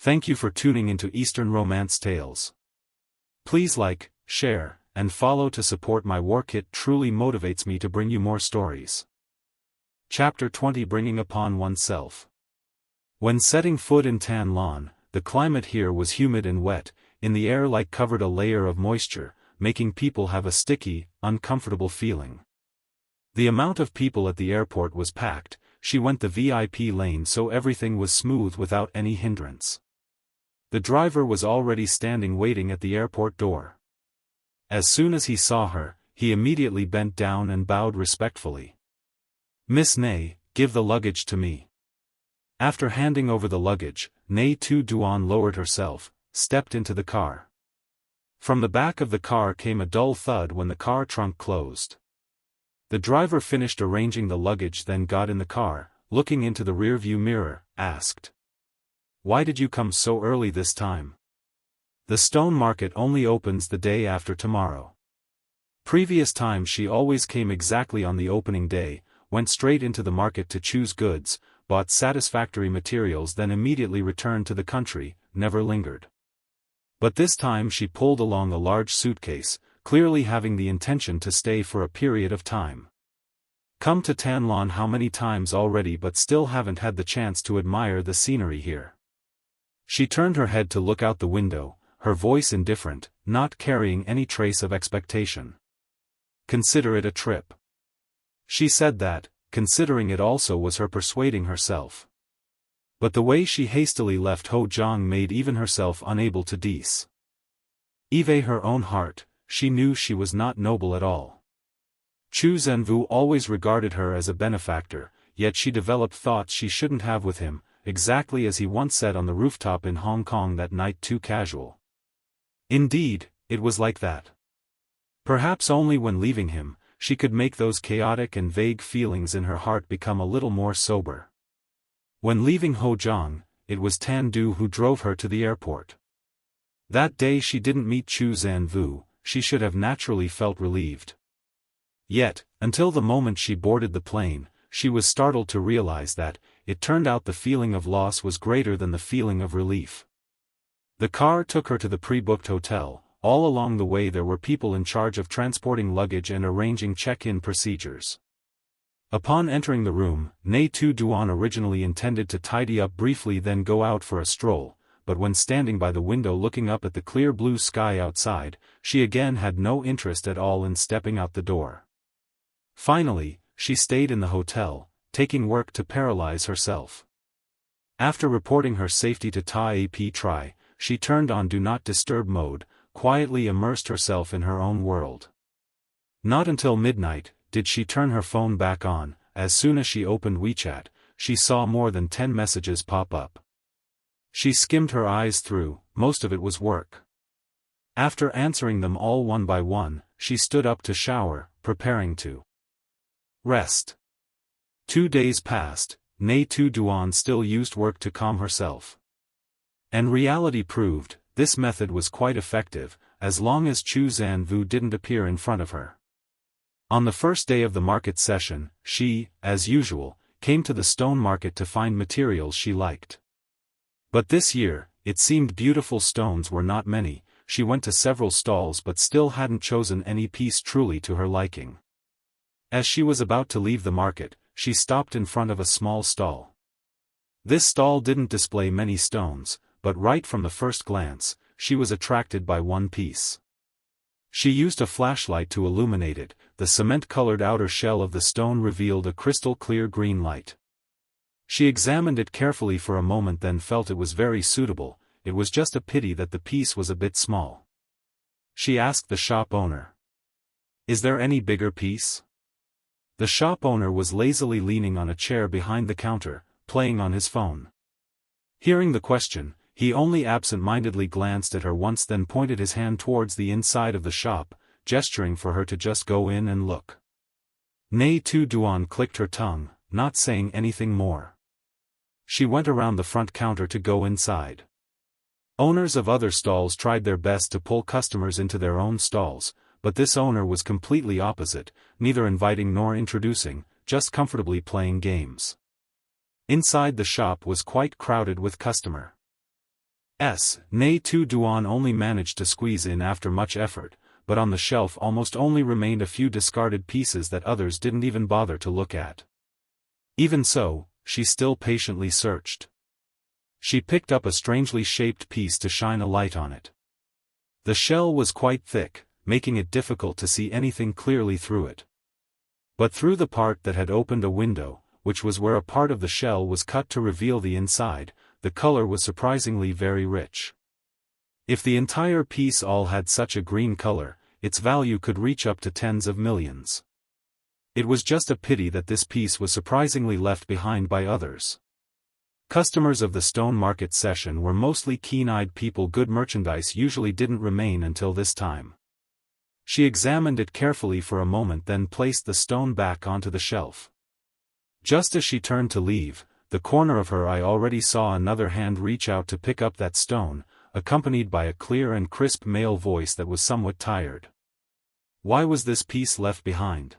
Thank you for tuning into Eastern Romance Tales. Please like, share, and follow to support my work. It truly motivates me to bring you more stories. Chapter 20, Bringing Upon Oneself. When setting foot in Tan Lan, the climate here was humid and wet, in the air like covered a layer of moisture, making people have a sticky, uncomfortable feeling. The amount of people at the airport was packed. She went the VIP lane so everything was smooth without any hindrance. The driver was already standing waiting at the airport door. As soon as he saw her, he immediately bent down and bowed respectfully. "Miss Nghi, give the luggage to me." After handing over the luggage, Nghi Tu Duan lowered herself, stepped into the car. From the back of the car came a dull thud when the car trunk closed. The driver finished arranging the luggage, then got in the car, looking into the rearview mirror, asked, "Why did you come so early this time? The stone market only opens the day after tomorrow." Previous times she always came exactly on the opening day, went straight into the market to choose goods, bought satisfactory materials, then immediately returned to the country, never lingered. But this time she pulled along a large suitcase, clearly having the intention to stay for a period of time. Come to Tan Lan how many times already, but still haven't had the chance to admire the scenery here. She turned her head to look out the window, her voice indifferent, not carrying any trace of expectation. "Consider it a trip." She said that, considering it also was her persuading herself. But the way she hastily left Hojong made even herself unable to deceive her own heart. She knew she was not noble at all. Zhou Can Wu always regarded her as a benefactor, yet she developed thoughts she shouldn't have with him, exactly as he once said on the rooftop in Hong Kong that night, too casual. Indeed, it was like that. Perhaps only when leaving him, she could make those chaotic and vague feelings in her heart become a little more sober. When leaving Hojong, it was Tan Du who drove her to the airport. That day she didn't meet Zhou Can Wu. She should have naturally felt relieved. Yet, until the moment she boarded the plane, she was startled to realize that, it turned out the feeling of loss was greater than the feeling of relief. The car took her to the pre-booked hotel. All along the way there were people in charge of transporting luggage and arranging check-in procedures. Upon entering the room, Nghi Tu Duan originally intended to tidy up briefly then go out for a stroll, but when standing by the window looking up at the clear blue sky outside, she again had no interest at all in stepping out the door. Finally, she stayed in the hotel, taking work to paralyze herself. After reporting her safety to Tri, she turned on Do Not Disturb mode, quietly immersed herself in her own world. Not until midnight did she turn her phone back on. As soon as she opened WeChat, she saw more than 10 messages pop up. She skimmed her eyes through, most of it was work. After answering them all one by one, she stood up to shower, preparing to rest. 2 days passed. Nghi Tu Duan still used work to calm herself. And reality proved, this method was quite effective, as long as Zhou Can Wu didn't appear in front of her. On the first day of the market session, she, as usual, came to the stone market to find materials she liked. But this year, it seemed beautiful stones were not many. She went to several stalls but still hadn't chosen any piece truly to her liking. As she was about to leave the market, she stopped in front of a small stall. This stall didn't display many stones, but right from the first glance, she was attracted by one piece. She used a flashlight to illuminate it. The cement-colored outer shell of the stone revealed a crystal-clear green light. She examined it carefully for a moment, then felt it was very suitable. It was just a pity that the piece was a bit small. She asked the shop owner, "Is there any bigger piece?" The shop owner was lazily leaning on a chair behind the counter, playing on his phone. Hearing the question, he only absent-mindedly glanced at her once, then pointed his hand towards the inside of the shop, gesturing for her to just go in and look. Nghi Tu Duan clicked her tongue, not saying anything more. She went around the front counter to go inside. Owners of other stalls tried their best to pull customers into their own stalls, but this owner was completely opposite, neither inviting nor introducing, just comfortably playing games. Inside the shop was quite crowded with customers. Nghi Tu Duan only managed to squeeze in after much effort, but on the shelf almost only remained a few discarded pieces that others didn't even bother to look at. Even so, she still patiently searched. She picked up a strangely shaped piece to shine a light on it. The shell was quite thick, making it difficult to see anything clearly through it. But through the part that had opened a window, which was where a part of the shell was cut to reveal the inside, the color was surprisingly very rich. If the entire piece all had such a green color, its value could reach up to tens of millions. It was just a pity that this piece was surprisingly left behind by others. Customers of the stone market session were mostly keen-eyed people. Good merchandise usually didn't remain until this time. She examined it carefully for a moment, then placed the stone back onto the shelf. Just as she turned to leave, the corner of her eye already saw another hand reach out to pick up that stone, accompanied by a clear and crisp male voice that was somewhat tired. Why was this piece left behind?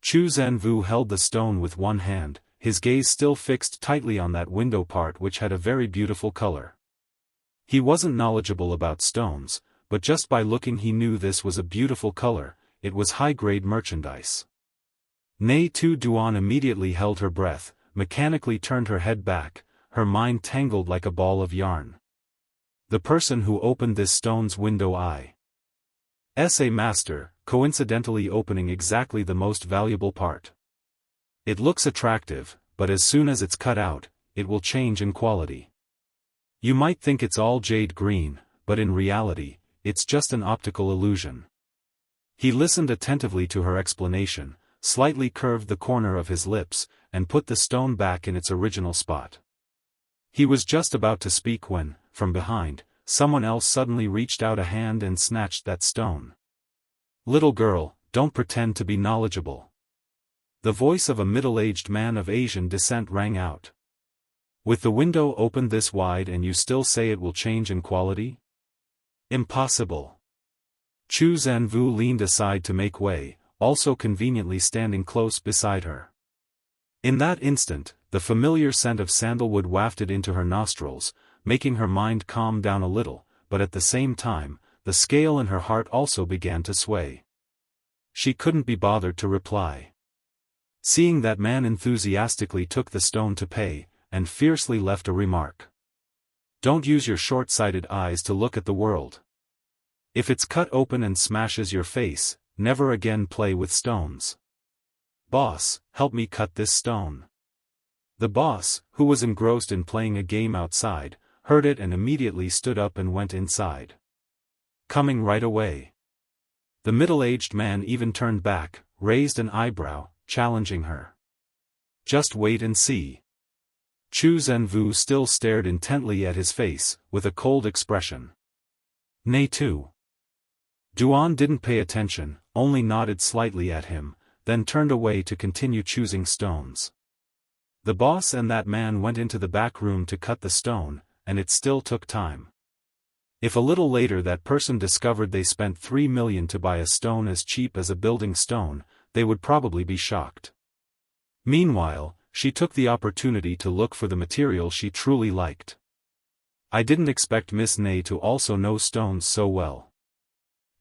Zhou Can Wu held the stone with one hand, his gaze still fixed tightly on that window part which had a very beautiful color. He wasn't knowledgeable about stones, but just by looking he knew this was a beautiful color. It was high-grade merchandise. Nghi Tu Duan immediately held her breath, mechanically turned her head back, her mind tangled like a ball of yarn. The person who opened this stone's window eye. A master, coincidentally opening exactly the most valuable part. It looks attractive, but as soon as it's cut out, it will change in quality. You might think it's all jade green, but in reality, it's just an optical illusion. He listened attentively to her explanation, slightly curved the corner of his lips, and put the stone back in its original spot. He was just about to speak when, from behind, someone else suddenly reached out a hand and snatched that stone. "Little girl, don't pretend to be knowledgeable." The voice of a middle-aged man of Asian descent rang out. "With the window opened this wide and you still say it will change in quality? Impossible." Zhou Can Wu leaned aside to make way, also conveniently standing close beside her. In that instant, the familiar scent of sandalwood wafted into her nostrils, making her mind calm down a little, but at the same time, the scale in her heart also began to sway. She couldn't be bothered to reply. Seeing that man enthusiastically took the stone to pay, and fiercely left a remark. "Don't use your short-sighted eyes to look at the world. If it's cut open and smashes your face, never again play with stones. Boss, help me cut this stone." The boss, who was engrossed in playing a game outside, heard it and immediately stood up and went inside. "Coming right away." The middle-aged man even turned back, raised an eyebrow, challenging her. "Just wait and see." Zhou Can Wu still stared intently at his face, with a cold expression. Nghi Tu Duan didn't pay attention, only nodded slightly at him, then turned away to continue choosing stones. The boss and that man went into the back room to cut the stone, and it still took time. If a little later that person discovered they spent 3 million to buy a stone as cheap as a building stone, they would probably be shocked. Meanwhile, she took the opportunity to look for the material she truly liked. "I didn't expect Miss Nghi to also know stones so well."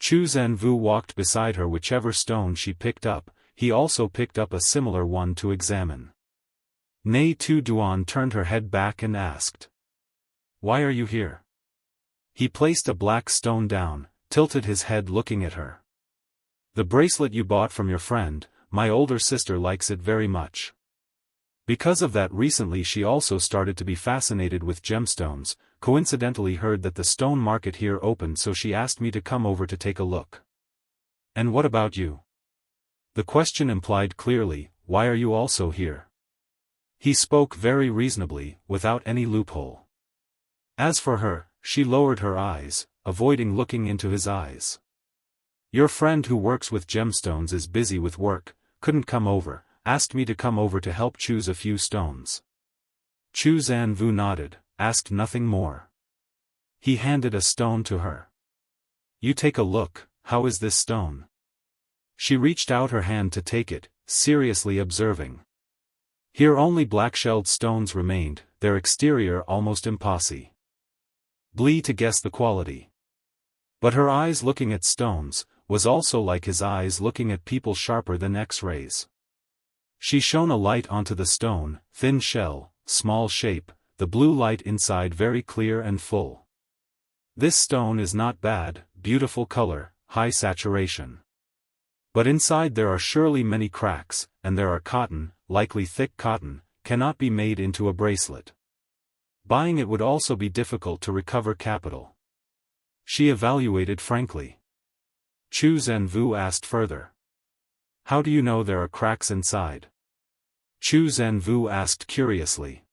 Zhou Can Wu walked beside her. Whichever stone she picked up, he also picked up a similar one to examine. Nghi Tu Duan turned her head back and asked, "Why are you here?" He placed a black stone down, tilted his head looking at her. "The bracelet you bought from your friend, my older sister likes it very much. Because of that recently she also started to be fascinated with gemstones, coincidentally heard that the stone market here opened so she asked me to come over to take a look." "And what about you?" The question implied clearly, "Why are you also here?" He spoke very reasonably, without any loophole. As for her, she lowered her eyes, avoiding looking into his eyes. "Your friend who works with gemstones is busy with work, couldn't come over, asked me to come over to help choose a few stones." Zhou Can Wu nodded, asked nothing more. He handed a stone to her. "You take a look, how is this stone?" She reached out her hand to take it, seriously observing. Here only black-shelled stones remained, their exterior almost impassy. Blee to guess the quality. But her eyes looking at stones, was also like his eyes looking at people sharper than X-rays. She shone a light onto the stone, thin shell, small shape, the blue light inside very clear and full. This stone is not bad, beautiful color, high saturation. But inside there are surely many cracks, and there are cotton, likely thick cotton, cannot be made into a bracelet. Buying it would also be difficult to recover capital. She evaluated frankly. Zhou Can Wu asked further. How do you know there are cracks inside? Zhou Can Wu asked curiously.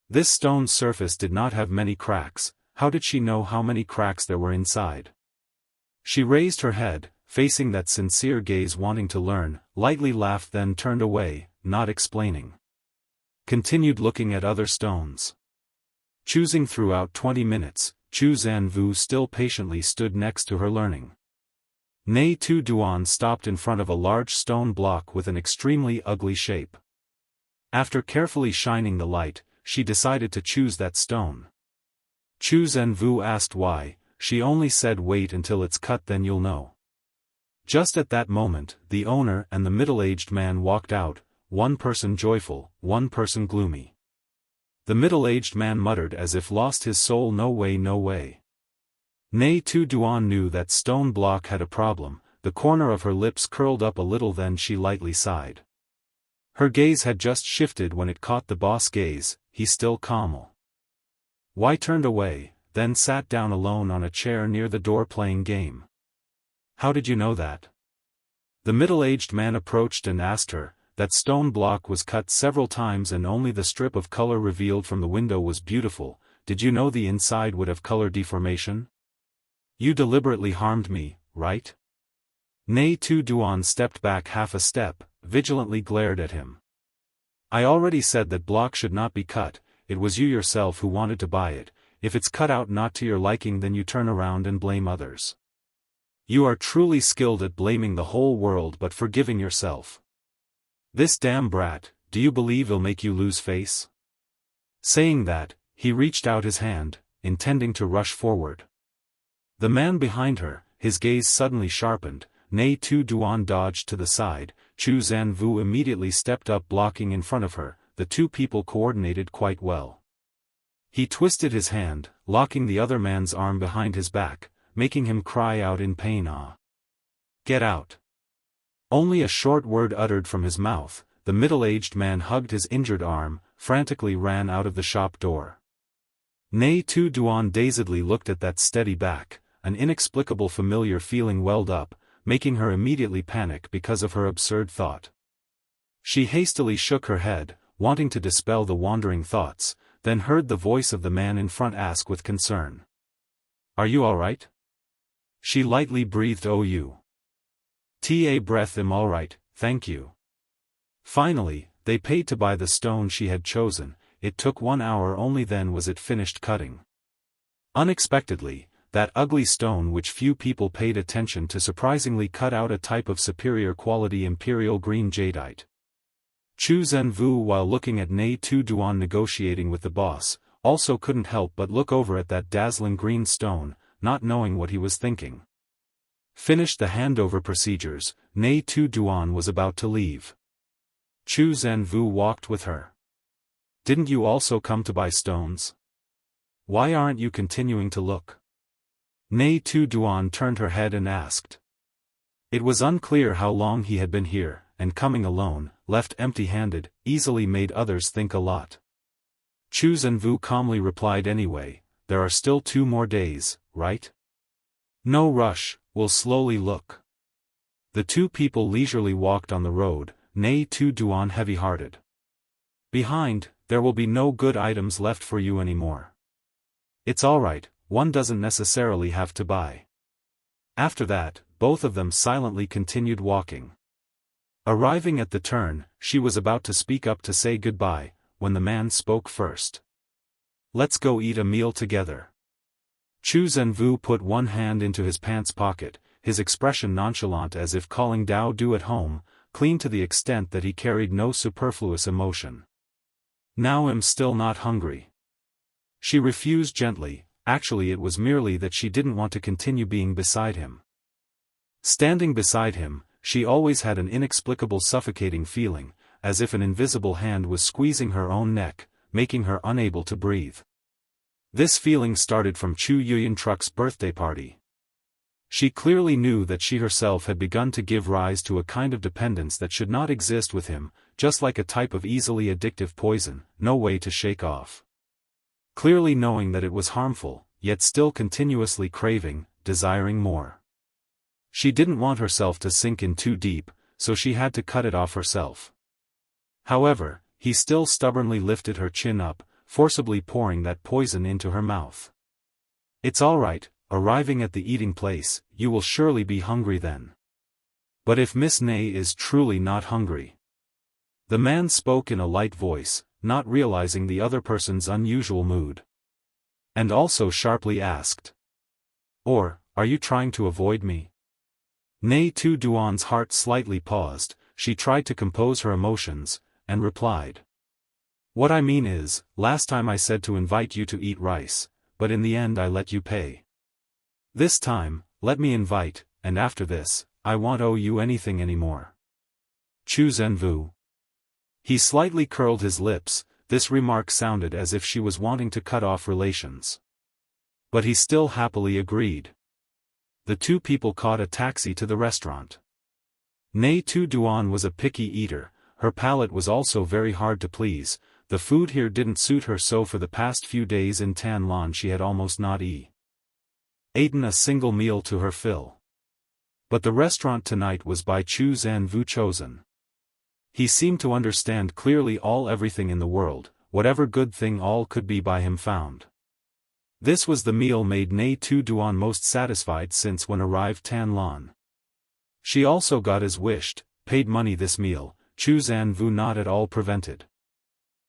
This stone's surface did not have many cracks, how did she know how many cracks there were inside? She raised her head, facing that sincere gaze wanting to learn, lightly laughed then turned away, not explaining. Continued looking at other stones. Choosing throughout 20 minutes, Zhou Can Wu still patiently stood next to her learning. Nghi Tu Duan stopped in front of a large stone block with an extremely ugly shape. After carefully shining the light, she decided to choose that stone. Zhou Can Wu asked why, she only said wait until it's cut then you'll know. Just at that moment, the owner and the middle-aged man walked out, one person joyful, one person gloomy. The middle-aged man muttered as if lost his soul no way no way. Nghi Tu Duan knew that stone block had a problem, the corner of her lips curled up a little then she lightly sighed. Her gaze had just shifted when it caught the boss gaze, he still calm. Why turned away, then sat down alone on a chair near the door playing game. How did you know that? The middle-aged man approached and asked her. That stone block was cut several times and only the strip of color revealed from the window was beautiful. Did you know the inside would have color deformation? You deliberately harmed me, right? Nghi Tu Duan stepped back half a step, vigilantly glared at him. I already said that block should not be cut, it was you yourself who wanted to buy it, if it's cut out not to your liking then you turn around and blame others. You are truly skilled at blaming the whole world but forgiving yourself. This damn brat, do you believe he'll make you lose face? Saying that, he reached out his hand, intending to rush forward. The man behind her, his gaze suddenly sharpened, Nghi Tu Duan dodged to the side, Zhou Can Wu immediately stepped up blocking in front of her, the two people coordinated quite well. He twisted his hand, locking the other man's arm behind his back, making him cry out in pain. Ah! Get out! Only a short word uttered from his mouth, the middle-aged man hugged his injured arm, frantically ran out of the shop door. Nghi Tu Duan dazedly looked at that steady back, an inexplicable familiar feeling welled up, making her immediately panic because of her absurd thought. She hastily shook her head, wanting to dispel the wandering thoughts, then heard the voice of the man in front ask with concern. Are you all right? She lightly breathed. Oh you. Ta breath am all right, thank you. Finally, they paid to buy the stone she had chosen, it took 1 hour only then was it finished cutting. Unexpectedly, that ugly stone which few people paid attention to surprisingly cut out a type of superior quality imperial green jadeite. Zhou Can Wu while looking at Nghi Tu Duan negotiating with the boss, also couldn't help but look over at that dazzling green stone, not knowing what he was thinking. Finished the handover procedures, Nghi Tu Duan was about to leave. Zhou Can Wu walked with her. Didn't you also come to buy stones? Why aren't you continuing to look? Nghi Tu Duan turned her head and asked. It was unclear how long he had been here, and coming alone, left empty-handed, easily made others think a lot. Zhou Can Wu calmly replied anyway, there are still 2 more days, right? No rush, we'll slowly look. The two people leisurely walked on the road, Nghi Tu Duan heavy-hearted. Behind, there will be no good items left for you anymore. It's alright, one doesn't necessarily have to buy. After that, both of them silently continued walking. Arriving at the turn, she was about to speak up to say goodbye, when the man spoke first. Let's go eat a meal together. Zhou Can Wu put one hand into his pants pocket, his expression nonchalant as if calling Dao Du at home, clean to the extent that he carried no superfluous emotion. Now I'm still not hungry. She refused gently, actually it was merely that she didn't want to continue being beside him. Standing beside him, she always had an inexplicable suffocating feeling, as if an invisible hand was squeezing her own neck, making her unable to breathe. This feeling started from Chu Yuyan-truk's birthday party. She clearly knew that she herself had begun to give rise to a kind of dependence that should not exist with him, just like a type of easily addictive poison, no way to shake off. Clearly knowing that it was harmful, yet still continuously craving, desiring more. She didn't want herself to sink in too deep, so she had to cut it off herself. However, he still stubbornly lifted her chin up, forcibly pouring that poison into her mouth. "It's all right, arriving at the eating place, you will surely be hungry then. But if Miss Ney is truly not hungry?" The man spoke in a light voice, not realizing the other person's unusual mood. And also sharply asked, "Or, are you trying to avoid me?" Nghi Tu Duan's heart slightly paused, she tried to compose her emotions, and replied. "What I mean is, last time I said to invite you to eat rice, but in the end I let you pay. This time, let me invite, and after this, I won't owe you anything anymore." Chu Zhenvu. He slightly curled his lips, this remark sounded as if she was wanting to cut off relations. But he still happily agreed. The two people caught a taxi to the restaurant. Nghi Tu Duan was a picky eater, her palate was also very hard to please, the food here didn't suit her, so for the past few days in Tanlan she had almost not eaten a single meal to her fill. But the restaurant tonight was by Chu Zhenvu chosen. He seemed to understand clearly everything in the world, whatever good thing all could be by him found. This was the meal made Nghi Tu Duan most satisfied since when arrived Tanlan. She also got as wished, paid money this meal, Chu Zhenvu not at all prevented.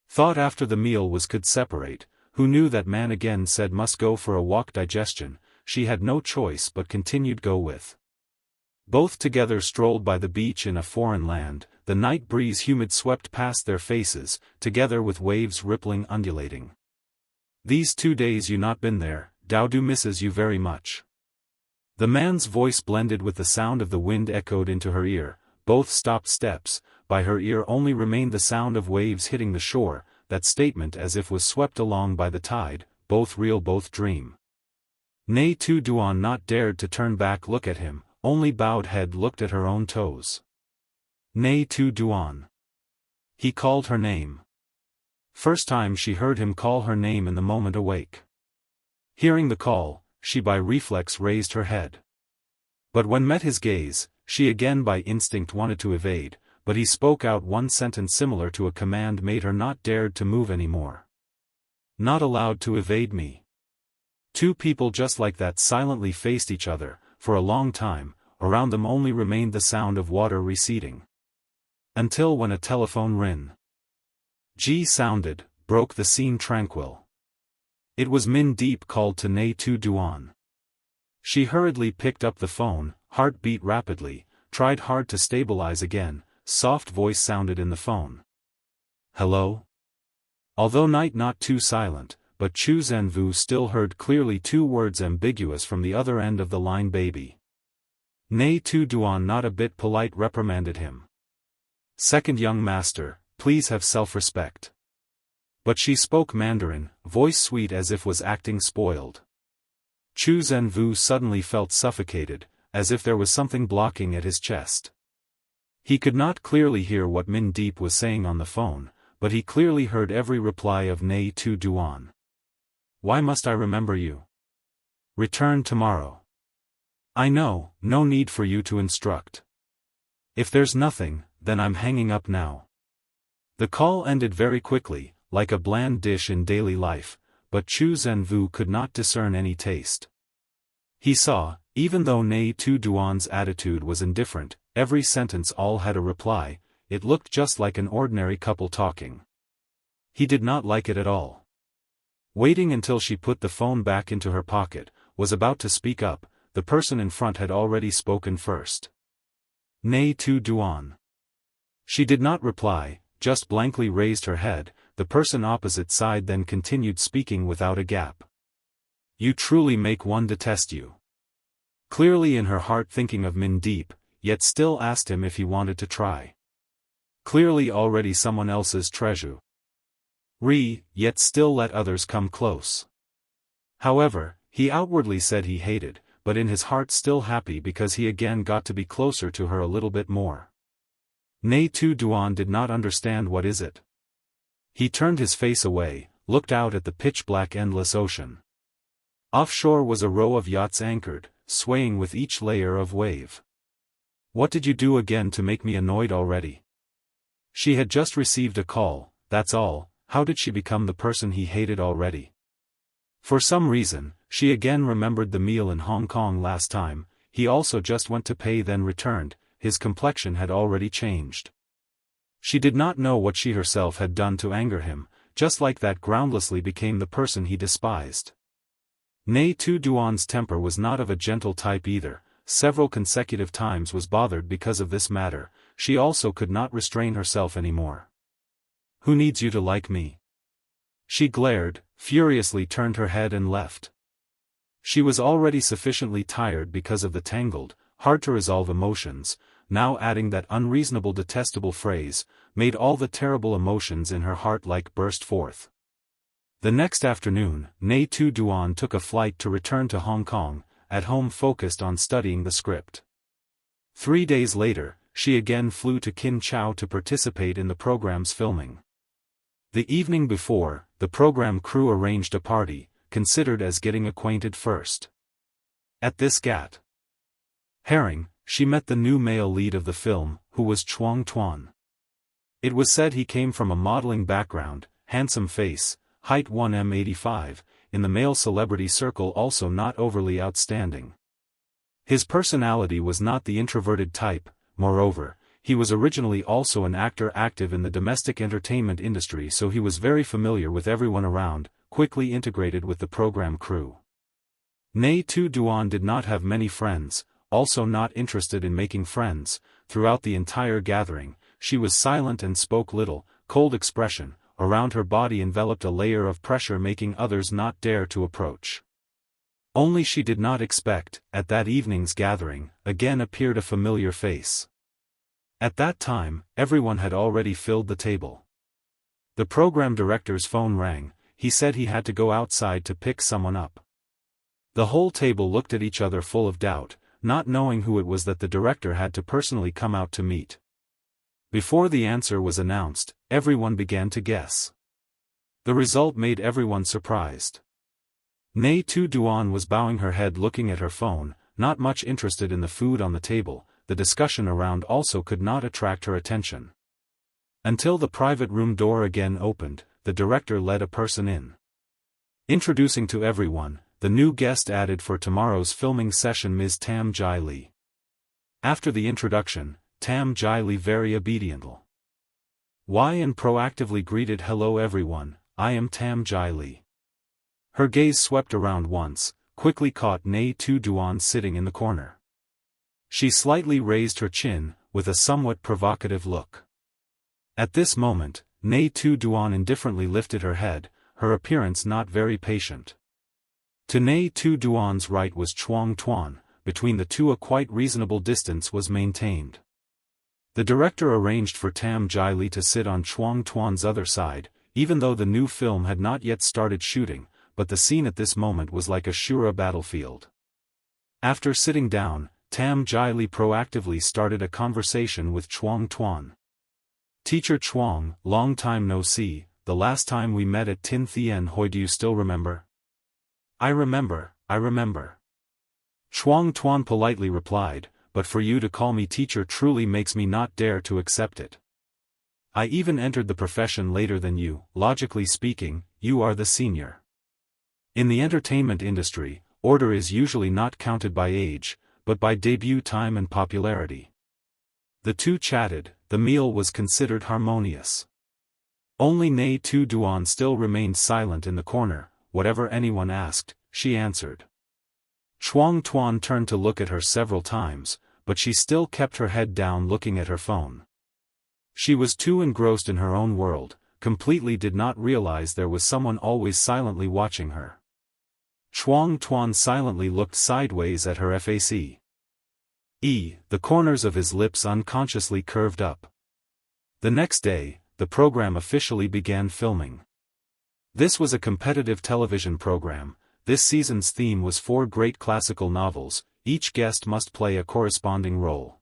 Thought after the meal was could separate, who knew that man again said must go for a walk digestion, she had no choice but continued go with. Both together strolled by the beach in a foreign land, the night breeze humid swept past their faces, together with waves rippling undulating. "These 2 days you not been there, Dao do misses you very much." The man's voice blended with the sound of the wind echoed into her ear, both stopped steps, by her ear only remained the sound of waves hitting the shore, that statement as if was swept along by the tide, both real both dream. Nghi Tu Duan not dared to turn back look at him, only bowed head looked at her own toes. "Nghi Tu Duan." He called her name. First time she heard him call her name in the moment awake. Hearing the call, she by reflex raised her head. But when met his gaze, she again by instinct wanted to evade, but he spoke out one sentence similar to a command made her not dared to move any more. "Not allowed to evade me." Two people just like that silently faced each other, for a long time, around them only remained the sound of water receding. Until when a telephone ring sounded, broke the scene tranquil. It was Min Deep called to Nghi Tu Duan. She hurriedly picked up the phone, heart beat rapidly, tried hard to stabilize again, soft voice sounded in the phone. "Hello?" Although night not too silent, but Chu Zhenvu still heard clearly two words ambiguous from the other end of the line, "baby." Nghi Tu Duan not a bit polite reprimanded him. "Second young master, please have self-respect." But she spoke Mandarin, voice sweet as if was acting spoiled. Chu Zhenvu suddenly felt suffocated, as if there was something blocking at his chest. He could not clearly hear what Min Deep was saying on the phone, but he clearly heard every reply of Nghi Tu Duan. "Why must I remember you? Return tomorrow. I know, no need for you to instruct. If there's nothing, then I'm hanging up now." The call ended very quickly, like a bland dish in daily life, but Chu Zhenvu could not discern any taste. He saw, even though Nghi Tu Duan's attitude was indifferent, every sentence all had a reply, it looked just like an ordinary couple talking. He did not like it at all. Waiting until she put the phone back into her pocket, was about to speak up, the person in front had already spoken first. "Nghi Tu Duan." She did not reply, just blankly raised her head, the person opposite side then continued speaking without a gap. You truly make one detest you. Clearly in her heart thinking of Min deep, yet still asked him if he wanted to try. Clearly already someone else's treasure. Yet still let others come close. However, he outwardly said he hated, but in his heart still happy because he again got to be closer to her a little bit more. Nghi Tu Duan did not understand what is it. He turned his face away, looked out at the pitch-black endless ocean. Offshore was a row of yachts anchored, swaying with each layer of wave. What did you do again to make me annoyed already? She had just received a call, that's all. How did she become the person he hated already? For some reason, she again remembered the meal in Hong Kong last time. He also just went to pay then returned. His complexion had already changed. She did not know what she herself had done to anger him, just like that groundlessly became the person he despised. Nghi Tu Duan's temper was not of a gentle type either, several consecutive times was bothered because of this matter. She also could not restrain herself anymore. Who needs you to like me? She glared, furiously turned her head and left. She was already sufficiently tired because of the tangled, hard-to-resolve emotions, now adding that unreasonable detestable phrase, made all the terrible emotions in her heart like burst forth. The next afternoon, Nghi Tu Duan took a flight to return to Hong Kong, at home focused on studying the script. 3 days later, she again flew to Kin Chau to participate in the program's filming. The evening before, the program crew arranged a party, considered as getting acquainted first. At this gathering, she met the new male lead of the film, who was Zhou Tuan. It was said he came from a modeling background, handsome face, height 1m85, in the male celebrity circle also not overly outstanding. His personality was not the introverted type, moreover, he was originally also an actor active in the domestic entertainment industry, so he was very familiar with everyone around, quickly integrated with the program crew. Nghi Tu Duan did not have many friends, also not interested in making friends. Throughout the entire gathering, she was silent and spoke little. Cold expression around her body enveloped a layer of pressure making others not dare to approach. Only she did not expect, at that evening's gathering, again appeared a familiar face. At that time, everyone had already filled the table. The program director's phone rang. He said he had to go outside to pick someone up. The whole table looked at each other full of doubt, not knowing who it was that the director had to personally come out to meet. Before the answer was announced, everyone began to guess. The result made everyone surprised. Nghi Tu Duan was bowing her head looking at her phone, not much interested in the food on the table. The discussion around also could not attract her attention. Until the private room door again opened, the director led a person in. Introducing to everyone, the new guest added for tomorrow's filming session, Ms. Tam Jai Li. After the introduction, Tam Jai Li very obediently and proactively greeted, "Hello everyone, I am Tam Jai Li." Her gaze swept around once, quickly caught Nghi Tu Duan sitting in the corner. She slightly raised her chin, with a somewhat provocative look. At this moment, Nghi Tu Duan indifferently lifted her head, her appearance not very patient. To Nghi Tu Duan's right was Zhou Tuan, between the two a quite reasonable distance was maintained. The director arranged for Tam Jai Li to sit on Zhou Tuan's other side, even though the new film had not yet started shooting, but the scene at this moment was like a Shura battlefield. After sitting down, Tam Jai Li proactively started a conversation with Zhou Tuan. "Teacher Chuang, long time no see, the last time we met at Tin Thien Hoi, do you still remember?" I remember. Zhou Tuan politely replied, "But for you to call me teacher truly makes me not dare to accept it. I even entered the profession later than you, logically speaking, you are the senior. In the entertainment industry, order is usually not counted by age, but by debut time and popularity." The two chatted, the meal was considered harmonious. Only Nghi Tu Duan still remained silent in the corner. Whatever anyone asked, she answered. Zhou Tuan turned to look at her several times, but she still kept her head down looking at her phone. She was too engrossed in her own world, completely did not realize there was someone always silently watching her. Chuang Tuan silently looked sideways at her face. The corners of his lips unconsciously curved up. The next day, the program officially began filming. This was a competitive television program. This season's theme was 4 great classical novels. Each guest must play a corresponding role.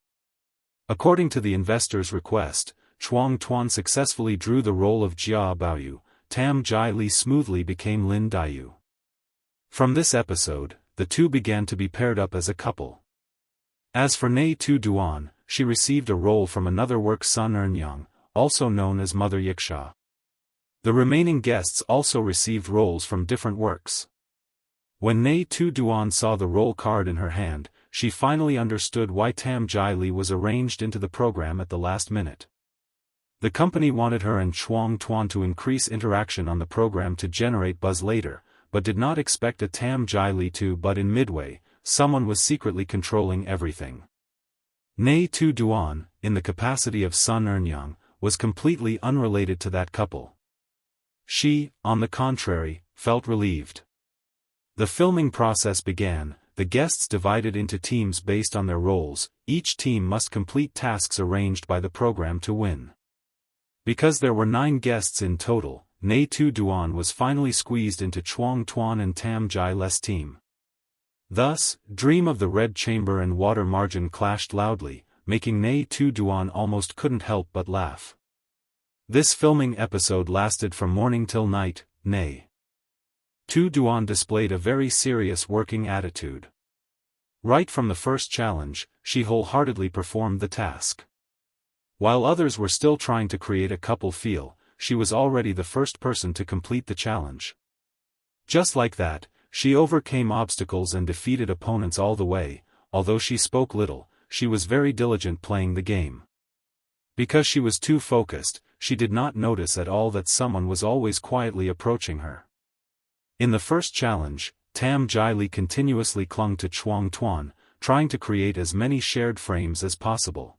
According to the investor's request, Chuang Tuan successfully drew the role of Jia Baoyu. Tam Jai Li smoothly became Lin Daiyu. From this episode, the two began to be paired up as a couple. As for Nghi Tu Duan, she received a role from another work, Sun Ernyang, also known as Mother Yiksha. The remaining guests also received roles from different works. When Nghi Tu Duan saw the role card in her hand, she finally understood why Tam Jai Li was arranged into the program at the last minute. The company wanted her and Chuang Tuan to increase interaction on the program to generate buzz later, but did not expect a Tam Jai Li to. But in midway, someone was secretly controlling everything. Nghi Tu Duan, in the capacity of Sun Ernyang, was completely unrelated to that couple. She, on the contrary, felt relieved. The filming process began. The guests divided into teams based on their roles. Each team must complete tasks arranged by the program to win. Because there were 9 guests in total, Nghi Tu Duan was finally squeezed into Chuang Tuan and Tam Jai Li's team. Thus, Dream of the Red Chamber and Water Margin clashed loudly, making Nghi Tu Duan almost couldn't help but laugh. This filming episode lasted from morning till night. Nghi Tu Duan displayed a very serious working attitude. Right from the first challenge, she wholeheartedly performed the task. While others were still trying to create a couple feel, she was already the first person to complete the challenge. Just like that, she overcame obstacles and defeated opponents all the way. Although she spoke little, she was very diligent playing the game. Because she was too focused, she did not notice at all that someone was always quietly approaching her. In the first challenge, Tam Jai Li continuously clung to Chuang Tuan, trying to create as many shared frames as possible.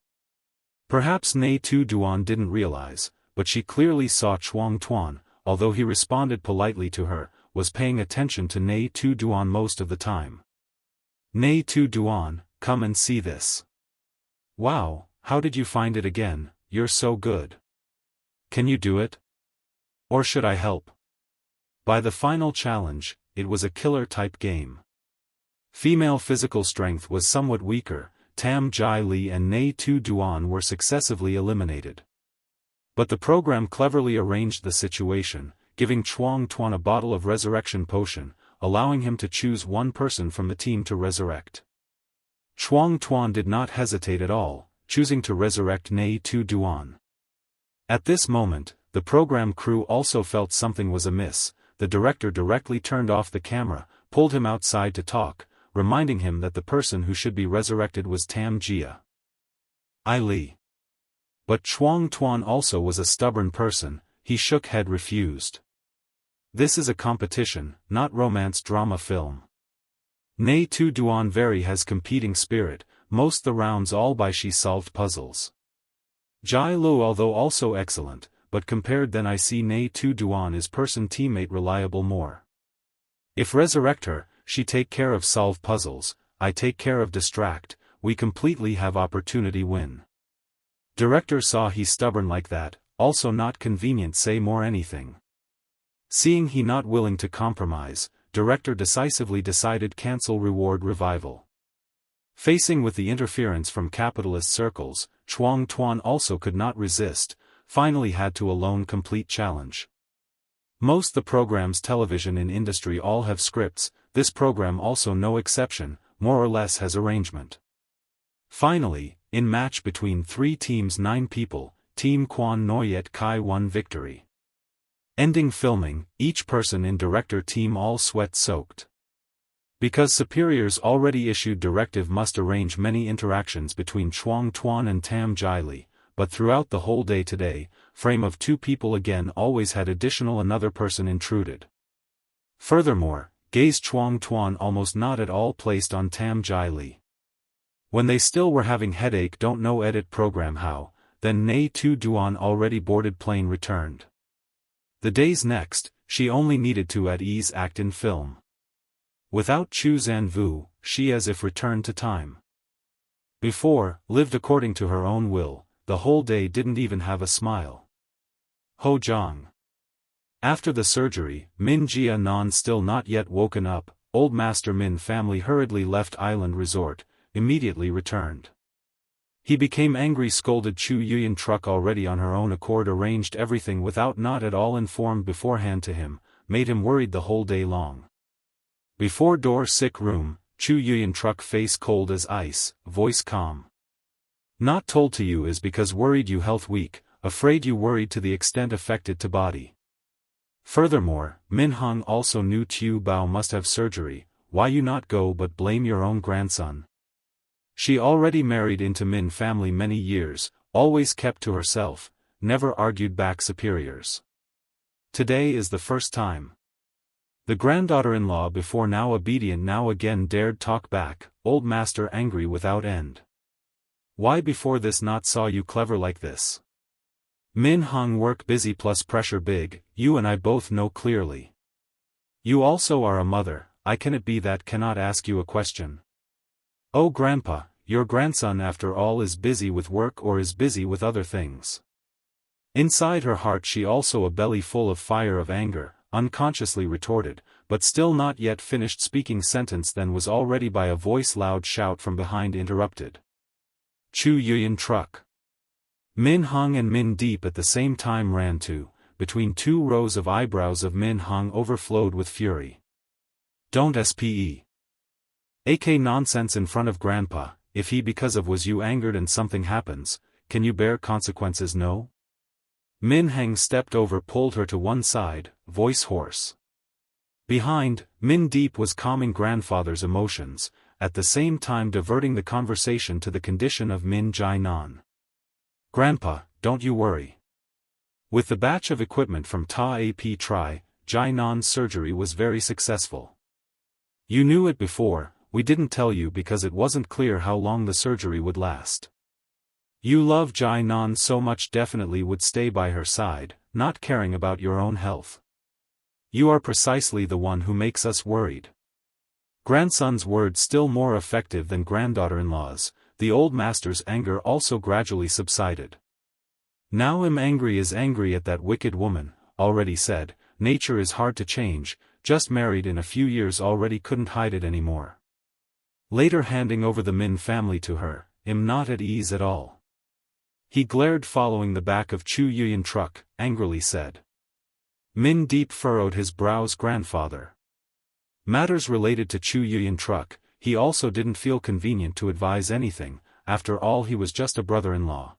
Perhaps Nghi Tu Duan didn't realize, but she clearly saw Chuang Tuan, although he responded politely to her, was paying attention to Nghi Tu Duan most of the time. Nghi Tu Duan, come and see this. Wow, how did you find it again? You're so good. Can you do it? Or should I help? By the final challenge, it was a killer-type game. Female physical strength was somewhat weaker. Tam Jai Li and Nghi Tu Duan were successively eliminated. But the program cleverly arranged the situation, giving Chuang Tuan a bottle of resurrection potion, allowing him to choose one person from the team to resurrect. Chuang Tuan did not hesitate at all, choosing to resurrect Nghi Tu Duan. At this moment, the program crew also felt something was amiss. The director directly turned off the camera, pulled him outside to talk, reminding him that the person who should be resurrected was Tam Jia Li. But Chuang Tuan also was a stubborn person. He shook head, refused. This is a competition, not romance drama film. Nghi Tu Duan very has competing spirit. Most the rounds all by she solved puzzles. Jai Lu although also excellent, but compared then I see Nghi Tu Duan is person teammate reliable more. If resurrect her, she take care of solve puzzles, I take care of distract, we completely have opportunity win. Director saw he stubborn like that, also not convenient say more anything. Seeing he not willing to compromise, director decisively decided cancel reward revival. Facing with the interference from capitalist circles, Chuang Tuan also could not resist, finally had to alone complete challenge. Most the programs television in industry all have scripts, this program also no exception, more or less has arrangement. Finally, in match between 3 teams 9 people, Team Quan Noyet Kai won victory. Ending filming, each person in director team all sweat-soaked. Because superiors already issued directive must arrange many interactions between Chuang Tuan and Tam Jai Li, but throughout the whole day today, frame of 2 people again always had additional another person intruded. Furthermore, gaze Chuang Tuan almost not at all placed on Tam Jai Li. When they still were having headache don't know edit program how, then Nghi Tu Duan already boarded plane returned. The days next, she only needed to at ease act in film. Without Zhou Can Wu, she as if returned to time. Before, lived according to her own will, the whole day didn't even have a smile. Hojang. After the surgery, Min Jia Nan still not yet woken up, old Master Min family hurriedly left island resort, immediately returned. He became angry, scolded Chu Yuyan Truck already on her own accord, arranged everything without not at all informed beforehand to him, made him worried the whole day long. Before door sick room, Chu Yuyan Truck face cold as ice, voice calm. Not told to you is because worried you health weak, afraid you worried to the extent affected to body. Furthermore, Min Hong also knew Tu Bao must have surgery, why you not go but blame your own grandson. She already married into Min family many years, always kept to herself, never argued back superiors. Today is the first time. The granddaughter-in-law before now obedient now again dared talk back, old master angry without end. Why before this not saw you clever like this? Min Hong work busy plus pressure big, you and I both know clearly. You also are a mother, I can it be that cannot ask you a question? Oh grandpa, your grandson after all is busy with work or is busy with other things. Inside her heart she also a belly full of fire of anger, unconsciously retorted, but still not yet finished speaking sentence then was already by a voice loud shout from behind interrupted. Chu Yuyan Truck. Min Hong and Min Deep at the same time ran to, between two rows of eyebrows of Min Hong overflowed with fury. Don't spe. AK nonsense in front of grandpa, if he because of was you angered and something happens, can you bear consequences no? Min Hong stepped over pulled her to one side, voice hoarse. Behind, Min Deep was calming grandfather's emotions, at the same time diverting the conversation to the condition of Min Jai Nan. Grandpa, don't you worry. With the batch of equipment from Ta Ap Tri, Jai Nan's surgery was very successful. You knew it before, we didn't tell you because it wasn't clear how long the surgery would last. You love Jai Nan so much definitely would stay by her side, not caring about your own health. You are precisely the one who makes us worried. Grandson's words still more effective than granddaughter-in-law's, the old master's anger also gradually subsided. Now am angry is angry at that wicked woman, already said, nature is hard to change, just married in a few years already couldn't hide it anymore. Later handing over the Min family to her, am not at ease at all. He glared following the back of Chu Yuyan Truck, angrily said. Min Deep furrowed his brows grandfather. Matters related to Chu Yuyan Truck, he also didn't feel convenient to advise anything, after all he was just a brother-in-law.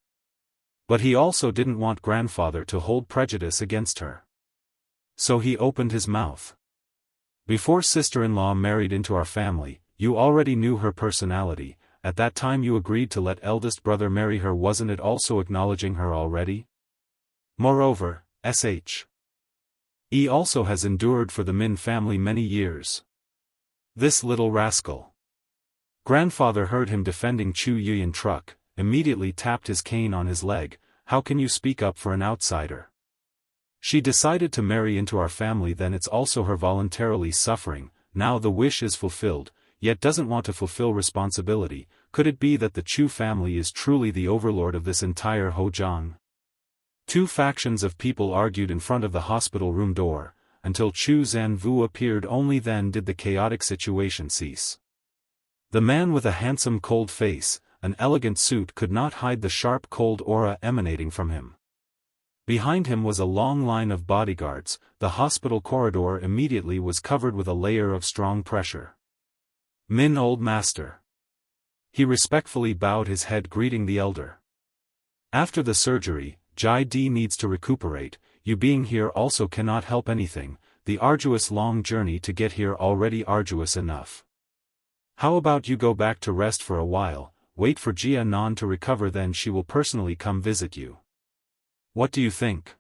But he also didn't want grandfather to hold prejudice against her. So he opened his mouth. Before sister-in-law married into our family, you already knew her personality. At that time you agreed to let eldest brother marry her, wasn't it also acknowledging her already? Moreover, he also has endured for the Min family many years. This little rascal. Grandfather heard him defending Chu Yuyan Truck, immediately tapped his cane on his leg, how can you speak up for an outsider? She decided to marry into our family, then it's also her voluntarily suffering, now the wish is fulfilled, yet doesn't want to fulfill responsibility. Could it be that the Chu family is truly the overlord of this entire Hojang? Two factions of people argued in front of the hospital room door, until Zhou Can Wu appeared. Only then did the chaotic situation cease. The man with a handsome cold face, an elegant suit could not hide the sharp cold aura emanating from him. Behind him was a long line of bodyguards, the hospital corridor immediately was covered with a layer of strong pressure. Min old master. He respectfully bowed his head greeting the elder. After the surgery, Jai Di needs to recuperate, you being here also cannot help anything, the arduous long journey to get here already arduous enough. How about you go back to rest for a while, wait for Jia Nan to recover, then she will personally come visit you. What do you think?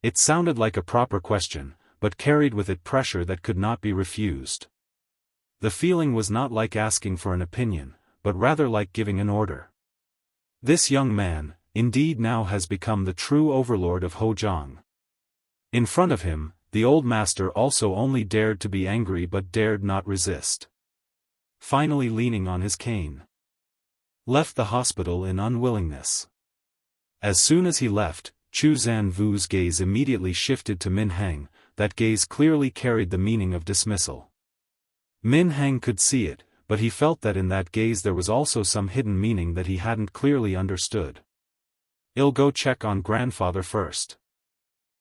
It sounded like a proper question, but carried with it pressure that could not be refused. The feeling was not like asking for an opinion, but rather like giving an order. This young man, indeed now has become the true overlord of Hojang. In front of him, the old master also only dared to be angry but dared not resist. Finally leaning on his cane, left the hospital in unwillingness. As soon as he left, Chu Zanvu's gaze immediately shifted to Min Hang. That gaze clearly carried the meaning of dismissal. Min Hang could see it, but he felt that in that gaze there was also some hidden meaning that he hadn't clearly understood. "I'll go check on grandfather first."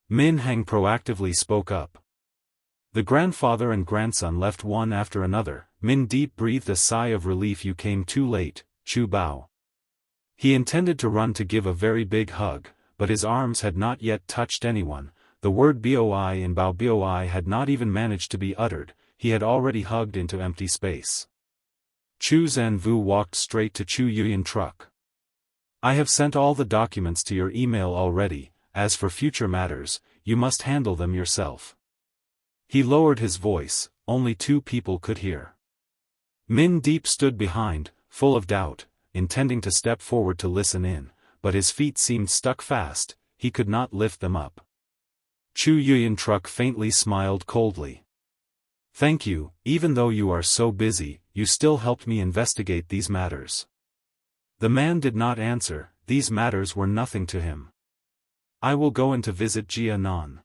Min Hang proactively spoke up. The grandfather and grandson left one after another. Min deep breathed a sigh of relief. "You came too late, Chu Bao." He intended to run to give a very big hug, but his arms had not yet touched anyone. The word boi in Bao boi had not even managed to be uttered. He had already hugged into empty space. Chu Zanvu walked straight to Chu Yuyan truck. "I have sent all the documents to your email already. As for future matters, you must handle them yourself." He lowered his voice. Only two people could hear. Min Deep stood behind, full of doubt, intending to step forward to listen in, but his feet seemed stuck fast. He could not lift them up. Chu Yuyan truck faintly smiled coldly. "Thank you, even though you are so busy, you still helped me investigate these matters." The man did not answer. These matters were nothing to him. "I will go in to visit Jia Nan."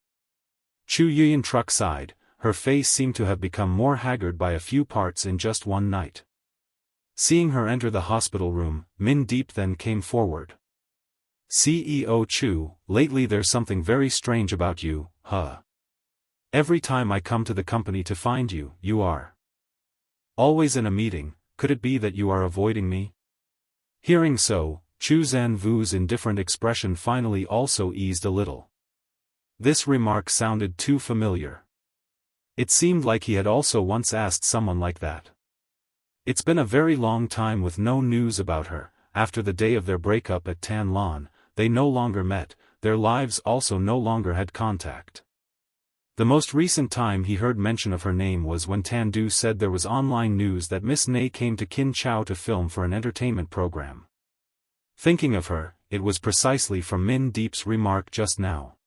Chu Yuyan truck sighed. Her face seemed to have become more haggard by a few parts in just one night. Seeing her enter the hospital room, Min Deep then came forward. "CEO Chu, lately there's something very strange about you, huh? Every time I come to the company to find you, you are always in a meeting. Could it be that you are avoiding me?" Hearing so, Chu Zanvu's indifferent expression finally also eased a little. This remark sounded too familiar. It seemed like he had also once asked someone like that. It's been a very long time with no news about her. After the day of their breakup at Tan Lan, they no longer met. Their lives also no longer had contact. The most recent time he heard mention of her name was when Tan Du said there was online news that Miss Ney came to Kin Chau to film for an entertainment program. Thinking of her, it was precisely from Min Deep's remark just now.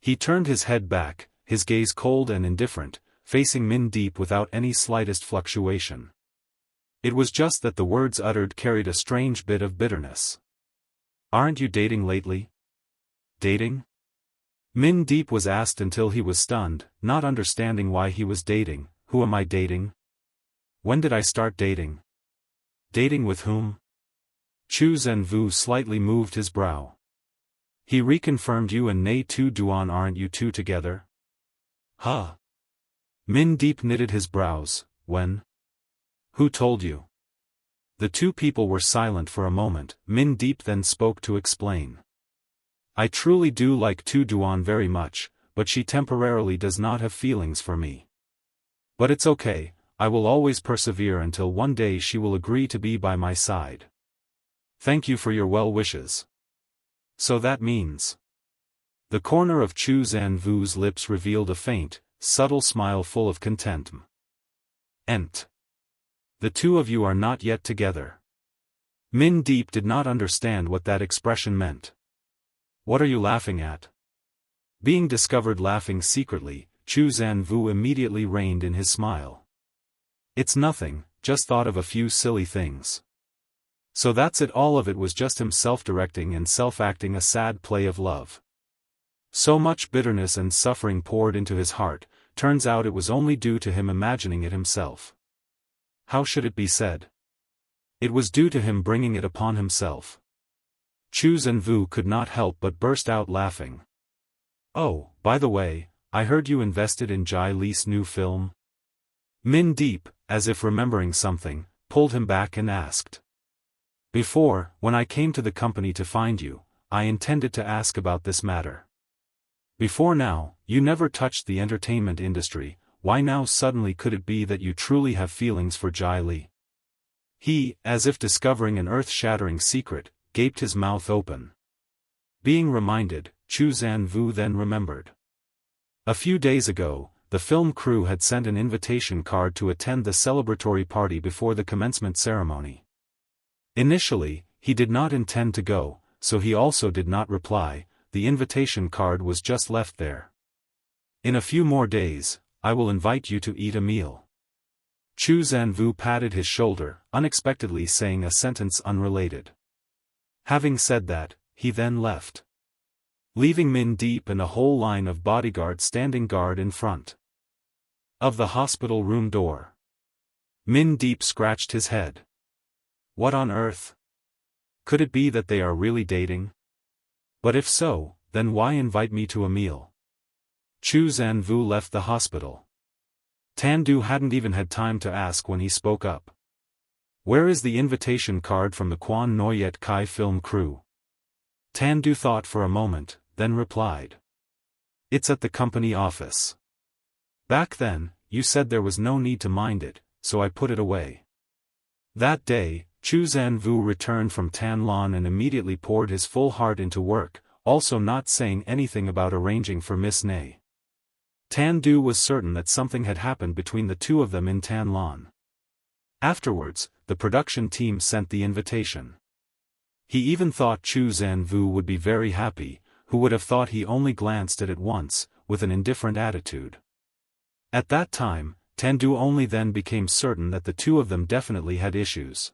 He turned his head back, his gaze cold and indifferent, facing Min Deep without any slightest fluctuation. It was just that the words uttered carried a strange bit of bitterness. "Aren't you dating lately?" "Dating?" Min Deep was asked until he was stunned, not understanding why he was dating. "Who am I dating? When did I start dating? Dating with whom?" Chu Zanvu slightly moved his brow. "He reconfirmed you and Nghi Tu Duan. Aren't you two together?" "Huh?" Min Deep knitted his brows. "When? Who told you?" The two people were silent for a moment. Min Deep then spoke to explain. "I truly do like Tu Duan very much, but she temporarily does not have feelings for me. But it's okay, I will always persevere until one day she will agree to be by my side. Thank you for your well wishes." "So that means?" The corner of Chu Zanvu's lips revealed a faint, subtle smile full of contentment. "Ent. The two of you are not yet together." Min Deep did not understand what that expression meant. "What are you laughing at?" Being discovered laughing secretly, Chu Zanvu immediately reined in his smile. "It's nothing, just thought of a few silly things." So that's it. All of it was just him self-directing and self-acting a sad play of love. So much bitterness and suffering poured into his heart, turns out it was only due to him imagining it himself. How should it be said? It was due to him bringing it upon himself. Chu Zanvu could not help but burst out laughing. "Oh, by the way, I heard you invested in Jai Li's new film?" Min Deep, as if remembering something, pulled him back and asked. "Before, when I came to the company to find you, I intended to ask about this matter. Before now, you never touched the entertainment industry. Why now suddenly could it be that you truly have feelings for Jai Li?" He, as if discovering an earth-shattering secret, gaped his mouth open. Being reminded, Chu Zanvu then remembered. A few days ago, the film crew had sent an invitation card to attend the celebratory party before the commencement ceremony. Initially, he did not intend to go, so he also did not reply. The invitation card was just left there. In a few more days, I will invite you to eat a meal. Zhou Can Wu patted his shoulder, unexpectedly saying a sentence unrelated. Having said that, he then left, leaving Min Deep and a whole line of bodyguards standing guard in front of the hospital room door. Min Deep scratched his head. What on earth? Could it be that they are really dating? But if so, then why invite me to a meal? Zhou Can Wu left the hospital. Tan Du hadn't even had time to ask when he spoke up. Where is the invitation card from the Quan Noyet Kai film crew? Tan Du thought for a moment, then replied. It's at the company office. Back then, you said there was no need to mind it, so I put it away. That day, Zhou Can Wu returned from Tan Lan and immediately poured his full heart into work, also not saying anything about arranging for Miss Ney. Tan Du was certain that something had happened between the two of them in Tan Lan. Afterwards, the production team sent the invitation. He even thought Zhou Can Wu would be very happy, who would have thought he only glanced at it once, with an indifferent attitude. At that time, Tan Du only then became certain that the two of them definitely had issues.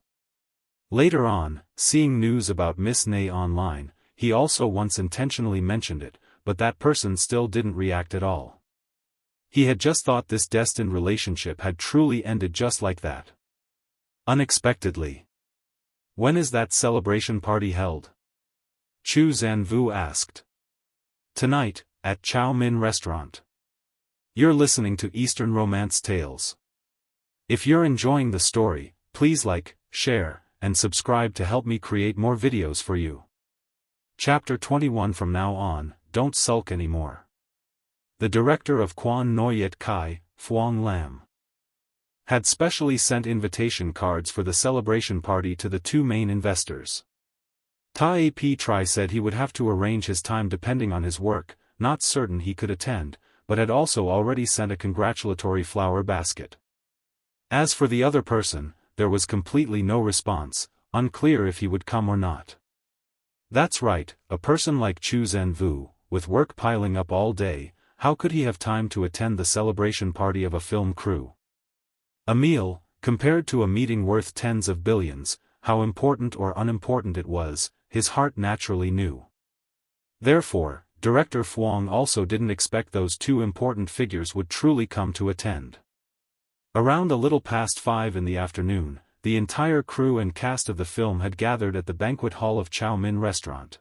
Later on, seeing news about Miss Ney online, he also once intentionally mentioned it, but that person still didn't react at all. He had just thought this destined relationship had truly ended just like that. Unexpectedly. When is that celebration party held? Zhou Can Wu asked. Tonight, at Chow Min Restaurant. You're listening to Eastern Romance Tales. If you're enjoying the story, please like, share, and subscribe to help me create more videos for you. Chapter 21. From now on, don't sulk anymore. The director of Quan Noyet Kai, Phuong Lam, had specially sent invitation cards for the celebration party to the two main investors. Ta Ap Tri said he would have to arrange his time depending on his work, not certain he could attend, but had also already sent a congratulatory flower basket. As for the other person, there was completely no response, unclear if he would come or not. That's right, a person like Zhou Can Wu, with work piling up all day, how could he have time to attend the celebration party of a film crew? A meal, compared to a meeting worth tens of billions, how important or unimportant it was, his heart naturally knew. Therefore, Director Phuong also didn't expect those two important figures would truly come to attend. Around a little past 5 in the afternoon, the entire crew and cast of the film had gathered at the banquet hall of Chow Min Restaurant.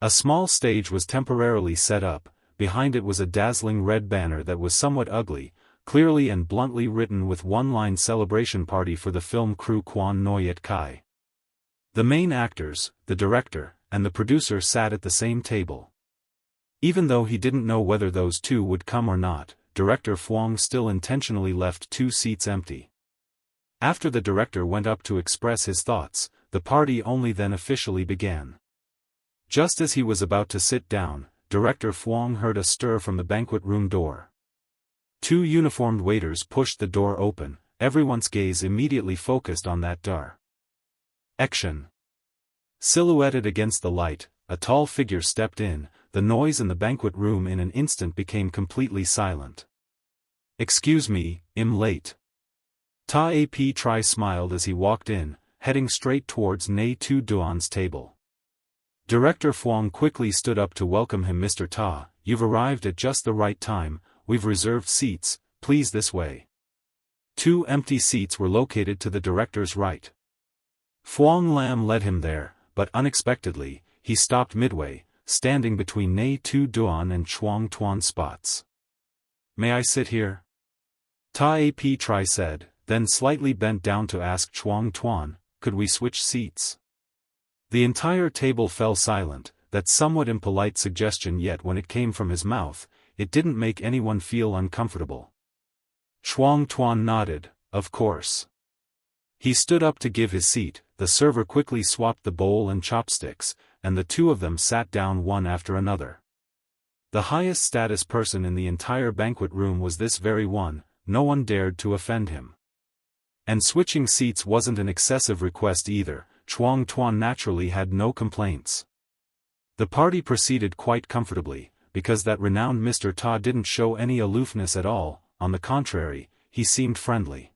A small stage was temporarily set up, behind it was a dazzling red banner that was somewhat ugly, clearly and bluntly written with one-line celebration party for the film crew Quan Noyet Kai. The main actors, the director, and the producer sat at the same table. Even though he didn't know whether those two would come or not, Director Phuong still intentionally left 2 seats empty. After the director went up to express his thoughts, the party only then officially began. Just as he was about to sit down, Director Phuong heard a stir from the banquet room door. 2 uniformed waiters pushed the door open, everyone's gaze immediately focused on that door. Action. Silhouetted against the light, a tall figure stepped in. The noise in the banquet room in an instant became completely silent. Excuse me, I'm late. Ta Ap Tri smiled as he walked in, heading straight towards Nghi Tu Duan's table. Director Phuong quickly stood up to welcome him. Mr. Ta, you've arrived at just the right time, we've reserved seats, please this way. 2 empty seats were located to the director's right. Phuong Lam led him there, but unexpectedly, he stopped midway, standing between Nghi Tu Duan and Chuang Tuan spots. May I sit here? Ta Ap Tri said, then slightly bent down to ask Chuang Tuan, could we switch seats? The entire table fell silent, that somewhat impolite suggestion, yet when it came from his mouth, it didn't make anyone feel uncomfortable. Chuang Tuan nodded, of course. He stood up to give his seat, the server quickly swapped the bowl and chopsticks, and the two of them sat down one after another. The highest status person in the entire banquet room was this very one, no one dared to offend him. And switching seats wasn't an excessive request either, Chuang Tuan naturally had no complaints. The party proceeded quite comfortably, because that renowned Mr. Ta didn't show any aloofness at all. On the contrary, he seemed friendly.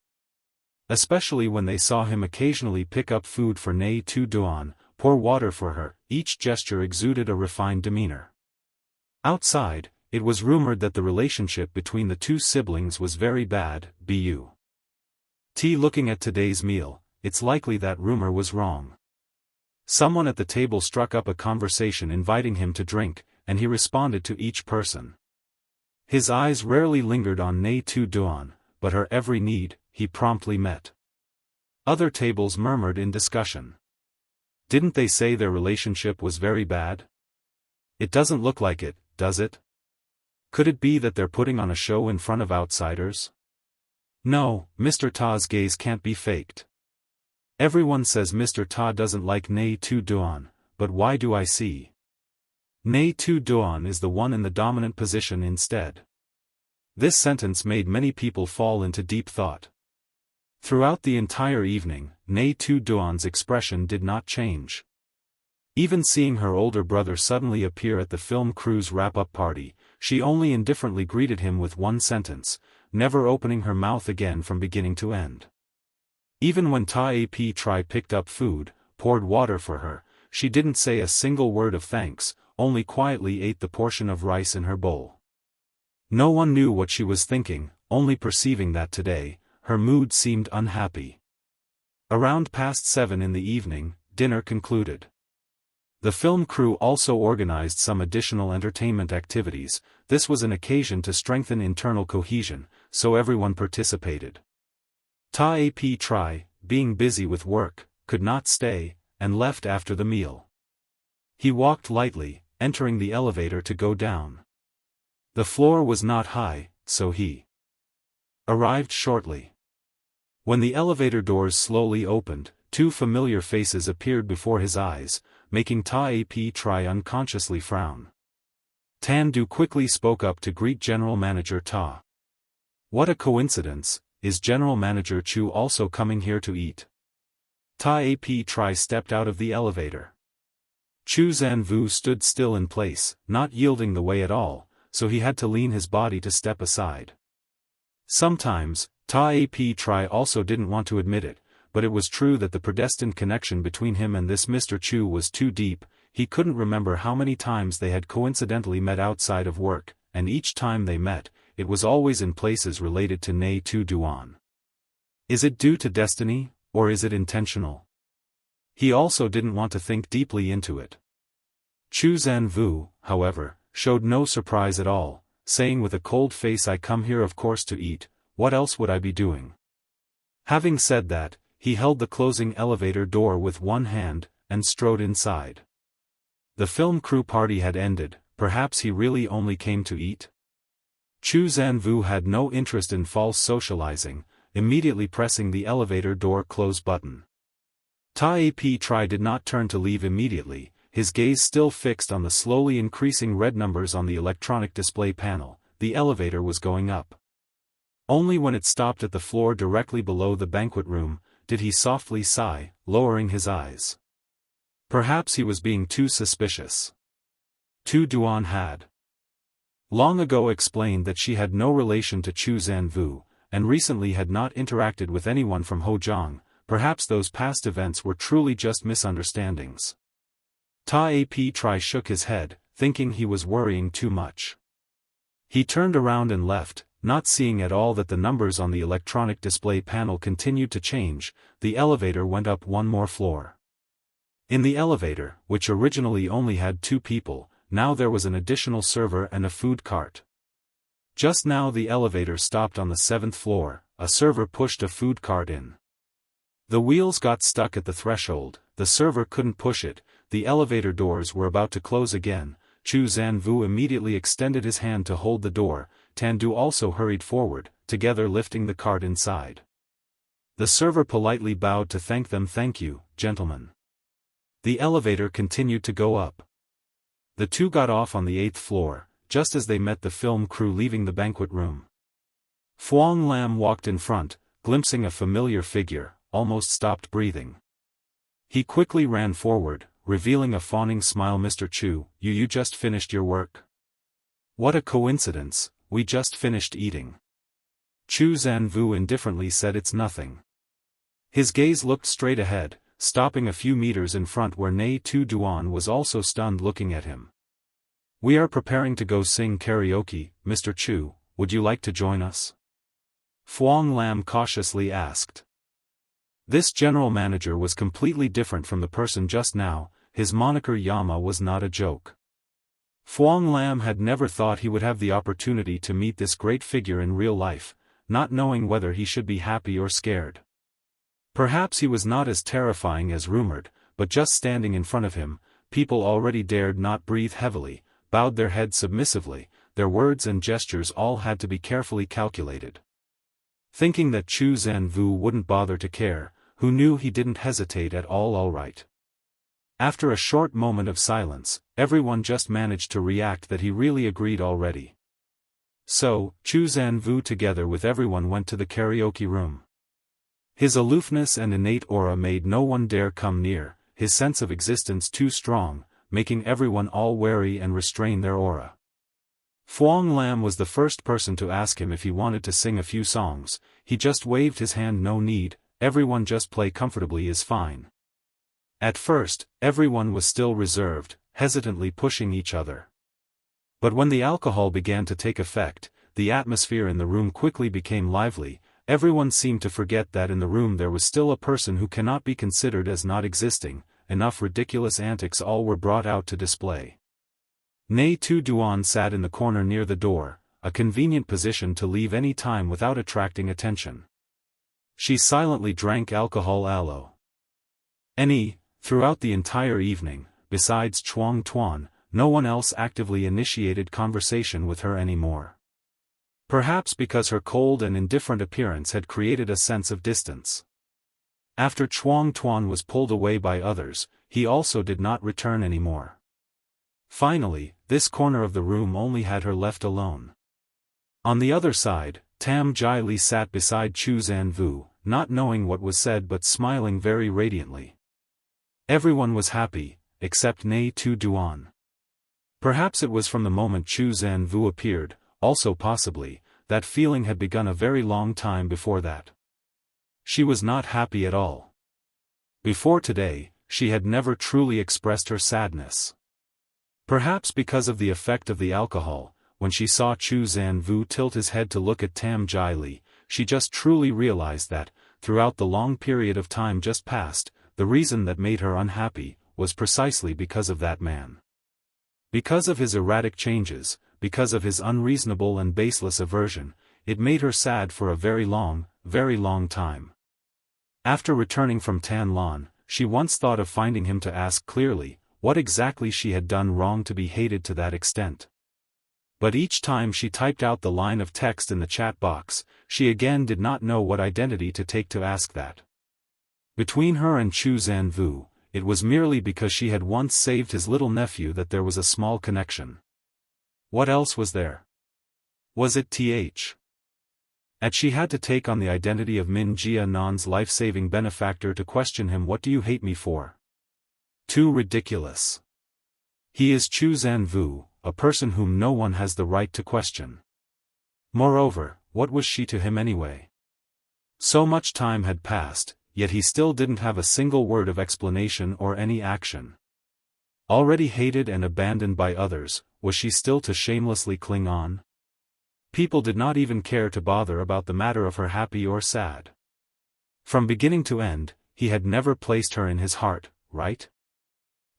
Especially when they saw him occasionally pick up food for Nghi Tu Duan, pour water for her, each gesture exuded a refined demeanor. Outside, it was rumored that the relationship between the two siblings was very bad. Bu. Looking at today's meal, it's likely that rumor was wrong. Someone at the table struck up a conversation inviting him to drink, and he responded to each person. His eyes rarely lingered on Nghi Tu Duan, but her every need, he promptly met. Other tables murmured in discussion. Didn't they say their relationship was very bad? It doesn't look like it, does it? Could it be that they're putting on a show in front of outsiders? No, Mr. Ta's gaze can't be faked. Everyone says Mr. Ta doesn't like Nghi Tu Duan, but why do I see? Nghi Tu Duan is the one in the dominant position instead. This sentence made many people fall into deep thought. Throughout the entire evening, Nghi Tu Duan's expression did not change. Even seeing her older brother suddenly appear at the film crew's wrap-up party, she only indifferently greeted him with one sentence, never opening her mouth again from beginning to end. Even when Tri picked up food, poured water for her, she didn't say a single word of thanks, only quietly ate the portion of rice in her bowl. No one knew what she was thinking, only perceiving that today, her mood seemed unhappy. Around past 7 in the evening, dinner concluded. The film crew also organized some additional entertainment activities. This was an occasion to strengthen internal cohesion, so everyone participated. Tri, being busy with work, could not stay, and left after the meal. He walked lightly, entering the elevator to go down. The floor was not high, so he arrived shortly. When the elevator doors slowly opened, 2 familiar faces appeared before his eyes, making Tri unconsciously frown. Tan Du quickly spoke up to greet General Manager Ta. What a coincidence, is General Manager Chu also coming here to eat? Tri stepped out of the elevator. Chu Zanvu stood still in place, not yielding the way at all, so he had to lean his body to step aside. Sometimes, Tri also didn't want to admit it, but it was true that the predestined connection between him and this Mr. Chu was too deep. He couldn't remember how many times they had coincidentally met outside of work, and each time they met, it was always in places related to Nghi Tu Duan. Is it due to destiny, or is it intentional? He also didn't want to think deeply into it. Chu Zanvu, however, showed no surprise at all, saying with a cold face, I come here of course to eat, what else would I be doing? Having said that, he held the closing elevator door with one hand, and strode inside. The film crew party had ended, perhaps he really only came to eat? Chu Zanvu had no interest in false socializing, immediately pressing the elevator door close button. Tri did not turn to leave immediately, his gaze still fixed on the slowly increasing red numbers on the electronic display panel. The elevator was going up. Only when it stopped at the floor directly below the banquet room, did he softly sigh, lowering his eyes. Perhaps he was being too suspicious. Tu Duan had long ago explained that she had no relation to Chu Zanvu, and recently had not interacted with anyone from Hojiang. Perhaps those past events were truly just misunderstandings. Tri shook his head, thinking he was worrying too much. He turned around and left, not seeing at all that the numbers on the electronic display panel continued to change. The elevator went up one more floor. In the elevator, which originally only had 2 people, now there was an additional server and a food cart. Just now the elevator stopped on the 7th floor, a server pushed a food cart in. The wheels got stuck at the threshold, the server couldn't push it, the elevator doors were about to close again. Chu Zanvu immediately extended his hand to hold the door. Tan Du also hurried forward, together lifting the cart inside. The server politely bowed to thank them. Thank you, gentlemen. The elevator continued to go up. The 2 got off on the 8th floor, just as they met the film crew leaving the banquet room. Fuang Lam walked in front, glimpsing a familiar figure, almost stopped breathing. He quickly ran forward, revealing a fawning smile. Mr. Chu, you just finished your work? What a coincidence, we just finished eating. Zhou Can Wu indifferently said it's nothing. His gaze looked straight ahead, stopping a few meters in front where Nghi Tu Duan was also stunned looking at him. We are preparing to go sing karaoke, Mr. Chu, would you like to join us? Fuang Lam cautiously asked. This general manager was completely different from the person just now, his moniker Yama was not a joke. Fuang Lam had never thought he would have the opportunity to meet this great figure in real life, not knowing whether he should be happy or scared. Perhaps he was not as terrifying as rumored, but just standing in front of him, people already dared not breathe heavily, bowed their heads submissively, their words and gestures all had to be carefully calculated. Thinking that Zhou Can Wu wouldn't bother to care, who knew he didn't hesitate at all right. After a short moment of silence, everyone just managed to react that he really agreed already. So, Zhou Can Wu together with everyone went to the karaoke room. His aloofness and innate aura made no one dare come near, his sense of existence too strong, making everyone all wary and restrain their aura. Fuang Lam was the first person to ask him if he wanted to sing a few songs, he just waved his hand no need, everyone just play comfortably is fine. At first, everyone was still reserved, hesitantly pushing each other. But when the alcohol began to take effect, the atmosphere in the room quickly became lively, everyone seemed to forget that in the room there was still a person who cannot be considered as not existing, enough ridiculous antics all were brought out to display. Nghi Tu Duan sat in the corner near the door, a convenient position to leave any time without attracting attention. She silently drank alcohol aloe. Throughout the entire evening, besides Chuang Tuan, no one else actively initiated conversation with her anymore. Perhaps because her cold and indifferent appearance had created a sense of distance. After Chuang Tuan was pulled away by others, he also did not return anymore. Finally, this corner of the room only had her left alone. On the other side, Tam Jai Li sat beside Zhou Can Wu, not knowing what was said but smiling very radiantly. Everyone was happy, except Nghi Tu Duan. Perhaps it was from the moment Zhou Can Wu appeared, also possibly, that feeling had begun a very long time before that. She was not happy at all. Before today, she had never truly expressed her sadness. Perhaps because of the effect of the alcohol, when she saw Zhou Can Wu tilt his head to look at Tam Jai Li, she just truly realized that, throughout the long period of time just past, the reason that made her unhappy, was precisely because of that man. Because of his erratic changes, because of his unreasonable and baseless aversion, it made her sad for a very long time. After returning from Tan Lan, she once thought of finding him to ask clearly, what exactly she had done wrong to be hated to that extent. But each time she typed out the line of text in the chat box, she again did not know what identity to take to ask that. Between her and Zhou Can Wu, it was merely because she had once saved his little nephew that there was a small connection. What else was there? Was it that she had to take on the identity of Min Jia Nan's life-saving benefactor to question him, what do you hate me for? Too ridiculous. He is Zhou Can Wu, a person whom no one has the right to question. Moreover, what was she to him anyway? So much time had passed, yet he still didn't have a single word of explanation or any action. Already hated and abandoned by others, was she still to shamelessly cling on? People did not even care to bother about the matter of her happy or sad. From beginning to end, he had never placed her in his heart, right?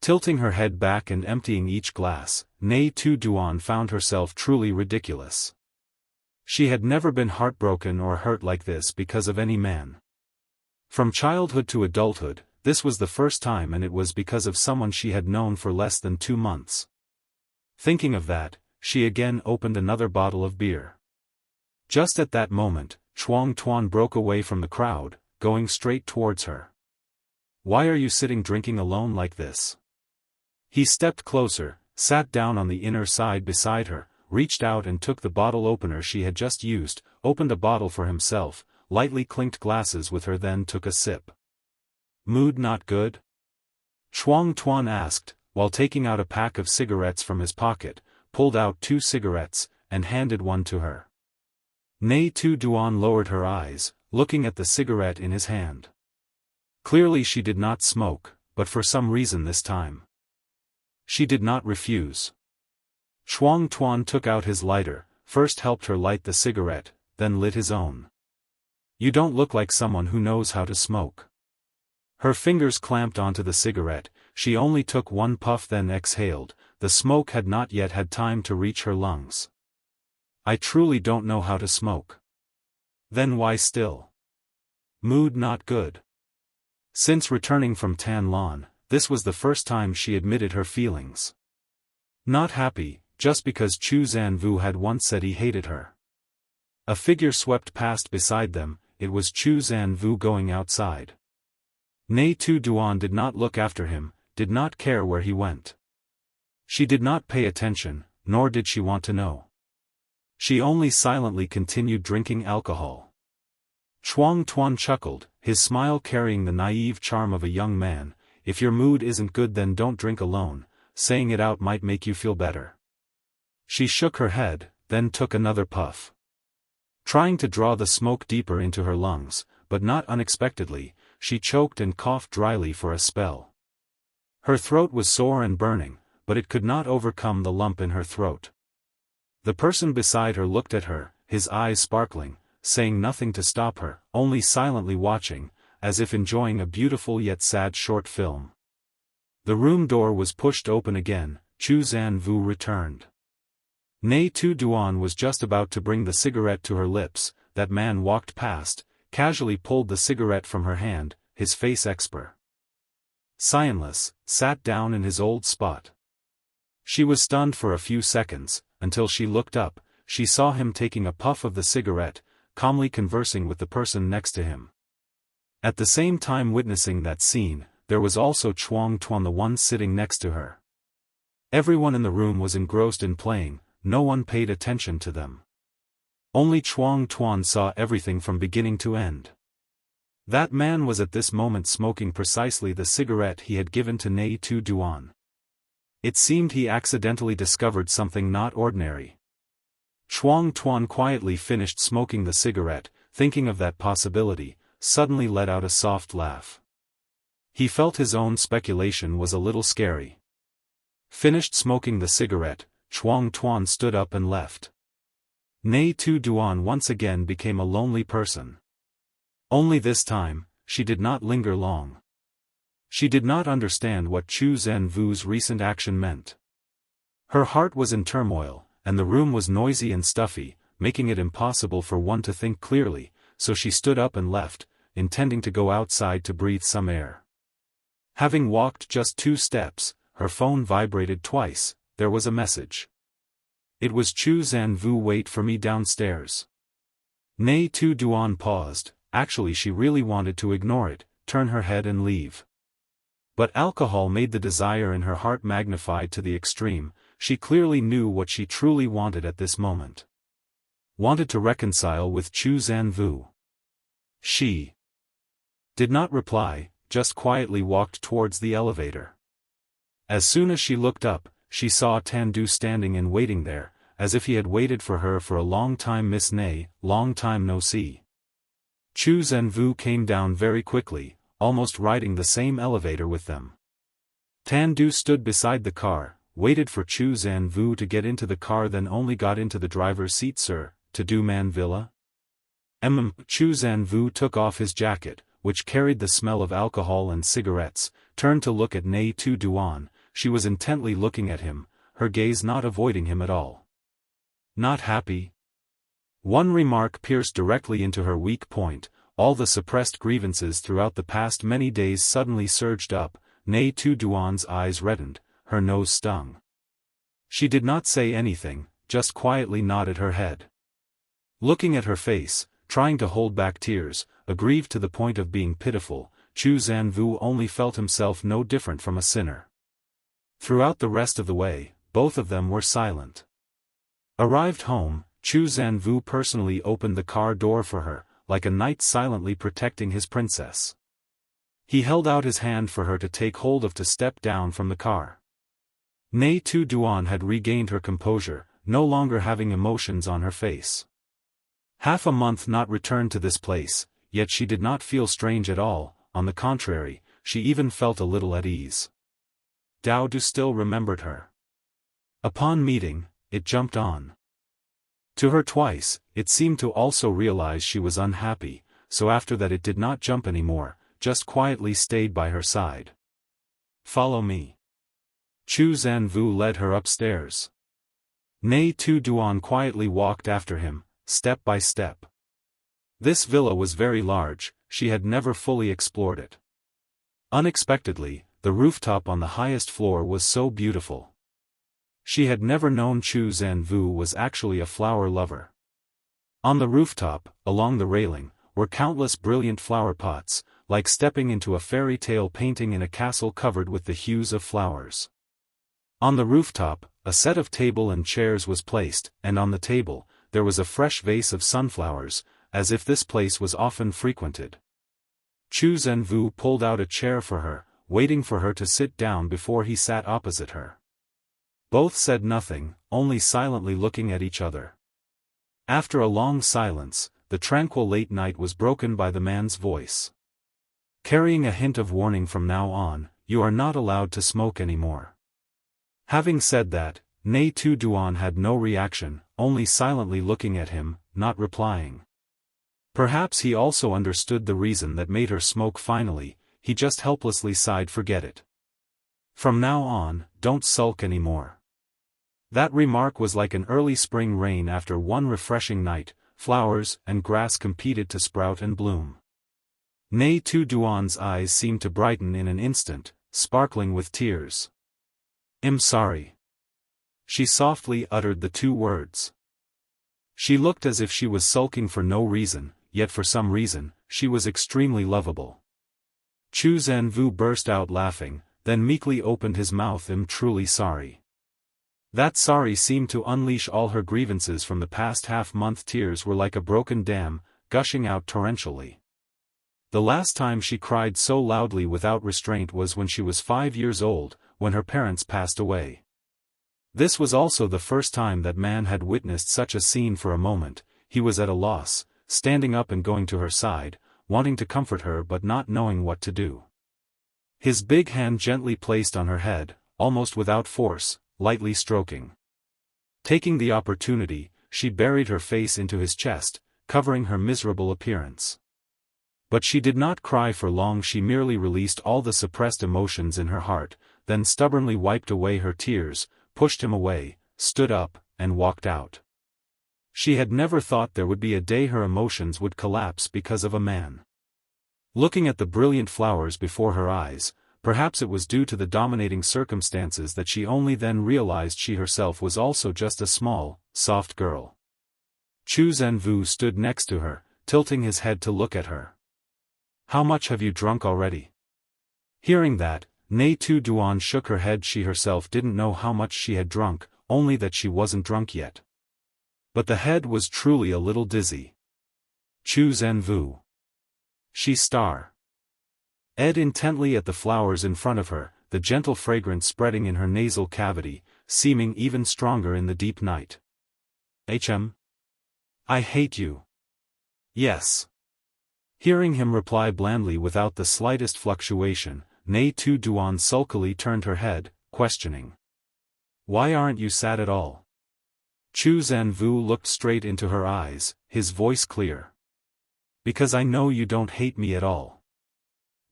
Tilting her head back and emptying each glass, Nghi Tu Duan found herself truly ridiculous. She had never been heartbroken or hurt like this because of any man. From childhood to adulthood, this was the first time, and it was because of someone she had known for less than 2 months. Thinking of that, she again opened another bottle of beer. Just at that moment, Chuang Tuan broke away from the crowd, going straight towards her. Why are you sitting drinking alone like this? He stepped closer, sat down on the inner side beside her, reached out and took the bottle opener she had just used, opened a bottle for himself, lightly clinked glasses with her, then took a sip. Mood not good? Chuang Tuan asked, while taking out a pack of cigarettes from his pocket, pulled out 2 cigarettes, and handed one to her. Nghi Tu Duan lowered her eyes, looking at the cigarette in his hand. Clearly she did not smoke, but for some reason this time she did not refuse. Zhou Tuan took out his lighter, first helped her light the cigarette, then lit his own. "You don't look like someone who knows how to smoke." Her fingers clamped onto the cigarette, she only took 1 puff then exhaled, the smoke had not yet had time to reach her lungs. "I truly don't know how to smoke." "Then why still?" "Mood not good." Since returning from Tan Lan, this was the first time she admitted her feelings. Not happy, just because Chu Zanvu had once said he hated her. A figure swept past beside them, it was Chu Zanvu going outside. Nghi Tu Duan did not look after him, did not care where he went. She did not pay attention, nor did she want to know. She only silently continued drinking alcohol. Zhou Tuan chuckled, his smile carrying the naive charm of a young man. "If your mood isn't good then don't drink alone, saying it out might make you feel better." She shook her head, then took another puff. Trying to draw the smoke deeper into her lungs, but not unexpectedly, she choked and coughed dryly for a spell. Her throat was sore and burning, but it could not overcome the lump in her throat. The person beside her looked at her, his eyes sparkling, saying nothing to stop her, only silently watching, as if enjoying a beautiful yet sad short film. The room door was pushed open again, Chu Zanvu returned. Nghi Tu Duan was just about to bring the cigarette to her lips, that man walked past, casually pulled the cigarette from her hand, his face expert. Scienceless, sat down in his old spot. She was stunned for a few seconds, until she looked up, she saw him taking a puff of the cigarette, calmly conversing with the person next to him. At the same time witnessing that scene, there was also Zhou Tuan, the one sitting next to her. Everyone in the room was engrossed in playing, no one paid attention to them. Only Zhou Tuan saw everything from beginning to end. That man was at this moment smoking precisely the cigarette he had given to Nghi Tu Duan. It seemed he accidentally discovered something not ordinary. Zhou Tuan quietly finished smoking the cigarette, thinking of that possibility, suddenly let out a soft laugh. He felt his own speculation was a little scary. Finished smoking the cigarette, Zhou Tuan stood up and left. Nghi Tu Duan once again became a lonely person. Only this time, she did not linger long. She did not understand what Chu Zanvu's recent action meant. Her heart was in turmoil, and the room was noisy and stuffy, making it impossible for one to think clearly, so she stood up and left, intending to go outside to breathe some air. Having walked just 2 steps, her phone vibrated twice. There was a message. It was Chu Zanvu, "Wait for me downstairs." Nghi Tu Duan paused, actually she really wanted to ignore it, turn her head and leave. But alcohol made the desire in her heart magnified to the extreme, she clearly knew what she truly wanted at this moment. Wanted to reconcile with Chu Zanvu. She did not reply, just quietly walked towards the elevator. As soon as she looked up, she saw Tandu standing and waiting there, as if he had waited for her for a long time. "Miss Nghi, long time no see." Chu Zanvu came down very quickly, almost riding the same elevator with them. Tandu stood beside the car, waited for Chu Zanvu to get into the car, then only got into the driver's seat. "Sir, to do man villa?" Chu Zanvu took off his jacket, which carried the smell of alcohol and cigarettes, turned to look at Nghi Tu Duan. She was intently looking at him, her gaze not avoiding him at all. "Not happy?" One remark pierced directly into her weak point. All the suppressed grievances throughout the past many days suddenly surged up. Nghi Tu Duan's eyes reddened, her nose stung. She did not say anything, just quietly nodded her head. Looking at her face, trying to hold back tears, aggrieved to the point of being pitiful, Chu Zanvu only felt himself no different from a sinner. Throughout the rest of the way, both of them were silent. Arrived home, Chu Zanvu personally opened the car door for her, like a knight silently protecting his princess. He held out his hand for her to take hold of to step down from the car. Nghi Tu Duan had regained her composure, no longer having emotions on her face. Half a month not returned to this place, yet she did not feel strange at all, on the contrary, she even felt a little at ease. Dao Du still remembered her. Upon meeting, it jumped on to her twice. It seemed to also realize she was unhappy, so after that it did not jump anymore, just quietly stayed by her side. Follow me. Chu Zanvu led her upstairs. Nghi Tu Duan quietly walked after him, step by step. This villa was very large, she had never fully explored it. Unexpectedly, the rooftop on the highest floor was so beautiful. She had never known Chu Zanvu was actually a flower lover. On the rooftop, along the railing, were countless brilliant flower pots, like stepping into a fairy tale painting in a castle covered with the hues of flowers. On the rooftop, a set of table and chairs was placed, and on the table, there was a fresh vase of sunflowers, as if this place was often frequented. Chu Zanvu pulled out a chair for her, waiting for her to sit down before he sat opposite her. Both said nothing, only silently looking at each other. After a long silence, the tranquil late night was broken by the man's voice. Carrying a hint of warning from now on, you are not allowed to smoke anymore. Having said that, Nghi Tu Duan had no reaction, only silently looking at him, not replying. Perhaps he also understood the reason that made her smoke finally, he just helplessly sighed, forget it. From now on, don't sulk anymore. That remark was like an early spring rain after one refreshing night, flowers and grass competed to sprout and bloom. Nghi Tu Duan's eyes seemed to brighten in an instant, sparkling with tears. I'm sorry. She softly uttered the two words. She looked as if she was sulking for no reason, yet for some reason, she was extremely lovable. Chu Zanvu burst out laughing, then meekly opened his mouth. I'm truly sorry. That sorry seemed to unleash all her grievances from the past half-month. Tears were like a broken dam, gushing out torrentially. The last time she cried so loudly without restraint was when she was 5 years old, when her parents passed away. This was also the first time that man had witnessed such a scene. For a moment, he was at a loss, standing up and going to her side, wanting to comfort her but not knowing what to do. His big hand gently placed on her head, almost without force, lightly stroking. Taking the opportunity, she buried her face into his chest, covering her miserable appearance. But she did not cry for long. She merely released all the suppressed emotions in her heart, then stubbornly wiped away her tears, pushed him away, stood up, and walked out. She had never thought there would be a day her emotions would collapse because of a man. Looking at the brilliant flowers before her eyes, perhaps it was due to the dominating circumstances that she only then realized she herself was also just a small, soft girl. Chu Zanvu stood next to her, tilting his head to look at her. How much have you drunk already? Hearing that, Nghi Tu Duan shook her head. She herself didn't know how much she had drunk, only that she wasn't drunk yet. But the head was truly a little dizzy. Chu Zanvu. She ed intently at the flowers in front of her, the gentle fragrance spreading in her nasal cavity, seeming even stronger in the deep night. I hate you. Yes. Hearing him reply blandly without the slightest fluctuation, Nghi Tu Duan sulkily turned her head, questioning. Why aren't you sad at all? Chu Zanvu looked straight into her eyes, his voice clear. Because I know you don't hate me at all.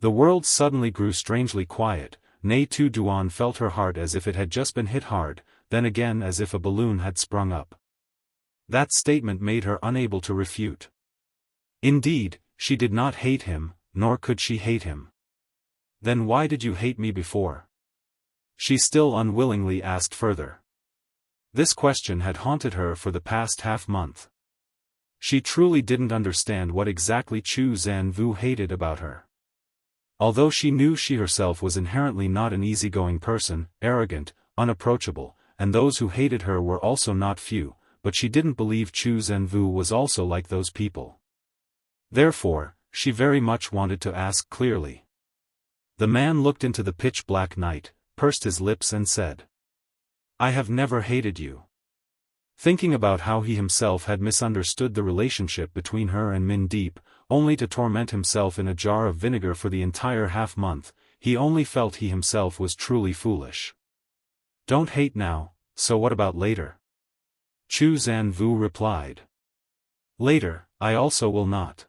The world suddenly grew strangely quiet. Nghi Tu Duan felt her heart as if it had just been hit hard, then again as if a balloon had sprung up. That statement made her unable to refute. Indeed, she did not hate him, nor could she hate him. Then why did you hate me before? She still unwillingly asked further. This question had haunted her for the past half-month. She truly didn't understand what exactly Chu Zanvu hated about her. Although she knew she herself was inherently not an easygoing person, arrogant, unapproachable, and those who hated her were also not few, but she didn't believe Chu Zanvu was also like those people. Therefore, she very much wanted to ask clearly. The man looked into the pitch-black night, pursed his lips and said. I have never hated you. Thinking about how he himself had misunderstood the relationship between her and Min Deep, only to torment himself in a jar of vinegar for the entire half-month, he only felt he himself was truly foolish. Don't hate now, so what about later? Chu Zanvu replied. Later, I also will not.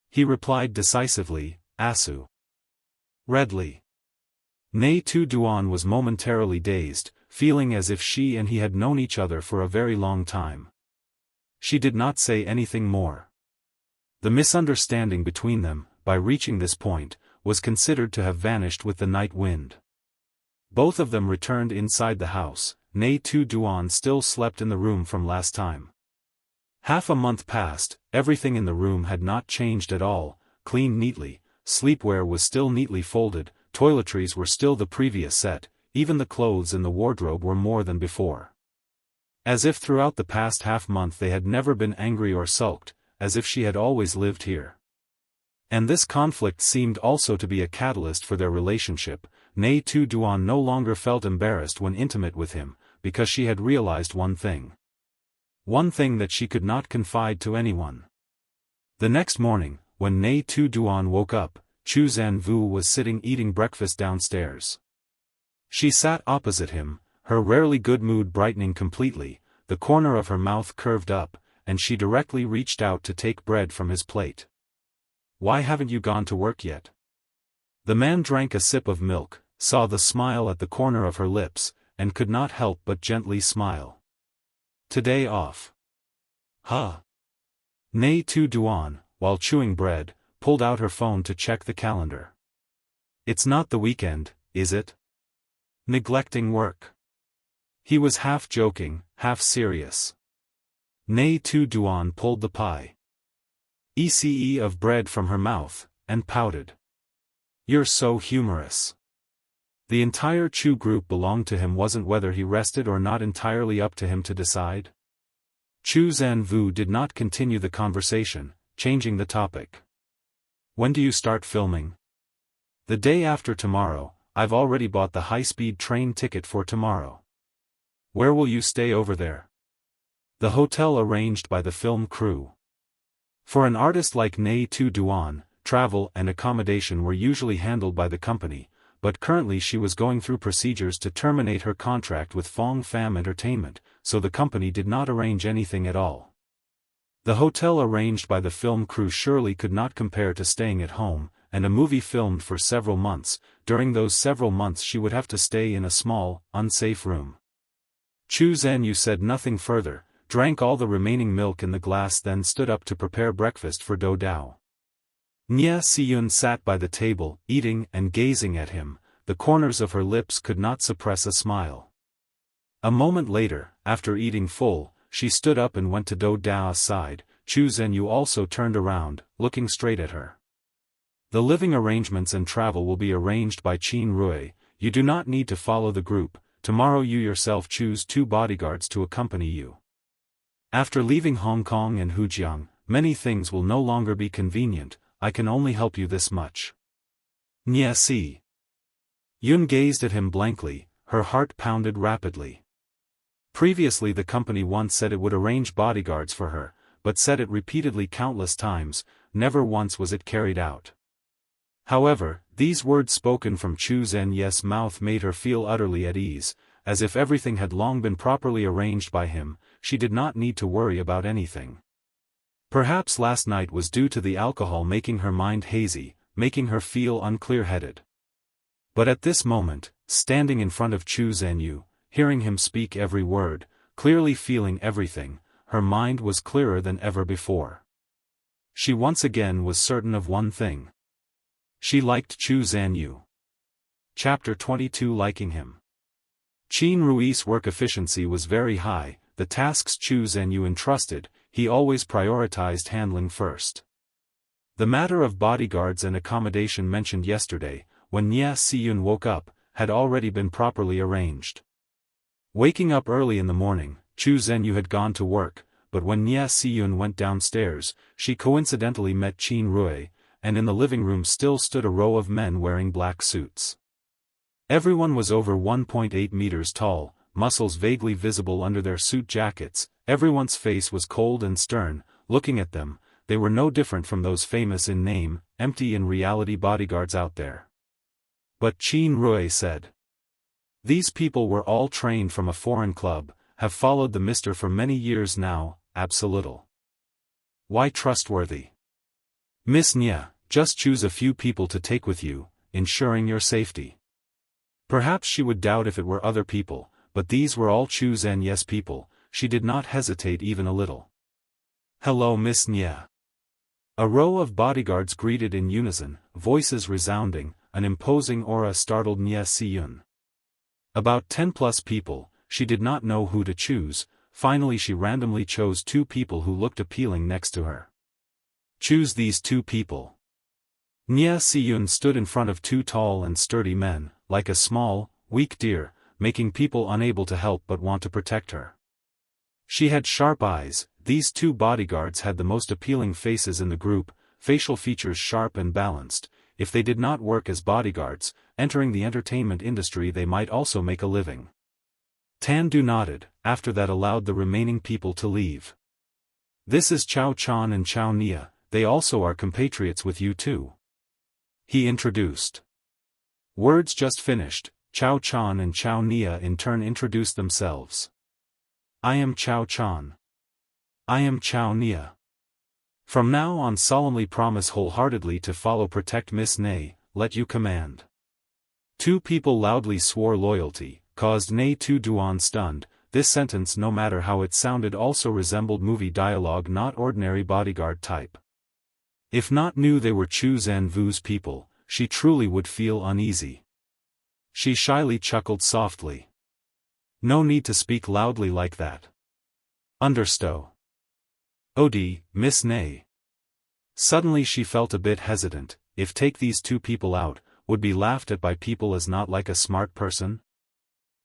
He replied decisively, Asu. Redly. Nghi Tu Duan was momentarily dazed, feeling as if she and he had known each other for a very long time. She did not say anything more. The misunderstanding between them, by reaching this point, was considered to have vanished with the night wind. Both of them returned inside the house. Nghi Tu Duan still slept in the room from last time. Half a month passed, everything in the room had not changed at all, cleaned neatly, sleepwear was still neatly folded, toiletries were still the previous set, even the clothes in the wardrobe were more than before. As if throughout the past half-month they had never been angry or sulked, as if she had always lived here. And this conflict seemed also to be a catalyst for their relationship. Nghi Tu Duan no longer felt embarrassed when intimate with him, because she had realized one thing. One thing that she could not confide to anyone. The next morning, when Nghi Tu Duan woke up, Chu Zanvu was sitting eating breakfast downstairs. She sat opposite him, her rarely good mood brightening completely, the corner of her mouth curved up, and she directly reached out to take bread from his plate. Why haven't you gone to work yet? The man drank a sip of milk, saw the smile at the corner of her lips, and could not help but gently smile. Today off. Huh? Nghi Tu Duan, while chewing bread, pulled out her phone to check the calendar. It's not the weekend, is it? Neglecting work. He was half joking, half serious. Nghi Tu Duan pulled the piece of bread from her mouth, and pouted. You're so humorous. The entire Chu group belonged to him, wasn't whether he rested or not entirely up to him to decide. Chu Zanvu did not continue the conversation, changing the topic. When do you start filming? The day after tomorrow. I've already bought the high-speed train ticket for tomorrow. Where will you stay over there? The hotel arranged by the film crew. For an artist like Nghi Tu Duan, travel and accommodation were usually handled by the company, but currently she was going through procedures to terminate her contract with Fong Pham Entertainment, so the company did not arrange anything at all. The hotel arranged by the film crew surely could not compare to staying at home, and a movie filmed for several months. During those several months she would have to stay in a small, unsafe room. Chu Zanyu said nothing further, drank all the remaining milk in the glass, then stood up to prepare breakfast for Do Dao. Nia Siyun sat by the table, eating and gazing at him, the corners of her lips could not suppress a smile. A moment later, after eating full, she stood up and went to Do Dao's side. Chu Zanyu also turned around, looking straight at her. The living arrangements and travel will be arranged by Qin Rui. You do not need to follow the group. Tomorrow you yourself choose 2 bodyguards to accompany you. After leaving Hong Kong and Hujiang, many things will no longer be convenient. I can only help you this much. Nia Si. Yun gazed at him blankly, her heart pounded rapidly. Previously the company once said it would arrange bodyguards for her, but said it repeatedly countless times, never once was it carried out. However, these words spoken from Chu Zanye's mouth made her feel utterly at ease, as if everything had long been properly arranged by him. She did not need to worry about anything. Perhaps last night was due to the alcohol making her mind hazy, making her feel unclear-headed. But at this moment, standing in front of Chu Zanyu, hearing him speak every word, clearly feeling everything, her mind was clearer than ever before. She once again was certain of one thing. She liked Chu Zanyu. Chapter 22. Liking him. Qin Rui's work efficiency was very high. The tasks Chu Zanyu entrusted, he always prioritized handling first. The matter of bodyguards and accommodation mentioned yesterday, when Nia Siyun woke up, had already been properly arranged. Waking up early in the morning, Chu Zanyu had gone to work, but when Nia Siyun went downstairs, she coincidentally met Qin Rui, and in the living room still stood a row of men wearing black suits. Everyone was over 1.8 meters tall, muscles vaguely visible under their suit jackets. Everyone's face was cold and stern. Looking at them, they were no different from those famous in name, empty in reality bodyguards out there. But Qin Rui said, "These people were all trained from a foreign club, have followed the mister for many years now, absolutely. Why trustworthy? Miss Nya, just choose a few people to take with you, ensuring your safety." Perhaps she would doubt if it were other people, but these were all Chu Zanyes people. She did not hesitate even a little. "Hello Miss Nya." A row of bodyguards greeted in unison, voices resounding. An imposing aura startled Nya Siyun. About 10+ people, she did not know who to choose. Finally she randomly chose 2 people who looked appealing next to her. "Choose these 2 people." Nya Siyun stood in front of 2 tall and sturdy men, like a small, weak deer, making people unable to help but want to protect her. She had sharp eyes. These 2 bodyguards had the most appealing faces in the group, facial features sharp and balanced. If they did not work as bodyguards, entering the entertainment industry they might also make a living. Tan Du nodded, after that allowed the remaining people to leave. "This is Chao Chan and Chao Nia, they also are compatriots with you too," he introduced. Words just finished, Chao Chan and Chao Nia in turn introduced themselves. "I am Chao Chan. I am Chao Nia. From now on solemnly promise wholeheartedly to follow protect Miss Ney, let you command." 2 people loudly swore loyalty, caused Nghi Tu Duan stunned. This sentence, no matter how it sounded, also resembled movie dialogue, not ordinary bodyguard type. If not knew they were Chu Zhanvu's people, she truly would feel uneasy. She shyly chuckled softly. "No need to speak loudly like that. Understow. Odi, Miss Ney." Suddenly she felt a bit hesitant. If take these 2 people out, would be laughed at by people as not like a smart person?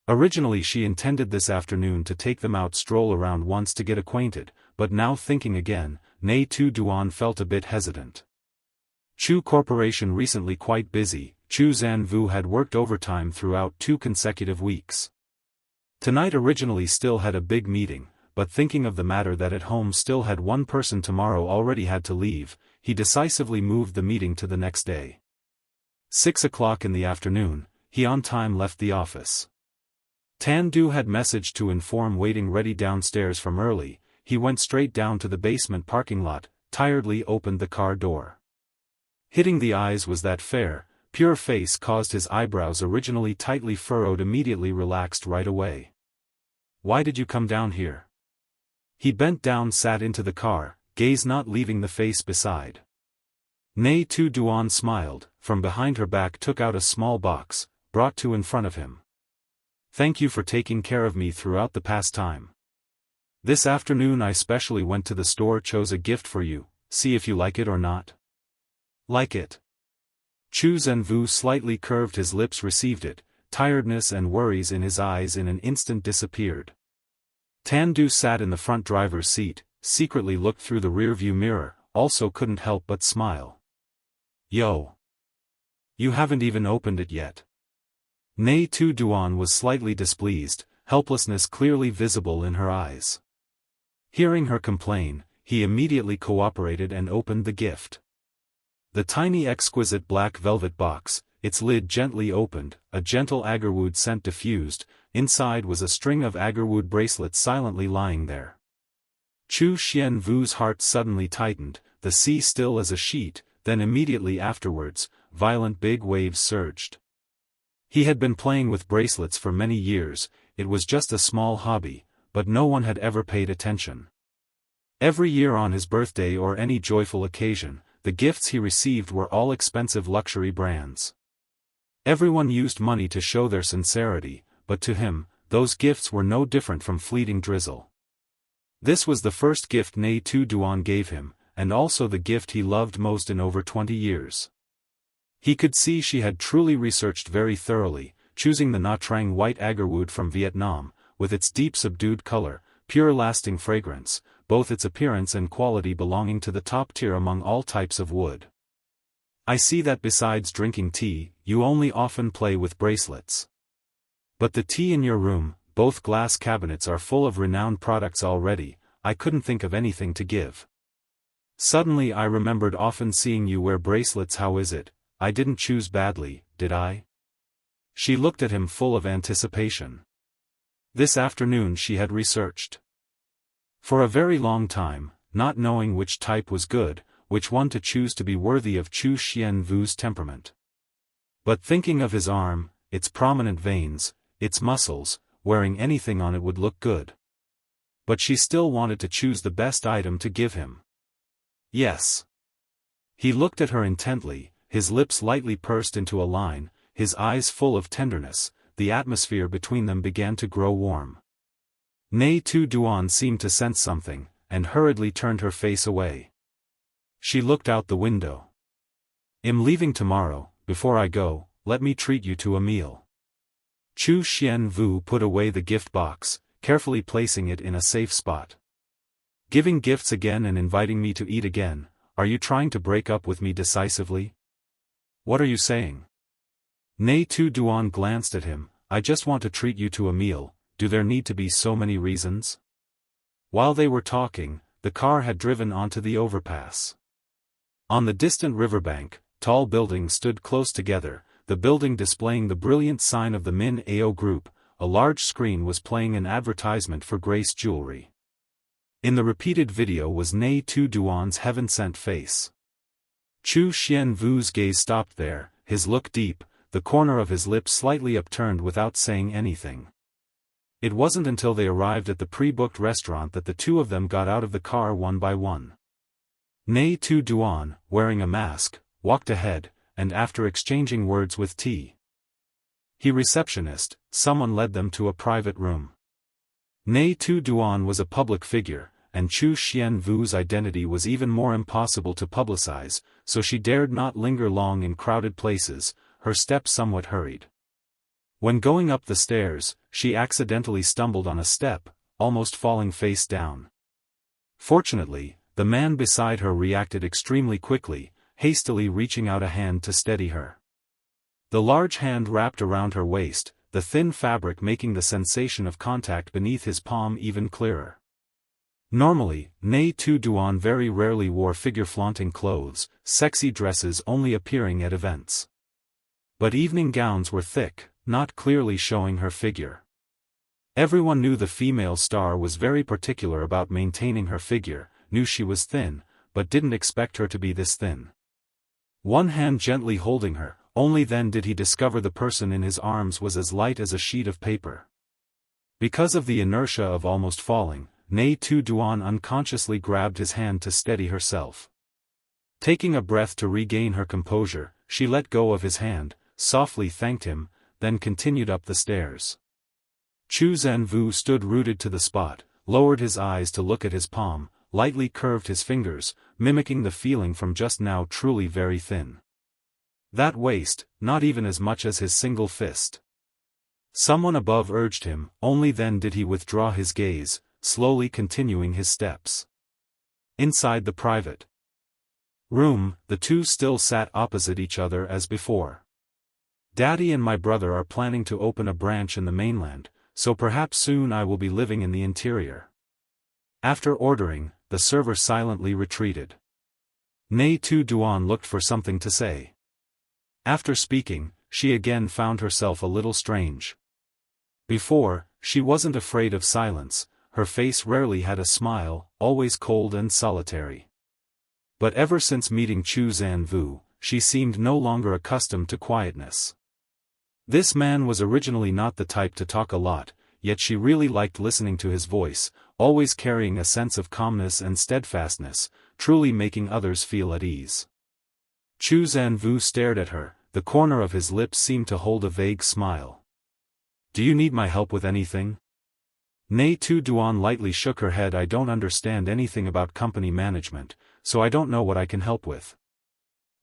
Originally she intended this afternoon to take them out, stroll around once to get acquainted, but now thinking again, Nghi Tu Duan felt a bit hesitant. Chu Corporation recently quite busy. Chu Zhanvu had worked overtime throughout 2 consecutive weeks. Tonight originally still had a big meeting, but thinking of the matter that at home still had 1 person tomorrow already had to leave, he decisively moved the meeting to the next day. 6 o'clock in the afternoon, he on time left the office. Tan Du had messaged to inform waiting ready downstairs from early. He went straight down to the basement parking lot, tiredly opened the car door. Hitting the eyes was that fair, pure face caused his eyebrows originally tightly furrowed immediately relaxed right away. "Why did you come down here?" He bent down, sat into the car, gaze not leaving the face beside. Nghi Tu Duan smiled, from behind her back took out a small box, brought 2 in front of him. "Thank you for taking care of me throughout the past time. This afternoon I specially went to the store, chose a gift for you, see if you like it or not." "Like it?" Chu Zhanvu slightly curved his lips, received it, tiredness and worries in his eyes in an instant disappeared. Tan Du sat in the front driver's seat, secretly looked through the rearview mirror, also couldn't help but smile. "Yo! You haven't even opened it yet." Nghi Tu Duan was slightly displeased, helplessness clearly visible in her eyes. Hearing her complain, he immediately cooperated and opened the gift. The tiny exquisite black velvet box, its lid gently opened, a gentle agarwood scent diffused, inside was a string of agarwood bracelets silently lying there. Chu Xianvu's heart suddenly tightened, the sea still as a sheet, then immediately afterwards, violent big waves surged. He had been playing with bracelets for many years, it was just a small hobby, but no one had ever paid attention. Every year on his birthday or any joyful occasion, the gifts he received were all expensive luxury brands. Everyone used money to show their sincerity, but to him, those gifts were no different from fleeting drizzle. This was the first gift Nghi Tu Duan gave him, and also the gift he loved most in over 20 years. He could see she had truly researched very thoroughly, choosing the Nha Trang white agarwood from Vietnam, with its deep subdued color, pure lasting fragrance, both its appearance and quality belonging to the top tier among all types of wood. "I see that besides drinking tea, you only often play with bracelets. But the tea in your room, both glass cabinets are full of renowned products already, I couldn't think of anything to give. Suddenly I remembered often seeing you wear bracelets. How is it, I didn't choose badly, did I? She looked at him full of anticipation. This afternoon she had researched for a very long time, not knowing which type was good, which one to choose to be worthy of Chu Xianvu's temperament. But thinking of his arm, its prominent veins, its muscles, wearing anything on it would look good. But she still wanted to choose the best item to give him. Yes. He looked at her intently, his lips lightly pursed into a line, his eyes full of tenderness. The atmosphere between them began to grow warm. Nghi Tu Duan seemed to sense something, and hurriedly turned her face away. She looked out the window. "I'm leaving tomorrow. Before I go, let me treat you to a meal." Chu Xianvu put away the gift box, carefully placing it in a safe spot. "Giving gifts again and inviting me to eat again, are you trying to break up with me decisively? What are you saying?" Nghi Tu Duan glanced at him. "I just want to treat you to a meal, do there need to be so many reasons?" While they were talking, the car had driven onto the overpass. On the distant riverbank, tall buildings stood close together, the building displaying the brilliant sign of the Min Ao Group. A large screen was playing an advertisement for Grace Jewelry. In the repeated video was Nghi Tu Duan's heaven-sent face. Chu Xianvu's gaze stopped there, his look deep, the corner of his lips slightly upturned without saying anything. It wasn't until they arrived at the pre-booked restaurant that the two of them got out of the car one by one. Nghi Tu Duan, wearing a mask, walked ahead, and after exchanging words with T. He receptionist, someone led them to a private room. Nghi Tu Duan was a public figure, and Chu Xianvu's identity was even more impossible to publicize, so she dared not linger long in crowded places, her steps somewhat hurried. When going up the stairs, she accidentally stumbled on a step, almost falling face down. Fortunately, the man beside her reacted extremely quickly, hastily reaching out a hand to steady her. The large hand wrapped around her waist, the thin fabric making the sensation of contact beneath his palm even clearer. Normally, Nghi Tu Duan very rarely wore figure-flaunting clothes, sexy dresses only appearing at events. But evening gowns were thick, not clearly showing her figure. Everyone knew the female star was very particular about maintaining her figure, knew she was thin, but didn't expect her to be this thin. One hand gently holding her, only then did he discover the person in his arms was as light as a sheet of paper. Because of the inertia of almost falling, Nghi Tu Duan unconsciously grabbed his hand to steady herself. Taking a breath to regain her composure, she let go of his hand, softly thanked him, then continued up the stairs. Chu Xianvu stood rooted to the spot, lowered his eyes to look at his palm, lightly curved his fingers, mimicking the feeling from just now. Truly very thin. That waist, not even as much as his single fist. Someone above urged him, only then did he withdraw his gaze, slowly continuing his steps. Inside the private room, the two still sat opposite each other as before. "Daddy and my brother are planning to open a branch in the mainland, so perhaps soon I will be living in the interior." After ordering, the server silently retreated. Nghi Tu Duan looked for something to say. After speaking, she again found herself a little strange. Before, she wasn't afraid of silence, her face rarely had a smile, always cold and solitary. But ever since meeting Chu Xianvu, she seemed no longer accustomed to quietness. This man was originally not the type to talk a lot, yet she really liked listening to his voice, always carrying a sense of calmness and steadfastness, truly making others feel at ease. Chu Xianvu stared at her, the corner of his lips seemed to hold a vague smile. "Do you need my help with anything?" Nghi Tu Duan lightly shook her head. "I don't understand anything about company management, so I don't know what I can help with.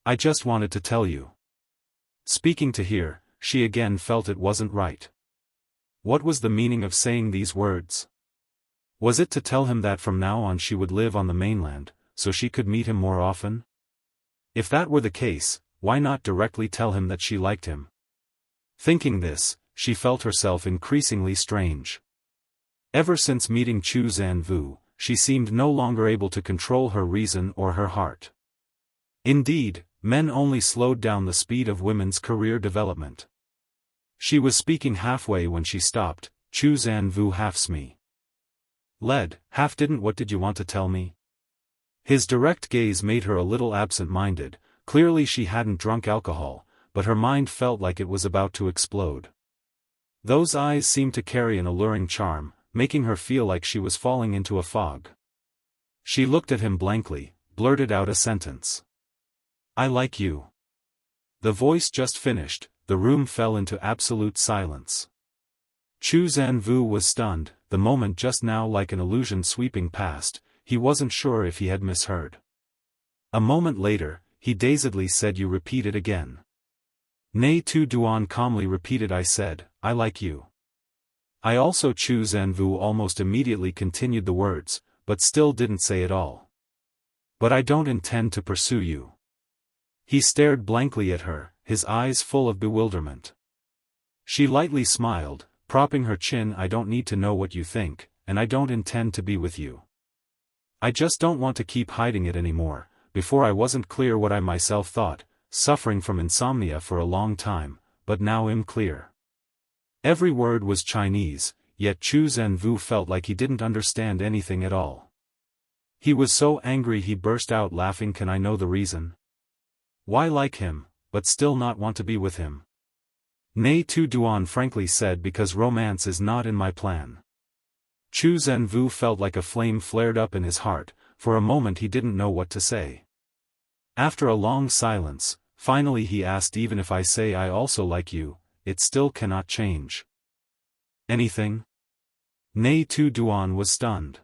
I just wanted to tell you." Speaking to hear, she again felt it wasn't right. What was the meaning of saying these words? Was it to tell him that from now on she would live on the mainland, so she could meet him more often? If that were the case, why not directly tell him that she liked him? Thinking this, she felt herself increasingly strange. Ever since meeting Chu Zanvu, she seemed no longer able to control her reason or her heart. Indeed, men only slowed down the speed of women's career development. She was speaking halfway when she stopped. Chu Zanvu half me. Half didn't. What did you want to tell me? His direct gaze made her a little absent-minded. Clearly she hadn't drunk alcohol, but her mind felt like it was about to explode. Those eyes seemed to carry an alluring charm, making her feel like she was falling into a fog. She looked at him blankly, blurted out a sentence. I like you. The voice just finished, the room fell into absolute silence. Chu Zanvu was stunned, the moment just now like an illusion sweeping past. He wasn't sure if he had misheard. A moment later, he dazedly said, you repeat it again. Nghi Tu Duan calmly repeated, I said, I like you. I also. Chu Zanvu almost immediately continued the words, but still didn't say it all. But I don't intend to pursue you. He stared blankly at her, his eyes full of bewilderment. She lightly smiled, propping her chin. I don't need to know what you think, and I don't intend to be with you. I just don't want to keep hiding it anymore. Before I wasn't clear what I myself thought, suffering from insomnia for a long time, but now I'm clear. Every word was Chinese, yet Chu Zanvu felt like he didn't understand anything at all. He was so angry he burst out laughing. Can I know the reason? Why like him, but still not want to be with him? Nghi Tu Duan frankly said, because romance is not in my plan. Chu Zanvu felt like a flame flared up in his heart. For a moment he didn't know what to say. After a long silence, finally he asked, even if I say I also like you, it still cannot change anything? Nghi Tu Duan was stunned.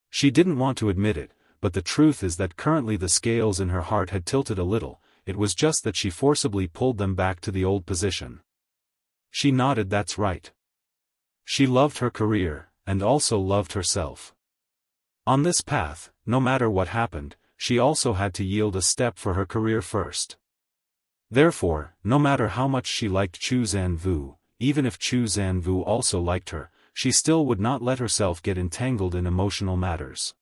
She didn't want to admit it, but the truth is that currently the scales in her heart had tilted a little. It was just that she forcibly pulled them back to the old position. She nodded. That's right. She loved her career, and also loved herself. On this path, no matter what happened, she also had to yield a step for her career first. Therefore, no matter how much she liked Chu Zanvu, even if Chu Zanvu also liked her, she still would not let herself get entangled in emotional matters.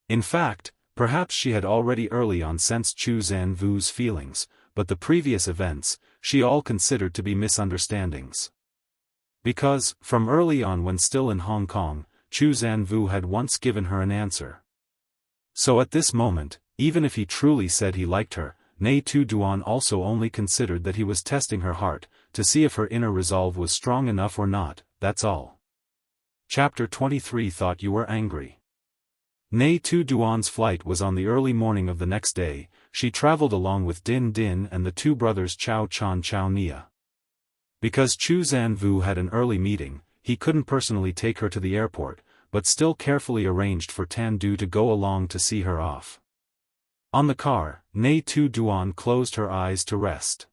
In fact, perhaps she had already early on sensed Chu Zanvu's feelings, but the previous events, she all considered to be misunderstandings. Because, from early on when still in Hong Kong, Chu Zanvu had once given her an answer. So at this moment, even if he truly said he liked her, Nghi Tu Duan also only considered that he was testing her heart, to see if her inner resolve was strong enough or not, that's all. Chapter 23. Thought you were angry. Nghi Tu Duan's flight was on the early morning of the next day. She traveled along with Din Din and the two brothers Chao Chan Chao Nia. Because Chu Zanvu had an early meeting, he couldn't personally take her to the airport, but still carefully arranged for Tan Du to go along to see her off. On the car, Nghi Tu Duan closed her eyes to rest.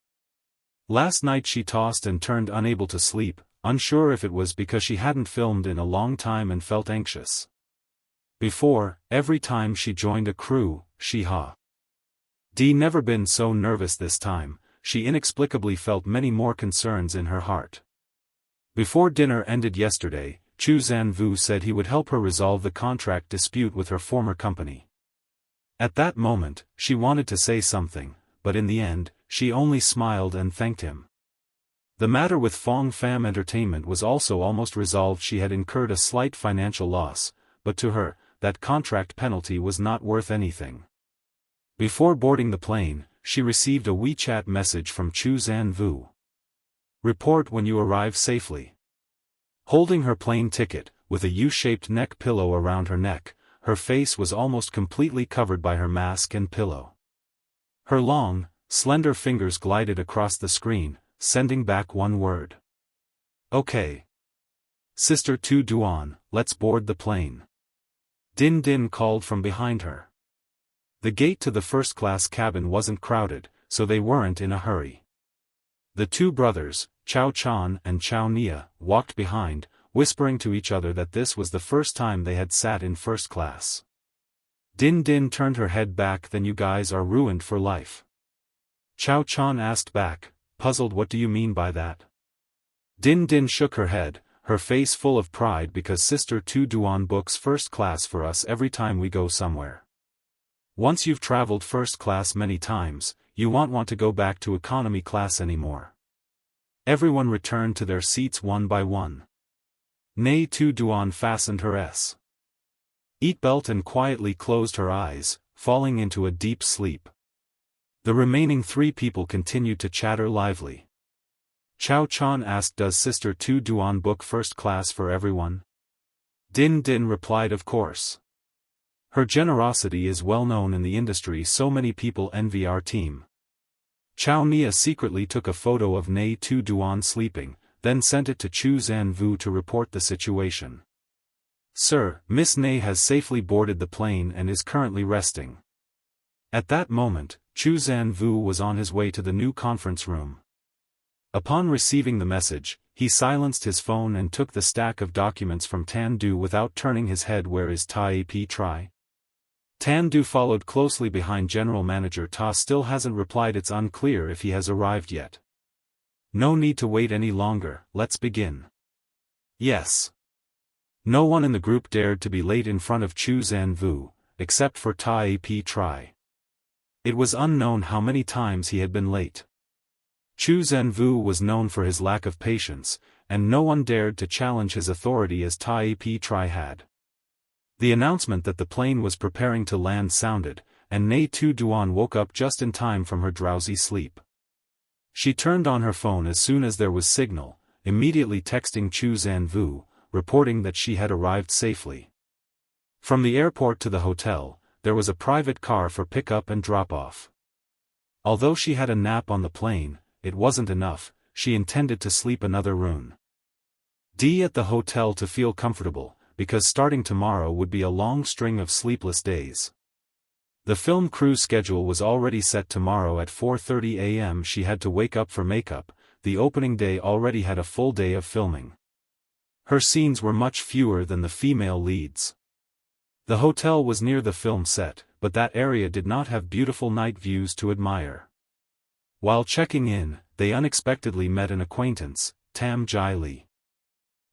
Last night she tossed and turned, unable to sleep, unsure if it was because she hadn't filmed in a long time and felt anxious. Before, every time she joined a crew, she had never been so nervous. This time, she inexplicably felt many more concerns in her heart. Before dinner ended yesterday, Chu Zanvu said he would help her resolve the contract dispute with her former company. At that moment, she wanted to say something, but in the end, she only smiled and thanked him. The matter with Fong Pham Entertainment was also almost resolved. She had incurred a slight financial loss, but to her, that contract penalty was not worth anything. Before boarding the plane, she received a WeChat message from Chu Zanvu. Report when you arrive safely. Holding her plane ticket, with a U-shaped neck pillow around her neck, her face was almost completely covered by her mask and pillow. Her long, slender fingers glided across the screen, sending back one word. Okay. Sister Tu Duan, let's board the plane. Din Din called from behind her. The gate to the first-class cabin wasn't crowded, so they weren't in a hurry. The two brothers, Chao Chan and Chao Nia, walked behind, whispering to each other that this was the first time they had sat in first class. Din Din turned her head back. Then you guys are ruined for life. Chao Chan asked back, puzzled. What do you mean by that? Din Din shook her head, her face full of pride because Sister Tu Duan books first class for us every time we go somewhere. Once you've traveled first class many times, you won't want to go back to economy class anymore. Everyone returned to their seats one by one. Nghi Tu Duan fastened her seat belt and quietly closed her eyes, falling into a deep sleep. The remaining 3 people continued to chatter lively. Chao Chan asked, "Does Sister Tu Duan book first class for everyone?" Din Din replied, "Of course. Her generosity is well known in the industry, so many people envy our team." Chao Nia secretly took a photo of Nghi Tu Duan sleeping, then sent it to Chu Zhanwu to report the situation. "Sir, Miss Nghi has safely boarded the plane and is currently resting." At that moment, Chu Zhanwu was on his way to the new conference room. Upon receiving the message, he silenced his phone and took the stack of documents from Tan Du without turning his head. "Where is Ta Ap Tri?" Tan Du followed closely behind General Manager Ta. "Still hasn't replied. It's unclear if he has arrived yet." "No need to wait any longer, let's begin." "Yes." No one in the group dared to be late in front of Chu Zhanwu, except for Ta Ap Tri. It was unknown how many times he had been late. Chu Zhanwu was known for his lack of patience, and no one dared to challenge his authority as Ta Ap Tri had. The announcement that the plane was preparing to land sounded, and Nghi Tu Duan woke up just in time from her drowsy sleep. She turned on her phone as soon as there was signal, immediately texting Chu Zhanwu, reporting that she had arrived safely. From the airport to the hotel, there was a private car for pickup and drop-off. Although she had a nap on the plane, it wasn't enough. She intended to sleep another room at the hotel to feel comfortable, because starting tomorrow would be a long string of sleepless days. The film crew schedule was already set. Tomorrow at 4:30 a.m. she had to wake up for makeup. The opening day already had a full day of filming. Her scenes were much fewer than the female leads. The hotel was near the film set, but that area did not have beautiful night views to admire. While checking in, they unexpectedly met an acquaintance, Tam Jai Li.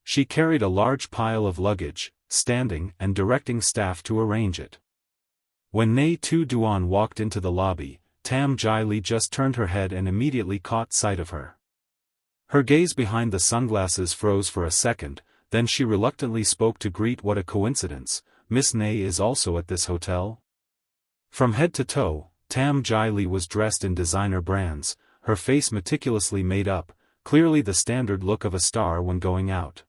She carried a large pile of luggage, standing and directing staff to arrange it. When Nghi Tu Duan walked into the lobby, Tam Jai Li just turned her head and immediately caught sight of her. Her gaze behind the sunglasses froze for a second, then she reluctantly spoke to greet. "What a coincidence, Miss Nghi is also at this hotel?" From head to toe, Tam Jai Li was dressed in designer brands, her face meticulously made up, clearly the standard look of a star when going out.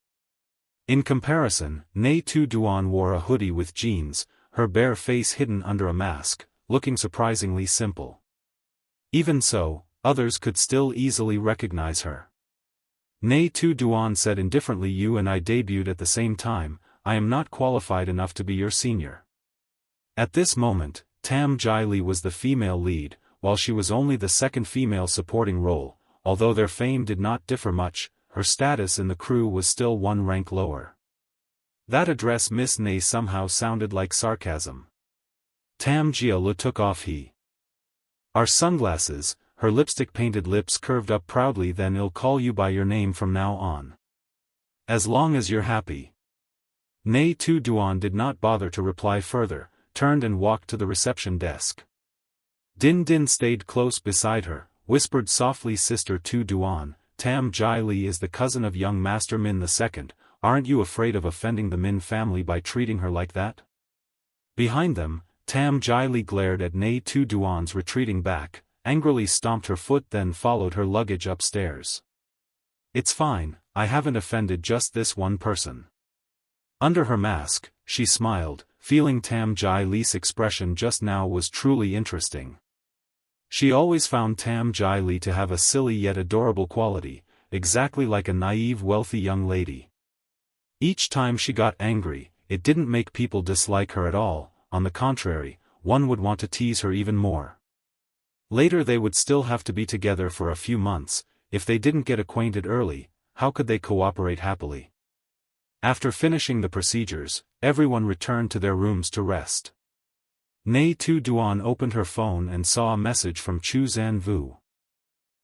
In comparison, Nghi Tu Duan wore a hoodie with jeans, her bare face hidden under a mask, looking surprisingly simple. Even so, others could still easily recognize her. Nghi Tu Duan said indifferently, "You and I debuted at the same time. I am not qualified enough to be your senior." At this moment, Tam Jai Li was the female lead, while she was only the second female supporting role. Although their fame did not differ much, her status in the crew was still one rank lower. That address Miss Nghi somehow sounded like sarcasm. Tam Jia Lu took off her sunglasses, her lipstick-painted lips curved up proudly. "Then I'll call you by your name from now on. As long as you're happy." Nghi Tu Duan did not bother to reply further, turned and walked to the reception desk. Din Din stayed close beside her, whispered softly, "Sister Tu Duan, Tam Jai Li is the cousin of young Master Min II, aren't you afraid of offending the Min family by treating her like that?" Behind them, Tam Jai Li glared at Nghi Tu Duan's retreating back, angrily stomped her foot, then followed her luggage upstairs. "It's fine, I haven't offended just this one person." Under her mask, she smiled, feeling Tam Jai Li's expression just now was truly interesting. She always found Tam Jai Li to have a silly yet adorable quality, exactly like a naive wealthy young lady. Each time she got angry, it didn't make people dislike her at all. On the contrary, one would want to tease her even more. Later they would still have to be together for a few months. If they didn't get acquainted early, how could they cooperate happily? After finishing the procedures, everyone returned to their rooms to rest. Nghi Tu Duan opened her phone and saw a message from Chu Zhanwu.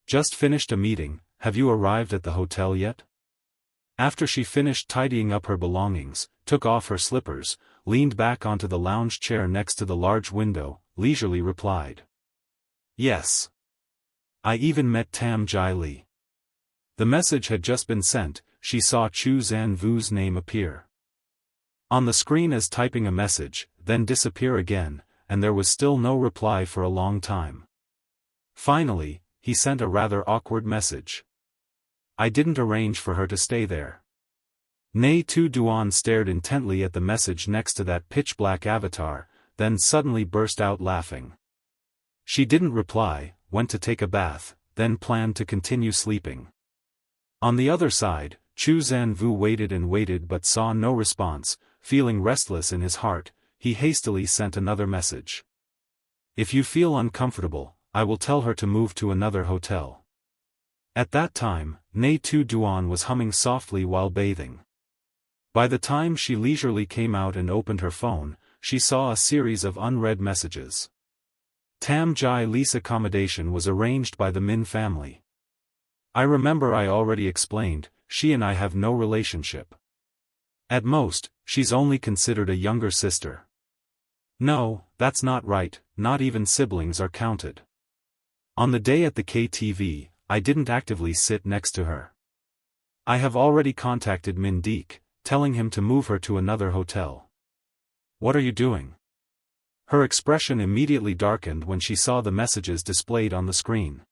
"Just finished a meeting, have you arrived at the hotel yet?" After she finished tidying up her belongings, took off her slippers, leaned back onto the lounge chair next to the large window, leisurely replied. Yes. I even met Tam Jai Li. The message had just been sent. She saw Chu Zhanvu's name appear on the screen as typing a message, then disappear again, and there was still no reply for a long time. Finally, he sent a rather awkward message. I didn't arrange for her to stay there. Nghi Tu Duan stared intently at the message next to that pitch-black avatar, then suddenly burst out laughing. She didn't reply, went to take a bath, then planned to continue sleeping. On the other side, Chu Zhanvu waited and waited but saw no response. Feeling restless in his heart, he hastily sent another message. If you feel uncomfortable, I will tell her to move to another hotel. At that time, Nghi Tu Duan was humming softly while bathing. By the time she leisurely came out and opened her phone, she saw a series of unread messages. Tam Jai Li's accommodation was arranged by the Min family. I remember I already explained, she and I have no relationship. At most, she's only considered a younger sister. No, that's not right, not even siblings are counted. On the day at the KTV, I didn't actively sit next to her. I have already contacted Min Deek, telling him to move her to another hotel. What are you doing? Her expression immediately darkened when she saw the messages displayed on the screen.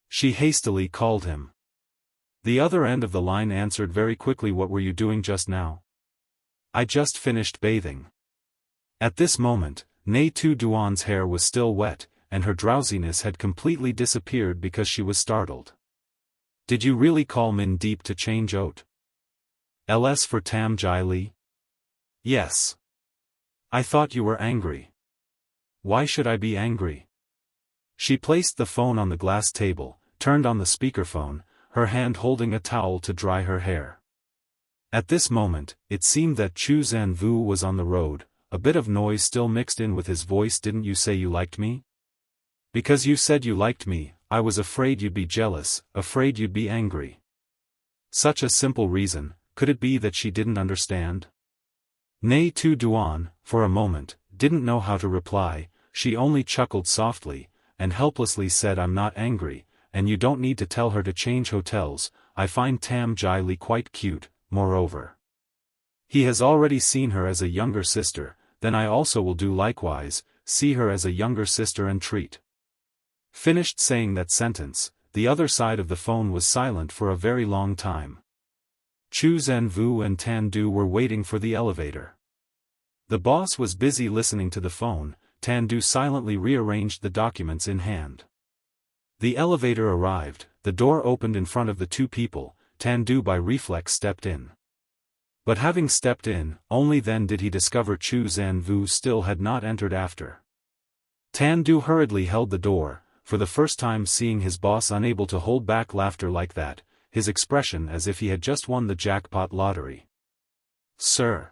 She hastily called him. The other end of the line answered very quickly. What were you doing just now? I just finished bathing. At this moment, Nghi Tu Duan's hair was still wet, and her drowsiness had completely disappeared because she was startled. Did you really call Min Deep to change out? LS for Tam Jai Li? Yes. I thought you were angry. Why should I be angry? She placed the phone on the glass table, turned on the speakerphone, her hand holding a towel to dry her hair. At this moment, it seemed that Chu Zhanvu was on the road, a bit of noise still mixed in with his voice. Didn't you say you liked me? Because you said you liked me, I was afraid you'd be jealous, afraid you'd be angry. Such a simple reason, could it be that she didn't understand? Nghi Tu Duan, for a moment, didn't know how to reply. She only chuckled softly, and helplessly said, I'm not angry, and you don't need to tell her to change hotels. I find Tam Jai Li quite cute, moreover. He has already seen her as a younger sister, then I also will do likewise, see her as a younger sister and treat. Finished saying that sentence, the other side of the phone was silent for a very long time. Chu Zhanvu and Tan Du were waiting for the elevator. The boss was busy listening to the phone. Tan Du silently rearranged the documents in hand. The elevator arrived, the door opened in front of the two people. Tan Du by reflex stepped in. But having stepped in, only then did he discover Chu Zhanvu still had not entered after. Tan Du hurriedly held the door, for the first time seeing his boss unable to hold back laughter like that, his expression as if he had just won the jackpot lottery. Sir.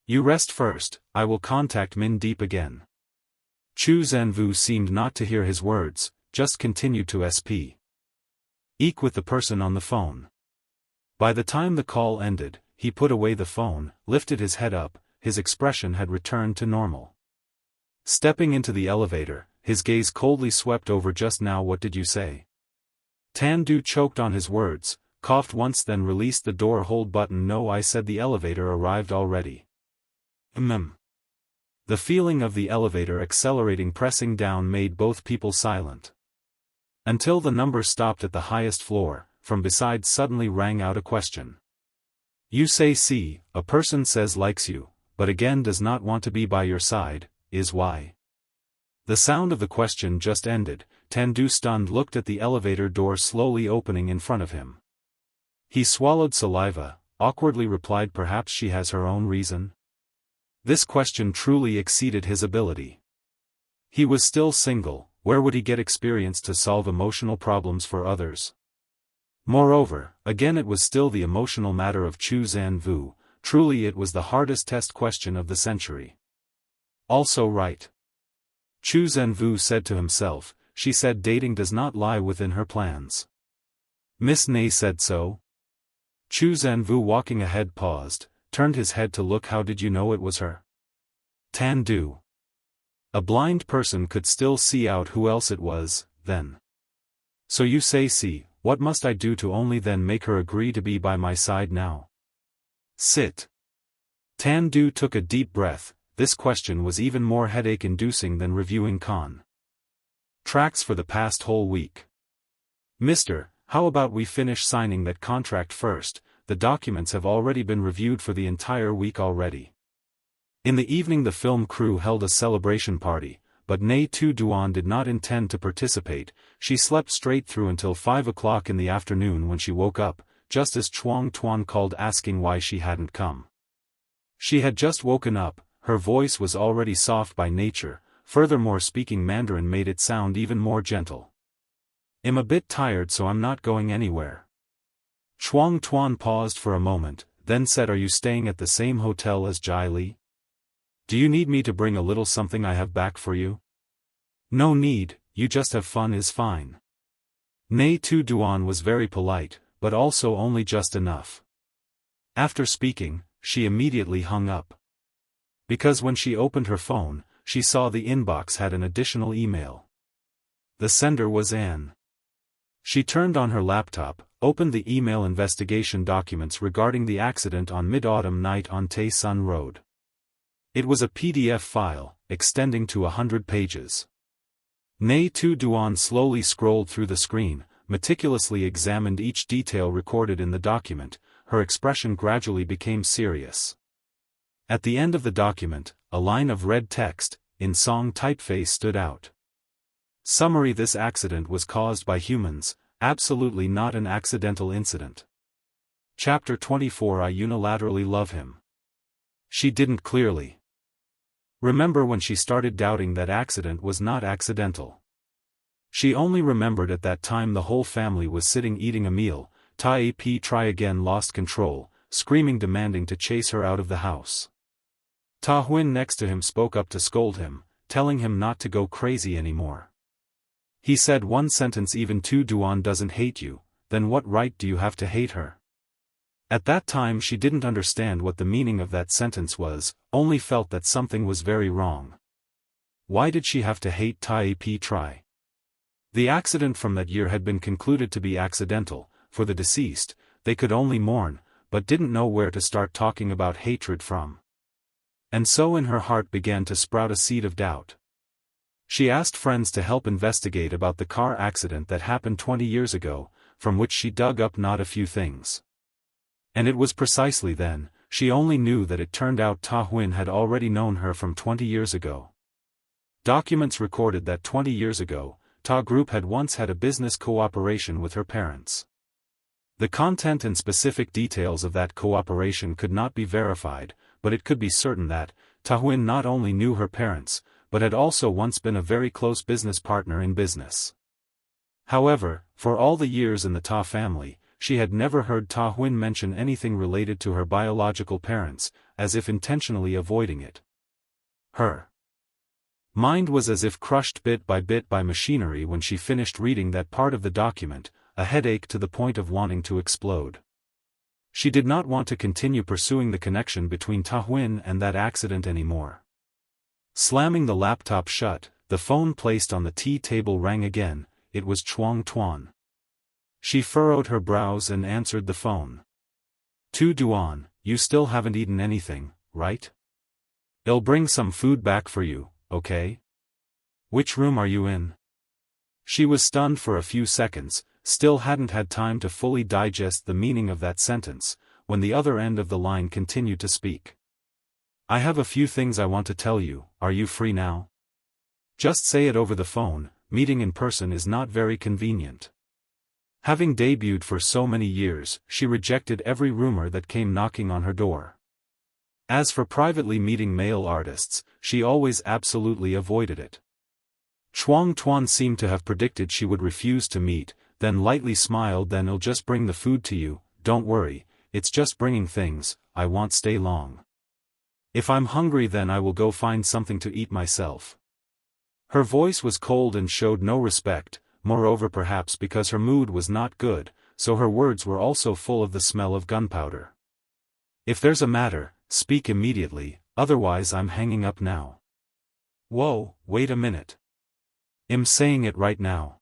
You rest first, I will contact Min Deep again. Chu Zhanvu seemed not to hear his words, just continued to speak with the person on the phone. By the time the call ended, he put away the phone, lifted his head up, his expression had returned to normal. Stepping into the elevator, his gaze coldly swept over. Just now what did you say? Tan Du choked on his words, coughed once then released the door hold button. No, I said the elevator arrived already. The feeling of the elevator accelerating pressing down made both people silent. Until the number stopped at the highest floor, from beside suddenly rang out a question. You say see, a person says likes you, but again does not want to be by your side, is why? The sound of the question just ended. Tan Du stunned looked at the elevator door slowly opening in front of him. He swallowed saliva, awkwardly replied, perhaps she has her own reason. This question truly exceeded his ability. He was still single, where would he get experience to solve emotional problems for others? Moreover, again it was still the emotional matter of Chu Zhanvu. Truly it was the hardest test question of the century. Also right. Chu Zhanvu said to himself, she said dating does not lie within her plans. Miss Ney said so? Zhou Can Wu walking ahead paused, turned his head to look. How did you know it was her? Tan Du. A blind person could still see out who else it was, then. So you say see, what must I do to only then make her agree to be by my side now? Sit. Tan Du took a deep breath. This question was even more headache-inducing than reviewing contracts for the past whole week. Mister, how about we finish signing that contract first? The documents have already been reviewed for the entire week already. In the evening the film crew held a celebration party, but Nghi Tu Duan did not intend to participate. She slept straight through until 5 o'clock in the afternoon when she woke up, just as Chuang Tuan called asking why she hadn't come. She had just woken up, her voice was already soft by nature, furthermore speaking Mandarin made it sound even more gentle. I'm a bit tired so I'm not going anywhere. Chuang Tuan paused for a moment, then said, are you staying at the same hotel as Jai Li? Do you need me to bring a little something I have back for you? No need, you just have fun is fine. Nghi Tu Duan was very polite, but also only just enough. After speaking, she immediately hung up. Because when she opened her phone, she saw the inbox had an additional email. The sender was Anne. She turned on her laptop, opened the email investigation documents regarding the accident on Mid-Autumn Night on Tai Sun Road. It was a PDF file, extending to 100 pages. Nghi Tu Duan slowly scrolled through the screen, meticulously examined each detail recorded in the document. Her expression gradually became serious. At the end of the document, a line of red text, in Song typeface stood out. Summary: this accident was caused by humans, absolutely not an accidental incident. Chapter 24 I unilaterally love him. She didn't clearly remember when she started doubting that accident was not accidental. She only remembered at that time the whole family was sitting eating a meal. Tai Pi Tri again lost control, screaming, demanding to chase her out of the house. Ta Huin next to him spoke up to scold him, telling him not to go crazy anymore. He said one sentence, even Tu Duan doesn't hate you, then what right do you have to hate her? At that time she didn't understand what the meaning of that sentence was, only felt that something was very wrong. Why did she have to hate Tai Pi Tri? The accident from that year had been concluded to be accidental. For the deceased, they could only mourn, but didn't know where to start talking about hatred from. And so in her heart began to sprout a seed of doubt. She asked friends to help investigate about the car accident that happened 20 years ago, from which she dug up not a few things. And it was precisely then, she only knew that it turned out Ta Huin had already known her from 20 years ago. Documents recorded that 20 years ago, Ta Group had once had a business cooperation with her parents. The content and specific details of that cooperation could not be verified, but it could be certain that Ta Huin not only knew her parents, but had also once been a very close business partner in business. However, for all the years in the Ta family, she had never heard Ta Huin mention anything related to her biological parents, as if intentionally avoiding it. Her mind was as if crushed bit by machinery when she finished reading that part of the document, a headache to the point of wanting to explode. She did not want to continue pursuing the connection between Ta Huin and that accident anymore. Slamming the laptop shut, the phone placed on the tea table rang again. It was Chuang Tuan. She furrowed her brows and answered the phone. Tu Duan, you still haven't eaten anything, right? I'll bring some food back for you, okay? Which room are you in? She was stunned for a few seconds, still hadn't had time to fully digest the meaning of that sentence, when the other end of the line continued to speak. I have a few things I want to tell you. Are you free now? Just say it over the phone. Meeting in person is not very convenient. Having debuted for so many years, she rejected every rumor that came knocking on her door. As for privately meeting male artists, she always absolutely avoided it. Chuang Tuan seemed to have predicted she would refuse to meet, then lightly smiled. Then I'll just bring the food to you, don't worry, it's just bringing things, I won't stay long. If I'm hungry then I will go find something to eat myself. Her voice was cold and showed no respect, moreover perhaps because her mood was not good, so her words were also full of the smell of gunpowder. "If there's a matter, speak immediately, otherwise I'm hanging up now." "Whoa, wait a minute. I'm saying it right now."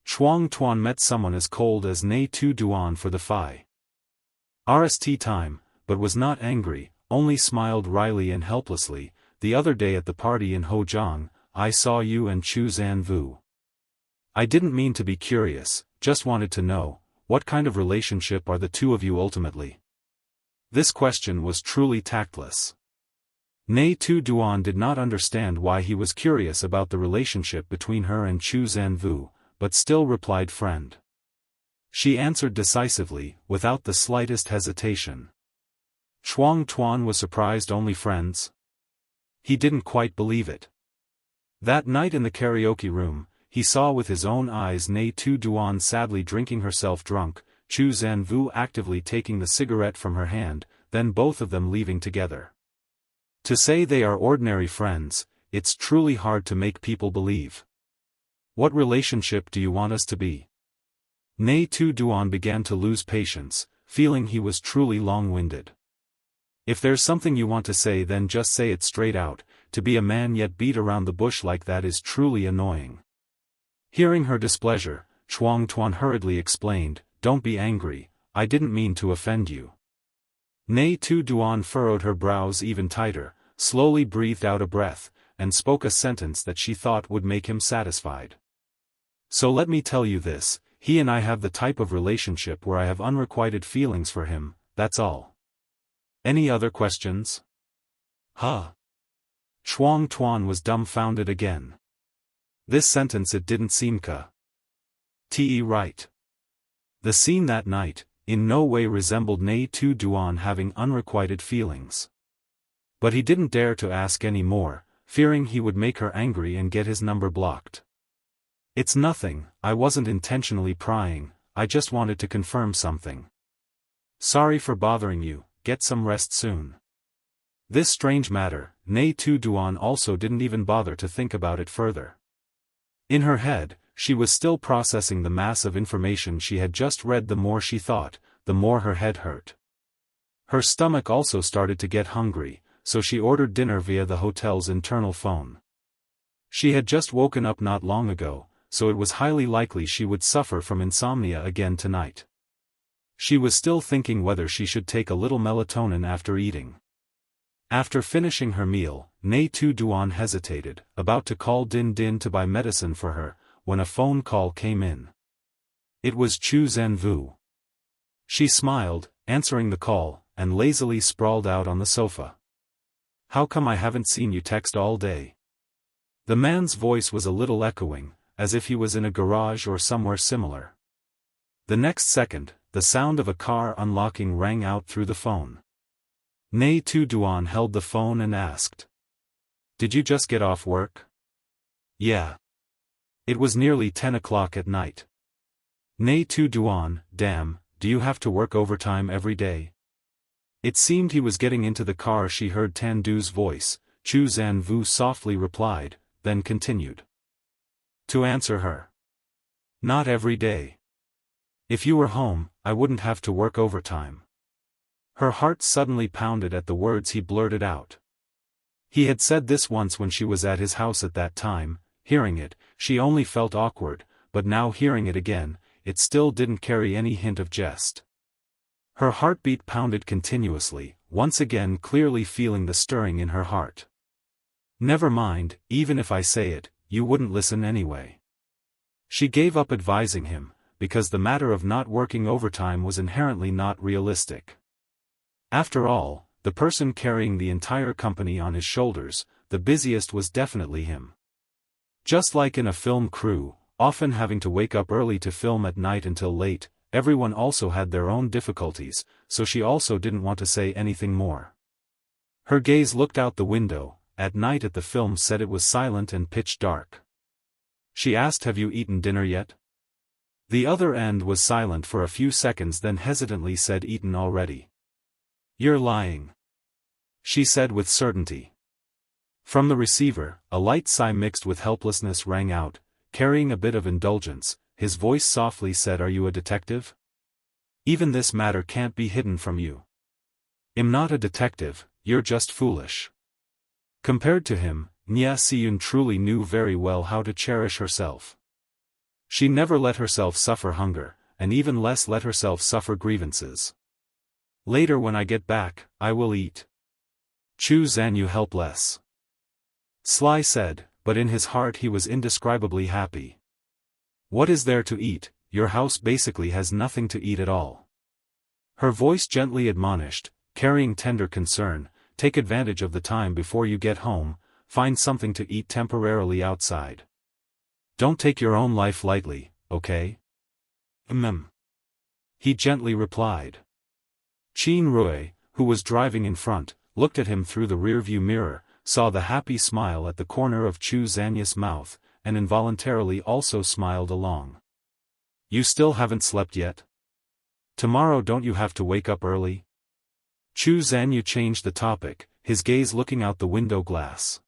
Zhou Tuan met someone as cold as Nghi Tu Duan for the first time, but was not angry, only smiled wryly and helplessly. "The other day at the party in Hozhang, I saw you and Zhou Wu. I didn't mean to be curious, just wanted to know, what kind of relationship are the two of you ultimately?" This question was truly tactless. Nghi Tu Duan did not understand why he was curious about the relationship between her and Zhou Wu, but still replied friend. She answered decisively, without the slightest hesitation. Zhou Tuan was surprised. Only friends? He didn't quite believe it. That night in the karaoke room, he saw with his own eyes Nghi Tu Duan sadly drinking herself drunk, Zhou Wu actively taking the cigarette from her hand, then both of them leaving together. To say they are ordinary friends, it's truly hard to make people believe. "What relationship do you want us to be?" Nghi Tu Duan began to lose patience, feeling he was truly long-winded. "If there's something you want to say, then just say it straight out. To be a man yet beat around the bush like that is truly annoying." Hearing her displeasure, Zhou Tuan hurriedly explained, "Don't be angry, I didn't mean to offend you." Nghi Tu Duan furrowed her brows even tighter, slowly breathed out a breath, and spoke a sentence that she thought would make him satisfied. "So let me tell you this, he and I have the type of relationship where I have unrequited feelings for him, that's all. Any other questions?" "Huh?" Zhou Tuan was dumbfounded again. This sentence, it didn't seem right. The scene that night, in no way resembled Nghi Tu Duan having unrequited feelings. But he didn't dare to ask any more, fearing he would make her angry and get his number blocked. "It's nothing, I wasn't intentionally prying, I just wanted to confirm something. Sorry for bothering you, get some rest soon." This strange matter, Nghi Tu Duan also didn't even bother to think about it further. In her head, she was still processing the mass of information she had just read. The more she thought, the more her head hurt. Her stomach also started to get hungry, so she ordered dinner via the hotel's internal phone. She had just woken up not long ago, so it was highly likely she would suffer from insomnia again tonight. She was still thinking whether she should take a little melatonin after eating. After finishing her meal, Nghi Tu Duan hesitated, about to call Din Din to buy medicine for her, when a phone call came in. It was Zhou Wu. She smiled, answering the call, and lazily sprawled out on the sofa. "How come I haven't seen you text all day?" The man's voice was a little echoing, as if he was in a garage or somewhere similar. The next second, the sound of a car unlocking rang out through the phone. Nghi Tu Duan held the phone and asked, "Did you just get off work?" "Yeah." It was nearly 10 o'clock at night. Nghi Tu Duan, "Damn, do you have to work overtime every day?" It seemed he was getting into the car. She heard Tan Du's voice. Zhou Wu softly replied, then continued to answer her. "Not every day. If you were home, I wouldn't have to work overtime." Her heart suddenly pounded at the words he blurted out. He had said this once when she was at his house at that time. Hearing it, she only felt awkward, but now hearing it again, it still didn't carry any hint of jest. Her heartbeat pounded continuously, once again clearly feeling the stirring in her heart. "Never mind, even if I say it, you wouldn't listen anyway." She gave up advising him, because the matter of not working overtime was inherently not realistic. After all, the person carrying the entire company on his shoulders, the busiest was definitely him. Just like in a film crew, often having to wake up early to film at night until late, everyone also had their own difficulties, so she also didn't want to say anything more. Her gaze looked out the window. At night at the film set it was silent and pitch dark. She asked, "Have you eaten dinner yet?" The other end was silent for a few seconds, then hesitantly said, "Eaten already." "You're lying," she said with certainty. From the receiver, a light sigh mixed with helplessness rang out, carrying a bit of indulgence. His voice softly said, "Are you a detective?" Even this matter can't be hidden from you. I'm not a detective, you're just foolish. Compared to him, Nghi Tu Duan truly knew very well how to cherish herself. She never let herself suffer hunger, and even less let herself suffer grievances. Later when I get back, I will eat. Chu Zanyu helpless. Sly said, but in his heart he was indescribably happy. What is there to eat? Your house basically has nothing to eat at all. Her voice gently admonished, carrying tender concern, take advantage of the time before you get home, find something to eat temporarily outside. Don't take your own life lightly, okay? He gently replied. Qin Rui, who was driving in front, looked at him through the rearview mirror, saw the happy smile at the corner of Chu Zanyu's mouth, and involuntarily also smiled along. You still haven't slept yet? Tomorrow don't you have to wake up early? Chu Zanyu changed the topic, his gaze looking out the window glass.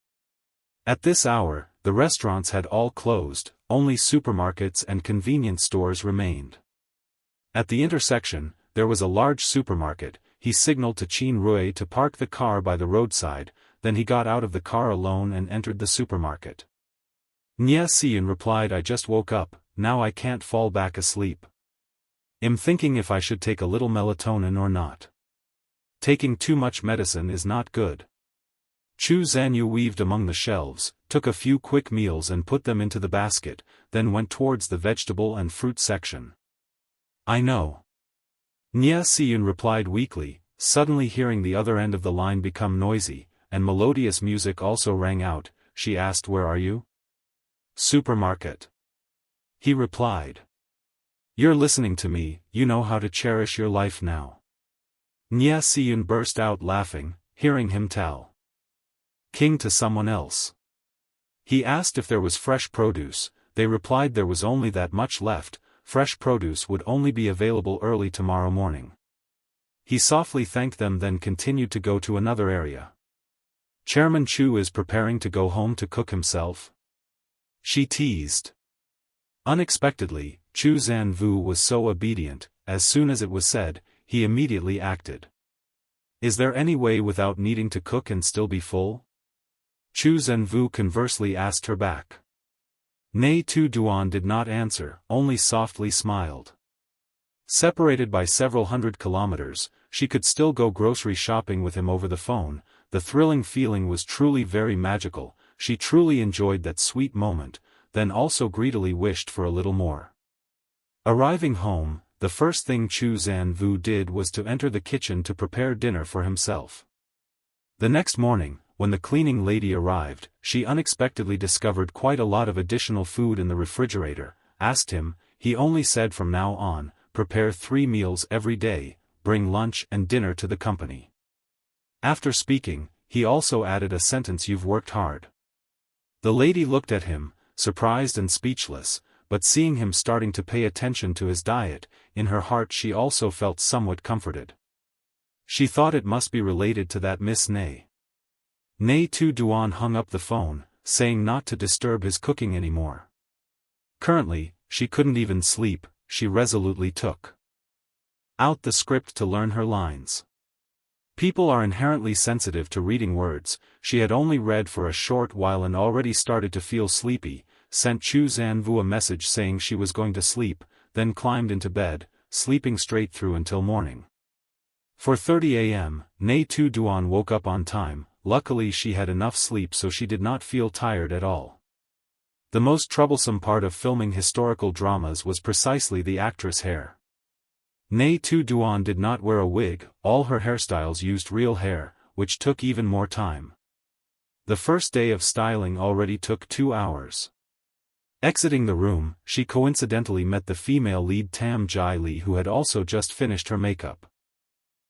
At this hour, the restaurants had all closed, only supermarkets and convenience stores remained. At the intersection, there was a large supermarket. He signaled to Qin Rui to park the car by the roadside, then he got out of the car alone and entered the supermarket. Nghi Tu Duan replied, I just woke up, now I can't fall back asleep. I'm thinking if I should take a little melatonin or not. Taking too much medicine is not good. Chu Zanyu weaved among the shelves, took a few quick meals and put them into the basket, then went towards the vegetable and fruit section. I know. Nghi Tu Duan replied weakly, suddenly hearing the other end of the line become noisy, and melodious music also rang out. She asked, where are you? Supermarket. He replied. You're listening to me, you know how to cherish your life now. Nghi Tu Duan burst out laughing, hearing him tell King to someone else. He asked if there was fresh produce, they replied there was only that much left, fresh produce would only be available early tomorrow morning. He softly thanked them then continued to go to another area. Chairman Chu is preparing to go home to cook himself? She teased. Unexpectedly, Chu Zanwu was so obedient, as soon as it was said, he immediately acted. Is there any way without needing to cook and still be full? Chu Zanwu conversely asked her back. Nghi Tu Duan did not answer, only softly smiled. Separated by several hundred kilometers, she could still go grocery shopping with him over the phone. The thrilling feeling was truly very magical, she truly enjoyed that sweet moment, then also greedily wished for a little more. Arriving home, the first thing Chu Zanwu did was to enter the kitchen to prepare dinner for himself. The next morning, when the cleaning lady arrived, she unexpectedly discovered quite a lot of additional food in the refrigerator, asked him, he only said from now on, prepare 3 meals every day, bring lunch and dinner to the company. After speaking, he also added a sentence, you've worked hard. The lady looked at him, surprised and speechless, but seeing him starting to pay attention to his diet, in her heart she also felt somewhat comforted. She thought it must be related to that Miss Nghi Tu Duan hung up the phone, saying not to disturb his cooking anymore. Currently, she couldn't even sleep, she resolutely took out the script to learn her lines. People are inherently sensitive to reading words. She had only read for a short while and already started to feel sleepy, sent Chu Zanwu a message saying she was going to sleep, then climbed into bed, sleeping straight through until morning. 4:30 a.m., Nghi Tu Duan woke up on time. Luckily she had enough sleep so she did not feel tired at all. The most troublesome part of filming historical dramas was precisely the actress' hair. Nghi Tu Duan did not wear a wig, all her hairstyles used real hair, which took even more time. The first day of styling already took 2 hours. Exiting the room, she coincidentally met the female lead Tam Jai Li, who had also just finished her makeup.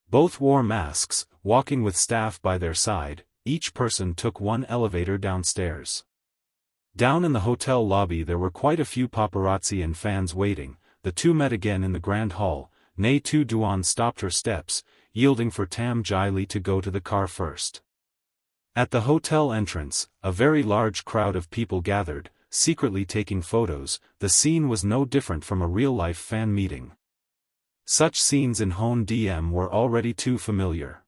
Both wore masks, walking with staff by their side. Each person took one elevator downstairs. Down in the hotel lobby there were quite a few paparazzi and fans waiting. The two met again in the grand hall. Nghi Tu Duan stopped her steps, yielding for Tam Jai Li to go to the car first. At the hotel entrance, a very large crowd of people gathered, secretly taking photos. The scene was no different from a real-life fan meeting. Such scenes in Hon Diem were already too familiar.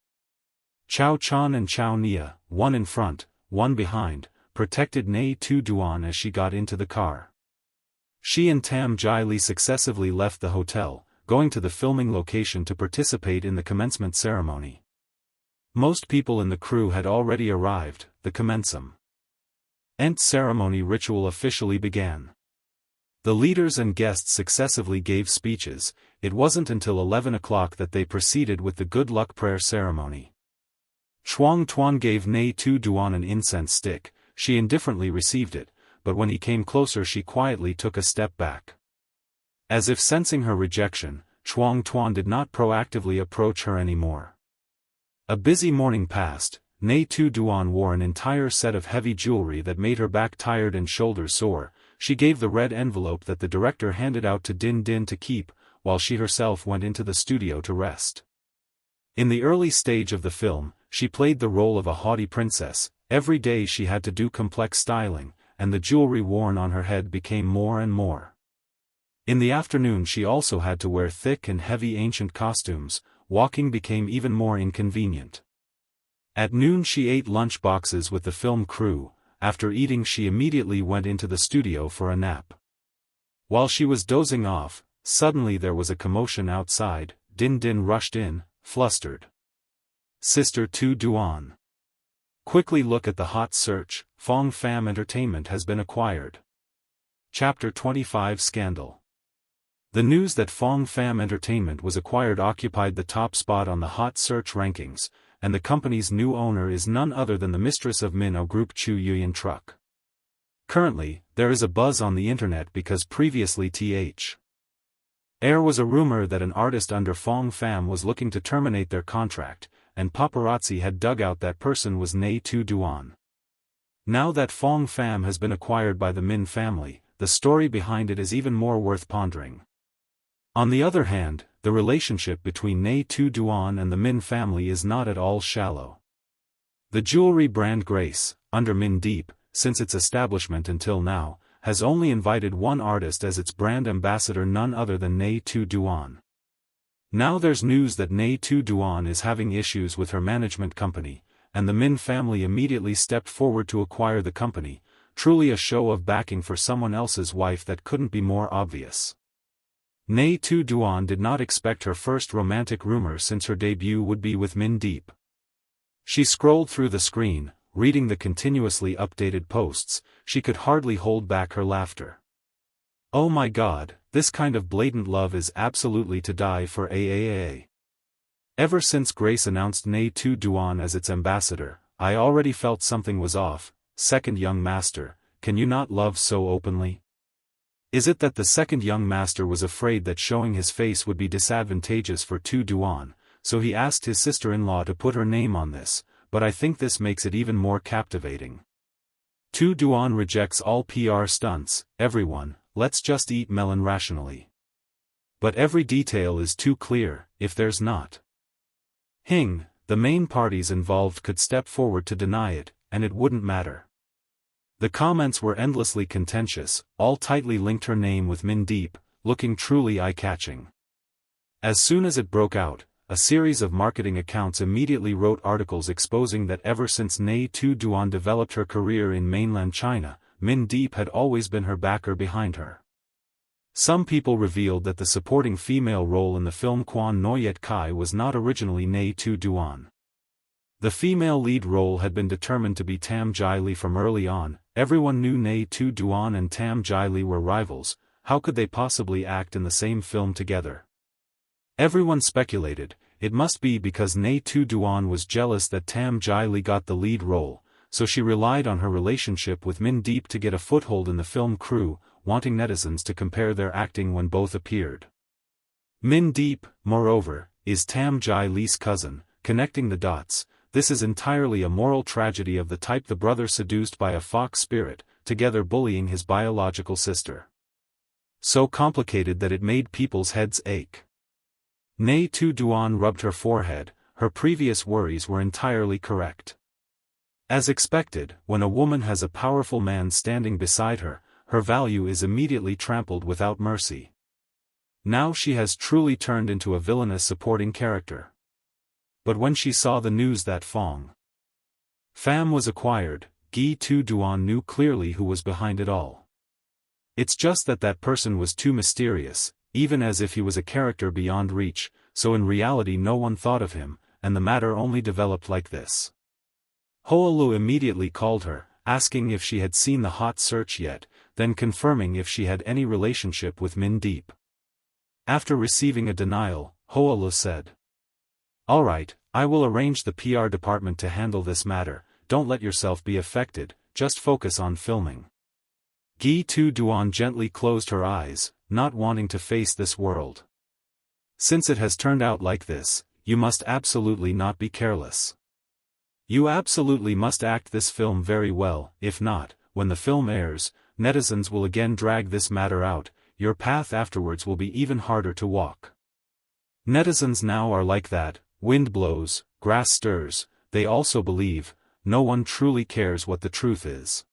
Chao Chan and Chao Nia, one in front, one behind, protected Nghi Tu Duan as she got into the car. She and Tam Jai Li successively left the hotel, going to the filming location to participate in the commencement ceremony. Most people in the crew had already arrived. The commencement ceremony ritual officially began. The leaders and guests successively gave speeches. It wasn't until 11 o'clock that they proceeded with the good luck prayer ceremony. Chuang Tuan gave Nghi Tu Duan an incense stick. She indifferently received it, but when he came closer she quietly took a step back. As if sensing her rejection, Chuang Tuan did not proactively approach her anymore. A busy morning passed. Nghi Tu Duan wore an entire set of heavy jewelry that made her back tired and shoulders sore. She gave the red envelope that the director handed out to Din Din to keep, while she herself went into the studio to rest. In the early stage of the film, she played the role of a haughty princess. Every day she had to do complex styling, and the jewelry worn on her head became more and more. In the afternoon she also had to wear thick and heavy ancient costumes. Walking became even more inconvenient. At noon she ate lunch boxes with the film crew. After eating she immediately went into the studio for a nap. While she was dozing off, suddenly there was a commotion outside. Din Din rushed in, flustered. Sister Tu Duan. Quickly look at the hot search. Fong Pham Entertainment has been acquired. Chapter 25 Scandal. The news that Fong Pham Entertainment was acquired occupied the top spot on the hot search rankings, and the company's new owner is none other than the mistress of Minnow Group Chu Yuyan Truck. Currently, there is a buzz on the internet because previously there was a rumor that an artist under Fong Pham was looking to terminate their contract, and paparazzi had dug out that person was Nghi Tu Duan. Now that Fong Pham has been acquired by the Min family, the story behind it is even more worth pondering. On the other hand, the relationship between Nghi Tu Duan and the Min family is not at all shallow. The jewelry brand Grace, under Min Deep, since its establishment until now, has only invited one artist as its brand ambassador, none other than Nghi Tu Duan. Now there's news that Nghi Tu Duan is having issues with her management company, and the Min family immediately stepped forward to acquire the company, truly a show of backing for someone else's wife that couldn't be more obvious. Nghi Tu Duan did not expect her first romantic rumor since her debut would be with Min Deep. She scrolled through the screen, reading the continuously updated posts. She could hardly hold back her laughter. Oh my god, this kind of blatant love is absolutely to die for AAA. Ever since Grace announced Nghi Tu Duan as its ambassador, I already felt something was off. Second young master, can you not love so openly? Is it that the second young master was afraid that showing his face would be disadvantageous for Tu Duan, so he asked his sister-in-law to put her name on this, but I think this makes it even more captivating. Tu Duan rejects all PR stunts. Everyone, let's just eat melon rationally. But every detail is too clear. If there's not the main parties involved could step forward to deny it, and it wouldn't matter. The comments were endlessly contentious, all tightly linked her name with Min Deep, looking truly eye-catching. As soon as it broke out, a series of marketing accounts immediately wrote articles exposing that ever since Nghi Tu Duan developed her career in mainland China, Min Deep had always been her backer behind her. Some people revealed that the supporting female role in the film Quan Noyet Kai was not originally Nghi Tu Duan. The female lead role had been determined to be Tam Jai Li from early on. Everyone knew Nghi Tu Duan and Tam Jai Li were rivals. How could they possibly act in the same film together? Everyone speculated, it must be because Nghi Tu Duan was jealous that Tam Jai Li got the lead role, so she relied on her relationship with Min Deep to get a foothold in the film crew, wanting netizens to compare their acting when both appeared. Min Deep, moreover, is Tam Jai Li's cousin. Connecting the dots, this is entirely a moral tragedy of the type the brother seduced by a fox spirit, together bullying his biological sister. So complicated that it made people's heads ache. Nghi Tu Duan rubbed her forehead. Her previous worries were entirely correct. As expected, when a woman has a powerful man standing beside her, her value is immediately trampled without mercy. Now she has truly turned into a villainous supporting character. But when she saw the news that Fong Pham was acquired, Nghi Tu Duan knew clearly who was behind it all. It's just that that person was too mysterious, even as if he was a character beyond reach, so in reality no one thought of him, and the matter only developed like this. Hoa Lu immediately called her, asking if she had seen the hot search yet, then confirming if she had any relationship with Min Deep. After receiving a denial, Hoa Lu said, "Alright, I will arrange the PR department to handle this matter, don't let yourself be affected, just focus on filming." Nghi Tu Duan gently closed her eyes, not wanting to face this world. Since it has turned out like this, you must absolutely not be careless. You absolutely must act this film very well, if not, when the film airs, netizens will again drag this matter out, your path afterwards will be even harder to walk. Netizens now are like that, wind blows, grass stirs, they also believe, no one truly cares what the truth is.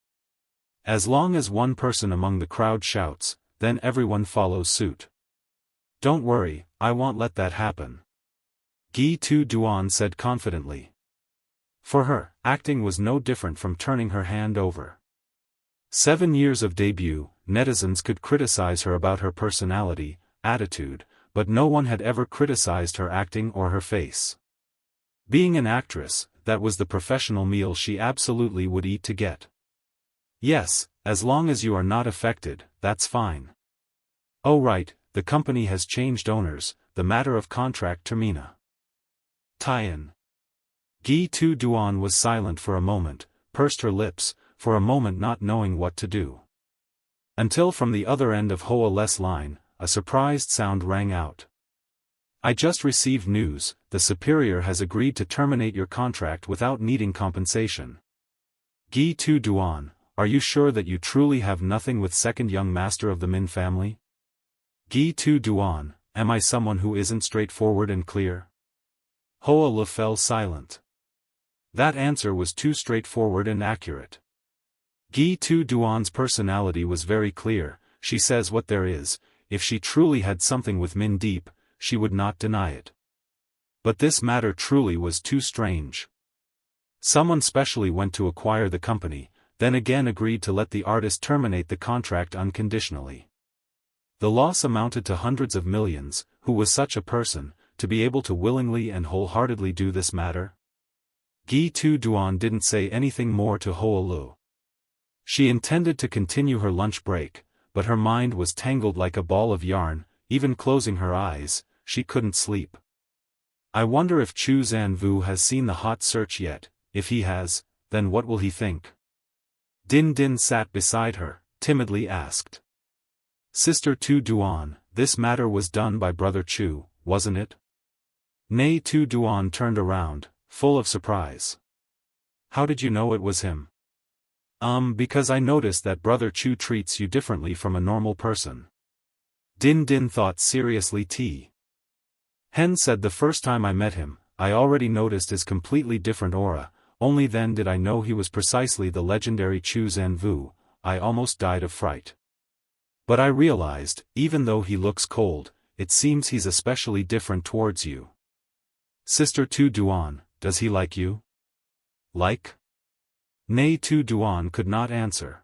As long as one person among the crowd shouts, then everyone follows suit. Don't worry, I won't let that happen. Nghi Tu Duan said confidently. For her, acting was no different from turning her hand over. 7 years of debut, netizens could criticize her about her personality, attitude, but no one had ever criticized her acting or her face. Being an actress, that was the professional meal she absolutely would eat to get. Yes, as long as you are not affected, that's fine. Oh right, the company has changed owners, the matter of contract termina. Tie-in. Nghi Tu Duan was silent for a moment, pursed her lips, for a moment not knowing what to do. Until from the other end of Hoa Lu's line, a surprised sound rang out. I just received news, the superior has agreed to terminate your contract without needing compensation. Nghi Tu Duan, are you sure that you truly have nothing with second young master of the Min family? Nghi Tu Duan, am I someone who isn't straightforward and clear? Hoa Lu fell silent. That answer was too straightforward and accurate. Nghi Tu Duan's personality was very clear, she says what there is, if she truly had something with Min Deep, she would not deny it. But this matter truly was too strange. Someone specially went to acquire the company, then again agreed to let the artist terminate the contract unconditionally. The loss amounted to hundreds of millions, who was such a person, to be able to willingly and wholeheartedly do this matter? Nghi Tu Duan didn't say anything more to Hoa Lu. She intended to continue her lunch break, but her mind was tangled like a ball of yarn, even closing her eyes, she couldn't sleep. I wonder if Chu Zanvu has seen the hot search yet, if he has, then what will he think? Din Din sat beside her, timidly asked. Sister Tu Duan, this matter was done by Brother Chu, wasn't it? Nghi Tu Duan turned around, full of surprise. How did you know it was him? Because I noticed that Brother Chu treats you differently from a normal person. Din Din thought seriously. Hen said the first time I met him, I already noticed his completely different aura, only then did I know he was precisely the legendary Chu Zanvu, I almost died of fright. But I realized, even though he looks cold, it seems he's especially different towards you. Sister Tu Duan, does he like you? Like? Nghi Tu Duan could not answer.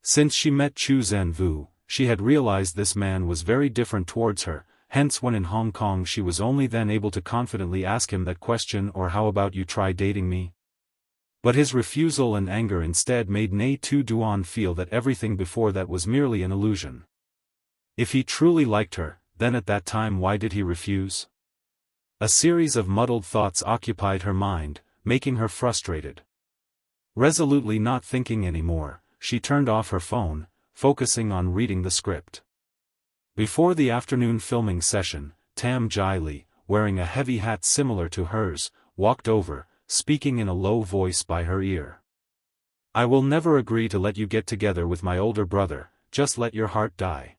Since she met Chu Zanvu, she had realized this man was very different towards her, hence when in Hong Kong she was only then able to confidently ask him that question, or how about you try dating me? But his refusal and anger instead made Nghi Tu Duan feel that everything before that was merely an illusion. If he truly liked her, then at that time why did he refuse? A series of muddled thoughts occupied her mind, making her frustrated. Resolutely not thinking anymore, she turned off her phone, focusing on reading the script. Before the afternoon filming session, Tam Jai Li, wearing a heavy hat similar to hers, walked over, speaking in a low voice by her ear. I will never agree to let you get together with my older brother, just let your heart die.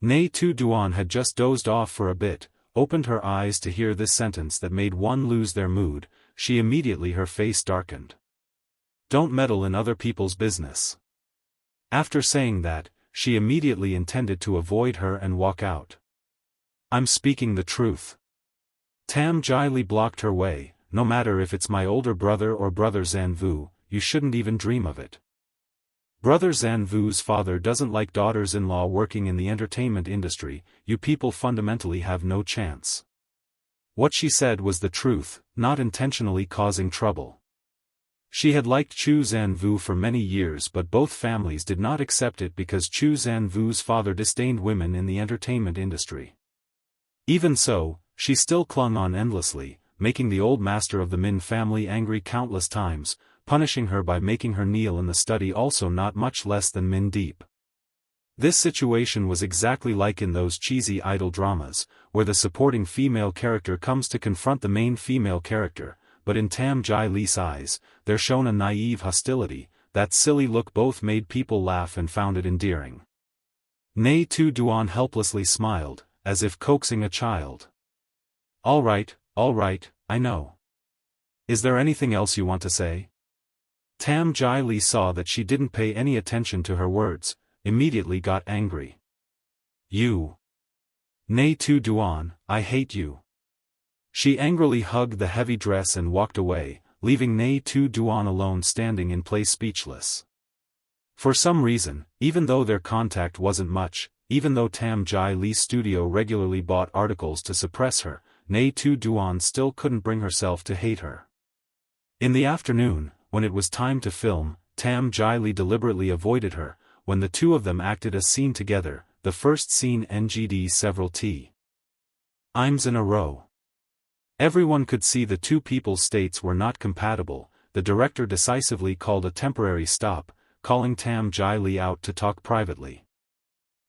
Nghi Tu Duan had just dozed off for a bit, opened her eyes to hear this sentence that made one lose their mood, she immediately her face darkened. Don't meddle in other people's business. After saying that, she immediately intended to avoid her and walk out. I'm speaking the truth. Tam Jai Li blocked her way. No matter if it's my older brother or brother Zanvu, you shouldn't even dream of it. Brother Zanvu's father doesn't like daughters-in-law working in the entertainment industry. You people fundamentally have no chance. What she said was the truth, not intentionally causing trouble. She had liked Chu Zanvu for many years, but both families did not accept it because Chu Zanvu's father disdained women in the entertainment industry. Even so, she still clung on endlessly, making the old master of the Min family angry countless times, punishing her by making her kneel in the study also not much less than Min deep. This situation was exactly like in those cheesy idol dramas, where the supporting female character comes to confront the main female character, but in Tam Jai Li's eyes, there shone a naive hostility. That silly look both made people laugh and found it endearing. Nghi Tu Duan helplessly smiled, as if coaxing a child. All right, I know. Is there anything else you want to say? Tam Jai Li saw that she didn't pay any attention to her words, immediately got angry. You! Nghi Tu Duan, I hate you. She angrily hugged the heavy dress and walked away, leaving Nghi Tu Duan alone standing in place speechless. For some reason, even though their contact wasn't much, even though Tam Jai Li's studio regularly bought articles to suppress her, Nghi Tu Duan still couldn't bring herself to hate her. In the afternoon, when it was time to film, Tam Jai Li deliberately avoided her. When the two of them acted a scene together, the first scene ngd several times in a row. Everyone could see the two people's states were not compatible. The director decisively called a temporary stop, calling Tam Jai Li out to talk privately.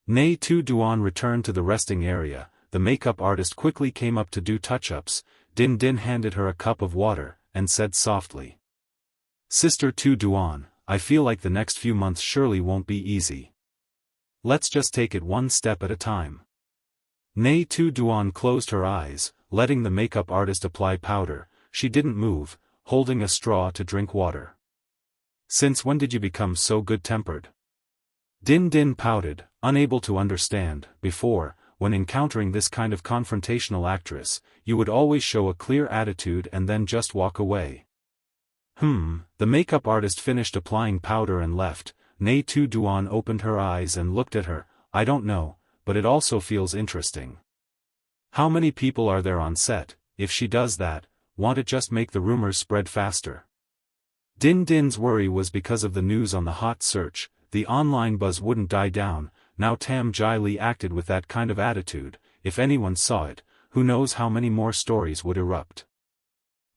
Nghi Tu Duan returned to the resting area. The makeup artist quickly came up to do touch-ups. Din Din handed her a cup of water, and said softly, "Sister Tu Duan, I feel like the next few months surely won't be easy. Let's just take it one step at a time." Nghi Tu Duan closed her eyes, letting the makeup artist apply powder. She didn't move, holding a straw to drink water. "Since when did you become so good-tempered?" Din Din pouted, unable to understand. Before, when encountering this kind of confrontational actress, you would always show a clear attitude and then just walk away. The makeup artist finished applying powder and left. Nghi Tu Duan opened her eyes and looked at her. "I don't know, but it also feels interesting. How many people are there on set? If she does that, won't it just make the rumors spread faster?" Din Din's worry was because of the news on the hot search. The online buzz wouldn't die down. Now Tam Jai Li acted with that kind of attitude. If anyone saw it, who knows how many more stories would erupt.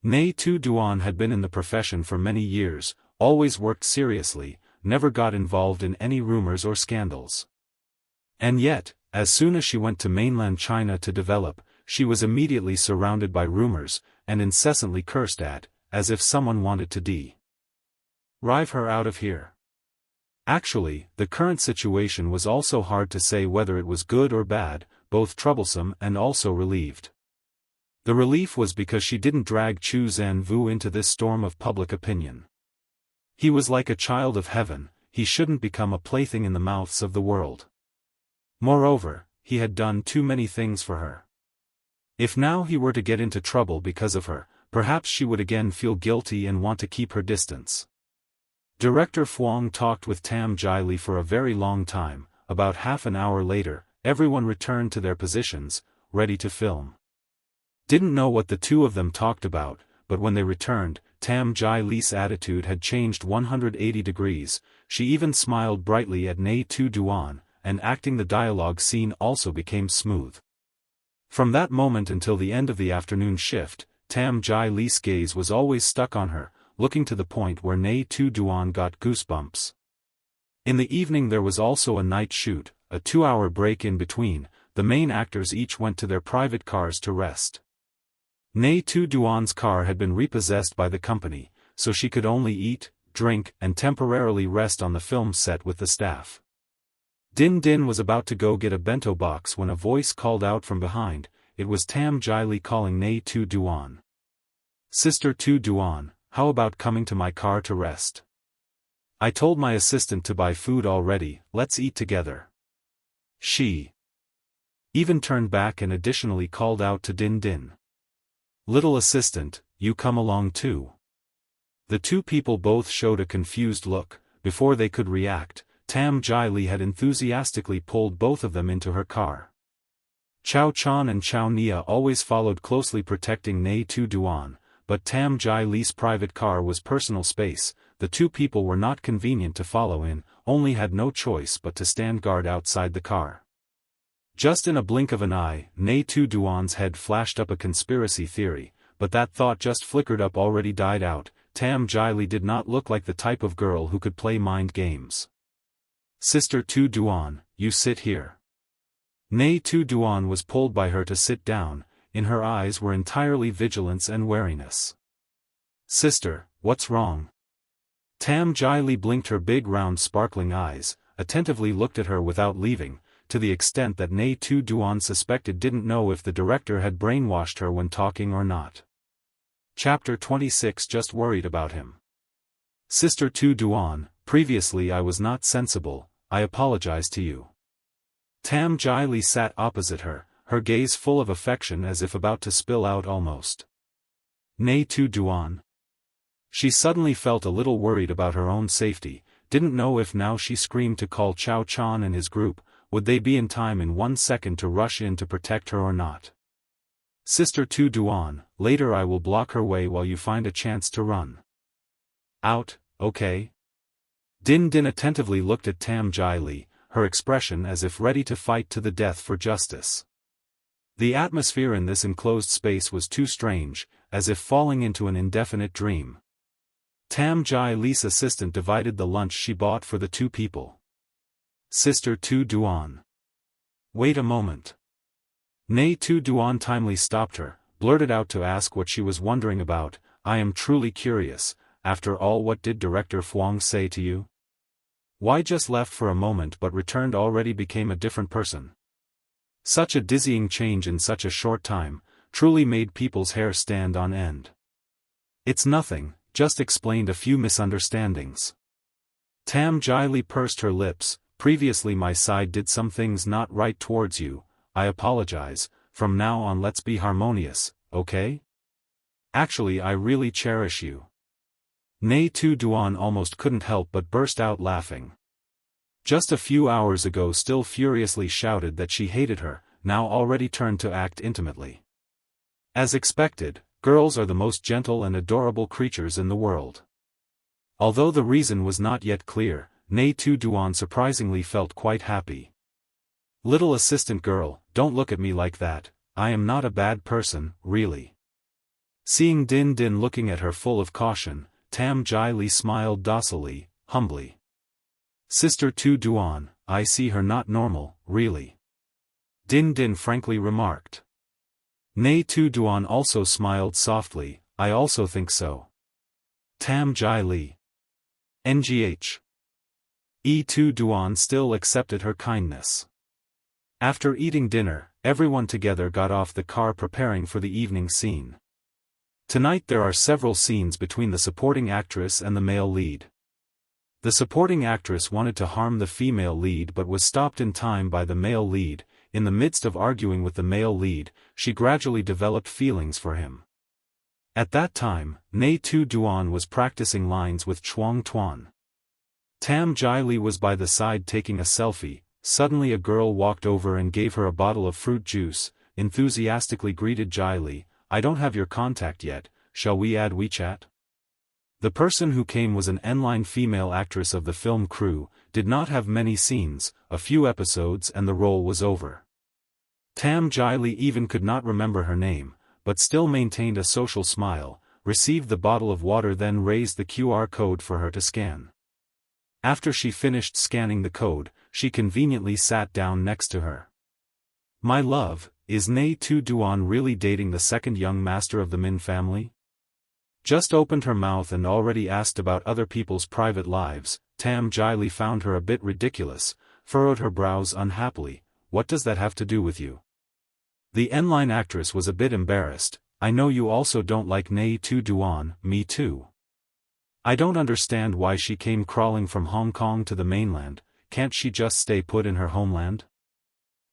Nghi Tu Duan had been in the profession for many years, always worked seriously, never got involved in any rumors or scandals. And yet, as soon as she went to mainland China to develop, she was immediately surrounded by rumors, and incessantly cursed at, as if someone wanted to drive her out of here. Actually, the current situation was also hard to say whether it was good or bad, both troublesome and also relieved. The relief was because she didn't drag Chu Zanvu into this storm of public opinion. He was like a child of heaven. He shouldn't become a plaything in the mouths of the world. Moreover, he had done too many things for her. If now he were to get into trouble because of her, perhaps she would again feel guilty and want to keep her distance. Director Fuang talked with Tam Jai Li for a very long time. About half an hour later, everyone returned to their positions, ready to film. Didn't know what the two of them talked about, but when they returned, Tam Jai Li's attitude had changed 180 degrees. She even smiled brightly at Nghi Tu Duan, and acting the dialogue scene also became smooth. From that moment until the end of the afternoon shift, Tam Jai Li's gaze was always stuck on her, looking to the point where Nghi Tu Duan got goosebumps. In the evening there was also a night shoot, a 2-hour break in between. The main actors each went to their private cars to rest. Nghi Tu Duan's car had been repossessed by the company, so she could only eat, drink, and temporarily rest on the film set with the staff. Din Din was about to go get a bento box when a voice called out from behind. It was Tam Jai Li calling Nghi Tu Duan. "Sister Tu Duan, how about coming to my car to rest? I told my assistant to buy food already, let's eat together." She Even turned back and additionally called out to Din Din. "Little assistant, you come along too." The two people both showed a confused look. Before they could react, Tam Jai Li had enthusiastically pulled both of them into her car. Chao Chan and Chao Nia always followed closely, protecting Nghi Tu Duan, but Tam Jai Li's private car was personal space. The two people were not convenient to follow in, only had no choice but to stand guard outside the car. Just in a blink of an eye, Nghi Tu Duan's head flashed up a conspiracy theory, but that thought just flickered up, already died out. Tam Jai Li did not look like the type of girl who could play mind games. "Sister Tu Duan, you sit here." Nghi Tu Duan was pulled by her to sit down. In her eyes were entirely vigilance and wariness. "Sister, what's wrong?" Tam Jai Li blinked her big round sparkling eyes, attentively looked at her without leaving, to the extent that Nghi Tu Duan suspected didn't know if the director had brainwashed her when talking or not. Chapter 26. Just worried about him. "Sister Tu Duan, previously I was not sensible, I apologize to you." Tam Jai Li sat opposite her, her gaze full of affection as if about to spill out almost. "Nghi Tu Duan." She suddenly felt a little worried about her own safety, didn't know if now she screamed to call Chao Chan and his group, would they be in time in 1 second to rush in to protect her or not. "Sister Tu Duan, later I will block her way while you find a chance to run out, okay?" Din Din attentively looked at Tam Jai Li, her expression as if ready to fight to the death for justice. The atmosphere in this enclosed space was too strange, as if falling into an indefinite dream. Tam Jai Li's assistant divided the lunch she bought for the two people. "Sister Tu Duan. Wait a moment." Nghi Tu Duan timely stopped her, blurted out to ask what she was wondering about. "I am truly curious, after all, what did Director Fuang say to you? Why just left for a moment but returned already became a different person?" Such a dizzying change in such a short time, truly made people's hair stand on end. "It's nothing, just explained a few misunderstandings." Tam Jai Li pursed her lips. "Previously my side did some things not right towards you, I apologize. From now on let's be harmonious, okay? Actually I really cherish you." Nghi Tu Duan almost couldn't help but burst out laughing. Just a few hours ago still furiously shouted that she hated her, now already turned to act intimately. As expected, girls are the most gentle and adorable creatures in the world. Although the reason was not yet clear, Nghi Tu Duan surprisingly felt quite happy. "Little assistant girl, don't look at me like that, I am not a bad person, really." Seeing Din Din looking at her full of caution, Tam Jai Li smiled docilely, humbly. "Sister Tu Duan, I see her not normal, really." Din Din frankly remarked. Nghi Tu Duan also smiled softly. "I also think so." Tam Jai Li. Ngh. Tu Duan still accepted her kindness. After eating dinner, everyone together got off the car preparing for the evening scene. Tonight there are several scenes between the supporting actress and the male lead. The supporting actress wanted to harm the female lead but was stopped in time by the male lead. In the midst of arguing with the male lead, she gradually developed feelings for him. At that time, Nghi Tu Duan was practicing lines with Chuang Tuan. Tam Jai Li was by the side taking a selfie. Suddenly a girl walked over and gave her a bottle of fruit juice, enthusiastically greeted Jai Li. "I don't have your contact yet, shall we add WeChat?" The person who came was an N-line female actress of the film crew, did not have many scenes, a few episodes and the role was over. Tam Jai Li even could not remember her name, but still maintained a social smile, received the bottle of water, then raised the QR code for her to scan. After she finished scanning the code, she conveniently sat down next to her. "My love, is Nghi Tu Duan really dating the second young master of the Min family?" Just opened her mouth and already asked about other people's private lives. Tam Jai Li found her a bit ridiculous, furrowed her brows unhappily. "What does that have to do with you?" The N-line actress was a bit embarrassed. "I know you also don't like Nghi Tu Duan, me too. I don't understand why she came crawling from Hong Kong to the mainland, can't she just stay put in her homeland?"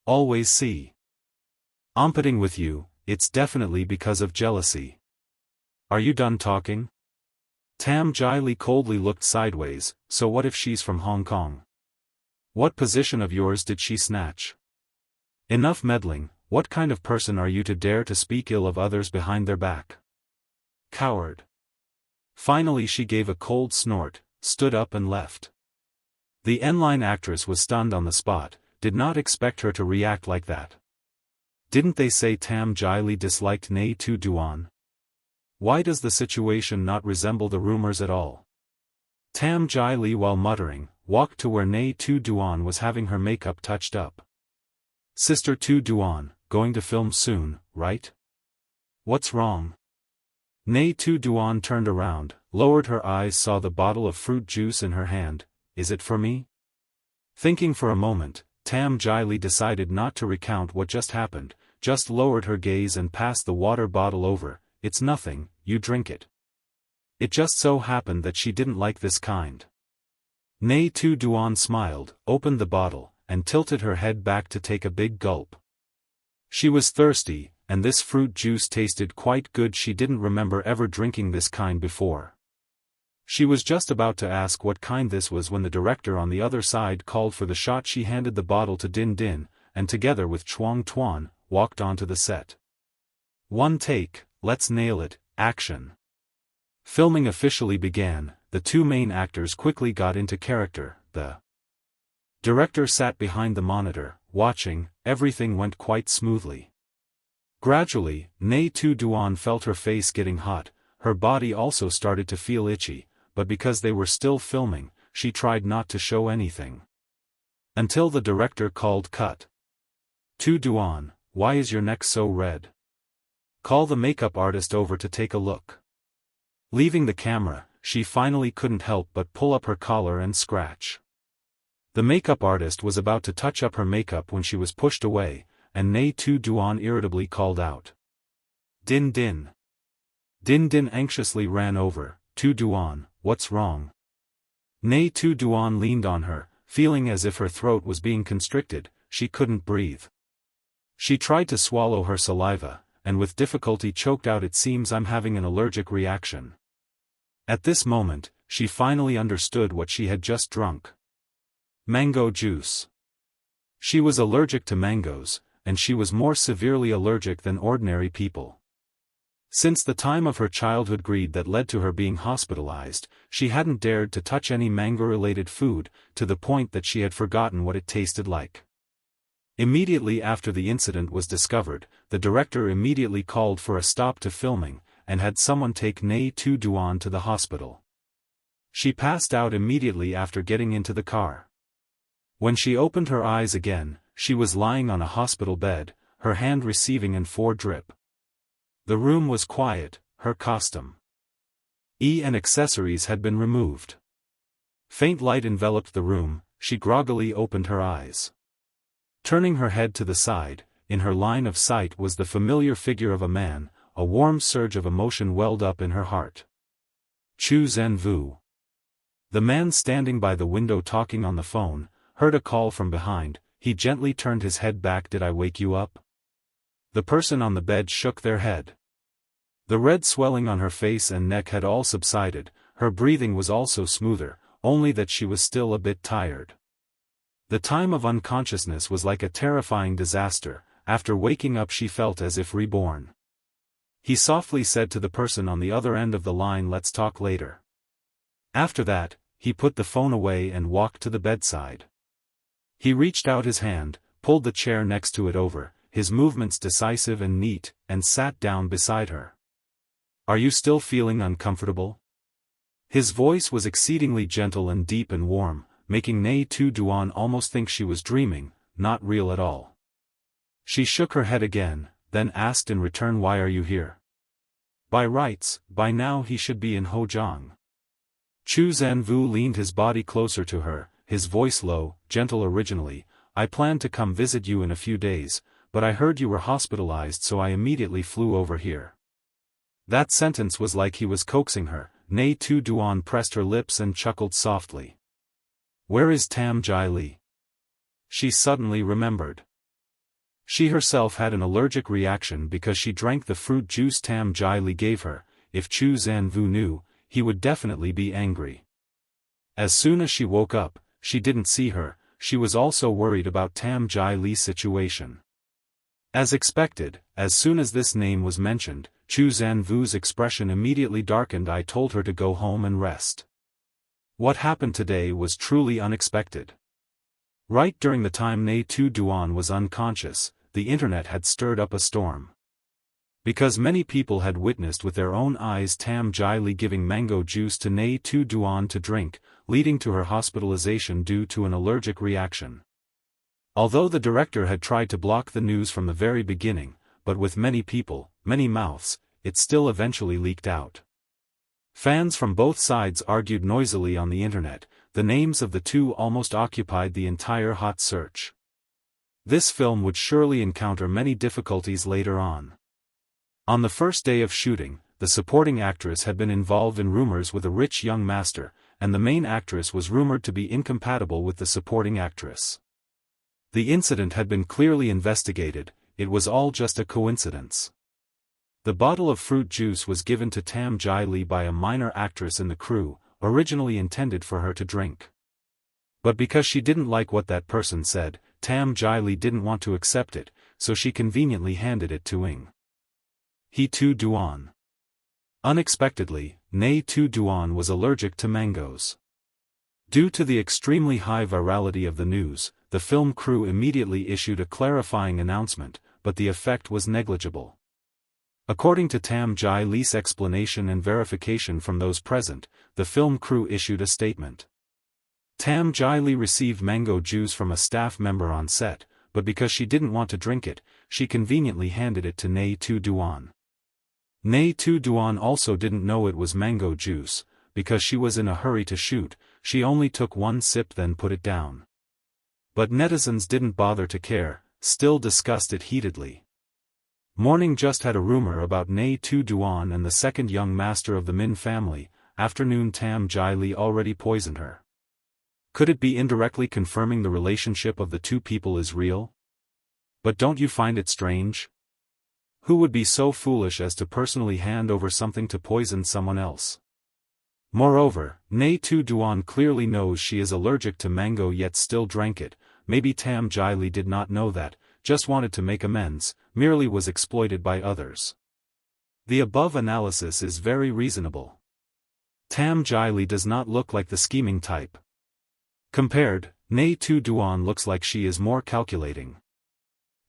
"Always see. Ompeting with you, it's definitely because of jealousy. Are you done talking? Tam Jai Li coldly looked sideways, so what if she's from Hong Kong? What position of yours did she snatch? Enough meddling, what kind of person are you to dare to speak ill of others behind their back? Coward. Finally she gave a cold snort, stood up and left. The N-line actress was stunned on the spot, did not expect her to react like that. Didn't they say Tam Jai Li disliked Nghi Tu Duan? Why does the situation not resemble the rumors at all? Tam Jai Li, while muttering, walked to where Nghi Tu Duan was having her makeup touched up. Sister Tu Duan, going to film soon, right? What's wrong? Nghi Tu Duan turned around, lowered her eyes, saw the bottle of fruit juice in her hand. Is it for me? Thinking for a moment, Tam Jai Li decided not to recount what just happened, just lowered her gaze and passed the water bottle over. It's nothing, you drink it. It just so happened that she didn't like this kind. Nghi Tu Duan smiled, opened the bottle, and tilted her head back to take a big gulp. She was thirsty, and this fruit juice tasted quite good. She didn't remember ever drinking this kind before. She was just about to ask what kind this was when the director on the other side called for the shot. She handed the bottle to Din Din, and together with Chuang Tuan, walked onto the set. One take, let's nail it, action. Filming officially began, the two main actors quickly got into character. The director sat behind the monitor, watching. Everything went quite smoothly. Gradually, Nghi Tu Duan felt her face getting hot, her body also started to feel itchy, but because they were still filming, she tried not to show anything. Until the director called cut. Tu Duan, why is your neck so red? Call the makeup artist over to take a look. Leaving the camera, she finally couldn't help but pull up her collar and scratch. The makeup artist was about to touch up her makeup when she was pushed away, and Nghi Tu Duan irritably called out. Din Din. Din Din anxiously ran over. Tu Duan, what's wrong? Nghi Tu Duan leaned on her, feeling as if her throat was being constricted. She couldn't breathe. She tried to swallow her saliva, and with difficulty choked out, it seems I'm having an allergic reaction. At this moment, she finally understood what she had just drunk. Mango juice. She was allergic to mangoes, and she was more severely allergic than ordinary people. Since the time of her childhood greed that led to her being hospitalized, she hadn't dared to touch any mango-related food, to the point that she had forgotten what it tasted like. Immediately after the incident was discovered, the director immediately called for a stop to filming, and had someone take Nghi Tu Duan to the hospital. She passed out immediately after getting into the car. When she opened her eyes again, she was lying on a hospital bed, her hand receiving an 4 drip. The room was quiet, her costume and accessories had been removed. Faint light enveloped the room, she groggily opened her eyes. Turning her head to the side, in her line of sight was the familiar figure of a man. A warm surge of emotion welled up in her heart. Chu Zhenvu. The man standing by the window talking on the phone, heard a call from behind. He gently turned his head back. Did I wake you up? The person on the bed shook their head. The red swelling on her face and neck had all subsided, her breathing was also smoother, only that she was still a bit tired. The time of unconsciousness was like a terrifying disaster. After waking up she felt as if reborn. He softly said to the person on the other end of the line, let's talk later. After that, he put the phone away and walked to the bedside. He reached out his hand, pulled the chair next to it over, his movements decisive and neat, and sat down beside her. Are you still feeling uncomfortable? His voice was exceedingly gentle and deep and warm, making Nghi Tu Duan almost think she was dreaming, not real at all. She shook her head again, then asked in return, why are you here? By rights, by now he should be in Hojiang. Chu Zhenvu leaned his body closer to her, his voice low, gentle. Originally, I planned to come visit you in a few days, but I heard you were hospitalized, so I immediately flew over here. That sentence was like he was coaxing her. Nghi Tu Duan pressed her lips and chuckled softly. Where is Tam Jai Li? She suddenly remembered. She herself had an allergic reaction because she drank the fruit juice Tam Jai Li gave her. If Zhou Can Wu knew, he would definitely be angry. As soon as she woke up, she didn't see her. She was also worried about Tam Jai Li's situation. As expected, as soon as this name was mentioned, Zhou Can Wu's expression immediately darkened. I told her to go home and rest. What happened today was truly unexpected. Right during the time Nghi Tu Duan was unconscious, the internet had stirred up a storm. Because many people had witnessed with their own eyes Tam Jai Li giving mango juice to Nghi Tu Duan to drink, leading to her hospitalization due to an allergic reaction. Although the director had tried to block the news from the very beginning, but with many people, many mouths, it still eventually leaked out. Fans from both sides argued noisily on the internet. The names of the two almost occupied the entire hot search. This film would surely encounter many difficulties later on. On the first day of shooting, the supporting actress had been involved in rumors with a rich young master, and the main actress was rumored to be incompatible with the supporting actress. The incident had been clearly investigated. It was all just a coincidence. The bottle of fruit juice was given to Tam Jai Li by a minor actress in the crew, originally intended for her to drink. But because she didn't like what that person said, Tam Jai Li didn't want to accept it, so she conveniently handed it to Nghi Tu Duan. Unexpectedly, Nghi Tu Duan was allergic to mangoes. Due to the extremely high virality of the news, the film crew immediately issued a clarifying announcement, but the effect was negligible. According to Tam Jai Li's explanation and verification from those present, the film crew issued a statement. Tam Jai Li received mango juice from a staff member on set, but because she didn't want to drink it, she conveniently handed it to Nghi Tu Duan. Nghi Tu Duan also didn't know it was mango juice. Because she was in a hurry to shoot, she only took one sip then put it down. But netizens didn't bother to care, still discussed it heatedly. Morning just had a rumor about Nghi Tu Duan and the second young master of the Min family. Afternoon Tam Jai Li already poisoned her. Could it be indirectly confirming the relationship of the two people is real? But don't you find it strange? Who would be so foolish as to personally hand over something to poison someone else? Moreover, Nghi Tu Duan clearly knows she is allergic to mango yet still drank it. Maybe Tam Jai Li did not know that, just wanted to make amends, merely was exploited by others. The above analysis is very reasonable. Tam Jai Li does not look like the scheming type. Compared, Nghi Tu Duan looks like she is more calculating.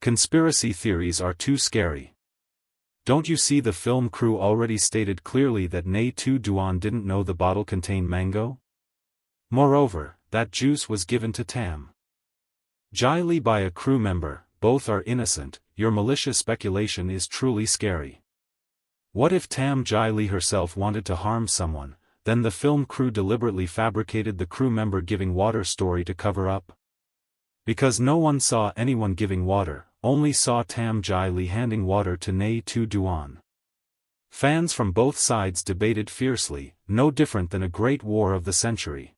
Conspiracy theories are too scary. Don't you see the film crew already stated clearly that Nghi Tu Duan didn't know the bottle contained mango? Moreover, that juice was given to Tam Jai Li by a crew member. Both are innocent. Your malicious speculation is truly scary. What if Tam Jai Li herself wanted to harm someone, then the film crew deliberately fabricated the crew member giving water story to cover up? Because no one saw anyone giving water, only saw Tam Jai Li handing water to Nghi Tu Duan. Fans from both sides debated fiercely, no different than a great war of the century.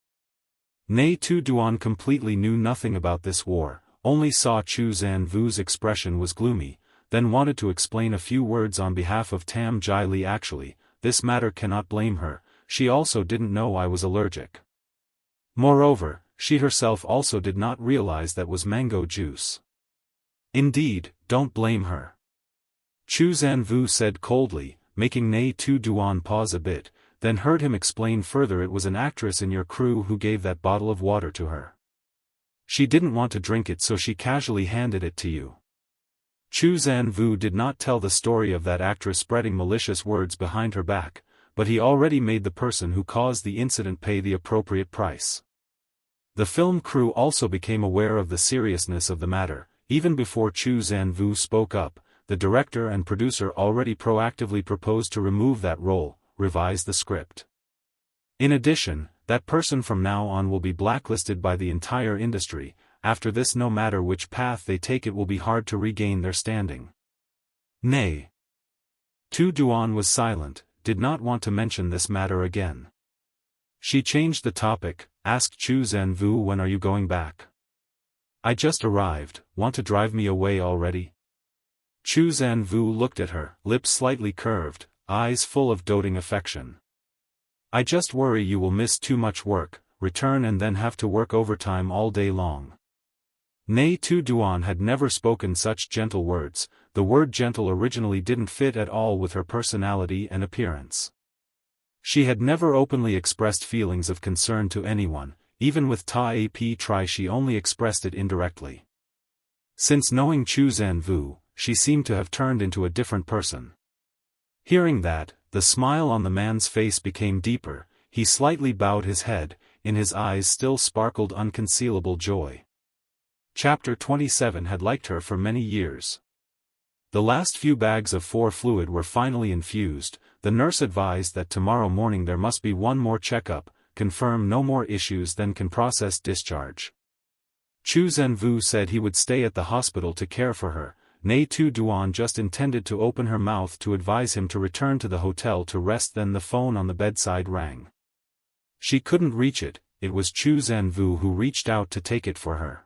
Nghi Tu Duan completely knew nothing about this war, only saw Zhou Can Wu's expression was gloomy, then wanted to explain a few words on behalf of Tam Jai Li. Actually, this matter cannot blame her, she also didn't know I was allergic. Moreover, she herself also did not realize that was mango juice. Indeed, don't blame her. Zhou Can Wu said coldly, making Nghi Tu Duan pause a bit, then heard him explain further. It was an actress in your crew who gave that bottle of water to her. She didn't want to drink it so she casually handed it to you. Zhou Can Wu did not tell the story of that actress spreading malicious words behind her back, but he already made the person who caused the incident pay the appropriate price. The film crew also became aware of the seriousness of the matter. Even before Zhou Can Wu spoke up, the director and producer already proactively proposed to remove that role, revise the script. In addition, that person from now on will be blacklisted by the entire industry. After this, no matter which path they take, it will be hard to regain their standing. Nghi Tu Duan was silent, did not want to mention this matter again. She changed the topic, asked Zhou Can Wu, when are you going back? I just arrived, want to drive me away already? Chu Zanvu looked at her, lips slightly curved, eyes full of doting affection. I just worry you will miss too much work, return and then have to work overtime all day long. Nghi Tu Duan had never spoken such gentle words. The word gentle originally didn't fit at all with her personality and appearance. She had never openly expressed feelings of concern to anyone, even with Ta Ap Tri she only expressed it indirectly. Since knowing Chu Zanvu, she seemed to have turned into a different person. Hearing that, the smile on the man's face became deeper, he slightly bowed his head, in his eyes still sparkled unconcealable joy. Chapter 27 had liked her for many years. The last few bags of 4 fluid were finally infused. The nurse advised that tomorrow morning there must be one more checkup, confirm no more issues then can process discharge. Chu Zanvu said he would stay at the hospital to care for her. Nghi Tu Duan just intended to open her mouth to advise him to return to the hotel to rest, then the phone on the bedside rang. She couldn't reach it. It was Chu Zanvu who reached out to take it for her.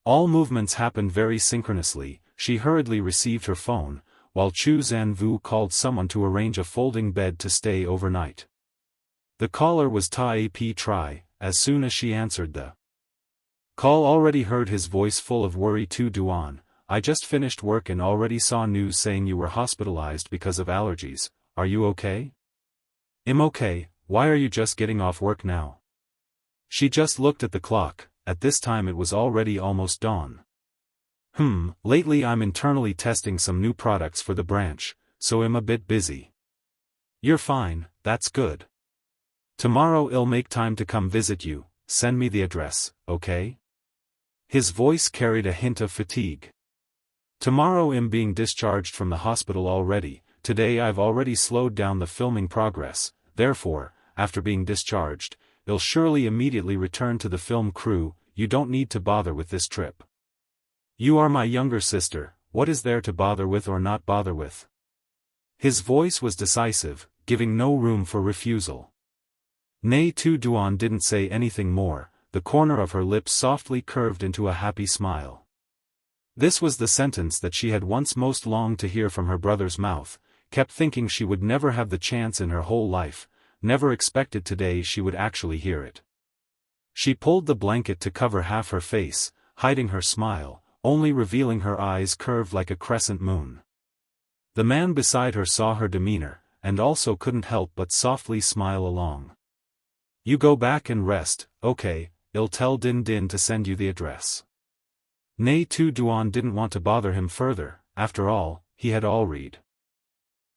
All movements happened very synchronously. She hurriedly received her phone, while Chu Zanvu called someone to arrange a folding bed to stay overnight. The caller was Ta Ap Tri. As soon as she answered the call, already heard his voice full of worry. Tu Duan, I just finished work and already saw news saying you were hospitalized because of allergies. Are you okay? I'm okay. Why are you just getting off work now? She just looked at the clock. At this time it was already almost dawn. Lately I'm internally testing some new products for the branch, so I'm a bit busy. You're fine, that's good. Tomorrow I'll make time to come visit you, send me the address, okay? His voice carried a hint of fatigue. Tomorrow I'm being discharged from the hospital already. Today I've already slowed down the filming progress, therefore, after being discharged, I'll surely immediately return to the film crew. You don't need to bother with this trip. You are my younger sister, what is there to bother with or not bother with? His voice was decisive, giving no room for refusal. Nghi Tu Duan didn't say anything more. The corner of her lips softly curved into a happy smile. This was the sentence that she had once most longed to hear from her brother's mouth, kept thinking she would never have the chance in her whole life, never expected today she would actually hear it. She pulled the blanket to cover half her face, hiding her smile, only revealing her eyes curved like a crescent moon. The man beside her saw her demeanor, and also couldn't help but softly smile along. You go back and rest, okay, I'll tell Din Din to send you the address. Nghi Tu Duan didn't want to bother him further. After all, he had all read.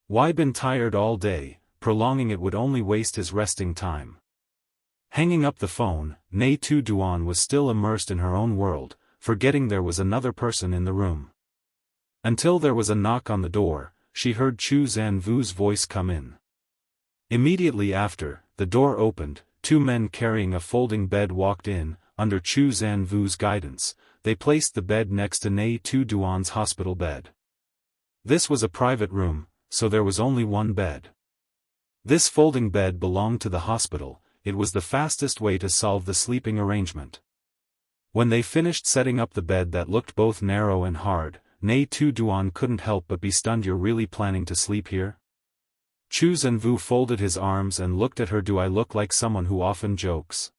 Why been tired all day? Prolonging it would only waste his resting time. Hanging up the phone, Nghi Tu Duan was still immersed in her own world, forgetting there was another person in the room. Until there was a knock on the door, she heard Chu Zanvu's voice come in. Immediately after, the door opened, 2 men carrying a folding bed walked in. Under Chu Zanvu's guidance, they placed the bed next to Nghi Tu Duan's hospital bed. This was a private room, so there was only one bed. This folding bed belonged to the hospital. It was the fastest way to solve the sleeping arrangement. When they finished setting up the bed that looked both narrow and hard, Nghi Tu Duan couldn't help but be stunned. You're really planning to sleep here? Chu Zanvu folded his arms and looked at her. Do I look like someone who often jokes?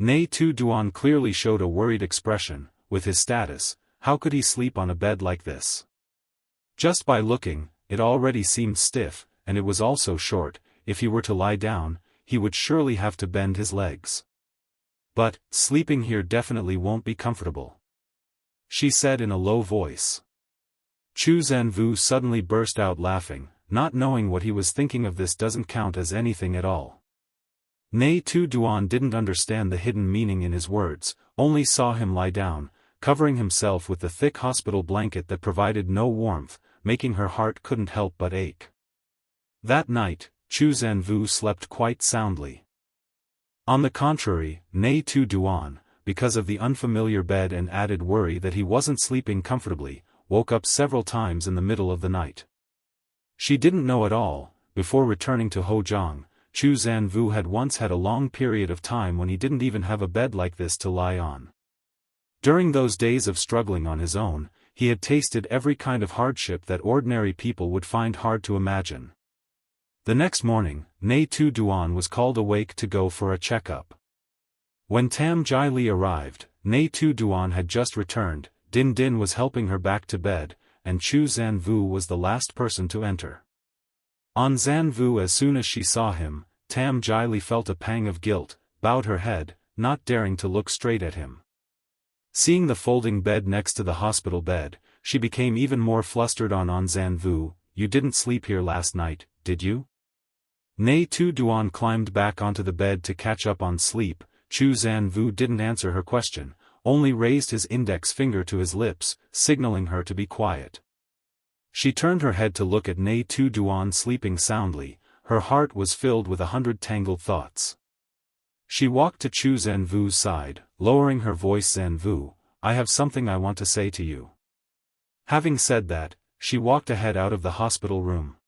Nghi Tu Duan clearly showed a worried expression. With his status, how could he sleep on a bed like this? Just by looking, it already seemed stiff, and it was also short. If he were to lie down, he would surely have to bend his legs. But, sleeping here definitely won't be comfortable, she said in a low voice. Chu Zanvu suddenly burst out laughing, not knowing what he was thinking of. This doesn't count as anything at all. Nghi Tu Duan didn't understand the hidden meaning in his words, only saw him lie down, covering himself with the thick hospital blanket that provided no warmth, making her heart couldn't help but ache. That night, Chu Zanvu slept quite soundly. On the contrary, Nghi Tu Duan, because of the unfamiliar bed and added worry that he wasn't sleeping comfortably, woke up several times in the middle of the night. She didn't know at all. Before returning to Hozhong, Chu Zanvu had once had a long period of time when he didn't even have a bed like this to lie on. During those days of struggling on his own, he had tasted every kind of hardship that ordinary people would find hard to imagine. The next morning, Nghi Tu Duan was called awake to go for a checkup. When Tam Jai Li arrived, Nghi Tu Duan had just returned, Din Din was helping her back to bed, and Chu Zanvu was the last person to enter. On Zanvu, as soon as she saw him, Tam Jai Li felt a pang of guilt, bowed her head, not daring to look straight at him. Seeing the folding bed next to the hospital bed, she became even more flustered. On Zanvu, "You didn't sleep here last night, did you?" Nghi Tu Duan climbed back onto the bed to catch up on sleep. Chu Zanvu didn't answer her question, only raised his index finger to his lips, signaling her to be quiet. She turned her head to look at Nghi Tu Duan sleeping soundly. Her heart was filled with 100 tangled thoughts. She walked to Chu Zanvu's side, lowering her voice. "Zanvu, I have something I want to say to you." Having said that, she walked ahead out of the hospital room.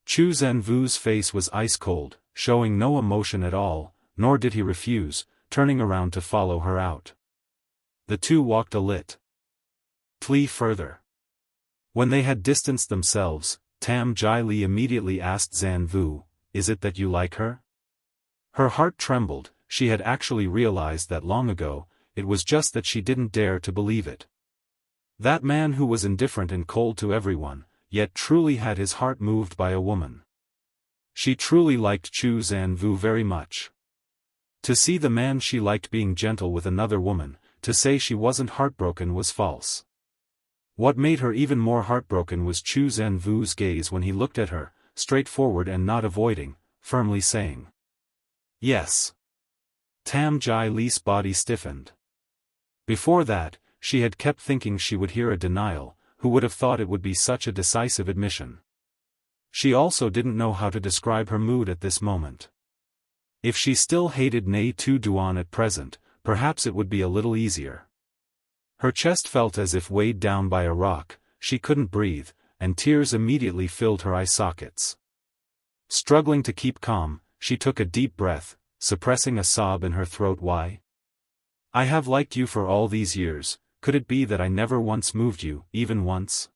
Chu Zanvu's face was ice cold, showing no emotion at all, nor did he refuse, turning around to follow her out. The two walked a little further. When they had distanced themselves, Tam Jai Li immediately asked Zanvu, "Is it that you like her?" Her heart trembled. She had actually realized that long ago, it was just that she didn't dare to believe it. That man who was indifferent and cold to everyone, yet truly had his heart moved by a woman. She truly liked Chu Zanvu very much. To see the man she liked being gentle with another woman, to say she wasn't heartbroken was false. What made her even more heartbroken was Chu Zanvu's gaze when he looked at her, straightforward and not avoiding, firmly saying, "Yes." Tam Jai Li's body stiffened. Before that, she had kept thinking she would hear a denial. Who would have thought it would be such a decisive admission? She also didn't know how to describe her mood at this moment. If she still hated Nghi Tu Duan at present, perhaps it would be a little easier. Her chest felt as if weighed down by a rock, she couldn't breathe, and tears immediately filled her eye sockets. Struggling to keep calm, she took a deep breath, suppressing a sob in her throat. "Why? I have liked you for all these years. Could it be that I never once moved you, even once?"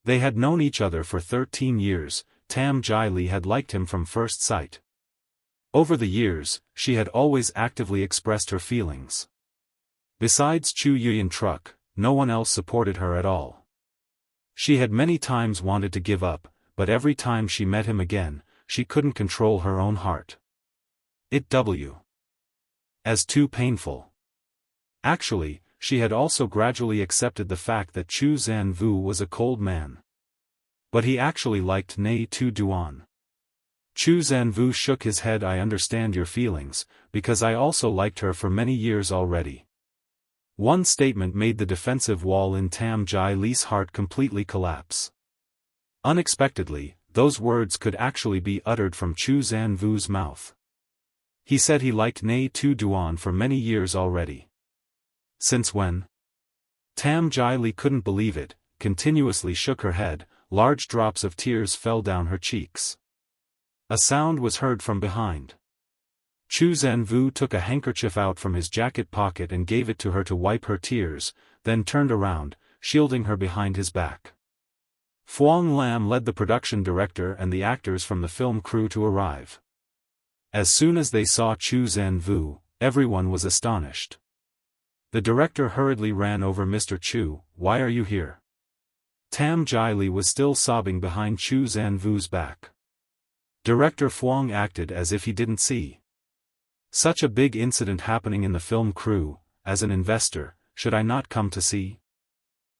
They had known each other for 13 years, Tam Jai Li had liked him from first sight. Over the years, she had always actively expressed her feelings. Besides Chu Yuyan Truck, no one else supported her at all. She had many times wanted to give up, but every time she met him again, she couldn't control her own heart. It was too painful. Actually, she had also gradually accepted the fact that Chu Zanvu was a cold man. But he actually liked Nghi Tu Duan. Chu Zanvu shook his head. "I understand your feelings, because I also liked her for many years already." One statement made the defensive wall in Tam Jai Li's heart completely collapse. Unexpectedly, those words could actually be uttered from Chu Zanvu's mouth. He said he liked Nghi Tu Duan for many years already. Since when? Tam Jai Li couldn't believe it, continuously shook her head, large drops of tears fell down her cheeks. A sound was heard from behind. Chu Zanvu took a handkerchief out from his jacket pocket and gave it to her to wipe her tears, then turned around, shielding her behind his back. Fuang Lam led the production director and the actors from the film crew to arrive. As soon as they saw Chu Zanvu, everyone was astonished. The director hurriedly ran over. "Mr. Chu, why are you here?" Tam Jai Li was still sobbing behind Chu Zanvu's back. Director Fuang acted as if he didn't see. "Such a big incident happening in the film crew, as an investor, should I not come to see?"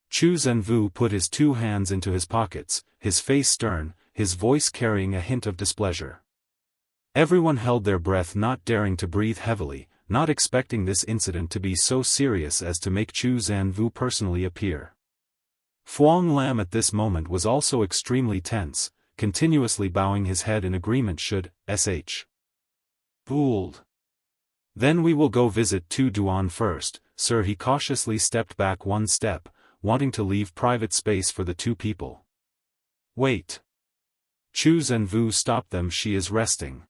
Chu Zanvu put his 2 hands into his pockets, his face stern, his voice carrying a hint of displeasure. Everyone held their breath, not daring to breathe heavily, not expecting this incident to be so serious as to make Chu Zanvu personally appear. Fuang Lam at this moment was also extremely tense, continuously bowing his head in agreement. "Should sh. Fooled. Then we will go visit Tu Duan first, sir." He cautiously stepped back 1 step, wanting to leave private space for the 2 people. "Wait." Chu Zanvu stopped them. "She is resting."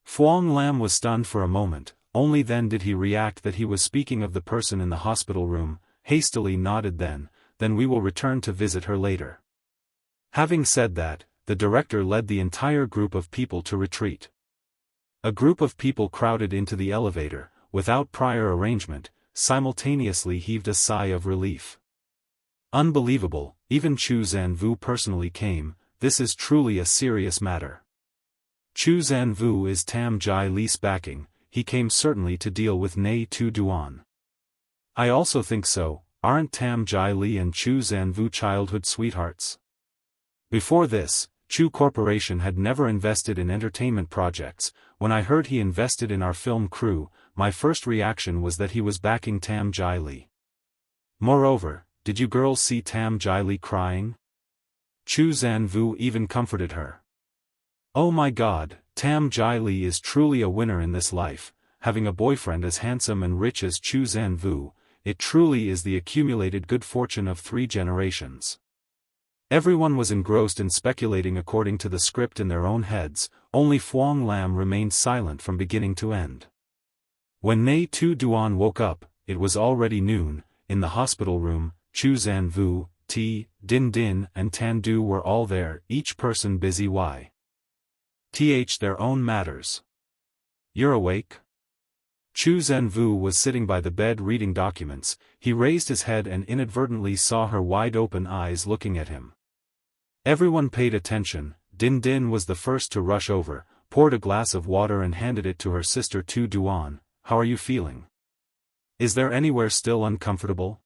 Fuang Lam was stunned for a moment, only then did he react that he was speaking of the person in the hospital room, hastily nodded then we will return to visit her later. Having said that, the director led the entire group of people to retreat. A group of people crowded into the elevator, without prior arrangement, simultaneously heaved a sigh of relief. Unbelievable, even Zhou Can Wu personally came, this is truly a serious matter. Zhou Can Wu is Tam Jai Li's backing, he came certainly to deal with Nghi Tu Duan. I also think so, aren't Tam Jai Li and Zhou Can Wu childhood sweethearts? Before this, Chu Corporation had never invested in entertainment projects. When I heard he invested in our film crew, my first reaction was that he was backing Tam Jai Li. Moreover, did you girls see Tam Jai Li crying? Zhou Can Wu even comforted her. Oh my god, Tam Jai Li is truly a winner in this life, having a boyfriend as handsome and rich as Zhou Can Wu, it truly is the accumulated good fortune of 3 generations. Everyone was engrossed in speculating according to the script in their own heads, only Fuang Lam remained silent from beginning to end. When Nghi Tu Duan woke up, it was already noon. In the hospital room, Zhou Can Wu, Din Din and Tan Du were all there, each person busy with their own matters. You're awake? Zhou Can Wu was sitting by the bed reading documents. He raised his head and inadvertently saw her wide-open eyes looking at him. Everyone paid attention. Din Din was the first to rush over, poured a glass of water and handed it to her sister Tu Duan. How are you feeling? Is there anywhere still uncomfortable?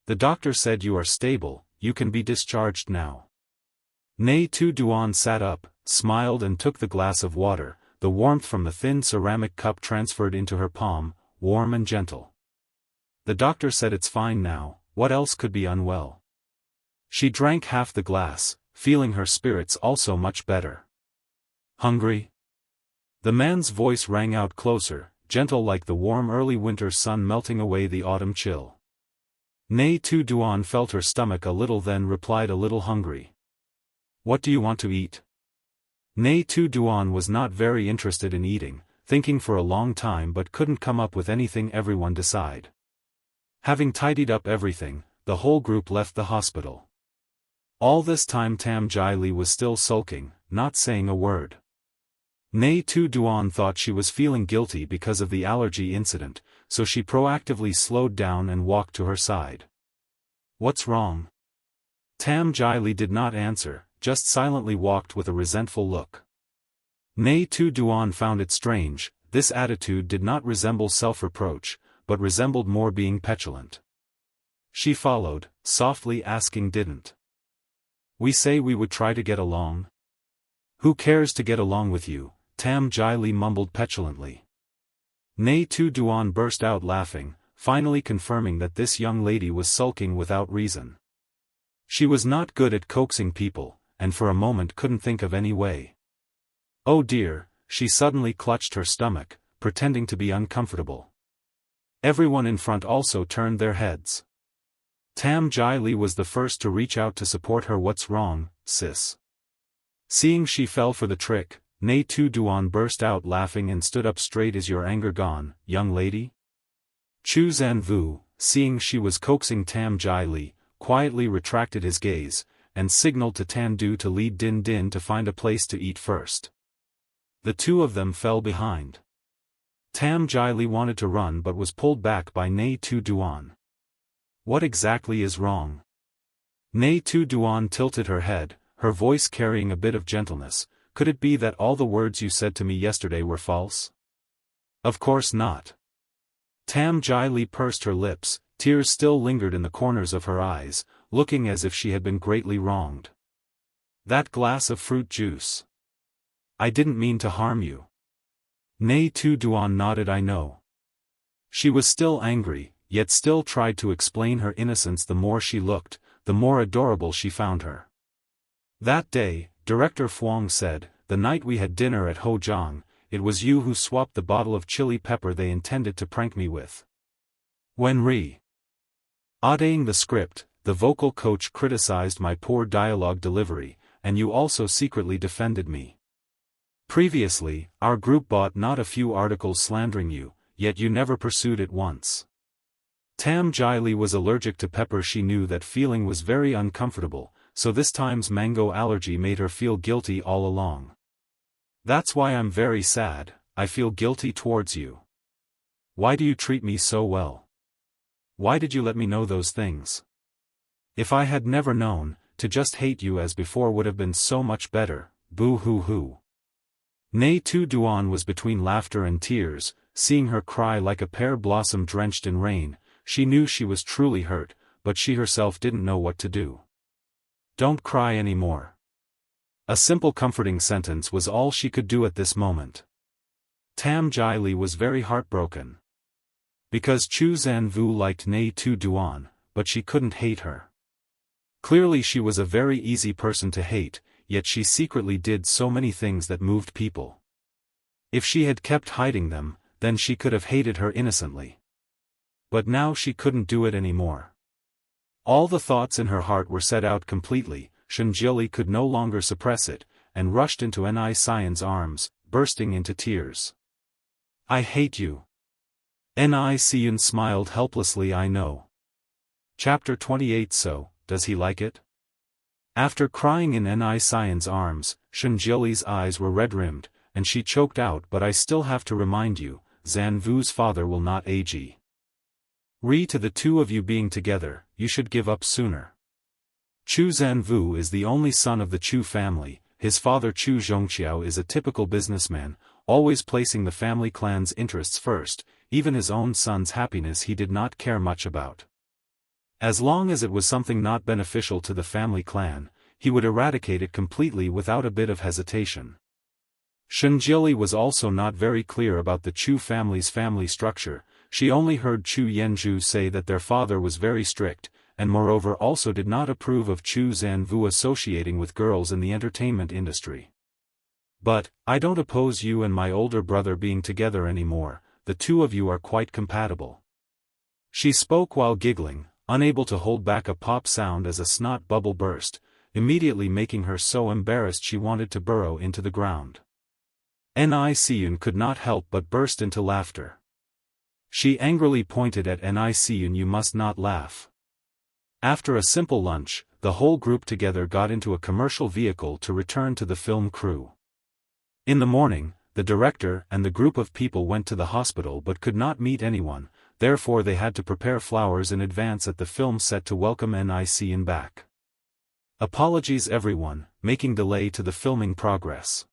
The doctor said you are stable, you can be discharged now. Nghi Tu Duan sat up, smiled and took the glass of water, the warmth from the thin ceramic cup transferred into her palm, warm and gentle. The doctor said it's fine now, what else could be unwell? She drank half the glass, feeling her spirits also much better. Hungry? The man's voice rang out closer, gentle like the warm early winter sun melting away the autumn chill. Nghi Tu Duan felt her stomach a little then replied a little hungry. What do you want to eat? Nghi Tu Duan was not very interested in eating, thinking for a long time but couldn't come up with anything. Everyone decide. Having tidied up everything, the whole group left the hospital. All this time Tam Jai Li was still sulking, not saying a word. Nghi Tu Duan thought she was feeling guilty because of the allergy incident, so she proactively slowed down and walked to her side. What's wrong? Tam Jai Li did not answer, just silently walked with a resentful look. Nghi Tu Duan found it strange, this attitude did not resemble self-reproach, but resembled more being petulant. She followed, softly asking didn't we say we would try to get along? Who cares to get along with you? Tam Jai Li mumbled petulantly. Nghi Tu Duan burst out laughing, finally confirming that this young lady was sulking without reason. She was not good at coaxing people, and for a moment couldn't think of any way. Oh dear, she suddenly clutched her stomach, pretending to be uncomfortable. Everyone in front also turned their heads. Tam Jai Li was the first to reach out to support her. What's wrong, sis? Seeing she fell for the trick, Nghi Tu Duan burst out laughing and stood up straight. Is your anger gone, young lady? Zhou Can Wu, seeing she was coaxing Tam Jai Li, quietly retracted his gaze, and signaled to Tan Du to lead Din Din to find a place to eat first. The two of them fell behind. Tam Jai Li wanted to run but was pulled back by Nghi Tu Duan. What exactly is wrong? Nghi Tu Duan tilted her head, her voice carrying a bit of gentleness. Could it be that all the words you said to me yesterday were false? Of course not. Tam Jai Li pursed her lips, tears still lingered in the corners of her eyes, looking as if she had been greatly wronged. That glass of fruit juice. I didn't mean to harm you. Nghi Tu Duan nodded. I know. She was still angry, yet still tried to explain her innocence. The more she looked, the more adorable she found her. That day, Director Fuang said, the night we had dinner at Hojiang, it was you who swapped the bottle of chili pepper they intended to prank me with. When re-audioing the script, the vocal coach criticized my poor dialogue delivery, and you also secretly defended me. Previously, our group bought not a few articles slandering you, yet you never pursued it once. Tam Jai was allergic to pepper. She knew that feeling was very uncomfortable, so this time's mango allergy made her feel guilty all along. That's why I'm very sad, I feel guilty towards you. Why do you treat me so well? Why did you let me know those things? If I had never known, to just hate you as before would have been so much better, boo-hoo-hoo. Nghi Tu Duan was between laughter and tears, seeing her cry like a pear blossom drenched in rain. She knew she was truly hurt, but she herself didn't know what to do. Don't cry anymore. A simple comforting sentence was all she could do at this moment. Tam Jai was very heartbroken. Because Chu Zanvu liked Nghi Tu Duan, but she couldn't hate her. Clearly she was a very easy person to hate, yet she secretly did so many things that moved people. If she had kept hiding them, then she could have hated her innocently. But now she couldn't do it anymore. All the thoughts in her heart were set out completely. Shenjili could no longer suppress it, and rushed into Nghi Xian's arms, bursting into tears. I hate you. Nghi Xian smiled helplessly. I know. Chapter 28. So, does he like it? After crying in Nghi Xian's arms, Shenjili's eyes were red-rimmed, and she choked out, but I still have to remind you, Zanvu's father will not agree to the two of you being together. You should give up sooner. Chu Zanvu is the only son of the Chu family. His father Chu Zhongqiao is a typical businessman, always placing the family clan's interests first. Even his own son's happiness he did not care much about. As long as it was something not beneficial to the family clan, he would eradicate it completely without a bit of hesitation. Shenjili was also not very clear about the Chu family's family structure. She only heard Chu Yanzhu say that their father was very strict, and moreover also did not approve of Chu Zanvu associating with girls in the entertainment industry. But, I don't oppose you and my older brother being together anymore. The two of you are quite compatible. She spoke while giggling, unable to hold back a pop sound as a snot bubble burst, immediately making her so embarrassed she wanted to burrow into the ground. Nghi Xian could not help but burst into laughter. She angrily pointed at Nghi Xian. You must not laugh. After a simple lunch, the whole group together got into a commercial vehicle to return to the film crew. In the morning, the director and the group of people went to the hospital but could not meet anyone, therefore they had to prepare flowers in advance at the film set to welcome Nghi Xian back. Apologies everyone, making delay to the filming progress.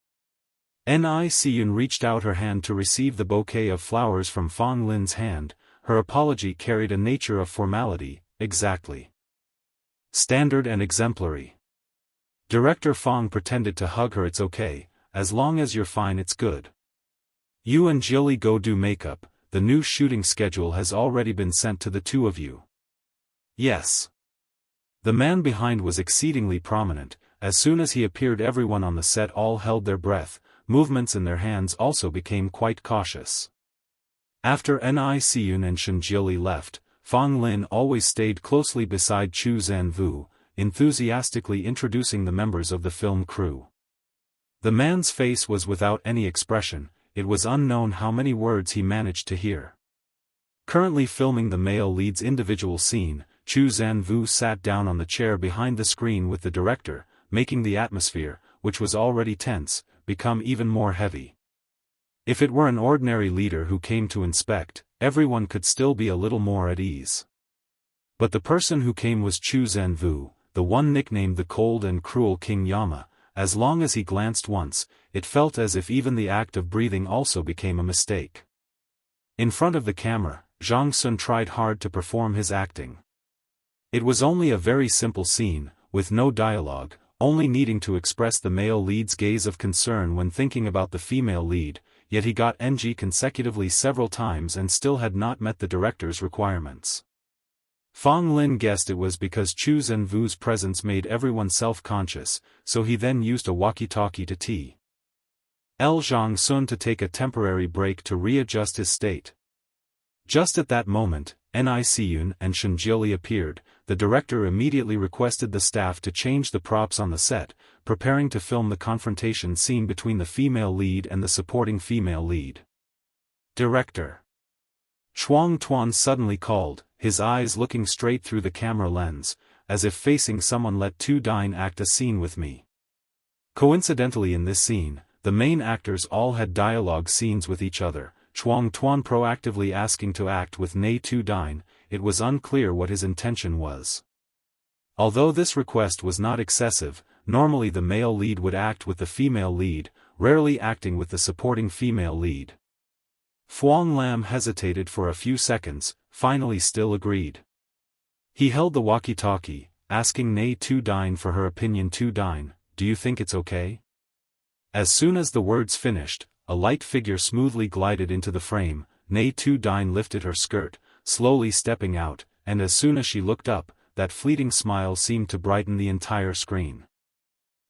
Nghi Xian reached out her hand to receive the bouquet of flowers from Fang Lin's hand. Her apology carried a nature of formality, exactly standard and exemplary. Director Fang pretended to hug her. It's okay, as long as you're fine it's good. You and Jilly go do makeup, the new shooting schedule has already been sent to the two of you. Yes. The man behind was exceedingly prominent. As soon as he appeared everyone on the set all held their breath, movements in their hands also became quite cautious. After Nghi Xian and Shenjili left, Fang Lin always stayed closely beside Chu Zanvu, enthusiastically introducing the members of the film crew. The man's face was without any expression. It was unknown how many words he managed to hear. Currently filming the male lead's individual scene, Chu Zanvu sat down on the chair behind the screen with the director, making the atmosphere, which was already tense, become even more heavy. If it were an ordinary leader who came to inspect, everyone could still be a little more at ease. But the person who came was Chu Zanvu, the one nicknamed the cold and cruel King Yama. As long as he glanced once, it felt as if even the act of breathing also became a mistake. In front of the camera, Zhang Sun tried hard to perform his acting. It was only a very simple scene, with no dialogue, only needing to express the male lead's gaze of concern when thinking about the female lead, yet he got NG consecutively several times and still had not met the director's requirements. Fang Lin guessed it was because Chu Zanvu's presence made everyone self-conscious, so he then used a walkie-talkie to tell Zhang Sun to take a temporary break to readjust his state. Just at that moment, Nghi Xian and Shenjili appeared. The director immediately requested the staff to change the props on the set, preparing to film the confrontation scene between the female lead and the supporting female lead. Director. Zhou Tuan suddenly called, his eyes looking straight through the camera lens, as if facing someone. Let Tu Duan act a scene with me. Coincidentally in this scene, the main actors all had dialogue scenes with each other, Zhou Tuan proactively asking to act with Nghi Tu Duan. It was unclear what his intention was. Although this request was not excessive, normally the male lead would act with the female lead, rarely acting with the supporting female lead. Phuong Lam hesitated for a few seconds, finally still agreed. He held the walkie-talkie, asking Nghi Tu Duan for her opinion. Tu Duan, do you think it's okay? As soon as the words finished, a light figure smoothly glided into the frame. Nghi Tu Duan lifted her skirt, slowly stepping out, and as soon as she looked up, that fleeting smile seemed to brighten the entire screen.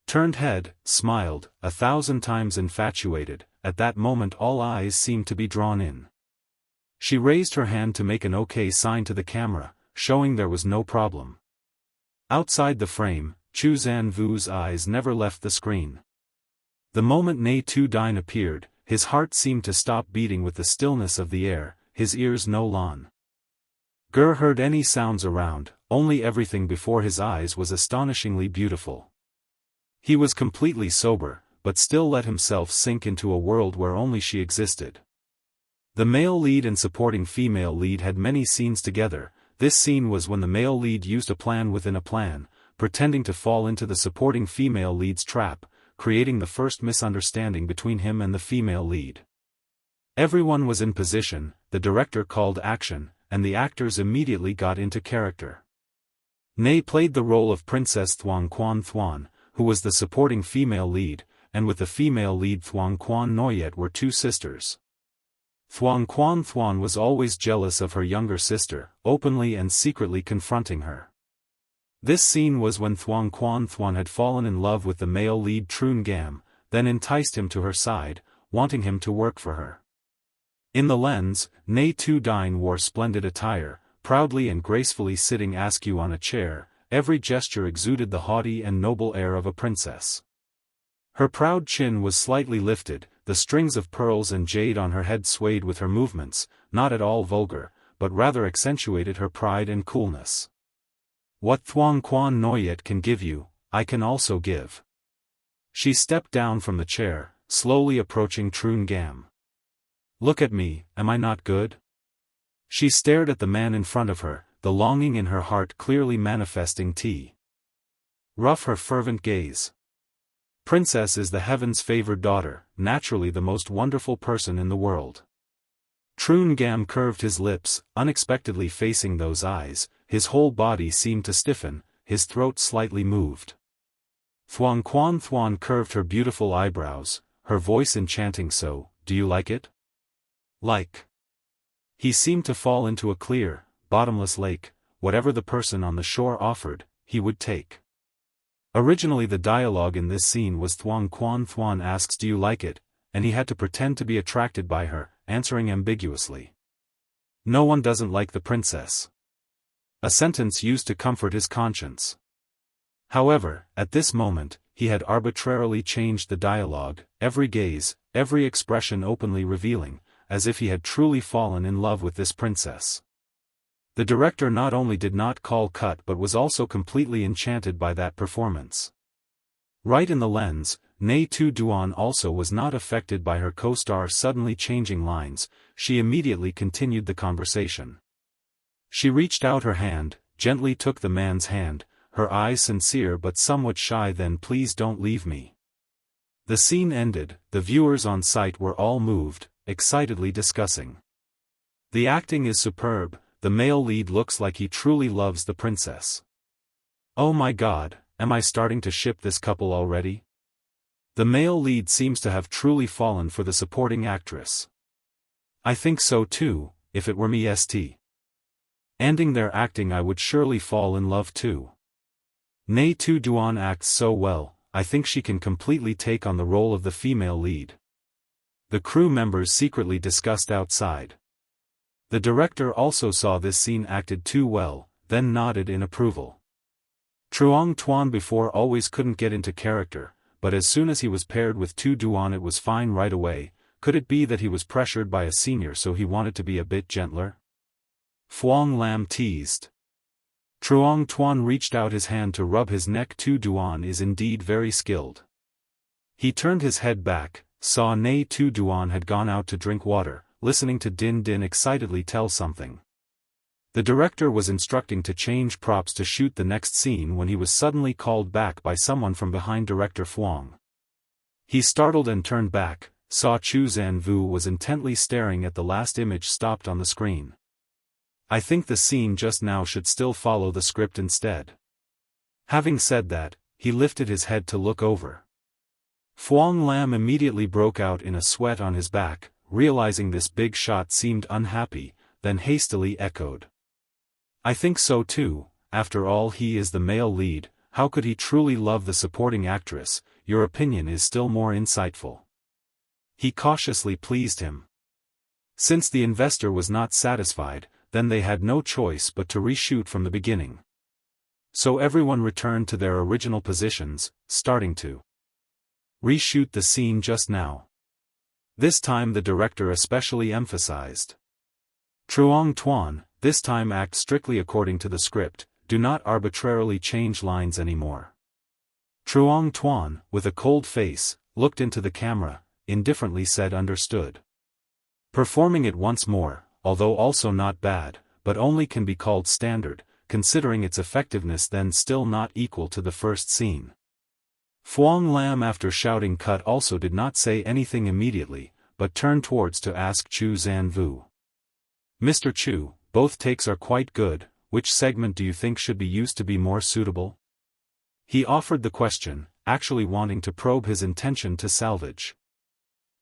Turned head, smiled, 1,000 times infatuated, at that moment all eyes seemed to be drawn in. She raised her hand to make an OK sign to the camera, showing there was no problem. Outside the frame, Chu Zhanvu's eyes never left the screen. The moment Nghi Tu Duan appeared, his heart seemed to stop beating with the stillness of the air, his ears no longer heard any sounds around, only everything before his eyes was astonishingly beautiful. He was completely sober, but still let himself sink into a world where only she existed. The male lead and supporting female lead had many scenes together. This scene was when the male lead used a plan within a plan, pretending to fall into the supporting female lead's trap, creating the first misunderstanding between him and the female lead. Everyone was in position, the director called action, and the actors immediately got into character. Nghi played the role of Princess Thuong Quan Thuan, who was the supporting female lead, and with the female lead Thuong Quan Noyet were two sisters. Thuong Quan Thuan was always jealous of her younger sister, openly and secretly confronting her. This scene was when Thuong Quan Thuan had fallen in love with the male lead Trun Gam, then enticed him to her side, wanting him to work for her. In the lens, Nghi Tu Duan wore splendid attire, proudly and gracefully sitting askew on a chair. Every gesture exuded the haughty and noble air of a princess. Her proud chin was slightly lifted, the strings of pearls and jade on her head swayed with her movements, not at all vulgar, but rather accentuated her pride and coolness. What Thuong Quan Noyet can give you, I can also give. She stepped down from the chair, slowly approaching Trun Gam. Look at me, am I not good? She stared at the man in front of her, the longing in her heart clearly manifesting rough her fervent gaze. Princess is the heaven's favored daughter, naturally the most wonderful person in the world. Trun Gam curved his lips, unexpectedly facing those eyes, his whole body seemed to stiffen, his throat slightly moved. Thuong Quan Thuan curved her beautiful eyebrows, her voice enchanting. So, do you like it? Like. He seemed to fall into a clear, bottomless lake. Whatever the person on the shore offered, he would take. Originally the dialogue in this scene was Thuong Quan Thuan asks do you like it, and he had to pretend to be attracted by her, answering ambiguously. No one doesn't like the princess. A sentence used to comfort his conscience. However, at this moment, he had arbitrarily changed the dialogue, every gaze, every expression openly revealing, as if he had truly fallen in love with this princess. The director not only did not call cut but was also completely enchanted by that performance. Right in the lens, Nghi Tu Duan also was not affected by her co-star suddenly changing lines. She immediately continued the conversation. She reached out her hand, gently took the man's hand, her eyes sincere but somewhat shy. Then please don't leave me. The scene ended, the viewers on site were all moved, excitedly discussing. The acting is superb, the male lead looks like he truly loves the princess. Oh my god, am I starting to ship this couple already? The male lead seems to have truly fallen for the supporting actress. I think so too, if it were me ending their acting I would surely fall in love too. Nghi Tu Duan acts so well, I think she can completely take on the role of the female lead. The crew members secretly discussed outside. The director also saw this scene acted too well, then nodded in approval. Truong Tuan before always couldn't get into character, but as soon as he was paired with Tu Duan it was fine right away, Could it be that he was pressured by a senior so he wanted to be a bit gentler? Fuang Lam teased. Truong Tuan reached out his hand to rub his neck. Tu Duan is indeed very skilled. He turned his head back, saw Nghi Tu Duan had gone out to drink water, listening to Din Din excitedly tell something. The director was instructing to change props to shoot the next scene when he was suddenly called back by someone from behind director Fuang. He startled and turned back, saw Chu Zanvu was intently staring at the last image stopped on the screen. I think the scene just now should still follow the script instead. Having said that, he lifted his head to look over. Fuang Lam immediately broke out in a sweat on his back, realizing this big shot seemed unhappy, then hastily echoed. I think so too, after all he is the male lead, how could he truly love the supporting actress? Your opinion is still more insightful. He cautiously pleased him. Since the investor was not satisfied, then they had no choice but to reshoot from the beginning. So everyone returned to their original positions, starting to reshoot the scene just now. This time the director especially emphasized. Truong Tuan, this time act strictly according to the script, do not arbitrarily change lines anymore. Truong Tuan, with a cold face, looked into the camera, indifferently said understood. Performing it once more, although also not bad, but only can be called standard, considering its effectiveness then still not equal to the first scene. Fuang Lam after shouting cut also did not say anything immediately, but turned towards to ask Chu Zanvu. Mr. Chu, both takes are quite good, which segment do you think should be used to be more suitable? He offered the question, actually wanting to probe his intention to salvage.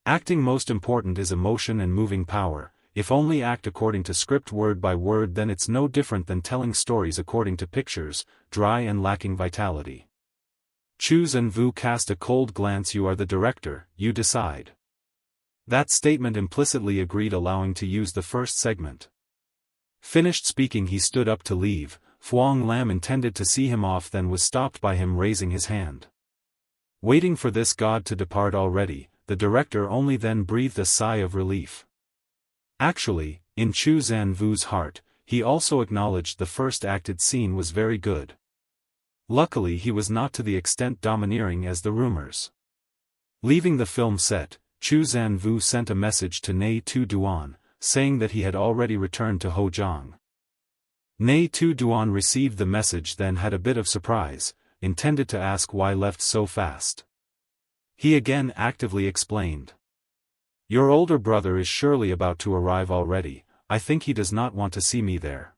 Acting most important is emotion and moving power. If only act according to script word by word, then it's no different than telling stories according to pictures, dry and lacking vitality. Chu Zanvu cast a cold glance. You are the director, you decide. That statement implicitly agreed, allowing to use the first segment. Finished speaking, he stood up to leave. Fuang Lam intended to see him off, then was stopped by him raising his hand. Waiting for this god to depart already, the director only then breathed a sigh of relief. Actually, in Chu Zanvu's heart, he also acknowledged the first acted scene was very good. Luckily he was not to the extent domineering as the rumors. Leaving the film set, Chu Zanvu sent a message to Nghi Tu Duan, saying that he had already returned to Hozhang. Nghi Tu Duan received the message, then had a bit of surprise, intended to ask why left so fast. He again actively explained. Your older brother is surely about to arrive already, I think he does not want to see me there.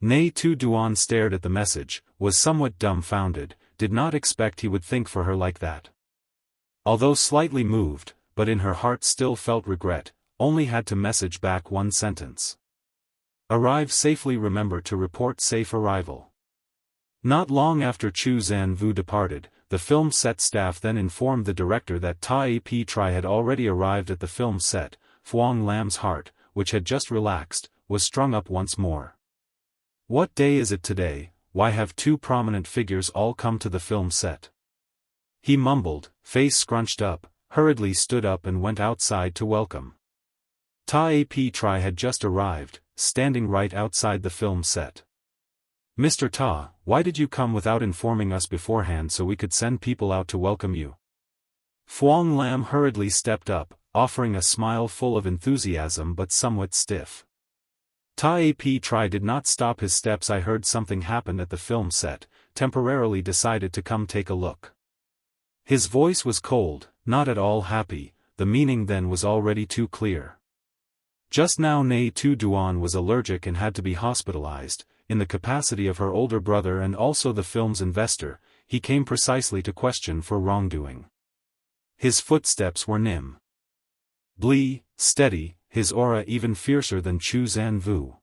Nghi Tu Duan stared at the message, was somewhat dumbfounded, did not expect he would think for her like that. Although slightly moved, but in her heart still felt regret, only had to message back one sentence. Arrive safely, remember to report safe arrival. Not long after Chu Zanvu departed, the film set staff then informed the director that Ta Ap Tri had already arrived at the film set. Fuang Lam's heart, which had just relaxed, was strung up once more. What day is it today? Why have two prominent figures all come to the film set? He mumbled, face scrunched up, hurriedly stood up and went outside to welcome. Ta Ap Tri had just arrived, standing right outside the film set. Mr. Ta, why did you come without informing us beforehand so we could send people out to welcome you? Fuang Lam hurriedly stepped up, offering a smile full of enthusiasm but somewhat stiff. Ta Ap Tri did not stop his steps. I heard something happened at the film set, temporarily decided to come take a look. His voice was cold, not at all happy, the meaning then was already too clear. Just now Nghi Tu Duan was allergic and had to be hospitalized. In the capacity of her older brother and also the film's investor, he came precisely to question for wrongdoing. His footsteps were steady, his aura even fiercer than Chu Zanvu.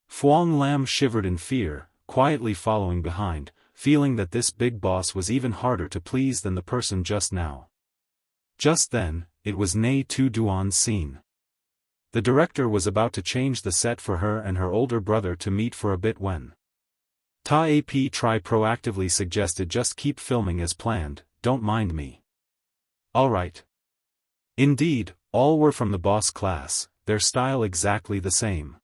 Fuang Lam shivered in fear, quietly following behind, feeling that this big boss was even harder to please than the person just now. Just then, it was Nghi Tu Duan's scene. The director was about to change the set for her and her older brother to meet for a bit when Ta Ap Tri proactively suggested, just keep filming as planned, don't mind me. Alright. Indeed, All were from the boss class, their style exactly the same.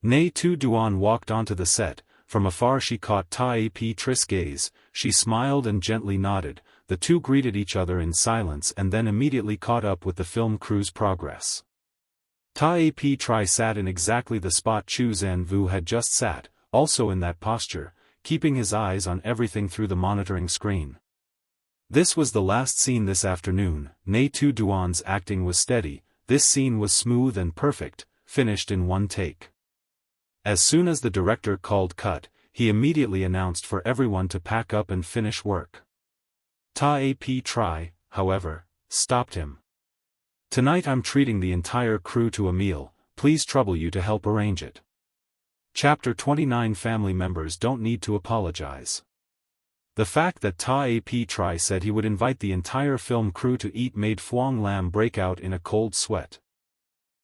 Nghi Tu Duan walked onto the set. From afar she caught Tai Tri's gaze, she smiled and gently nodded. The two greeted each other in silence and then immediately caught up with the film crew's progress. Tai Tri sat in exactly the spot Chu Zanvu had just sat, also in that posture, keeping his eyes on everything through the monitoring screen. This was the last scene this afternoon. Nghi Tu Duan's acting was steady, this scene was smooth and perfect, finished in one take. As soon as the director called cut, he immediately announced for everyone to pack up and finish work. Tai Tri, however, stopped him. Tonight I'm treating the entire crew to a meal, please trouble you to help arrange it. Chapter 29 Family members don't need to apologize. The fact that Tai Tri said he would invite the entire film crew to eat made Fuang Lam break out in a cold sweat.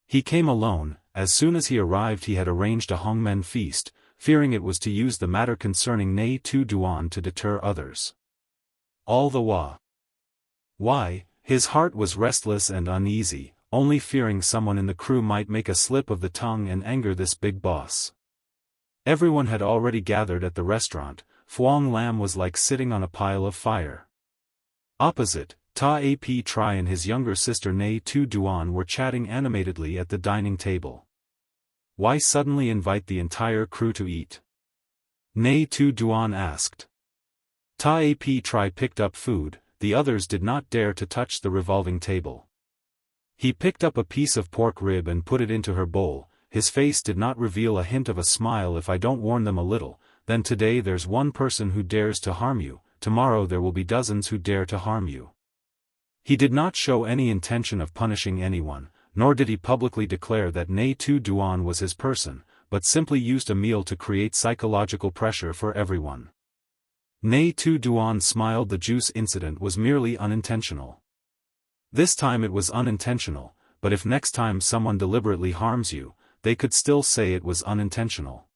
He came alone. As soon as he arrived he had arranged a hongmen feast, fearing it was to use the matter concerning Nghi Tu Duan to deter others. All the while, his heart was restless and uneasy, only fearing someone in the crew might make a slip of the tongue and anger this big boss. Everyone had already gathered at the restaurant. Fuang Lam was like sitting on a pile of fire. Opposite, Tai Tri and his younger sister Nghi Tu Duan were chatting animatedly at the dining table. Why suddenly invite the entire crew to eat? Nghi Tu Duan asked. Tai Tri picked up food, the others did not dare to touch the revolving table. He picked up a piece of pork rib and put it into her bowl, his face did not reveal a hint of a smile. If I don't warn them a little, then today there's one person who dares to harm you, tomorrow there will be dozens who dare to harm you. He did not show any intention of punishing anyone, nor did he publicly declare that Nghi Tu Duan was his person, but simply used a meal to create psychological pressure for everyone. Nghi Tu Duan smiled. The juice incident was merely unintentional. This time it was unintentional, but if next time someone deliberately harms you, they could still say it was unintentional.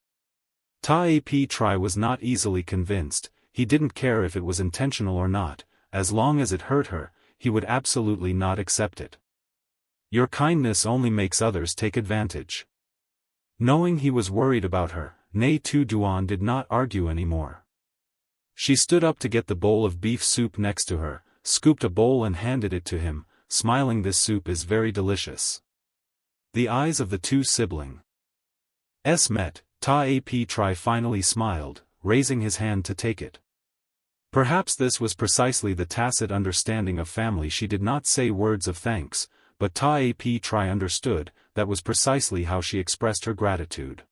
Tai Tri was not easily convinced, he didn't care if it was intentional or not, as long as it hurt her, he would absolutely not accept it. Your kindness only makes others take advantage. Knowing he was worried about her, Nghi Tu Duan did not argue anymore. She stood up to get the bowl of beef soup next to her, scooped a bowl and handed it to him, smiling. This soup is very delicious. The eyes of the two siblings met. Tai Tri finally smiled, raising his hand to take it. Perhaps this was precisely the tacit understanding of family. She did not say words of thanks, but Tai Tri understood, that was precisely how she expressed her gratitude.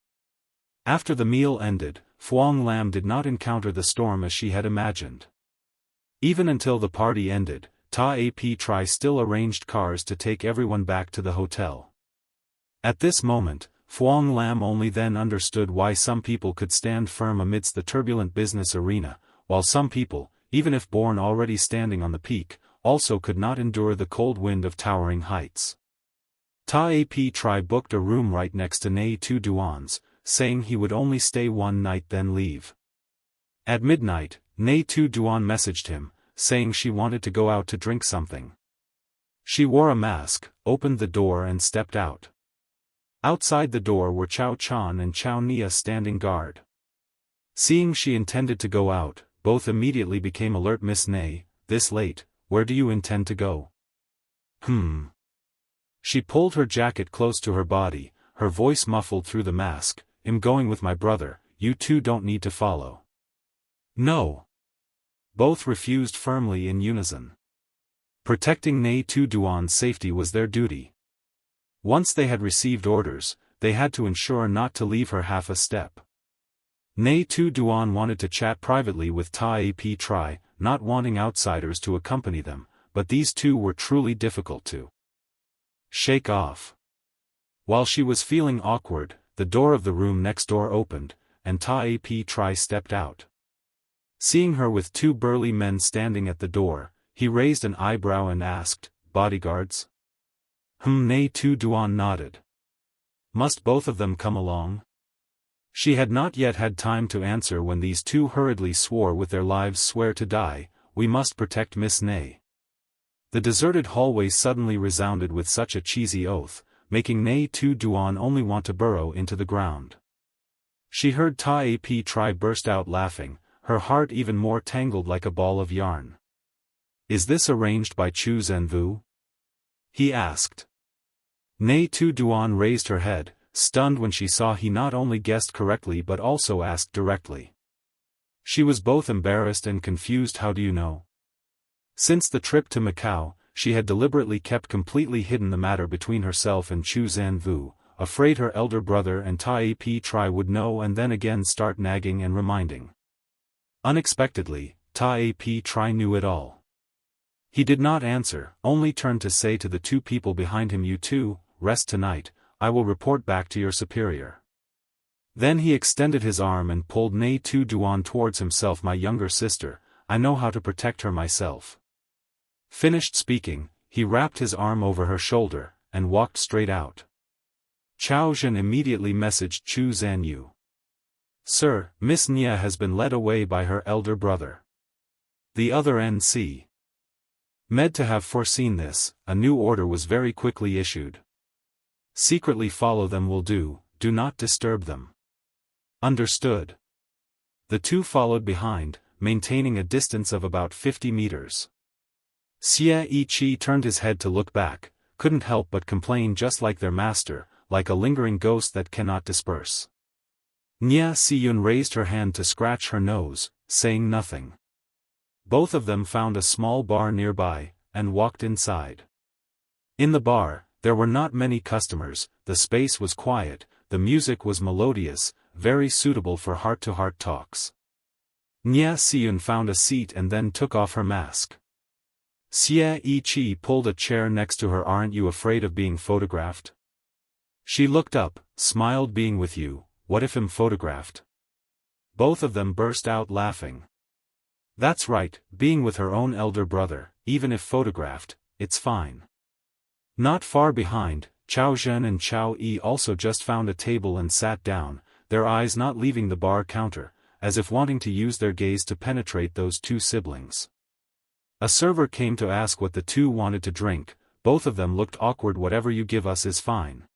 After the meal ended, Fuang Lam did not encounter the storm as she had imagined. Even until the party ended, Tai Tri still arranged cars to take everyone back to the hotel. At this moment, Fuang Lam only then understood why some people could stand firm amidst the turbulent business arena, while some people, even if born already standing on the peak, also could not endure the cold wind of towering heights. Tai Tri booked a room right next to Nghi Tu Duan's, saying he would only stay one night then leave. At midnight, Nghi Tu Duan messaged him, saying she wanted to go out to drink something. She wore a mask, opened the door and stepped out. Outside the door were Chao Chan and Chao Nia standing guard. Seeing she intended to go out, both immediately became alert. Miss Nghi, this late, where do you intend to go? She pulled her jacket close to her body, her voice muffled through the mask. I'm going with my brother, you two don't need to follow. No. Both refused firmly in unison. Protecting Nghi Tu Duan's safety was their duty. Once they had received orders, they had to ensure not to leave her half a step. Nghi Tu Duan wanted to chat privately with Tai Tri, not wanting outsiders to accompany them, but these two were truly difficult to shake off. While she was feeling awkward, the door of the room next door opened, and Tai Tri stepped out. Seeing her with two burly men standing at the door, he raised an eyebrow and asked, bodyguards? Nghi Tu Duan nodded. Must both of them come along? She had not yet had time to answer when these two hurriedly swore with their lives swear to die, we must protect Miss Nghi. The deserted hallway suddenly resounded with such a cheesy oath, making Nghi Tu Duan only want to burrow into the ground. She heard Ta Ap Tri burst out laughing, her heart even more tangled like a ball of yarn. "Is this arranged by Chu Zhenwu?" he asked. Nghi Tu Duan raised her head, stunned when she saw he not only guessed correctly but also asked directly. She was both embarrassed and confused. How do you know? Since the trip to Macau, she had deliberately kept completely hidden the matter between herself and Chu Zhenwu, afraid her elder brother and Ta Ap Tri would know and then again start nagging and reminding. Unexpectedly, Ta Ap Tri knew it all. He did not answer, only turned to say to the two people behind him, "You two, rest tonight, I will report back to your superior." Then he extended his arm and pulled Nghi Tu Duan towards himself. "My younger sister, I know how to protect her myself." Finished speaking, he wrapped his arm over her shoulder, and walked straight out. Chao Zhen immediately messaged Chu Zhenwu. "Sir, Miss Nia has been led away by her elder brother." The other NC. Med to have foreseen this, a new order was very quickly issued. "Secretly follow them will do not disturb them." Understood. The two followed behind, maintaining a distance of about 50 meters. Xie Yiqi turned his head to look back, couldn't help but complain, just like their master, like a lingering ghost that cannot disperse. Nia Siyun raised her hand to scratch her nose, saying nothing. Both of them found a small bar nearby, and walked inside. In the bar, there were not many customers, the space was quiet, the music was melodious, very suitable for heart-to-heart talks. Nia Siyun found a seat and then took off her mask. Xie Yiqi pulled a chair next to her. "Aren't you afraid of being photographed?" She looked up, smiled. "Being with you, what if I'm photographed?" Both of them burst out laughing. That's right, being with her own elder brother, even if photographed, it's fine. Not far behind, Chao Zhen and Chao Yi also just found a table and sat down, their eyes not leaving the bar counter, as if wanting to use their gaze to penetrate those two siblings. A server came to ask what the two wanted to drink. Both of them looked awkward. "Whatever you give us is fine."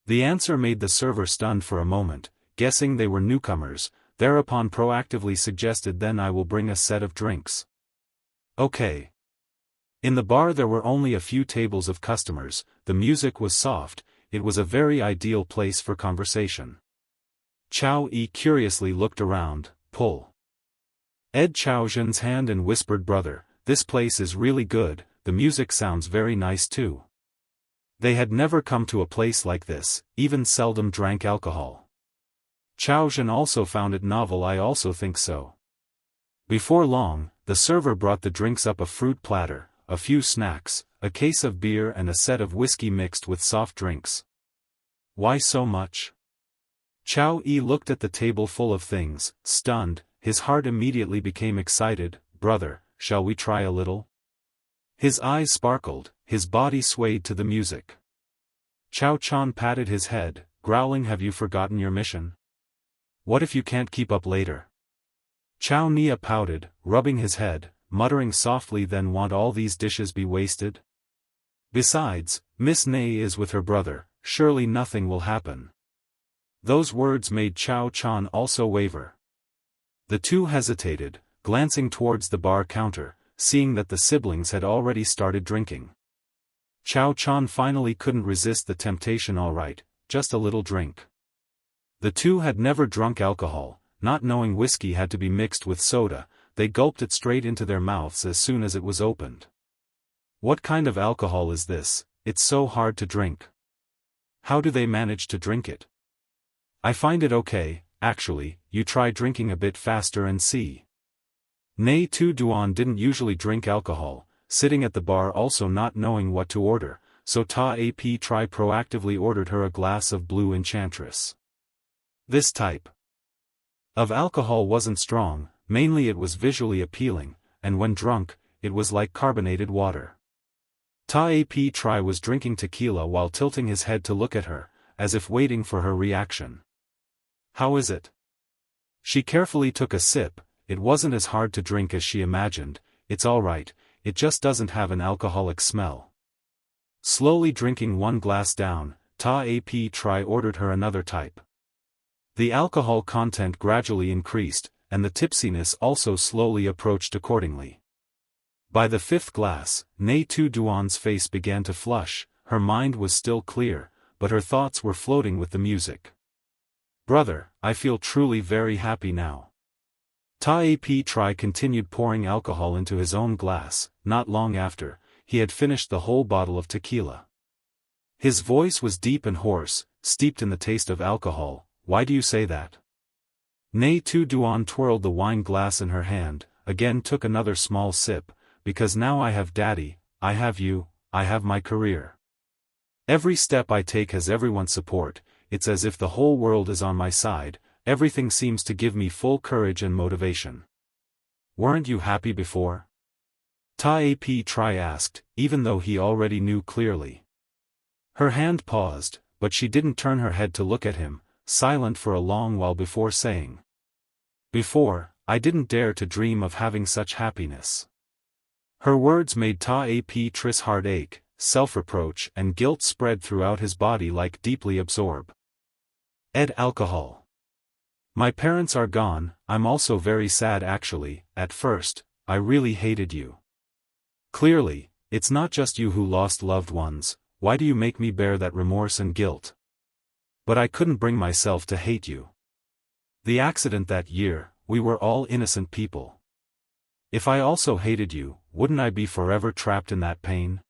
The answer made the server stunned for a moment, guessing they were newcomers, thereupon proactively suggested, "Then I will bring a set of drinks." Okay. In the bar there were only a few tables of customers, the music was soft, it was a very ideal place for conversation. Chao Yi curiously looked around, pulled Chao Zhen's hand and whispered, "Brother, this place is really good, the music sounds very nice too." They had never come to a place like this, even seldom drank alcohol. Chao Zhen also found it novel. "I also think so." Before long, the server brought the drinks up: a fruit platter, a few snacks, a case of beer and a set of whiskey mixed with soft drinks. "Why so much?" Chao Yi looked at the table full of things, stunned, his heart immediately became excited. "Brother, shall we try a little?" His eyes sparkled, his body swayed to the music. Chao Chan patted his head, growling, "Have you forgotten your mission? What if you can't keep up later?" Chao Nia pouted, rubbing his head, muttering softly, "Then won't all these dishes be wasted? Besides, Miss Ney is with her brother, surely nothing will happen." Those words made Chao Chan also waver. The two hesitated, glancing towards the bar counter, seeing that the siblings had already started drinking. Chao Chan finally couldn't resist the temptation. "All right, just a little drink." The two had never drunk alcohol, not knowing whiskey had to be mixed with soda, they gulped it straight into their mouths as soon as it was opened. "What kind of alcohol is this? It's so hard to drink. How do they manage to drink it?" "I find it okay, actually, you try drinking a bit faster and see." Nghi Tu Duan didn't usually drink alcohol, sitting at the bar also not knowing what to order, so Ta Ap Tri proactively ordered her a glass of blue enchantress. This type of alcohol wasn't strong, mainly it was visually appealing, and when drunk, it was like carbonated water. Ta Ap Tri was drinking tequila while tilting his head to look at her, as if waiting for her reaction. "How is it?" She carefully took a sip. It wasn't as hard to drink as she imagined. "It's all right, it just doesn't have an alcoholic smell. Slowly drinking one glass down, Ta-ap Tri ordered her another type. The alcohol content gradually increased, and the tipsiness also slowly approached accordingly. By the fifth glass, Nghi Tu Duan's face began to flush. Her mind was still clear, but her thoughts were floating with the music. "Brother, I feel truly very happy now." Ta-ap Tri continued pouring alcohol into his own glass. Not long after, he had finished the whole bottle of tequila. His voice was deep and hoarse, steeped in the taste of alcohol. "Why do you say that?" Nghi Tu Duan twirled the wine glass in her hand, again took another small sip. "Because now I have Daddy, I have you, I have my career. Every step I take has everyone's support. It's as if the whole world is on my side. Everything seems to give me full courage and motivation." "Weren't you happy before?" Ta-ap Tri asked, even though he already knew clearly. Her hand paused, but she didn't turn her head to look at him, silent for a long while before saying, "Before, I didn't dare to dream of having such happiness." Her words made Ta-ap Tri's heart ache. Self-reproach and guilt spread throughout his body like deeply absorbed. Alcohol. "My parents are gone. I'm also very sad actually. At first, I really hated you. Clearly, it's not just you who lost loved ones. Why do you make me bear that remorse and guilt? But I couldn't bring myself to hate you. The accident that year, we were all innocent people. If I also hated you, wouldn't I be forever trapped in that pain?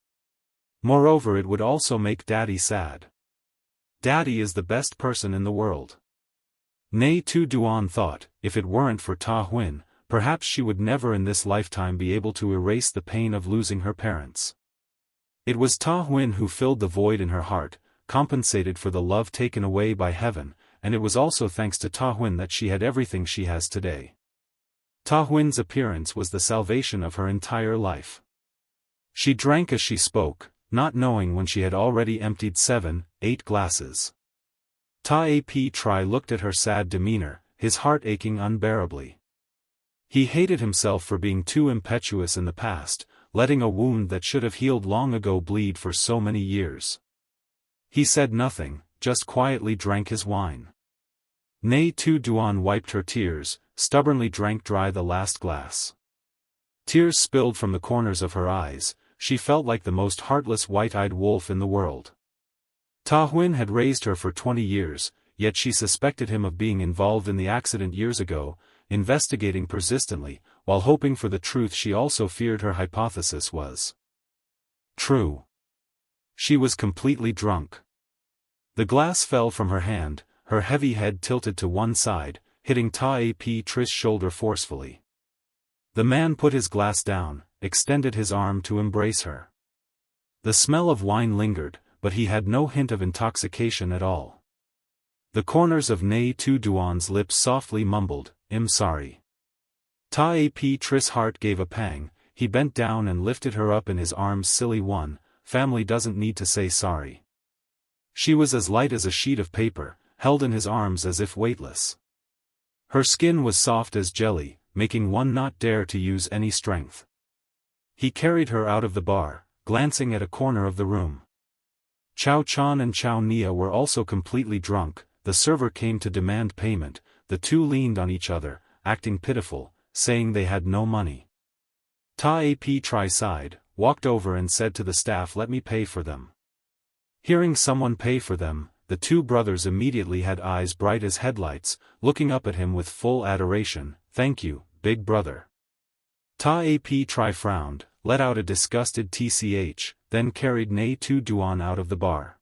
Moreover, it would also make Daddy sad. Daddy is the best person in the world." Nghi Tu Duan thought, if it weren't for Ta Huin, perhaps she would never in this lifetime be able to erase the pain of losing her parents. It was Ta Huin who filled the void in her heart, compensated for the love taken away by heaven, and it was also thanks to Ta Huin that she had everything she has today. Ta Huin's appearance was the salvation of her entire life. She drank as she spoke, not knowing when she had already emptied 7, 8 glasses. Ta-ap Tri looked at her sad demeanor, his heart aching unbearably. He hated himself for being too impetuous in the past, letting a wound that should have healed long ago bleed for so many years. He said nothing, just quietly drank his wine. Nghi Tu Duan wiped her tears, stubbornly drank dry the last glass. Tears spilled from the corners of her eyes. She felt like the most heartless white-eyed wolf in the world. Ta Huin had raised her for 20 years, yet she suspected him of being involved in the accident years ago, investigating persistently, while hoping for the truth. She also feared her hypothesis was true. She was completely drunk. The glass fell from her hand, her heavy head tilted to one side, hitting Ta-ap Tri's shoulder forcefully. The man put his glass down, extended his arm to embrace her. The smell of wine lingered, but he had no hint of intoxication at all. The corners of Nghi Tu Duan's lips softly mumbled, "I'm sorry." Ta-ap Tri's heart gave a pang. He bent down and lifted her up in his arms. "Silly one, family doesn't need to say sorry." She was as light as a sheet of paper, held in his arms as if weightless. Her skin was soft as jelly, making one not dare to use any strength. He carried her out of the bar, glancing at a corner of the room. Chao Chan and Chao Nia were also completely drunk. The server came to demand payment. The two leaned on each other, acting pitiful, saying they had no money. Ta-ap Tri sighed, walked over and said to the staff, "Let me pay for them." Hearing someone pay for them, the two brothers immediately had eyes bright as headlights, looking up at him with full adoration. "Thank you, big brother." Ta-ap Tri frowned, let out a disgusted tch, then carried Nghi Tu Duan out of the bar.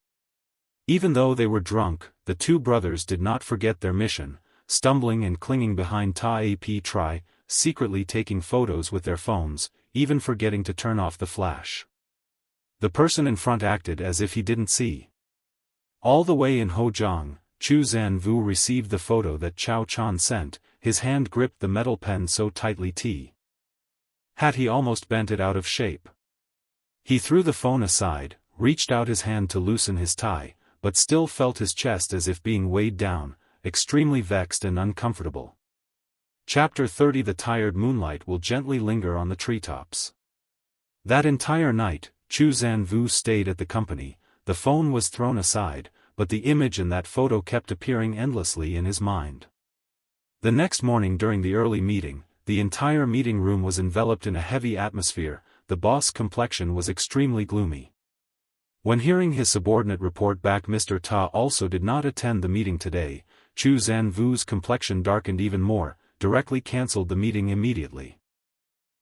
Even though they were drunk, the two brothers did not forget their mission, stumbling and clinging behind Ta-ap Tri, secretly taking photos with their phones, even forgetting to turn off the flash. The person in front acted as if he didn't see. All the way in Hojiang, Chu Zanvu received the photo that Chao Chan sent. His hand gripped the metal pen so tightly he almost bent it out of shape. He threw the phone aside, reached out his hand to loosen his tie, but still felt his chest as if being weighed down, extremely vexed and uncomfortable. Chapter 30. The tired moonlight will gently linger on the treetops. That entire night, Chu Zanvu stayed at the company. The phone was thrown aside, but the image in that photo kept appearing endlessly in his mind. The next morning during the early meeting, the entire meeting room was enveloped in a heavy atmosphere. The boss' complexion was extremely gloomy. When hearing his subordinate report back Mr. Ta also did not attend the meeting today, Chu Zanvu's complexion darkened even more, directly cancelled the meeting immediately.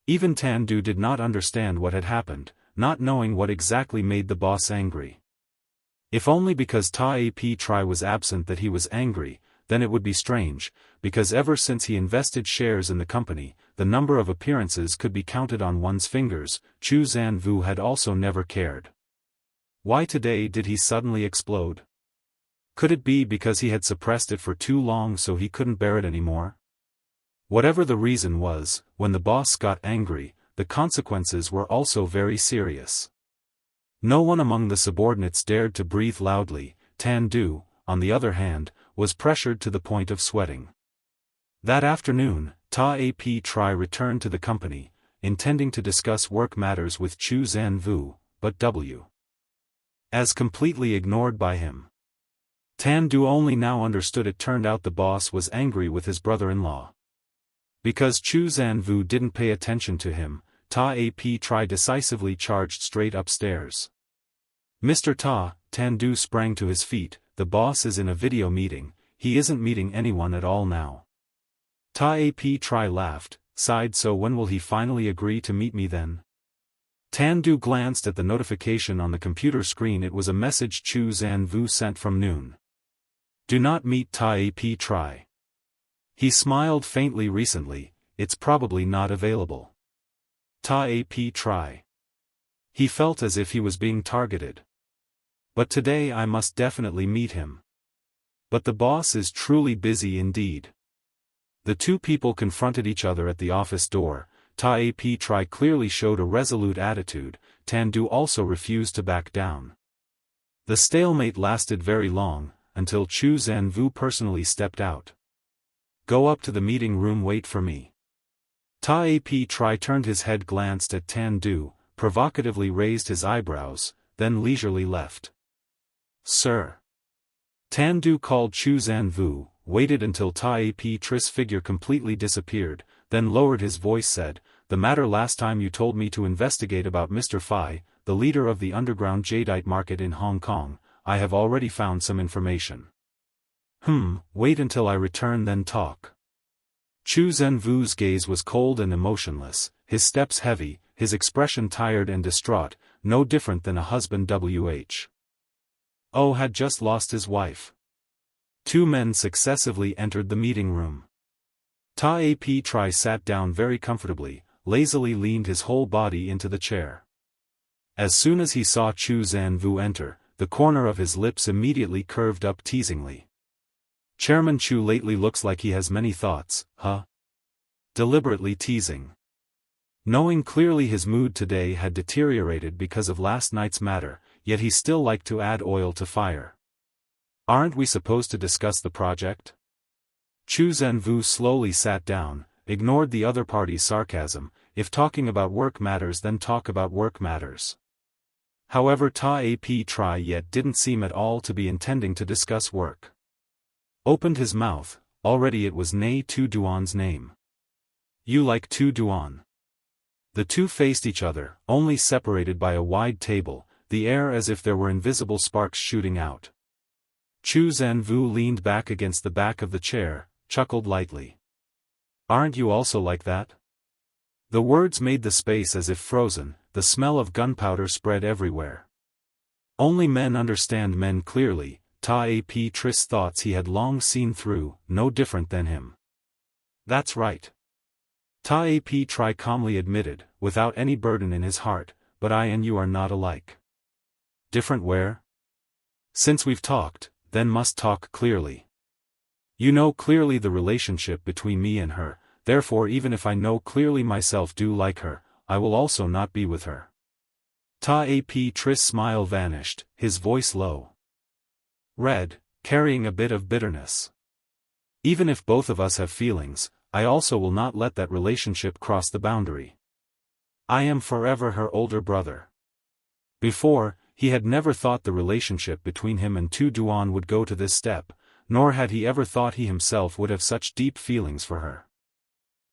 Even Tan Du did not understand what had happened, not knowing what exactly made the boss angry. If only because Ta Ap Tri was absent that he was angry, then it would be strange, because ever since he invested shares in the company, the number of appearances could be counted on one's fingers. Chu Zanvu had also never cared. Why today did he suddenly explode? Could it be because he had suppressed it for too long so he couldn't bear it anymore? Whatever the reason was, when the boss got angry, the consequences were also very serious. No one among the subordinates dared to breathe loudly. Tan Du, on the other hand, was pressured to the point of sweating. That afternoon, Ta Ap Tri returned to the company, intending to discuss work matters with Chu Zanvu, but W. as completely ignored by him. Tan Du only now understood it turned out the boss was angry with his brother-in-law. Because Chu Zanvu didn't pay attention to him, Ta Ap Tri decisively charged straight upstairs. Mr. Ta, Tan Du sprang to his feet. The boss is in a video meeting, he isn't meeting anyone at all now. Ta Ap Tri laughed, sighed. So when will he finally agree to meet me then? Tan Du glanced at the notification on the computer screen. It was a message Chu Zanvu sent from noon. Do not meet Ta Ap Tri. He smiled faintly recently, it's probably not available. Ta Ap Tri. He felt as if he was being targeted. But today I must definitely meet him. But the boss is truly busy indeed. The two people confronted each other at the office door. Ta Ap Tri clearly showed a resolute attitude. Tan Du also refused to back down. The stalemate lasted very long, until Chu Zanvu personally stepped out. Go up to the meeting room, wait for me. Ta Ap Tri turned his head, glanced at Tan Du, provocatively raised his eyebrows, then leisurely left. Sir. Tan Du called Chu Zanvu, waited until Ta Ap Tri's figure completely disappeared, then lowered his voice, said, the matter last time you told me to investigate about Mr. Fai, the leader of the underground jadeite market in Hong Kong, I have already found some information. Wait until I return then talk. Chu Zanvu's gaze was cold and emotionless, his steps heavy, his expression tired and distraught, no different than a husband had just lost his wife. Two men successively entered the meeting room. Ta Ap Tri sat down very comfortably, lazily leaned his whole body into the chair. As soon as he saw Chu Zanvu enter, the corner of his lips immediately curved up teasingly. Chairman Chu lately looks like he has many thoughts, huh? Deliberately teasing. Knowing clearly his mood today had deteriorated because of last night's matter, yet he still liked to add oil to fire. Aren't we supposed to discuss the project? Chu Zanvu slowly sat down, ignored the other party's sarcasm. If talking about work matters, then talk about work matters. However, Ta Ap Tri yet didn't seem at all to be intending to discuss work. Opened his mouth, already it was Nghi Tu Duan's name. You like Tu Duan? The two faced each other, only separated by a wide table, the air as if there were invisible sparks shooting out. Chu Zanvu leaned back against the back of the chair, chuckled lightly. Aren't you also like that? The words made the space as if frozen, the smell of gunpowder spread everywhere. Only men understand men clearly. Ta Ap Tri's thoughts he had long seen through, no different than him. That's right. Ta Ap Tri calmly admitted, without any burden in his heart, but I and you are not alike. Different where? Since we've talked, then must talk clearly. You know clearly the relationship between me and her, therefore even if I know clearly myself do like her, I will also not be with her. Ta Ap Tri's smile vanished, his voice low. Red, carrying a bit of bitterness. Even if both of us have feelings, I also will not let that relationship cross the boundary. I am forever her older brother. Before, he had never thought the relationship between him and Tu Duan would go to this step, nor had he ever thought he himself would have such deep feelings for her.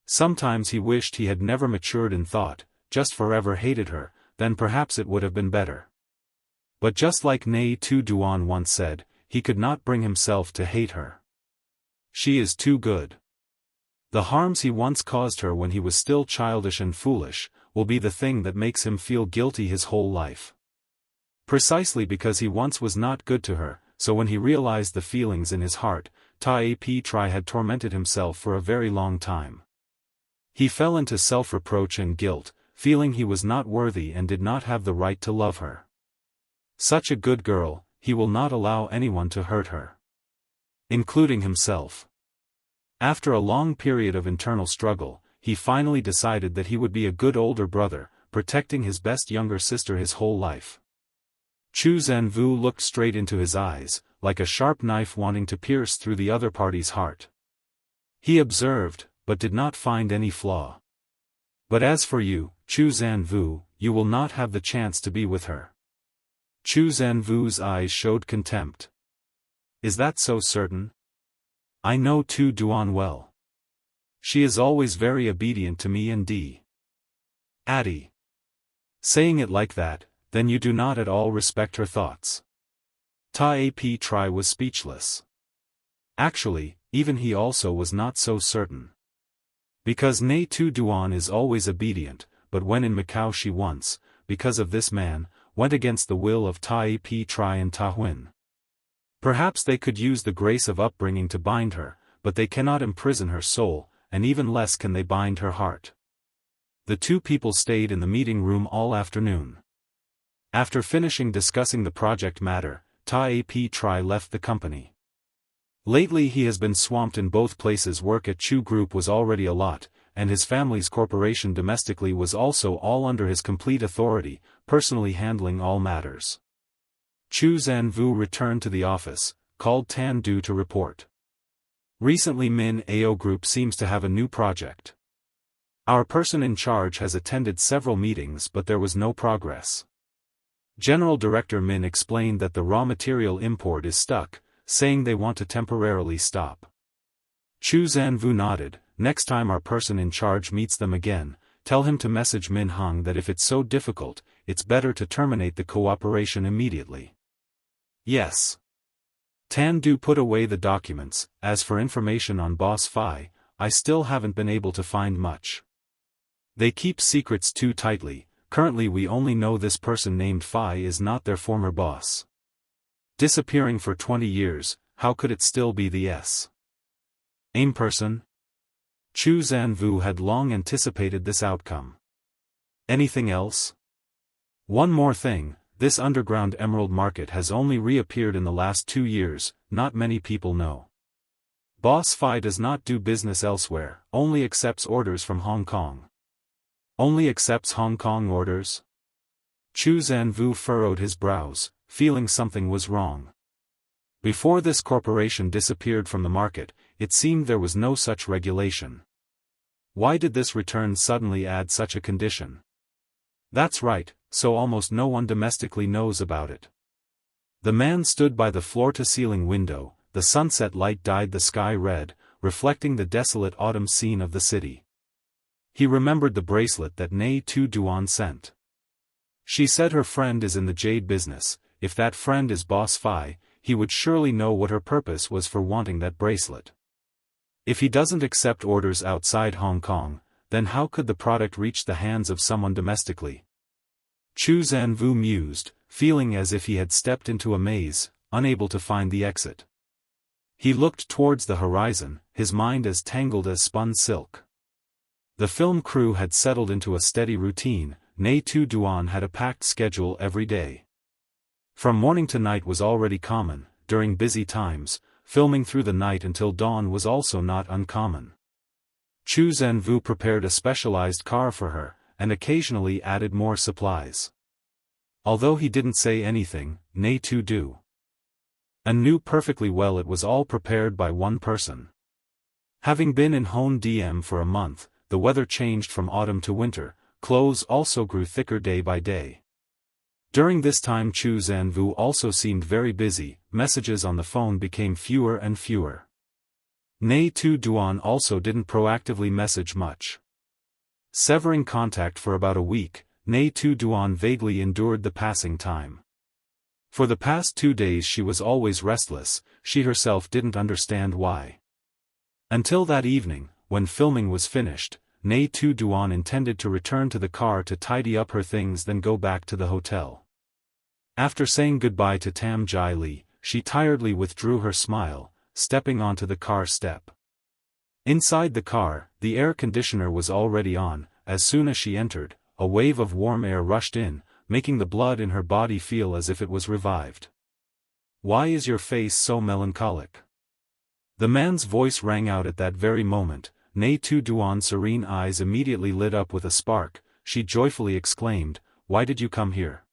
Sometimes he wished he had never matured in thought, just forever hated her, then perhaps it would have been better. But just like Nghi Tu Duan once said, he could not bring himself to hate her. She is too good. The harms he once caused her when he was still childish and foolish, will be the thing that makes him feel guilty his whole life. Precisely because he once was not good to her, so when he realized the feelings in his heart, Tri had tormented himself for a very long time. He fell into self-reproach and guilt, feeling he was not worthy and did not have the right to love her. Such a good girl, he will not allow anyone to hurt her, including himself. After a long period of internal struggle, he finally decided that he would be a good older brother, protecting his best younger sister his whole life. Zhou Can Wu looked straight into his eyes, like a sharp knife wanting to pierce through the other party's heart. He observed, but did not find any flaw. But as for you, Zhou Can Wu, you will not have the chance to be with her. Zhou Can Wu's eyes showed contempt. Is that so certain? I know Tu Duan well. She is always very obedient to me and Addie. Saying it like that, then you do not at all respect her thoughts. Tri was speechless. Actually, even he also was not so certain. Because Nghi Tu Duan is always obedient, but when in Macau she once, because of this man, went against the will of Tri and Tahuin. Perhaps they could use the grace of upbringing to bind her, but they cannot imprison her soul, and even less can they bind her heart. The two people stayed in the meeting room all afternoon. After finishing discussing the project matter, Tri left the company. Lately he has been swamped in both places. Work at Chu Group was already a lot, and his family's corporation domestically was also all under his complete authority, personally handling all matters. Zhou Can Wu returned to the office, called Tan Du to report. Recently Min-Ao Group seems to have a new project. Our person in charge has attended several meetings but there was no progress. General Director Min explained that the raw material import is stuck, saying they want to temporarily stop. Zhou Can Wu nodded. Next time our person in charge meets them again, tell him to message Min Hong that if it's so difficult, it's better to terminate the cooperation immediately. Yes. Tan Du put away the documents. As for information on Boss Phi, I still haven't been able to find much. They keep secrets too tightly. Currently we only know this person named Phi is not their former boss. Disappearing for 20 years, how could it still be the same person? Zhou Can Wu had long anticipated this outcome. Anything else? One more thing, this underground emerald market has only reappeared in the last 2 years, not many people know. Boss Phi does not do business elsewhere, only accepts orders from Hong Kong. Only accepts Hong Kong orders? Zhou Can Wu furrowed his brows, feeling something was wrong. Before this corporation disappeared from the market, it seemed there was no such regulation. Why did this return suddenly add such a condition? That's right, so almost no one domestically knows about it. The man stood by the floor-to-ceiling window, the sunset light dyed the sky red, reflecting the desolate autumn scene of the city. He remembered the bracelet that Nghi Tu Duan sent. She said her friend is in the jade business. If that friend is Boss Phi, he would surely know what her purpose was for wanting that bracelet. If he doesn't accept orders outside Hong Kong, then how could the product reach the hands of someone domestically? Zhou Can Wu mused, feeling as if he had stepped into a maze, unable to find the exit. He looked towards the horizon, his mind as tangled as spun silk. The film crew had settled into a steady routine. Nghi Tu Duan had a packed schedule every day. From morning to night was already common. During busy times, filming through the night until dawn was also not uncommon. Zhou Can Wu prepared a specialized car for her, and occasionally added more supplies. Although he didn't say anything, Nghi Tu Duan knew perfectly well it was all prepared by one person. Having been in Hon Diem for a month, the weather changed from autumn to winter, clothes also grew thicker day by day. During this time Zhou Can Wu also seemed very busy, messages on the phone became fewer and fewer. Nghi Tu Duan also didn't proactively message much. Severing contact for about a week, Nghi Tu Duan vaguely endured the passing time. For the past 2 days she was always restless, she herself didn't understand why. Until that evening, when filming was finished, Nghi Tu Duan intended to return to the car to tidy up her things then go back to the hotel. After saying goodbye to Tam Jai Li, she tiredly withdrew her smile, stepping onto the car step. Inside the car, the air conditioner was already on. As soon as she entered, a wave of warm air rushed in, making the blood in her body feel as if it was revived. "Why is your face so melancholic?" The man's voice rang out at that very moment. Nghi Tu Duan's serene eyes immediately lit up with a spark. She joyfully exclaimed, "Why did you come here?"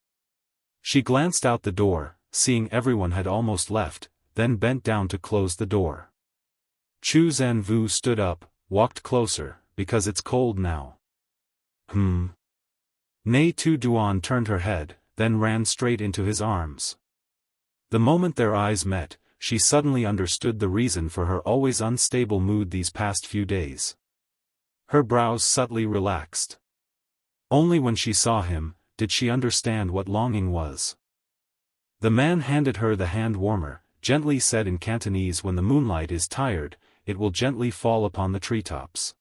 She glanced out the door, seeing everyone had almost left, then bent down to close the door. Zhou Can Wu stood up, walked closer, "Because it's cold now." Nghi Tu Duan turned her head, then ran straight into his arms. The moment their eyes met, she suddenly understood the reason for her always unstable mood these past few days. Her brows subtly relaxed. Only when she saw him, did she understand what longing was. The man handed her the hand warmer, gently said in Cantonese, "When the moonlight is tired, it will gently fall upon the treetops."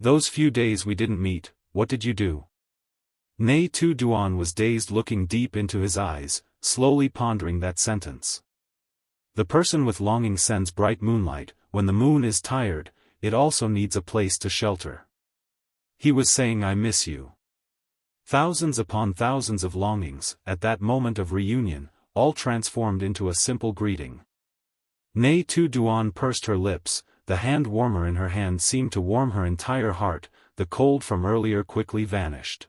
"Those few days we didn't meet, what did you do?" Nghi Tu Duan was dazed, looking deep into his eyes, slowly pondering that sentence. The person with longing sends bright moonlight. When the moon is tired, it also needs a place to shelter. He was saying, "I miss you." Thousands upon thousands of longings, at that moment of reunion, all transformed into a simple greeting. Nghi Tu Duan pursed her lips, the hand warmer in her hand seemed to warm her entire heart, the cold from earlier quickly vanished.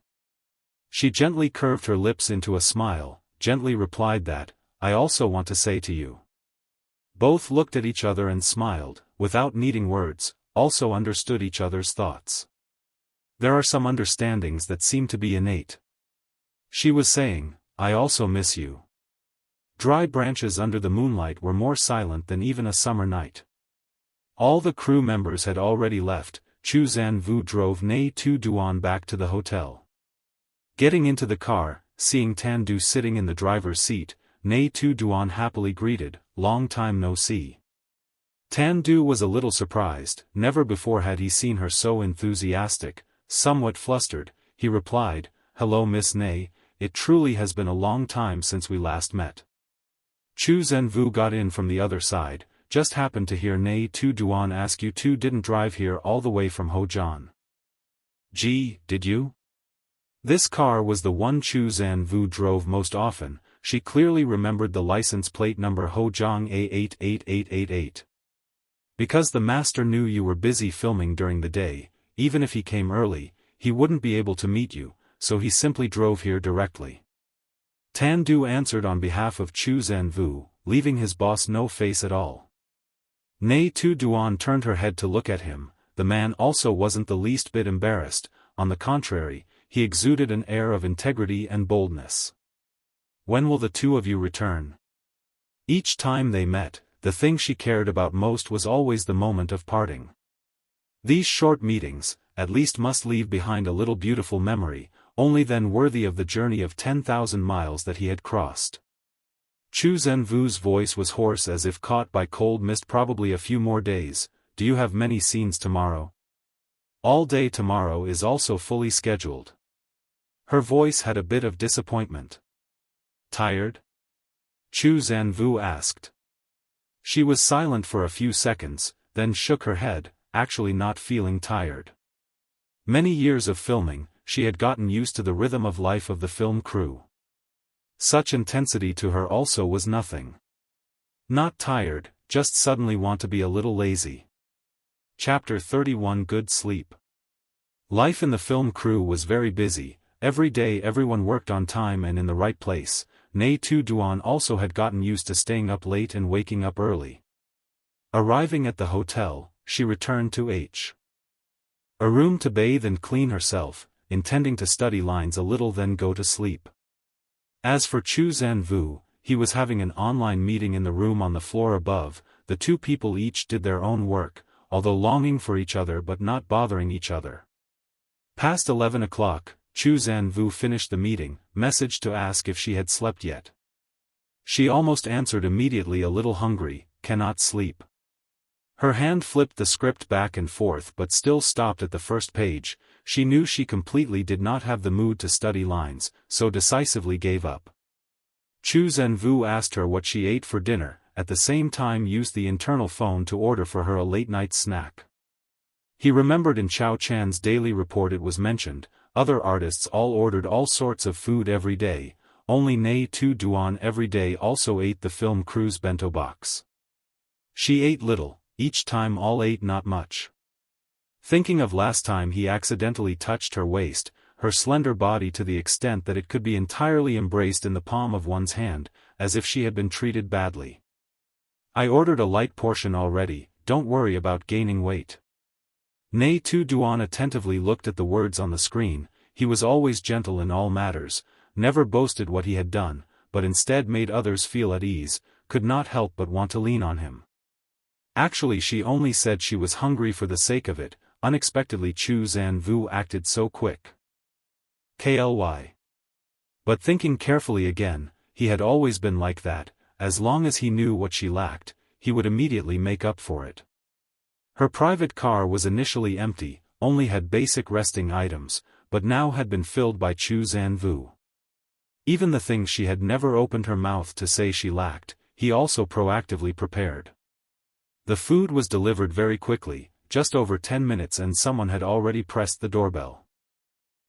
She gently curved her lips into a smile, gently replied that, "I also want to say to you." Both looked at each other and smiled, without needing words, also understood each other's thoughts. There are some understandings that seem to be innate. She was saying, "I also miss you." Dry branches under the moonlight were more silent than even a summer night. All the crew members had already left. Zhou Can Wu drove Nghi Tu Duan back to the hotel. Getting into the car, seeing Tan Du sitting in the driver's seat, Nghi Tu Duan happily greeted, "Long time no see." Tan Du was a little surprised, never before had he seen her so enthusiastic. Somewhat flustered, he replied, "Hello Miss Nghi, it truly has been a long time since we last met." Zhou Can Wu got in from the other side, "Just happened to hear Nghi Tu Duan ask you two didn't drive here all the way from Hojian." "Gee, did you?" This car was the one Zhou Can Wu drove most often. She clearly remembered the license plate number Hojiang A88888. "Because the master knew you were busy filming during the day, even if he came early, he wouldn't be able to meet you, so he simply drove here directly." Tan Du answered on behalf of Zhou Can Wu, leaving his boss no face at all. Nghi Tu Duan turned her head to look at him. The man also wasn't the least bit embarrassed, on the contrary, he exuded an air of integrity and boldness. "When will the two of you return?" Each time they met, the thing she cared about most was always the moment of parting. These short meetings, at least, must leave behind a little beautiful memory, only then worthy of the journey of 10,000 miles that he had crossed. Zhou Can Wu's voice was hoarse as if caught by cold mist. "Probably a few more days. Do you have many scenes tomorrow?" "All day tomorrow is also fully scheduled." Her voice had a bit of disappointment. "Tired?" Zhou Can Wu asked. She was silent for a few seconds, then shook her head, actually not feeling tired. Many years of filming, she had gotten used to the rhythm of life of the film crew. Such intensity to her also was nothing. Not tired, just suddenly want to be a little lazy. Chapter 31 Good Sleep. Life in the film crew was very busy. Every day everyone worked on time and in the right place. Nghi Tu Duan also had gotten used to staying up late and waking up early. Arriving at the hotel, she returned to a room to bathe and clean herself, intending to study lines a little then go to sleep. As for Zhou Can Wu, he was having an online meeting in the room on the floor above. The two people each did their own work, although longing for each other but not bothering each other. Past 11 o'clock, Zhou Can Wu finished the meeting, messaged to ask if she had slept yet. She almost answered immediately, a little hungry, cannot sleep. Her hand flipped the script back and forth but still stopped at the first page. She knew she completely did not have the mood to study lines, so decisively gave up. Zhou Can Wu asked her what she ate for dinner, at the same time used the internal phone to order for her a late-night snack. He remembered in Chao Chan's daily report it was mentioned, other artists all ordered all sorts of food every day, only Nghi Tu Duan every day also ate the film crew's bento box. She ate little, each time all ate not much. Thinking of last time he accidentally touched her waist, her slender body to the extent that it could be entirely embraced in the palm of one's hand, as if she had been treated badly. I ordered a light portion already, don't worry about gaining weight. Nghi Tu Duan attentively looked at the words on the screen. He was always gentle in all matters, never boasted what he had done, but instead made others feel at ease, could not help but want to lean on him. Actually she only said she was hungry for the sake of it. Unexpectedly Zhou Can Wu acted so quick. KLY. But thinking carefully again, he had always been like that. As long as he knew what she lacked, he would immediately make up for it. Her private car was initially empty, only had basic resting items, but now had been filled by Zhou Can Wu. Even the things she had never opened her mouth to say she lacked, he also proactively prepared. The food was delivered very quickly, just over 10 minutes, and someone had already pressed the doorbell.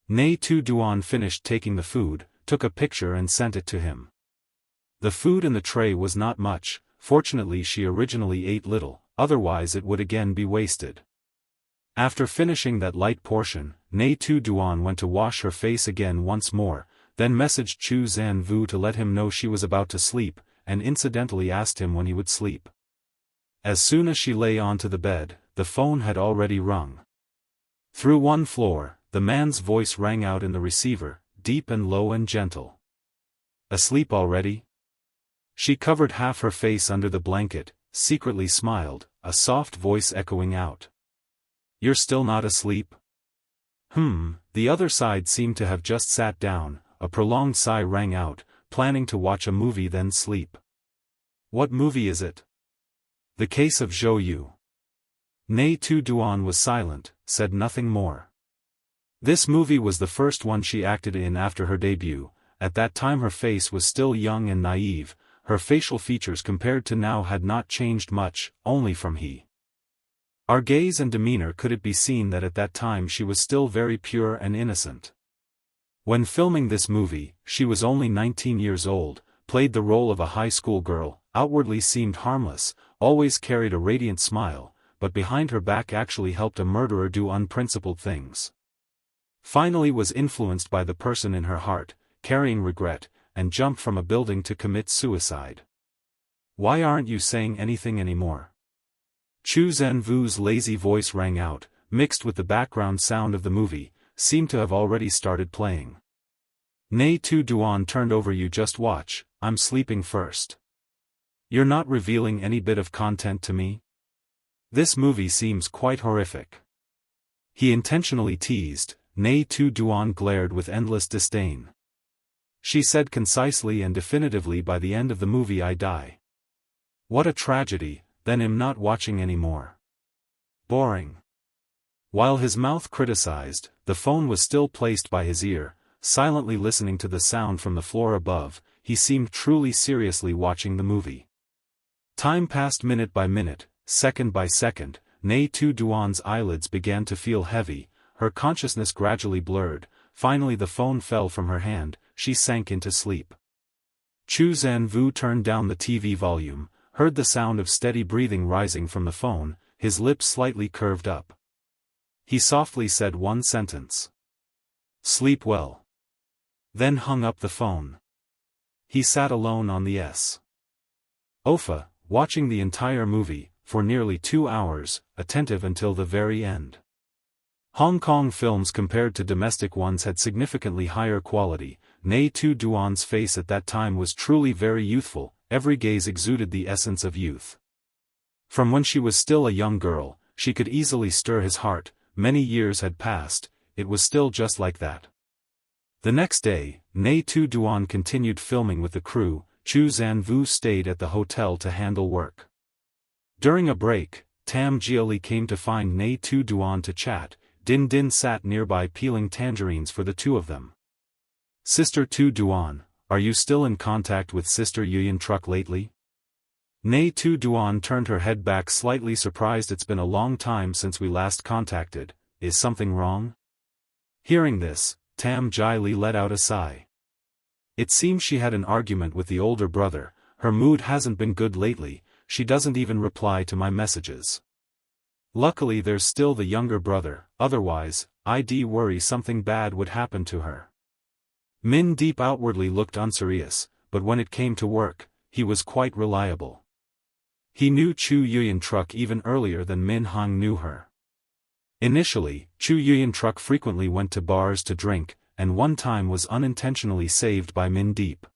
Nghi Tu Duan finished taking the food, took a picture and sent it to him. The food in the tray was not much. Fortunately she originally ate little, otherwise it would again be wasted. After finishing that light portion, Nghi Tu Duan went to wash her face again once more, then messaged Zhou Can Wu to let him know she was about to sleep, and incidentally asked him when he would sleep. As soon as she lay onto the bed, the phone had already rung. Through one floor, the man's voice rang out in the receiver, deep and low and gentle. Asleep already? She covered half her face under the blanket, secretly smiled, a soft voice echoing out. You're still not asleep? The other side seemed to have just sat down. A prolonged sigh rang out, planning to watch a movie then sleep. What movie is it? The Case of Zhou Yu. Nghi Tu Duan was silent, said nothing more. This movie was the first one she acted in after her debut. At that time her face was still young and naive, her facial features compared to now had not changed much, only from her gaze and demeanor could it be seen that at that time she was still very pure and innocent. When filming this movie, she was only 19 years old, played the role of a high school girl, outwardly seemed harmless, always carried a radiant smile, but behind her back actually helped a murderer do unprincipled things. Finally was influenced by the person in her heart, carrying regret, and jumped from a building to commit suicide. Why aren't you saying anything anymore? Zhou Can Wu's lazy voice rang out, mixed with the background sound of the movie, seemed to have already started playing. Nghi Tu Duan turned over. You just watch, I'm sleeping first. You're not revealing any bit of content to me? This movie seems quite horrific. He intentionally teased. Nghi Tu Duan glared with endless disdain. She said concisely and definitively, by the end of the movie I die. What a tragedy, then I'm not watching anymore. Boring. While his mouth criticized, the phone was still placed by his ear, silently listening to the sound from the floor above. He seemed truly seriously watching the movie. Time passed minute by minute, second by second. Nghi Tu Duan's eyelids began to feel heavy, her consciousness gradually blurred. Finally the phone fell from her hand, she sank into sleep. Zhou Can Wu turned down the TV volume, heard the sound of steady breathing rising from the phone, his lips slightly curved up. He softly said one sentence. Sleep well. Then hung up the phone. He sat alone on the sofa, watching the entire movie, for nearly 2 hours, attentive until the very end. Hong Kong films compared to domestic ones had significantly higher quality. Nghi Tu Duan's face at that time was truly very youthful, every gaze exuded the essence of youth. From when she was still a young girl, she could easily stir his heart. Many years had passed, it was still just like that. The next day, Nghi Tu Duan continued filming with the crew. Zhou Can Wu stayed at the hotel to handle work. During a break, Tam Jiali came to find Nghi Tu Duan to chat. Din Din sat nearby peeling tangerines for the two of them. Sister Tu Duan, are you still in contact with Sister Yuyan Truck lately? Nghi Tu Duan turned her head back slightly surprised. It's been a long time since we last contacted, is something wrong? Hearing this, Tam Jiali let out a sigh. It seems she had an argument with the older brother, her mood hasn't been good lately, she doesn't even reply to my messages. Luckily there's still the younger brother, otherwise, I'd worry something bad would happen to her. Min Deep outwardly looked unserious, but when it came to work, he was quite reliable. He knew Chu Yuyan Truck even earlier than Min Hong knew her. Initially, Chu Yuyan Truck frequently went to bars to drink, and one time was unintentionally saved by Min Deep.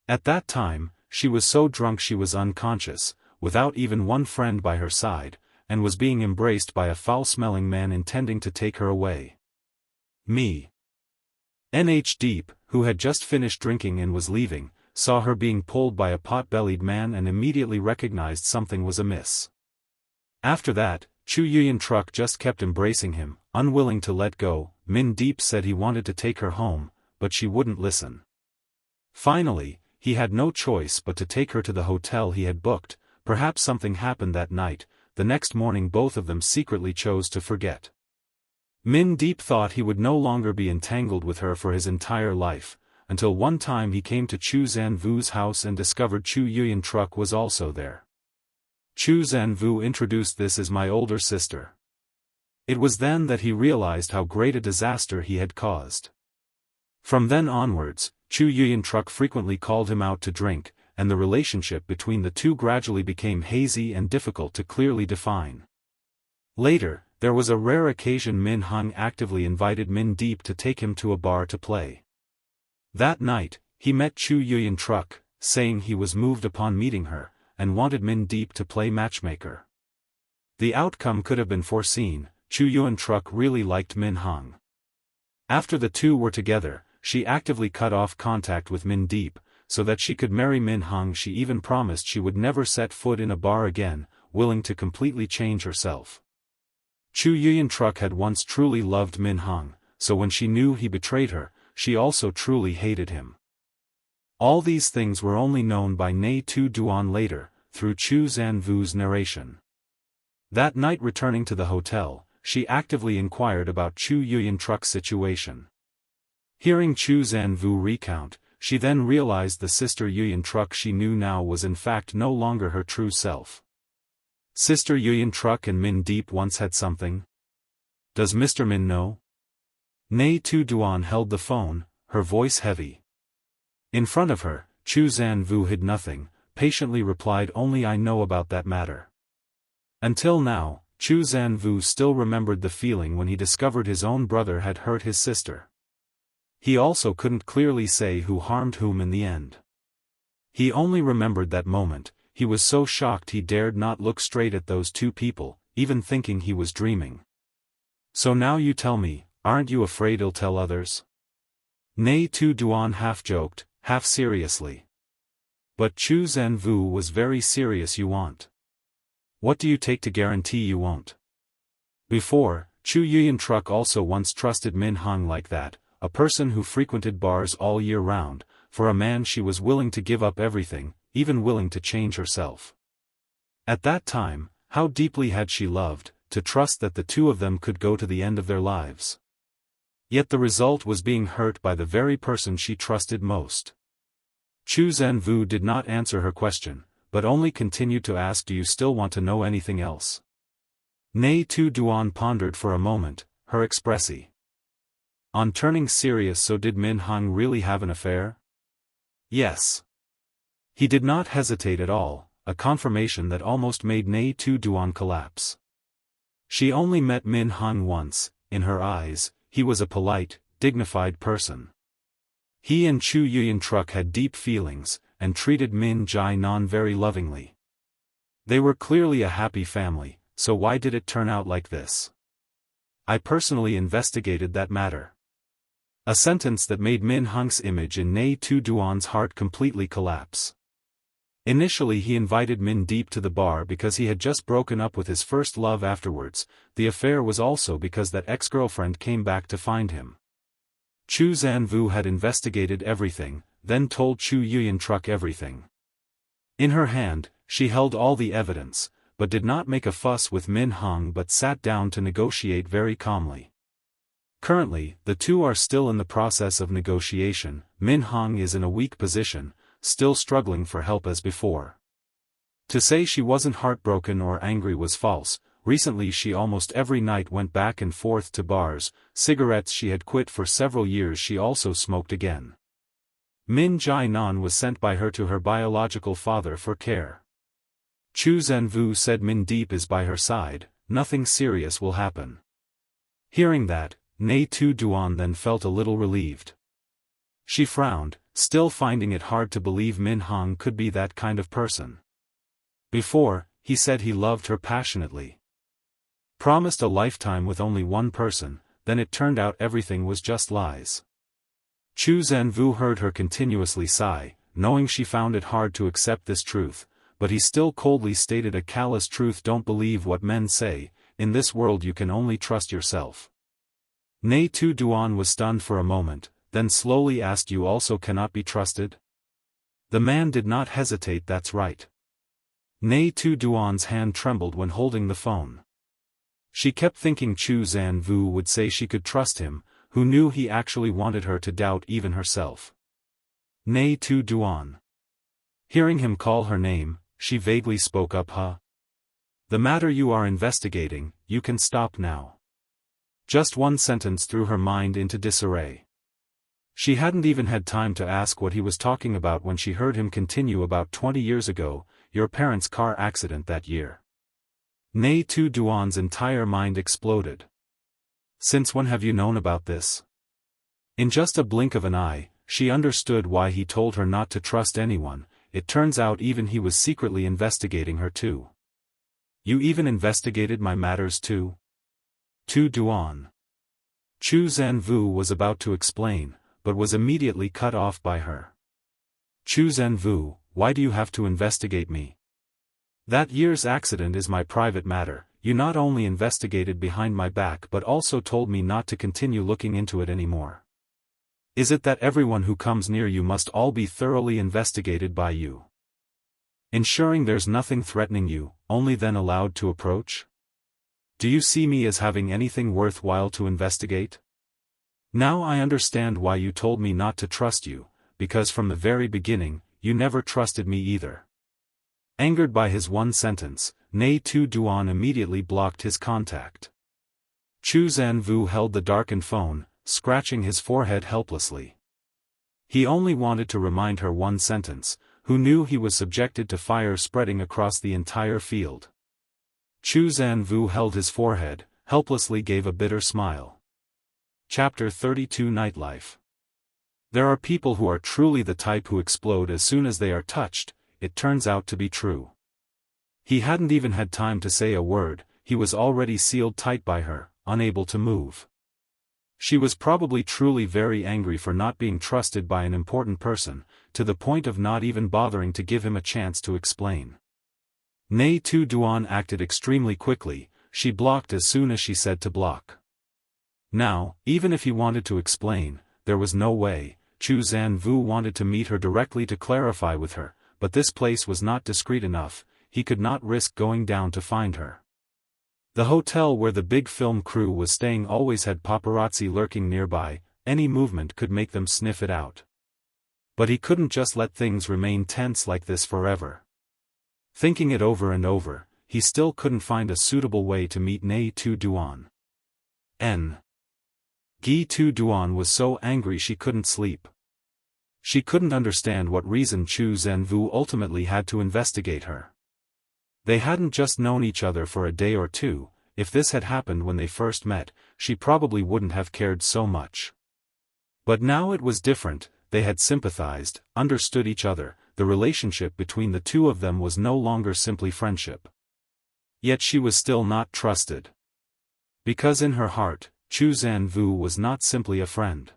At that time, she was so drunk she was unconscious, without even one friend by her side, and was being embraced by a foul-smelling man intending to take her away. Nh Deep, who had just finished drinking and was leaving, saw her being pulled by a pot-bellied man and immediately recognized something was amiss. After that, Chu Yuyan Truck just kept embracing him, unwilling to let go. Min Deep said he wanted to take her home, but she wouldn't listen. Finally, he had no choice but to take her to the hotel he had booked. Perhaps something happened that night. The next morning both of them secretly chose to forget. Min Deep thought he would no longer be entangled with her for his entire life, until one time he came to Zhou Can Wu's house and discovered Chu Yuyan Truck was also there. Zhou Can Wu introduced this as my older sister. It was then that he realized how great a disaster he had caused. From then onwards, Chu Yuyan Truck frequently called him out to drink, and the relationship between the two gradually became hazy and difficult to clearly define. Later, there was a rare occasion Min Hong actively invited Min Deep to take him to a bar to play. That night, he met Chu Yuyan Truck, saying he was moved upon meeting her, and wanted Min Deep to play matchmaker. The outcome could have been foreseen. Chu Yuyan Truck really liked Min Hong. After the two were together, she actively cut off contact with Min Deep, so that she could marry Min Hong. She even promised she would never set foot in a bar again, willing to completely change herself. Chu Yuyan Truck had once truly loved Min Hong, so when she knew he betrayed her, she also truly hated him. All these things were only known by Nghi Tu Duan later, through Zhou Can Wu's narration. That night returning to the hotel, she actively inquired about Chu Yuyan Truck's situation. Hearing Zhou Can Wu recount, she then realized the Sister Yuyan Truck she knew now was in fact no longer her true self. Sister Yuyan Truck and Min Deep once had something? Does Mr. Min know? Nghi Tu Duan held the phone, her voice heavy. In front of her, Zhou Can Wu hid nothing, patiently replied only I know about that matter. Until now, Zhou Can Wu still remembered the feeling when he discovered his own brother had hurt his sister. He also couldn't clearly say who harmed whom in the end. He only remembered that moment. He was so shocked he dared not look straight at those two people, even thinking he was dreaming. So now you tell me, aren't you afraid he'll tell others? Nghi Tu Duan half joked, half seriously. But Zhou Can Wu was very serious. You want? What do you take to guarantee you won't? Before, Chu Yuyan Truck also once trusted Min Hong like that, a person who frequented bars all year round. For a man she was willing to give up everything, even willing to change herself. At that time, how deeply had she loved, to trust that the two of them could go to the end of their lives. Yet the result was being hurt by the very person she trusted most. Zhou Can Wu did not answer her question, but only continued to ask, do you still want to know anything else? Nghi Tu Duan pondered for a moment, her expression on turning serious. So did Min Hong really have an affair? Yes. He did not hesitate at all, a confirmation that almost made Nghi Tu Duan collapse. She only met Min Hong once, in her eyes, he was a polite, dignified person. He and Chu Yuyan had deep feelings, and treated Min Jai Nan very lovingly. They were clearly a happy family, so why did it turn out like this? I personally investigated that matter. A sentence that made Min Hong's image in Nghi Tu Duan's heart completely collapse. Initially he invited Min deep to the bar because he had just broken up with his first love. Afterwards, the affair was also because that ex-girlfriend came back to find him. Chu Zanvu had investigated everything, then told Chu Yuyan everything. In her hand, she held all the evidence, but did not make a fuss with Min Hong but sat down to negotiate very calmly. Currently, the two are still in the process of negotiation. Min Hong is in a weak position, still struggling for help as before. To say she wasn't heartbroken or angry was false. Recently she almost every night went back and forth to bars. Cigarettes she had quit for several years she also smoked again. Min Jai Nan was sent by her to her biological father for care. Chu Zanvu said Min Deep is by her side, nothing serious will happen. Hearing that, Nghi Tu Duan then felt a little relieved. She frowned, still finding it hard to believe Min Hong could be that kind of person. Before, he said he loved her passionately. Promised a lifetime with only one person, then it turned out everything was just lies. Chu Zanvu heard her continuously sigh, knowing she found it hard to accept this truth, but he still coldly stated a callous truth: don't believe what men say, in this world you can only trust yourself. Nghi Tu Duan was stunned for a moment, then slowly asked, you also cannot be trusted? The man did not hesitate. That's right. Nghi Tu Duan's hand trembled when holding the phone. She kept thinking Chu Zanvu would say she could trust him, who knew he actually wanted her to doubt even herself. Nghi Tu Duan. Hearing him call her name, she vaguely spoke up. The matter you are investigating, you can stop now. Just one sentence threw her mind into disarray. She hadn't even had time to ask what he was talking about when she heard him continue, about 20 years ago, your parents' car accident that year. Nghi Tu Duan's entire mind exploded. Since when have you known about this? In just a blink of an eye, she understood why he told her not to trust anyone. It turns out even he was secretly investigating her too. You even investigated my matters too? Tu Duan. Chu Zanvu was about to explain, but was immediately cut off by her. Chu Zanvu, why do you have to investigate me? That year's accident is my private matter. You not only investigated behind my back but also told me not to continue looking into it anymore. Is it that everyone who comes near you must all be thoroughly investigated by you? Ensuring there's nothing threatening you, only then allowed to approach? Do you see me as having anything worthwhile to investigate? Now I understand why you told me not to trust you, because from the very beginning, you never trusted me either. Angered by his one sentence, Nghi Tu Duan immediately blocked his contact. Chu Zanvu held the darkened phone, scratching his forehead helplessly. He only wanted to remind her one sentence, who knew he was subjected to fire spreading across the entire field. Chu Zanvu held his forehead, helplessly gave a bitter smile. Chapter 32 Nightlife. There are people who are truly the type who explode as soon as they are touched. It turns out to be true. He hadn't even had time to say a word, he was already sealed tight by her, unable to move. She was probably truly very angry for not being trusted by an important person, to the point of not even bothering to give him a chance to explain. Nghi Tu Duan acted extremely quickly. She blocked as soon as she said to block. Now, even if he wanted to explain, there was no way. Chu Zanvu wanted to meet her directly to clarify with her, but this place was not discreet enough. He could not risk going down to find her. The hotel where the big film crew was staying always had paparazzi lurking nearby. Any movement could make them sniff it out. But he couldn't just let things remain tense like this forever. Thinking it over and over, he still couldn't find a suitable way to meet Nghi Tu Duan. Nghi Tu Duan was so angry she couldn't sleep. She couldn't understand what reason Chu Zanvu ultimately had to investigate her. They hadn't just known each other for a day or two, if this had happened when they first met, she probably wouldn't have cared so much. But now it was different, they had sympathized, understood each other, the relationship between the two of them was no longer simply friendship. Yet she was still not trusted. Because in her heart, Zhou Can Wu was not simply a friend.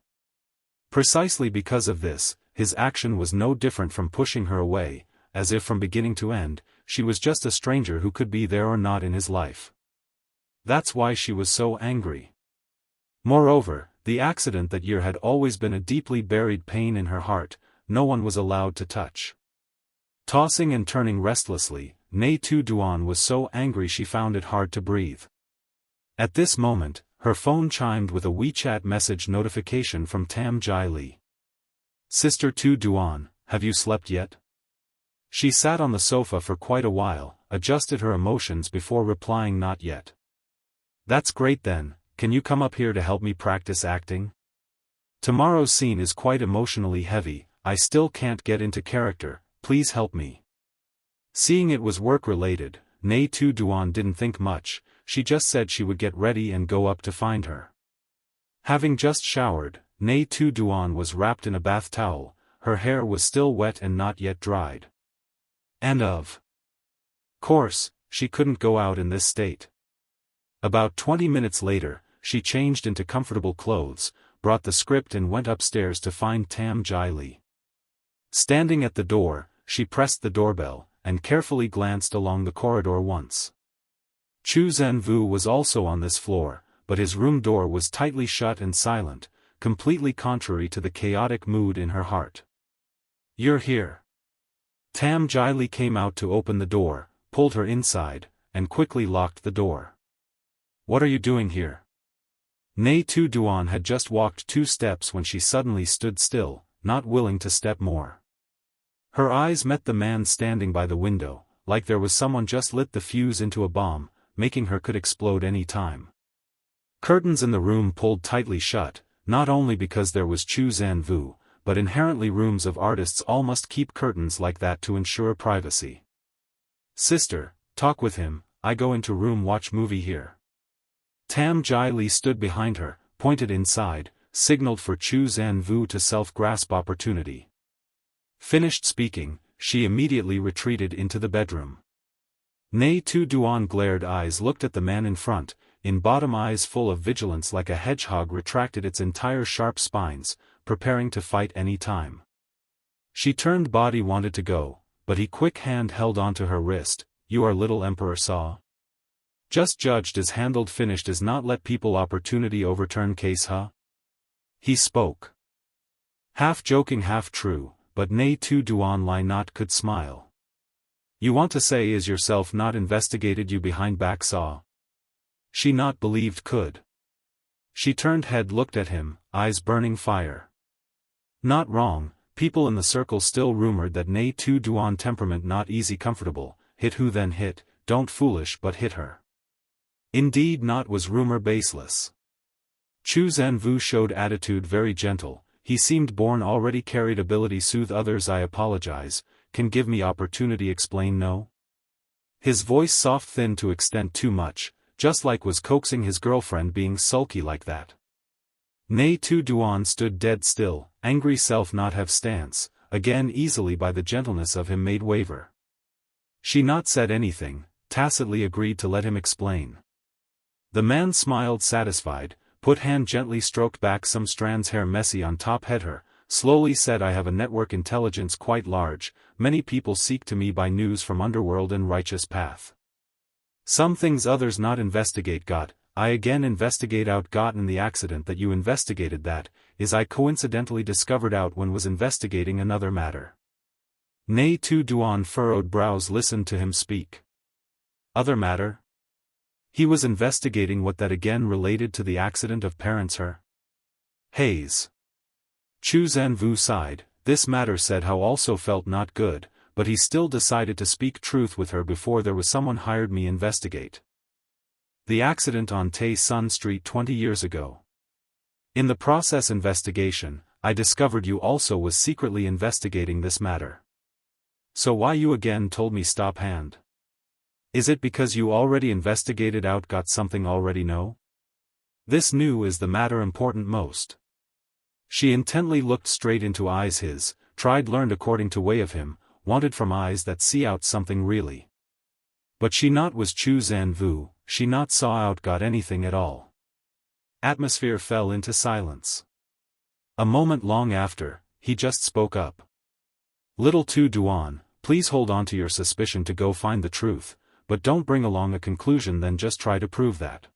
Precisely because of this, his action was no different from pushing her away, as if from beginning to end, she was just a stranger who could be there or not in his life. That's why she was so angry. Moreover, the accident that year had always been a deeply buried pain in her heart, no one was allowed to touch. Tossing and turning restlessly, Nghi Tu Duan was so angry she found it hard to breathe. At this moment, her phone chimed with a WeChat message notification from Tam Jai Li. "Sister Tu Duan, have you slept yet?" She sat on the sofa for quite a while, adjusted her emotions before replying not yet. "That's great then, can you come up here to help me practice acting? Tomorrow's scene is quite emotionally heavy, I still can't get into character, please help me." Seeing it was work-related, Nghi Tu Duan didn't think much, she just said she would get ready and go up to find her. Having just showered, Nghi Tu Duan was wrapped in a bath towel, her hair was still wet and not yet dried. And of course, she couldn't go out in this state. About 20 minutes later, she changed into comfortable clothes, brought the script and went upstairs to find Tam Jai Li. Standing at the door, she pressed the doorbell, and carefully glanced along the corridor once. Zhou Can Wu was also on this floor, but his room door was tightly shut and silent, completely contrary to the chaotic mood in her heart. "You're here." Tam Jai Li came out to open the door, pulled her inside, and quickly locked the door. "What are you doing here?" Nghi Tu Duan had just walked 2 steps when she suddenly stood still, not willing to step more. Her eyes met the man standing by the window, like there was someone just lit the fuse into a bomb, making her could explode any time. Curtains in the room pulled tightly shut, not only because there was Zhou Can Wu, but inherently rooms of artists all must keep curtains like that to ensure privacy. "Sister, talk with him, I go into room watch movie here." Tam Jai Li stood behind her, pointed inside, signaled for Zhou Can Wu to self-grasp opportunity. Finished speaking, she immediately retreated into the bedroom. Nghi Tu Duan glared eyes looked at the man in front, in bottom eyes full of vigilance like a hedgehog retracted its entire sharp spines, preparing to fight any time. She turned body wanted to go, but he quick hand held onto her wrist. "You are little emperor saw. Just judged as handled finished as not let people opportunity overturn case huh?" He spoke. Half joking half true, but Nghi Tu Duan Lai not could smile. "You want to say is yourself not investigated you behind back saw?" She not believed could. She turned head looked at him, eyes burning fire. Not wrong, people in the circle still rumored that Nghi Tu Duan temperament not easy comfortable, hit who then hit, don't foolish but hit her. Indeed not was rumor baseless. Zhou Can Wu showed attitude very gentle, he seemed born already carried ability soothe others I apologize, can give me opportunity explain no? His voice soft thin to extent too much, just like was coaxing his girlfriend being sulky like that. Nghi Tu Duan stood dead still, angry self not have stance, again easily by the gentleness of him made waver. She not said anything, tacitly agreed to let him explain. The man smiled satisfied, put hand gently stroked back some strands hair messy on top head her, slowly said I have a network intelligence quite large, many people seek to me by news from underworld and righteous path. Some things others not investigate got, I again investigate out got in the accident that you investigated that, is I coincidentally discovered out when was investigating another matter. Nghi Tu Duan furrowed brows listened to him speak. Other matter? He was investigating what that again related to the accident of parents her. Haze. Zhou Can Wu sighed, this matter said how also felt not good, but he still decided to speak truth with her before there was someone hired me investigate. The accident on Tay Sun Street 20 years ago. In the process investigation, I discovered you also was secretly investigating this matter. So why you again told me stop hand? Is it because you already investigated out got something already know? This new is the matter important most. She intently looked straight into eyes his, tried learned according to way of him, wanted from eyes that see out something really. But she not was Zhou Can Wu, she not saw out got anything at all. Atmosphere fell into silence. A moment long after, he just spoke up. Little Tu Duan, please hold on to your suspicion to go find the truth, but don't bring along a conclusion then just try to prove that.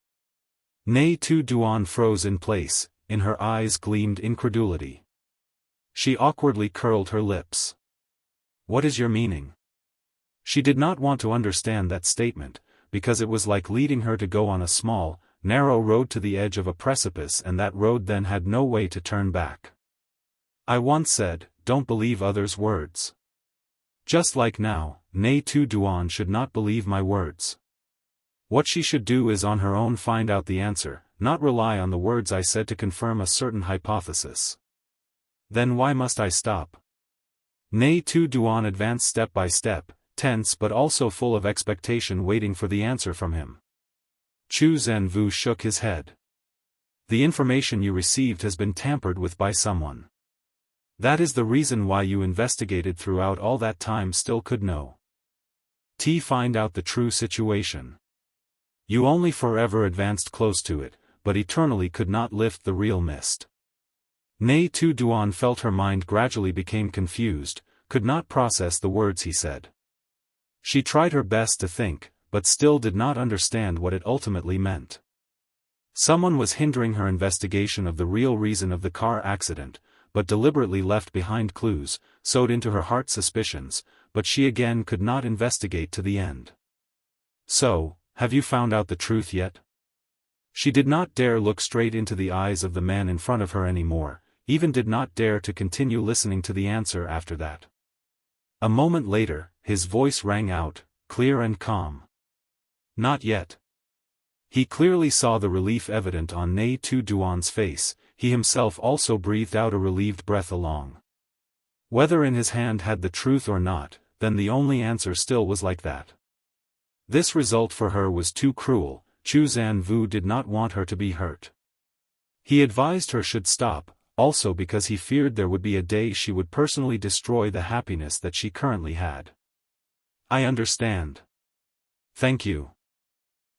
Nghi Tu Duan froze in place, in her eyes gleamed incredulity. She awkwardly curled her lips. What is your meaning? She did not want to understand that statement, because it was like leading her to go on a small, narrow road to the edge of a precipice and that road then had no way to turn back. I once said, don't believe others' words. Just like now, Nghi Tu Duan should not believe my words. What she should do is on her own find out the answer, not rely on the words I said to confirm a certain hypothesis. Then why must I stop? Nghi Tu Duan advanced step by step, tense but also full of expectation waiting for the answer from him. Zhou Can Wu shook his head. The information you received has been tampered with by someone. That is the reason why you investigated throughout all that time still could know. Find out the true situation. You only forever advanced close to it, but eternally could not lift the real mist. Nghi Tu Duan felt her mind gradually became confused, could not process the words he said. She tried her best to think, but still did not understand what it ultimately meant. Someone was hindering her investigation of the real reason of the car accident, but deliberately left behind clues, sowed into her heart suspicions, but she again could not investigate to the end. So, have you found out the truth yet? She did not dare look straight into the eyes of the man in front of her anymore, even did not dare to continue listening to the answer after that. A moment later, his voice rang out, clear and calm. Not yet. He clearly saw the relief evident on Nghi Tu Duan's face, he himself also breathed out a relieved breath along. Whether in his hand had the truth or not, then the only answer still was like that. This result for her was too cruel, Zhou Can Wu did not want her to be hurt. He advised her should stop, also because he feared there would be a day she would personally destroy the happiness that she currently had. I understand. Thank you.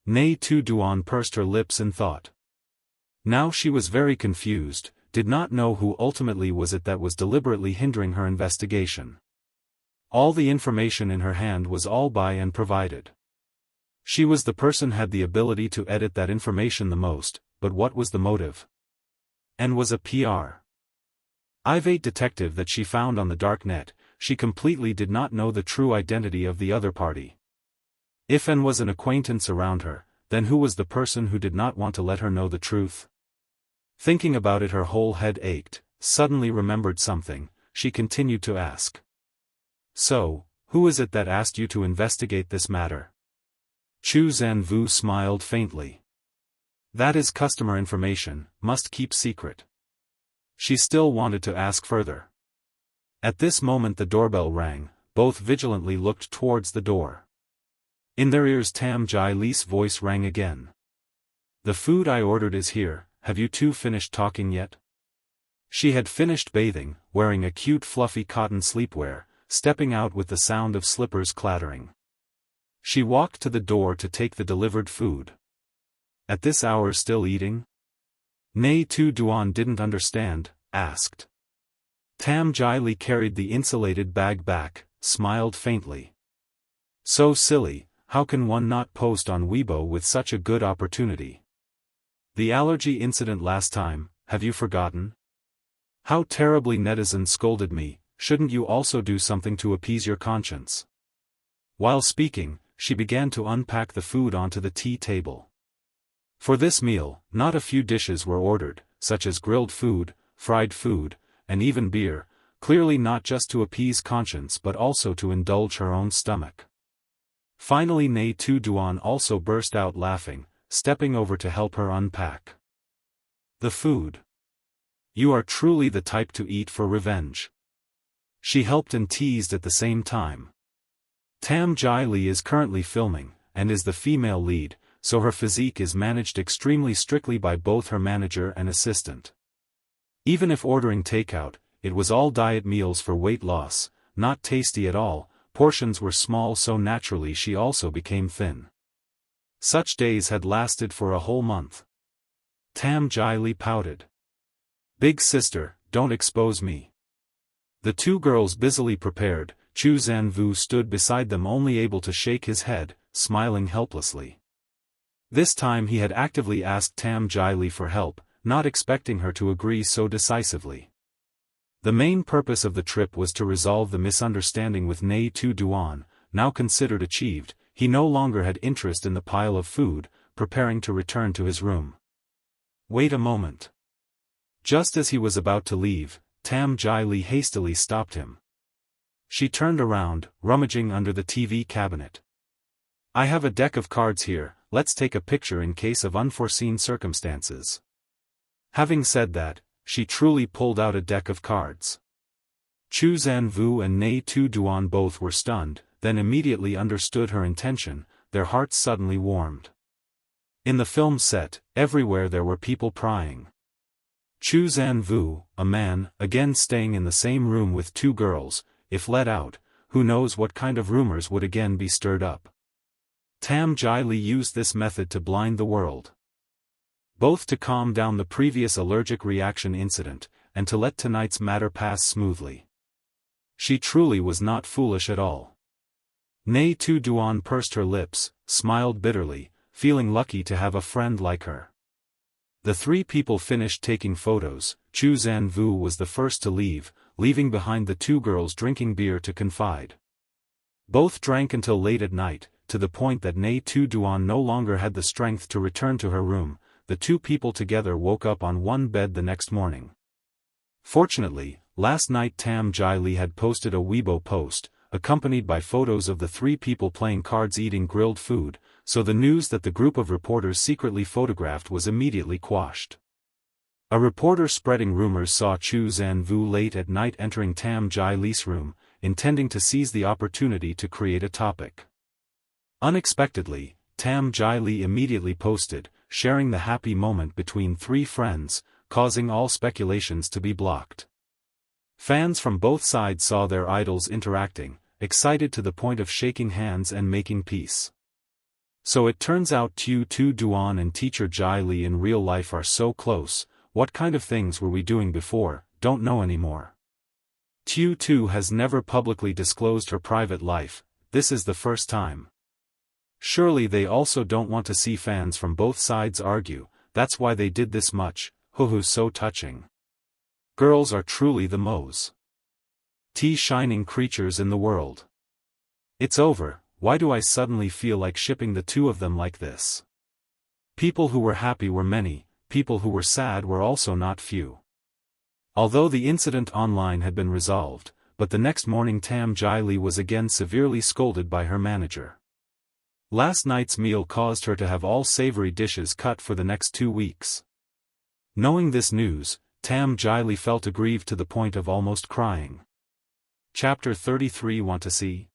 Nghi Tu Duan pursed her lips in thought. Now she was very confused, did not know who ultimately was it that was deliberately hindering her investigation. All the information in her hand was all by and provided. She was the person had the ability to edit that information the most, but what was the motive? And was a private detective that she found on the dark net, she completely did not know the true identity of the other party. If N was an acquaintance around her, then who was the person who did not want to let her know the truth? Thinking about it her whole head ached, suddenly remembered something, she continued to ask. So, who is it that asked you to investigate this matter? Zhou Can Wu smiled faintly. That is customer information, must keep secret. She still wanted to ask further. At this moment the doorbell rang, both vigilantly looked towards the door. In their ears Tam Jai Li's voice rang again. The food I ordered is here, have you two finished talking yet? She had finished bathing, wearing a cute fluffy cotton sleepwear, stepping out with the sound of slippers clattering. She walked to the door to take the delivered food. At this hour still eating? Nghi Tu Duan didn't understand, asked. Tam Jai Li carried the insulated bag back, smiled faintly. So silly, how can one not post on Weibo with such a good opportunity? The allergy incident last time, have you forgotten? How terribly netizens scolded me, shouldn't you also do something to appease your conscience? While speaking, she began to unpack the food onto the tea table. For this meal, not a few dishes were ordered, such as grilled food, fried food, and even beer, clearly not just to appease conscience but also to indulge her own stomach. Finally Nghi Tu Duan also burst out laughing, stepping over to help her unpack the food. You are truly the type to eat for revenge. She helped and teased at the same time. Tam Jai Li is currently filming, and is the female lead, so her physique is managed extremely strictly by both her manager and assistant. Even if ordering takeout, it was all diet meals for weight loss, not tasty at all, portions were small, so naturally she also became thin. Such days had lasted for a whole month. Tam Jai Li pouted. "Big sister, don't expose me." The two girls busily prepared. Zhou Can Wu stood beside them, only able to shake his head, smiling helplessly. This time he had actively asked Tam Jai Li for help, not expecting her to agree so decisively. The main purpose of the trip was to resolve the misunderstanding with Nghi Tu Duan. Now considered achieved, he no longer had interest in the pile of food, preparing to return to his room. "Wait a moment." Just as he was about to leave, Tam Jai Li hastily stopped him. She turned around, rummaging under the TV cabinet. "I have a deck of cards here, let's take a picture in case of unforeseen circumstances." Having said that, she truly pulled out a deck of cards. Zhou Can Wu and Nghi Tu Duan both were stunned, then immediately understood her intention. Their hearts suddenly warmed. In the film set, everywhere there were people prying. Zhou Can Wu, a man, again staying in the same room with two girls. If let out, who knows what kind of rumors would again be stirred up. Tam Jai Li used this method to blind the world. Both to calm down the previous allergic reaction incident, and to let tonight's matter pass smoothly. She truly was not foolish at all. Nghi Tu Duan pursed her lips, smiled bitterly, feeling lucky to have a friend like her. The three people finished taking photos. Zhou Can Wu was the first to leave, leaving behind the two girls drinking beer to confide. Both drank until late at night, to the point that Nghi Tu Duan no longer had the strength to return to her room. The two people together woke up on one bed the next morning. Fortunately, last night Tam Jai Li had posted a Weibo post, accompanied by photos of the three people playing cards eating grilled food, so the news that the group of reporters secretly photographed was immediately quashed. A reporter spreading rumors saw Zhou Can Wu late at night entering Tam Jai Li's room, intending to seize the opportunity to create a topic. Unexpectedly, Tam Jai Li immediately posted, sharing the happy moment between three friends, causing all speculations to be blocked. Fans from both sides saw their idols interacting, excited to the point of shaking hands and making peace. So it turns out Nghi Tu Duan and teacher Jai Li in real life are so close. What kind of things were we doing before? Don't know anymore. Nghi Tu has never publicly disclosed her private life, this is the first time. Surely they also don't want to see fans from both sides argue, that's why they did this much. So touching. Girls are truly the most shining creatures in the world. It's over, why do I suddenly feel like shipping the two of them like this? People who were happy were many, people who were sad were also not few. Although the incident online had been resolved, but the next morning Tam Jai Li was again severely scolded by her manager. Last night's meal caused her to have all savory dishes cut for the next 2 weeks. Knowing this news, Tam Jai Li felt aggrieved to the point of almost crying. Chapter 33. Want to see?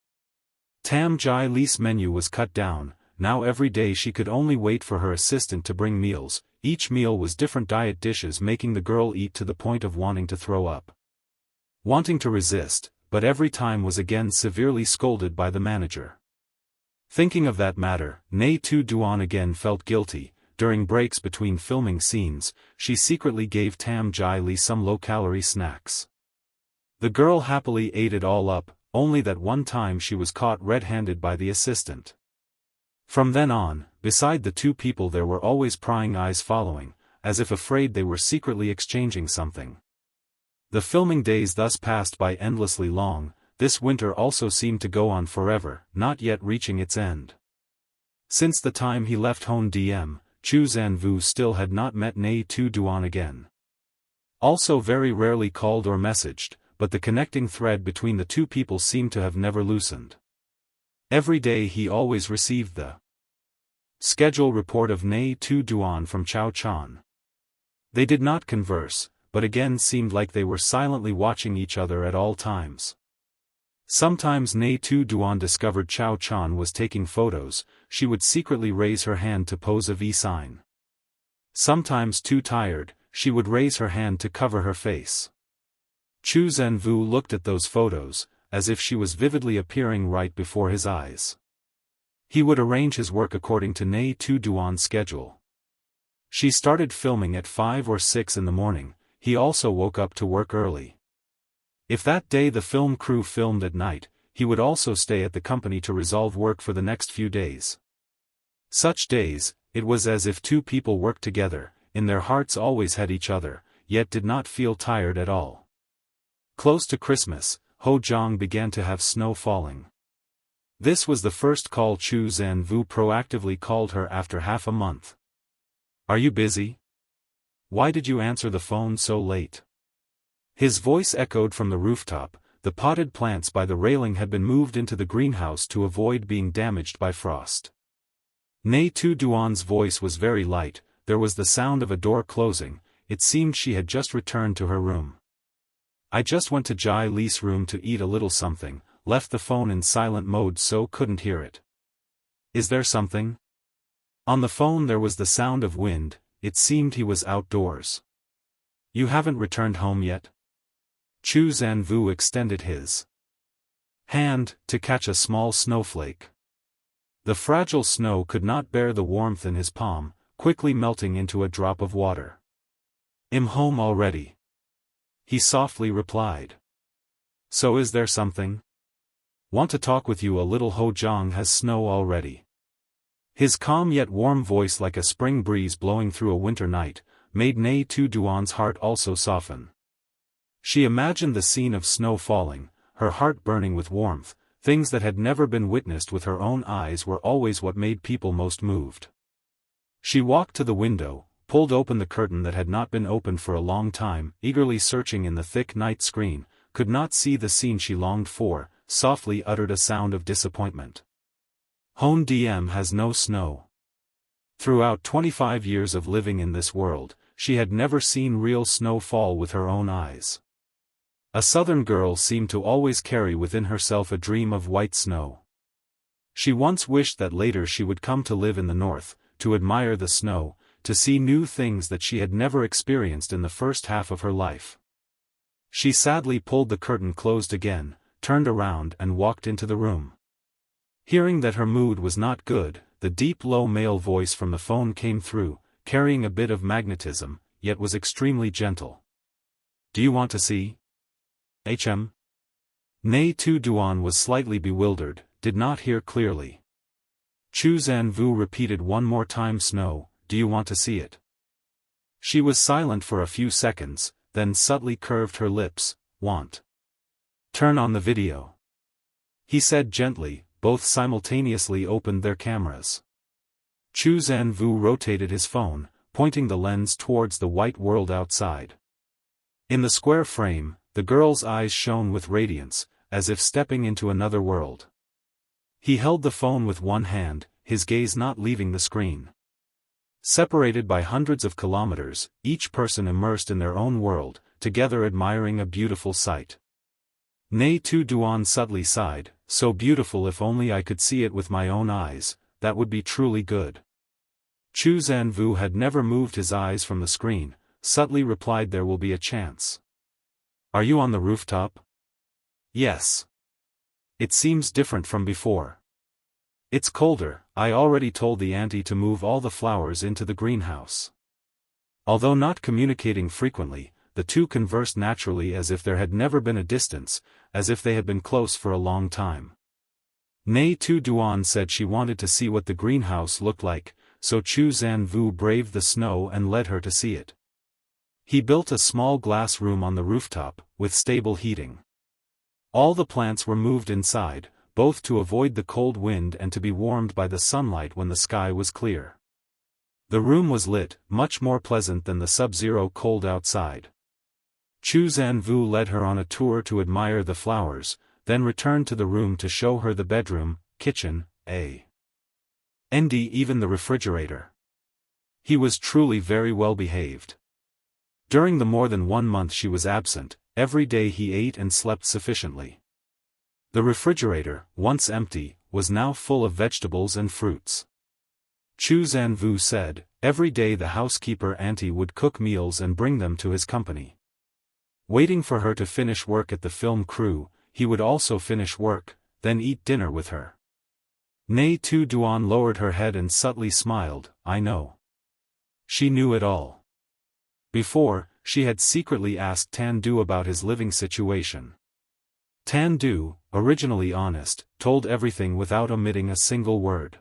Tam Jai Li's menu was cut down. Now every day she could only wait for her assistant to bring meals. Each meal was different diet dishes, making the girl eat to the point of wanting to throw up. Wanting to resist, but every time was again severely scolded by the manager. Thinking of that matter, Nghi Tu Duan again felt guilty. During breaks between filming scenes, she secretly gave Tam Jai Li some low-calorie snacks. The girl happily ate it all up, only that one time she was caught red-handed by the assistant. From then on, beside the two people there were always prying eyes following, as if afraid they were secretly exchanging something. The filming days thus passed by endlessly long. This winter also seemed to go on forever, not yet reaching its end. Since the time he left home DM, Zhou Can Wu still had not met Nghi Tu Duan again. Also very rarely called or messaged, but the connecting thread between the two people seemed to have never loosened. Every day he always received the schedule report of Nghi Tu Duan from Chao Chan. They did not converse, but again seemed like they were silently watching each other at all times. Sometimes Nghi Tu Duan discovered Chao Chan was taking photos, she would secretly raise her hand to pose a V sign. Sometimes too tired, she would raise her hand to cover her face. Chu Zhenvu looked at those photos, as if she was vividly appearing right before his eyes. He would arrange his work according to Nghi Tu Duan's schedule. She started filming at 5 or 6 in the morning, he also woke up to work early. If that day the film crew filmed at night, he would also stay at the company to resolve work for the next few days. Such days, it was as if two people worked together, in their hearts always had each other, yet did not feel tired at all. Close to Christmas, Hojiang began to have snow falling. This was the first call Chu Zhenvu proactively called her after half a month. "Are you busy? Why did you answer the phone so late?" His voice echoed from the rooftop. The potted plants by the railing had been moved into the greenhouse to avoid being damaged by frost. Nghi Tu Duan's voice was very light, there was the sound of a door closing, it seemed she had just returned to her room. "I just went to Jai Li's room to eat a little something, left the phone in silent mode so couldn't hear it." "Is there something?" On the phone there was the sound of wind, it seemed he was outdoors. "You haven't returned home yet?" Chu Zhenvu extended his hand to catch a small snowflake. The fragile snow could not bear the warmth in his palm, quickly melting into a drop of water. "I'm home already," he softly replied. "So is there something?" "Want to talk with you a little. Hojiang has snow already." His calm yet warm voice, like a spring breeze blowing through a winter night, made Nghi Tu Duan's heart also soften. She imagined the scene of snow falling, her heart burning with warmth. Things that had never been witnessed with her own eyes were always what made people most moved. She walked to the window, pulled open the curtain that had not been opened for a long time, eagerly searching in the thick night screen, could not see the scene she longed for, softly uttered a sound of disappointment. "Hon Diem has no snow." Throughout 25 years of living in this world, she had never seen real snow fall with her own eyes. A southern girl seemed to always carry within herself a dream of white snow. She once wished that later she would come to live in the north, to admire the snow, to see new things that she had never experienced in the first half of her life. She sadly pulled the curtain closed again, turned around and walked into the room. Hearing that her mood was not good, the deep low male voice from the phone came through, carrying a bit of magnetism, yet was extremely gentle. "Do you want to see Hm?" Nghi Tu Duan was slightly bewildered, did not hear clearly. Chu Zhenvu repeated one more time, "Snow, do you want to see it?" She was silent for a few seconds, then subtly curved her lips. "Want?" "Turn on the video," he said gently. Both simultaneously opened their cameras. Chu Zhenvu rotated his phone, pointing the lens towards the white world outside. In the square frame, the girl's eyes shone with radiance, as if stepping into another world. He held the phone with one hand, his gaze not leaving the screen. Separated by hundreds of kilometers, each person immersed in their own world, together admiring a beautiful sight. Nghi Tu Duan subtly sighed, "So beautiful, if only I could see it with my own eyes, that would be truly good." Chu Zhenvu had never moved his eyes from the screen, subtly replied, "There will be a chance." "Are you on the rooftop?" "Yes. It seems different from before." "It's colder, I already told the auntie to move all the flowers into the greenhouse." Although not communicating frequently, the two conversed naturally, as if there had never been a distance, as if they had been close for a long time. Nghi Tu Duan said she wanted to see what the greenhouse looked like, so Chu Zhenvu braved the snow and led her to see it. He built a small glass room on the rooftop, with stable heating. All the plants were moved inside, both to avoid the cold wind and to be warmed by the sunlight when the sky was clear. The room was lit, much more pleasant than the sub-zero cold outside. Chu Zhenvu led her on a tour to admire the flowers, then returned to the room to show her the bedroom, kitchen, and even the refrigerator. He was truly very well behaved. During the more than 1 month she was absent, every day he ate and slept sufficiently. The refrigerator, once empty, was now full of vegetables and fruits. Zhou Can Wu said, every day the housekeeper auntie would cook meals and bring them to his company. Waiting for her to finish work at the film crew, he would also finish work, then eat dinner with her. Nghi Tu Duan lowered her head and subtly smiled, I know. She knew it all. Before, she had secretly asked Tan Du about his living situation. Tan Du, originally honest, told everything without omitting a single word.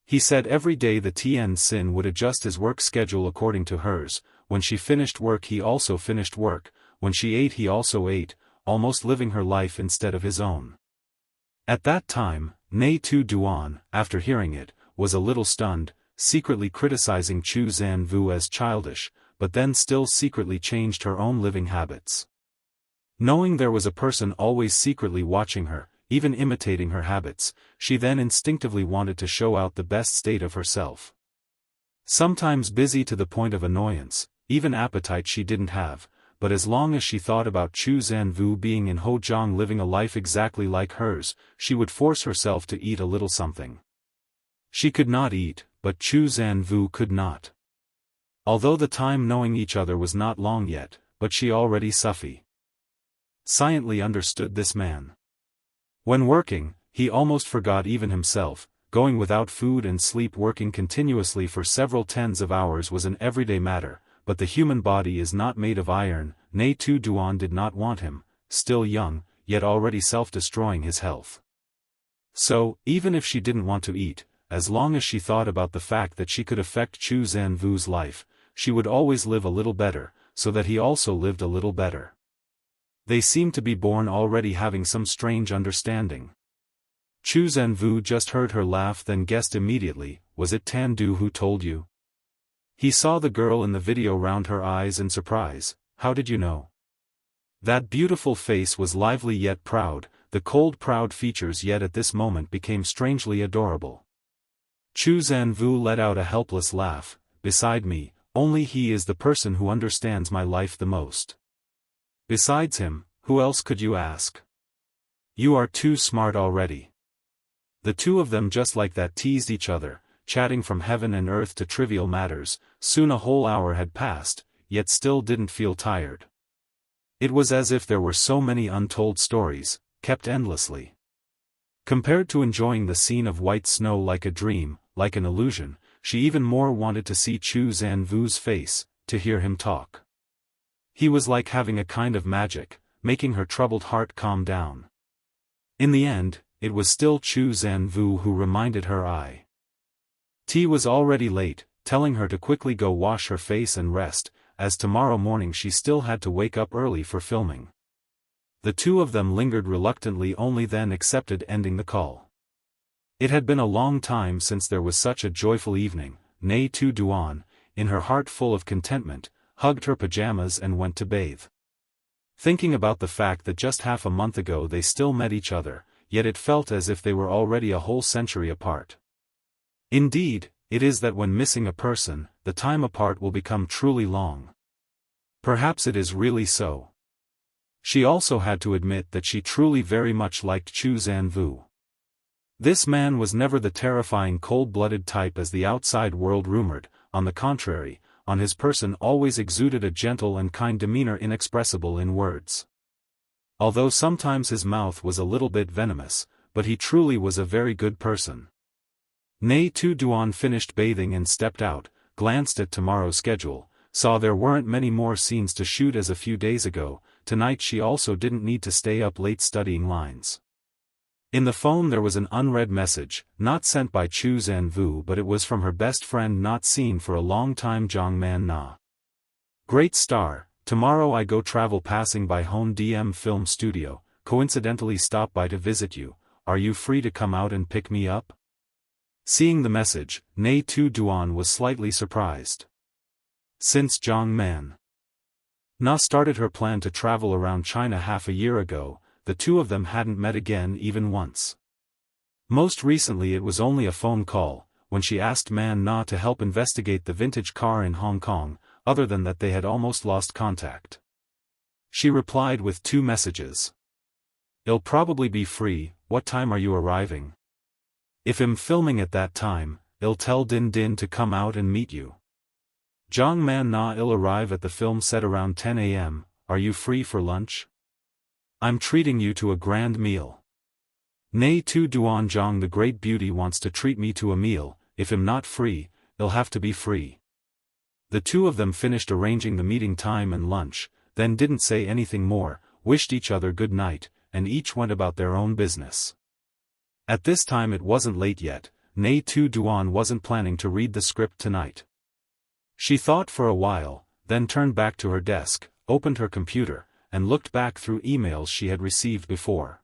He said every day the Tian Xin would adjust his work schedule according to hers. When she finished work he also finished work, when she ate he also ate, almost living her life instead of his own. At that time, Nghi Tu Duan, after hearing it, was a little stunned, secretly criticizing Zhou Can Wu as childish, but then still secretly changed her own living habits. Knowing there was a person always secretly watching her, even imitating her habits, she then instinctively wanted to show out the best state of herself. Sometimes busy to the point of annoyance, even appetite she didn't have, but as long as she thought about Zhou Can Wu being in Hozhong living a life exactly like hers, she would force herself to eat a little something. She could not eat, but Zhou Can Wu could not. Although the time knowing each other was not long yet, but she already sciently understood this man. When working, he almost forgot even himself. Going without food and sleep, working continuously for several tens of hours was an everyday matter, but the human body is not made of iron. Nghi Tu Duan did not want him, still young, yet already self-destroying his health. So, even if she didn't want to eat, as long as she thought about the fact that she could affect Zhou Can Wu's life, she would always live a little better, so that he also lived a little better. They seemed to be born already having some strange understanding. Zhou Can Wu just heard her laugh, then guessed immediately, was it Tan Du who told you? He saw the girl in the video round her eyes in surprise, how did you know? That beautiful face was lively yet proud, the cold proud features yet at this moment became strangely adorable. Zhou Can Wu let out a helpless laugh, beside me, only he is the person who understands my life the most. Besides him, who else could you ask? You are too smart already. The two of them just like that teased each other, chatting from heaven and earth to trivial matters. Soon a whole hour had passed, yet still didn't feel tired. It was as if there were so many untold stories, kept endlessly. Compared to enjoying the scene of white snow like a dream, like an illusion, she even more wanted to see Zhou Can Wu's face, to hear him talk. He was like having a kind of magic, making her troubled heart calm down. In the end, it was still Zhou Can Wu who reminded her tea was already late, telling her to quickly go wash her face and rest, as tomorrow morning she still had to wake up early for filming. The two of them lingered reluctantly, only then accepted ending the call. It had been a long time since there was such a joyful evening. Nghi Tu Duan, in her heart full of contentment, hugged her pajamas and went to bathe. Thinking about the fact that just half a month ago they still met each other, yet it felt as if they were already a whole century apart. Indeed, it is that when missing a person, the time apart will become truly long. Perhaps it is really so. She also had to admit that she truly very much liked Zhou Can Wu. This man was never the terrifying cold-blooded type as the outside world rumored. On the contrary, on his person always exuded a gentle and kind demeanor inexpressible in words. Although sometimes his mouth was a little bit venomous, but he truly was a very good person. Nghi Tu Duan finished bathing and stepped out, glanced at tomorrow's schedule, saw there weren't many more scenes to shoot as a few days ago. Tonight she also didn't need to stay up late studying lines. In the phone there was an unread message, not sent by Zhou Can Wu, but it was from her best friend not seen for a long time, Zhang Man Na. Great star, tomorrow I go travel passing by Hon DM Film Studio, coincidentally stop by to visit you, are you free to come out and pick me up? Seeing the message, Nghi Tu Duan was slightly surprised. Since Zhang Man Na started her plan to travel around China half a year ago, the two of them hadn't met again even once. Most recently it was only a phone call, when she asked Man Na to help investigate the vintage car in Hong Kong. Other than that they had almost lost contact. She replied with 2 messages. "I'll probably be free. What time are you arriving?" "If I'm filming at that time, I'll tell Din Din to come out and meet you." "Jiang Man Na, I'll arrive at the film set around 10 a.m. Are you free for lunch? I'm treating you to a grand meal." "Nghi Tu Duan, Zhang the great beauty wants to treat me to a meal. If I'm not free, I'll have to be free." The two of them finished arranging the meeting time and lunch, then didn't say anything more, wished each other good night, and each went about their own business. At this time it wasn't late yet. Nghi Tu Duan wasn't planning to read the script tonight. She thought for a while, then turned back to her desk, opened her computer, and looked back through emails she had received before.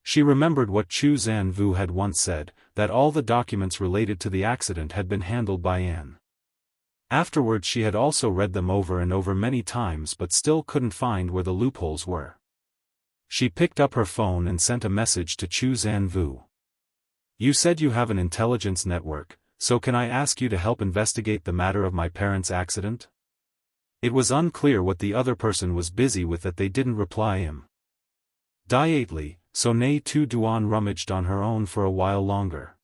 She remembered what Chu Zanvu had once said, that all the documents related to the accident had been handled by Anne. Afterwards she had also read them over and over many times but still couldn't find where the loopholes were. She picked up her phone and sent a message to Chu Zanvu. "You said you have an intelligence network, so can I ask you to help investigate the matter of my parents' accident?" It was unclear what the other person was busy with that they didn't reply him. Diately, so Nghi Tu Duan rummaged on her own for a while longer.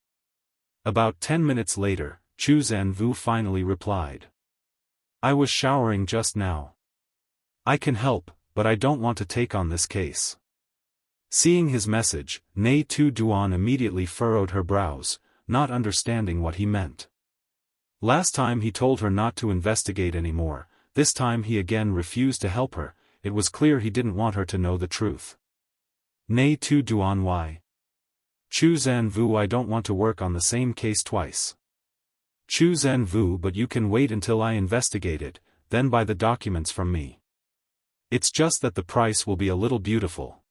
About 10 minutes later, Chu Zanvu finally replied. "I was showering just now. I can help, but I don't want to take on this case." Seeing his message, Nghi Tu Duan immediately furrowed her brows, not understanding what he meant. Last time he told her not to investigate anymore, this time he again refused to help her. It was clear he didn't want her to know the truth. "Nghi Tu Duan, why?" "Chu Zanvu, I don't want to work on the same case twice." "Chu Zanvu, but you can wait until I investigate it, then buy the documents from me. It's just that the price will be a little beautiful."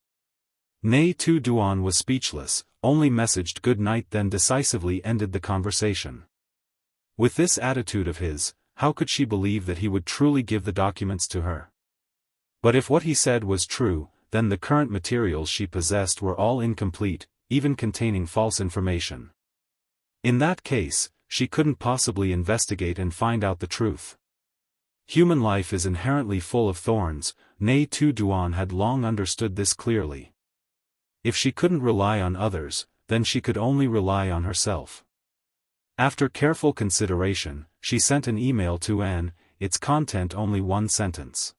Nghi Tu Duan was speechless, only messaged good night, then decisively ended the conversation. With this attitude of his, how could she believe that he would truly give the documents to her? But if what he said was true, then the current materials she possessed were all incomplete, even containing false information. In that case, she couldn't possibly investigate and find out the truth. Human life is inherently full of thorns. Nghi Tu Duan had long understood this clearly. If she couldn't rely on others, then she could only rely on herself. After careful consideration, she sent an email to Anne, its content only one sentence.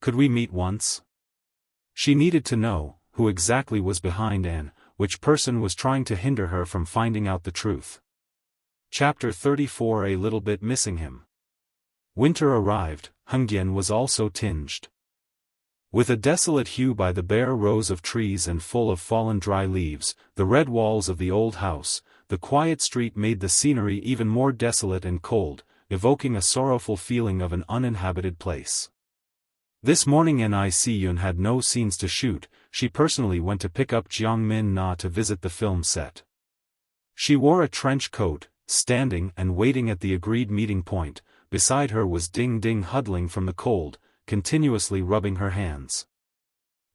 "Could we meet once?" She needed to know who exactly was behind Anne, which person was trying to hinder her from finding out the truth. Chapter 34, a little bit missing him. Winter arrived. Hengyan was also tinged with a desolate hue by the bare rows of trees and full of fallen dry leaves. The red walls of the old house, the quiet street made the scenery even more desolate and cold, evoking a sorrowful feeling of an uninhabited place. This morning Nic Yun had no scenes to shoot. She personally went to pick up Jiang Min Na to visit the film set. She wore a trench coat, standing and waiting at the agreed meeting point. Beside her was Ding Ding huddling from the cold, continuously rubbing her hands.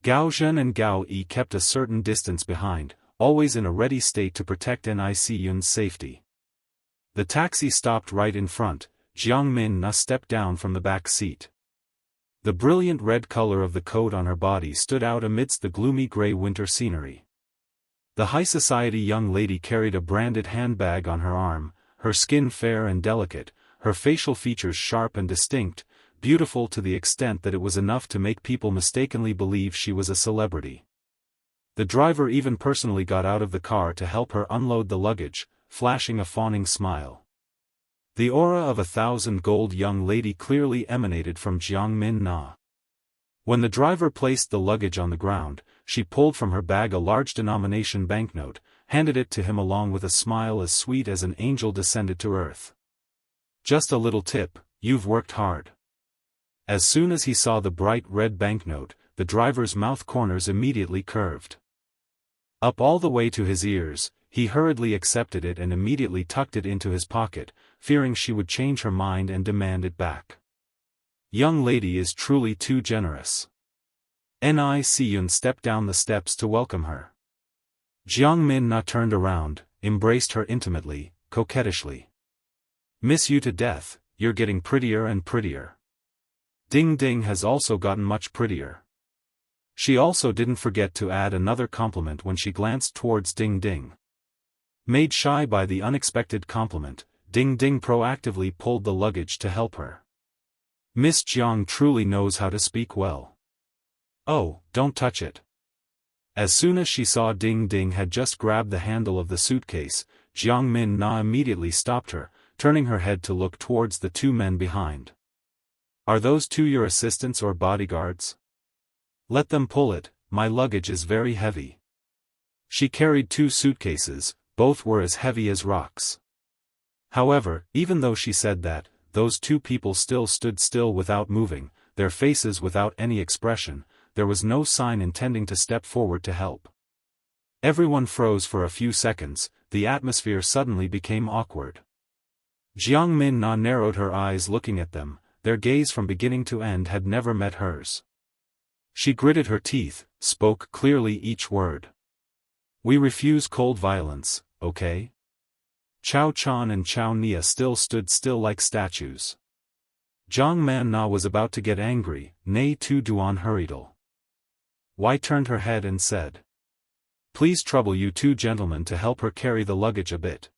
Gao Zhen and Gao Yi kept a certain distance behind, always in a ready state to protect Nic Yun's safety. The taxi stopped right in front. Jiang Min Na stepped down from the back seat. The brilliant red color of the coat on her body stood out amidst the gloomy gray winter scenery. The high society young lady carried a branded handbag on her arm, her skin fair and delicate, her facial features sharp and distinct, beautiful to the extent that it was enough to make people mistakenly believe she was a celebrity. The driver even personally got out of the car to help her unload the luggage, flashing a fawning smile. The aura of 1,000 gold young lady clearly emanated from Jiang Min Na. When the driver placed the luggage on the ground, she pulled from her bag a large denomination banknote, handed it to him along with a smile as sweet as an angel descended to earth. "Just a little tip, you've worked hard." As soon as he saw the bright red banknote, the driver's mouth corners immediately curved up all the way to his ears. He hurriedly accepted it and immediately tucked it into his pocket, fearing she would change her mind and demand it back. Young lady is truly too generous. Nic Yun stepped down the steps to welcome her. Jiang Min Na turned around, embraced her intimately, coquettishly. "Miss you to death, you're getting prettier and prettier. Ding Ding has also gotten much prettier." She also didn't forget to add another compliment when she glanced towards Ding Ding. Made shy by the unexpected compliment, Ding Ding proactively pulled the luggage to help her. Miss Jiang truly knows how to speak well. Oh, don't touch it. As soon as she saw Ding Ding had just grabbed the handle of the suitcase, Jiang Min Na immediately stopped her, turning her head to look towards the two men behind. Are those two your assistants or bodyguards? Let them pull it, my luggage is very heavy. She carried 2 suitcases, both were as heavy as rocks. However, even though she said that, those 2 people still stood still without moving, their faces without any expression. There was no sign intending to step forward to help. Everyone froze for a few seconds, the atmosphere suddenly became awkward. Jiang Min Na narrowed her eyes looking at them, their gaze from beginning to end had never met hers. She gritted her teeth, spoke clearly each word. We refuse cold violence, okay? Chao Chan and Chao Nia still stood still like statues. Jiang Man Na was about to get angry, Nghi Tu Duan hurried. Wai turned her head and said, please trouble you 2 gentlemen to help her carry the luggage a bit.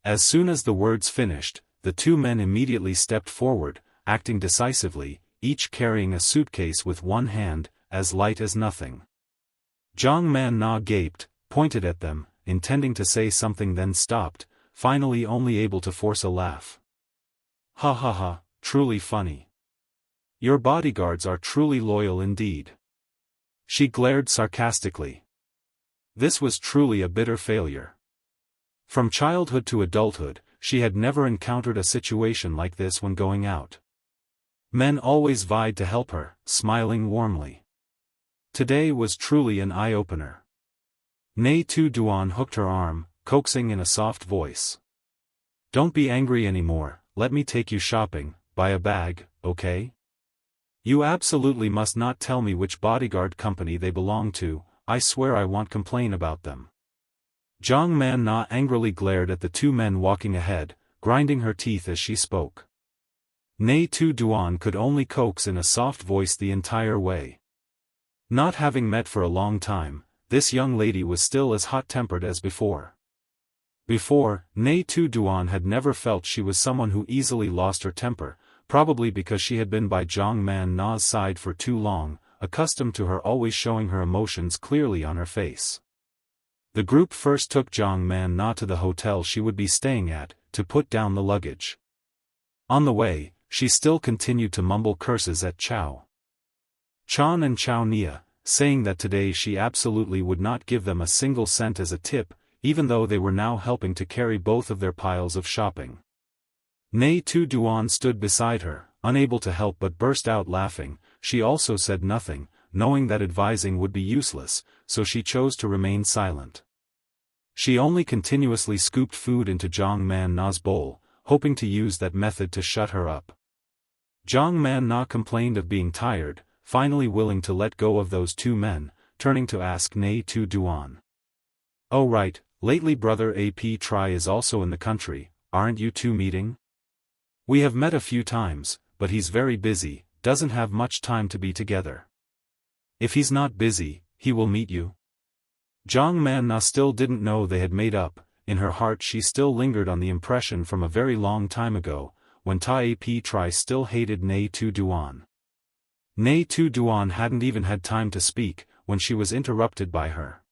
As soon as the words finished, the 2 men immediately stepped forward, acting decisively, each carrying a suitcase with one hand, as light as nothing. Jiang Man Na gaped, pointed at them, intending to say something then stopped, finally only able to force a laugh. Ha ha ha, truly funny. Your bodyguards are truly loyal indeed. She glared sarcastically. This was truly a bitter failure. From childhood to adulthood, she had never encountered a situation like this when going out. Men always vied to help her, smiling warmly. Today was truly an eye-opener. Nghi Tu Duan hooked her arm, coaxing in a soft voice. Don't be angry anymore, let me take you shopping, buy a bag, okay? You absolutely must not tell me which bodyguard company they belong to, I swear I won't complain about them. Jiang Man Na angrily glared at the 2 men walking ahead, grinding her teeth as she spoke. Nghi Tu Duan could only coax in a soft voice the entire way. Not having met for a long time, this young lady was still as hot-tempered as before. Before, Nghi Tu Duan had never felt she was someone who easily lost her temper, probably because she had been by Jiang Man Na's side for too long, accustomed to her always showing her emotions clearly on her face. The group first took Jiang Man Na to the hotel she would be staying at, to put down the luggage. On the way, she still continued to mumble curses at Chao Chan and Chao Nia, saying that today she absolutely would not give them a single cent as a tip, even though they were now helping to carry both of their piles of shopping. Nghi Tu Duan stood beside her, unable to help but burst out laughing. She also said nothing, knowing that advising would be useless, so she chose to remain silent. She only continuously scooped food into Jiang Man Na's bowl, hoping to use that method to shut her up. Jiang Man Na complained of being tired, finally willing to let go of those 2 men, turning to ask Nghi Tu Duan. Oh right, lately brother AP Tri is also in the country, aren't you 2 meeting? We have met a few times, but he's very busy, doesn't have much time to be together. If he's not busy, he will meet you. Jiang Man Na still didn't know they had made up. In her heart she still lingered on the impression from a very long time ago, when Ta Ap Tri still hated Nghi Tu Duan. Nghi Tu Duan hadn't even had time to speak, when she was interrupted by her.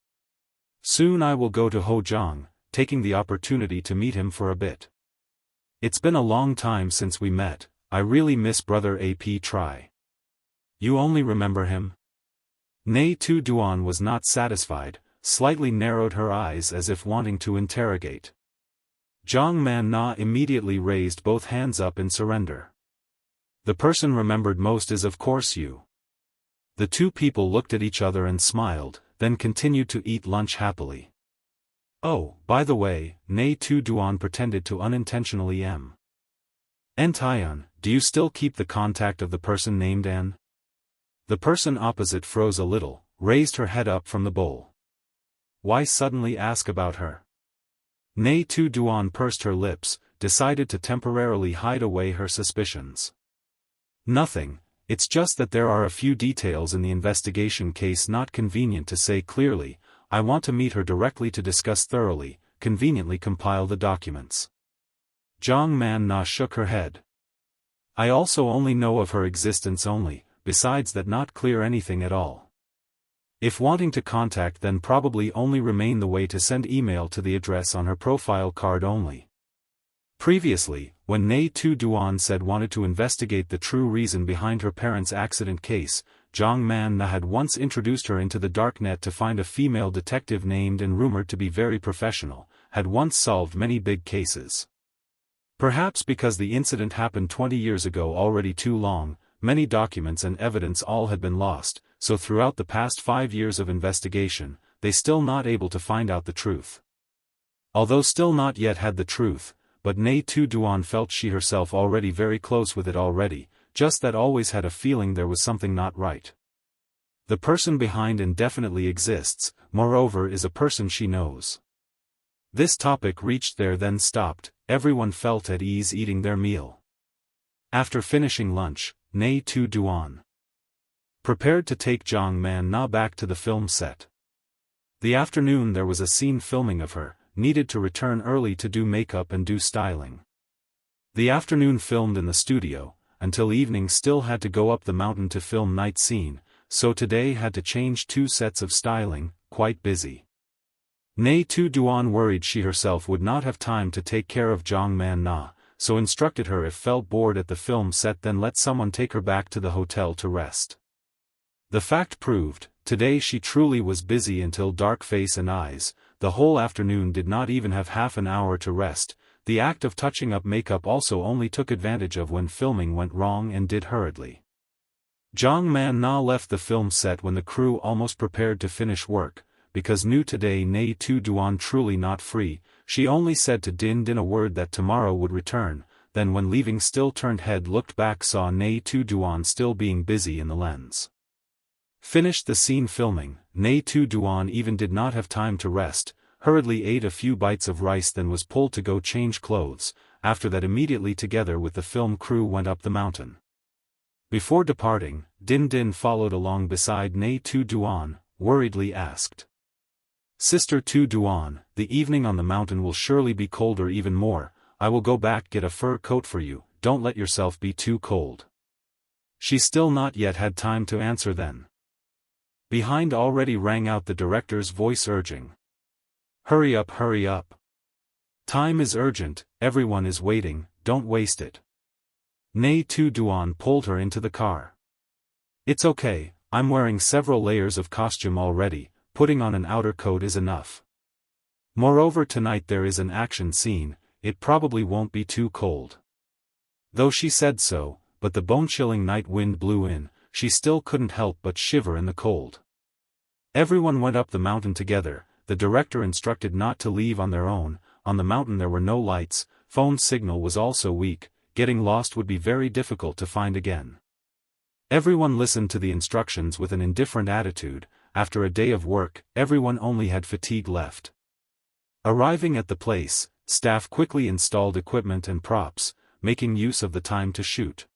Soon I will go to Hojiang, taking the opportunity to meet him for a bit. It's been a long time since we met, I really miss brother AP Tri. You only remember him? Nghi Tu Duan was not satisfied, slightly narrowed her eyes as if wanting to interrogate. Jiang Man Na immediately raised both hands up in surrender. The person remembered most is of course you. The 2 people looked at each other and smiled, then continued to eat lunch happily. Oh, by the way, Nghi Tu Duan pretended to unintentionally Tian, do you still keep the contact of the person named N? The person opposite froze a little, raised her head up from the bowl. Why suddenly ask about her? Nghi Tu Duan pursed her lips, decided to temporarily hide away her suspicions. Nothing, It's just that there are a few details in the investigation case not convenient to say clearly. I want to meet her directly to discuss thoroughly, conveniently compile the documents." Zhang Man Na shook her head. "I also only know of her existence only, besides that not clear anything at all. If wanting to contact, then probably only remain the way to send email to the address on her profile card only." Previously, when Nghi Tu Duan said wanted to investigate the true reason behind her parents' accident case, Zhang Man Na had once introduced her into the darknet to find a female detective named and rumored to be very professional, had once solved many big cases. Perhaps because the incident happened 20 years ago already too long, many documents and evidence all had been lost, so throughout the past 5 years of investigation, they still not able to find out the truth. Although still not yet had the truth, but Nghi Tu Duan felt she herself already very close with it already, just that always had a feeling there was something not right. The person behind and definitely exists, moreover is a person she knows. This topic reached there then stopped, everyone felt at ease eating their meal. After finishing lunch, Nghi Tu Duan prepared to take Zhang Man Na back to the film set. The afternoon there was a scene filming of her, needed to return early to do makeup and do styling. The afternoon filmed in the studio, until evening still had to go up the mountain to film night scene, so today had to change 2 sets of styling, quite busy. Nghi Tu Duan worried she herself would not have time to take care of Zhang Man Na, so instructed her if felt bored at the film set then let someone take her back to the hotel to rest. The fact proved, today she truly was busy until dark face and eyes, the whole afternoon did not even have half an hour to rest. The act of touching up makeup also only took advantage of when filming went wrong and did hurriedly. Zhang Man Na left the film set when the crew almost prepared to finish work, because knew today Nghi Tu Duan truly not free. She only said to Din Din a word that tomorrow would return, then when leaving still turned head looked back saw Nghi Tu Duan still being busy in the lens. Finished the scene filming, Nghi Tu Duan even did not have time to rest, hurriedly ate a few bites of rice then was pulled to go change clothes, after that immediately together with the film crew went up the mountain. Before departing, Din Din followed along beside Nghi Tu Duan, worriedly asked, "Sister Tu Duan, the evening on the mountain will surely be colder even more. I will go back get a fur coat for you, don't let yourself be too cold." She still not yet had time to answer then. Behind already rang out the director's voice urging, hurry up, hurry up. Time is urgent, everyone is waiting, don't waste it." Nghi Tu Duan pulled her into the car. "It's okay, I'm wearing several layers of costume already, putting on an outer coat is enough. Moreover tonight there is an action scene, it probably won't be too cold." Though she said so, but the bone-chilling night wind blew in, she still couldn't help but shiver in the cold. Everyone went up the mountain together, the director instructed not to leave on their own. On the mountain there were no lights, phone signal was also weak, getting lost would be very difficult to find again. Everyone listened to the instructions with an indifferent attitude. After a day of work, everyone only had fatigue left. Arriving at the place, staff quickly installed equipment and props, making use of the time to shoot.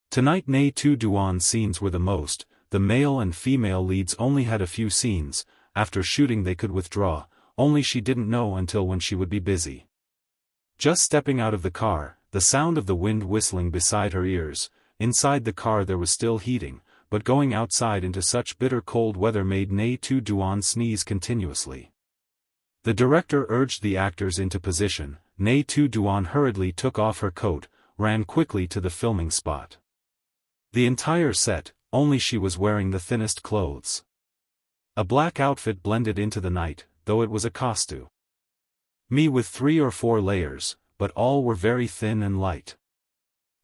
Tonight Nghi Tu Duan's scenes were the most, the male and female leads only had a few scenes, after shooting they could withdraw, only she didn't know until when she would be busy. Just stepping out of the car, the sound of the wind whistling beside her ears, inside the car there was still heating, but going outside into such bitter cold weather made Nghi Tu Duan sneeze continuously. The director urged the actors into position. Nghi Tu Duan hurriedly took off her coat, ran quickly to the filming spot. The entire set, only she was wearing the thinnest clothes. A black outfit blended into the night, though it was a costume. Me with 3 or 4 layers, but all were very thin and light.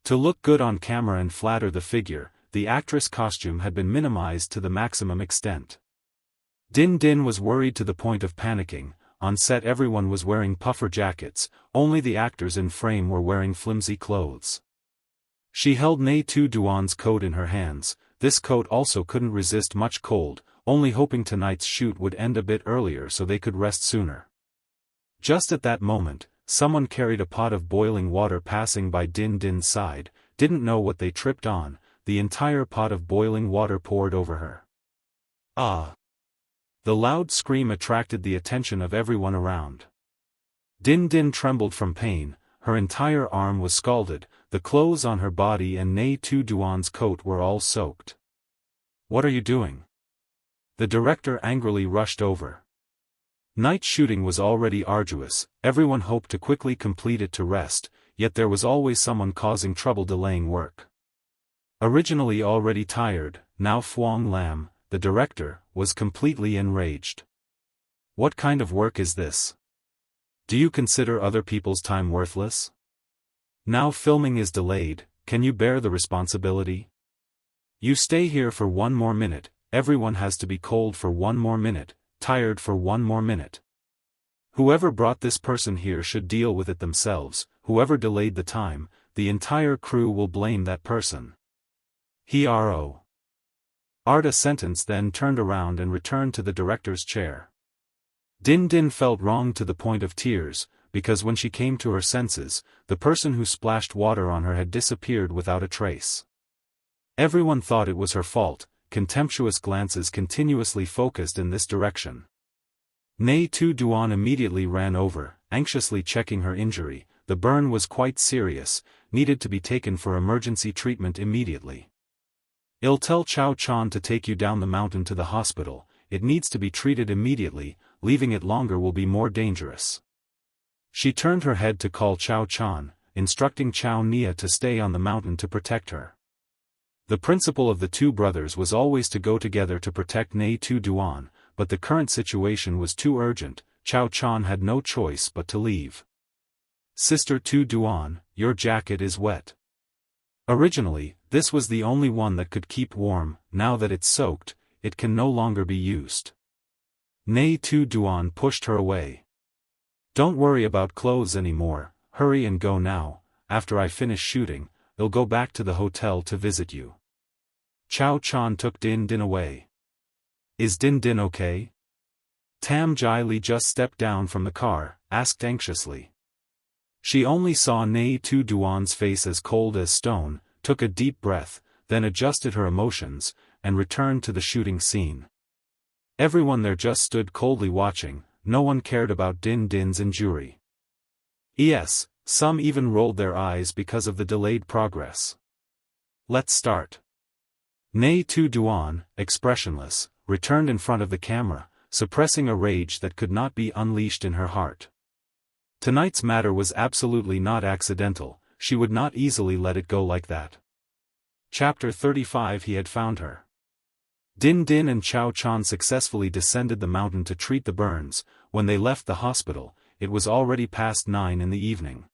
To look good on camera and flatter the figure, the actress' costume had been minimized to the maximum extent. Din Din was worried to the point of panicking. On set everyone was wearing puffer jackets, only the actors in frame were wearing flimsy clothes. She held Nghi Tu Duan's coat in her hands. This coat also couldn't resist much cold, only hoping tonight's shoot would end a bit earlier so they could rest sooner. Just at that moment, someone carried a pot of boiling water passing by Din Din's side, didn't know what they tripped on. the entire pot of boiling water poured over her. Ah! The loud scream attracted the attention of everyone around. Din Din trembled from pain, her entire arm was scalded, the clothes on her body and Nghi Tu Duan's coat were all soaked. "What are you doing?" The director angrily rushed over. Night shooting was already arduous, everyone hoped to quickly complete it to rest, yet there was always someone causing trouble delaying work. Originally already tired, now Fuang Lam, the director, was completely enraged. "What kind of work is this? Do you consider other people's time worthless? Now filming is delayed, can you bear the responsibility? You stay here for one more minute, everyone has to be cold for one more minute, tired for one more minute. Whoever brought this person here should deal with it themselves, whoever delayed the time, the entire crew will blame that person." Hero. Arda sentence then turned around and returned to the director's chair. Din Din felt wrong to the point of tears, because when she came to her senses, the person who splashed water on her had disappeared without a trace. Everyone thought it was her fault, contemptuous glances continuously focused in this direction. Nghi Tu Duan immediately ran over, anxiously checking her injury. The burn was quite serious, needed to be taken for emergency treatment immediately. "I'll tell Chao Chan to take you down the mountain to the hospital, it needs to be treated immediately, leaving it longer will be more dangerous." She turned her head to call Chao Chan, instructing Chao Nia to stay on the mountain to protect her. The principle of the two brothers was always to go together to protect Nghi Tu Duan, but the current situation was too urgent, Chao Chan had no choice but to leave. "Sister Tu Duan, your jacket is wet." Originally, this was the only one that could keep warm, now that it's soaked, it can no longer be used. Nghi Tu Duan pushed her away. "Don't worry about clothes anymore, hurry and go now, after I finish shooting, I'll go back to the hotel to visit you." Chao Chan took Din Din away. "Is Din Din okay?" Tam Jai Li just stepped down from the car, asked anxiously. She only saw Nghi Tu Duan's face as cold as stone, took a deep breath, then adjusted her emotions, and returned to the shooting scene. Everyone there just stood coldly watching, no one cared about Din Din's injury. Yes, some even rolled their eyes because of the delayed progress. "Let's start." Nghi Tu Duan, expressionless, returned in front of the camera, suppressing a rage that could not be unleashed in her heart. Tonight's matter was absolutely not accidental, she would not easily let it go like that. Chapter 35. He had found her. Din Din and Chao Chan successfully descended the mountain to treat the burns. When they left the hospital, it was already past 9 in the evening.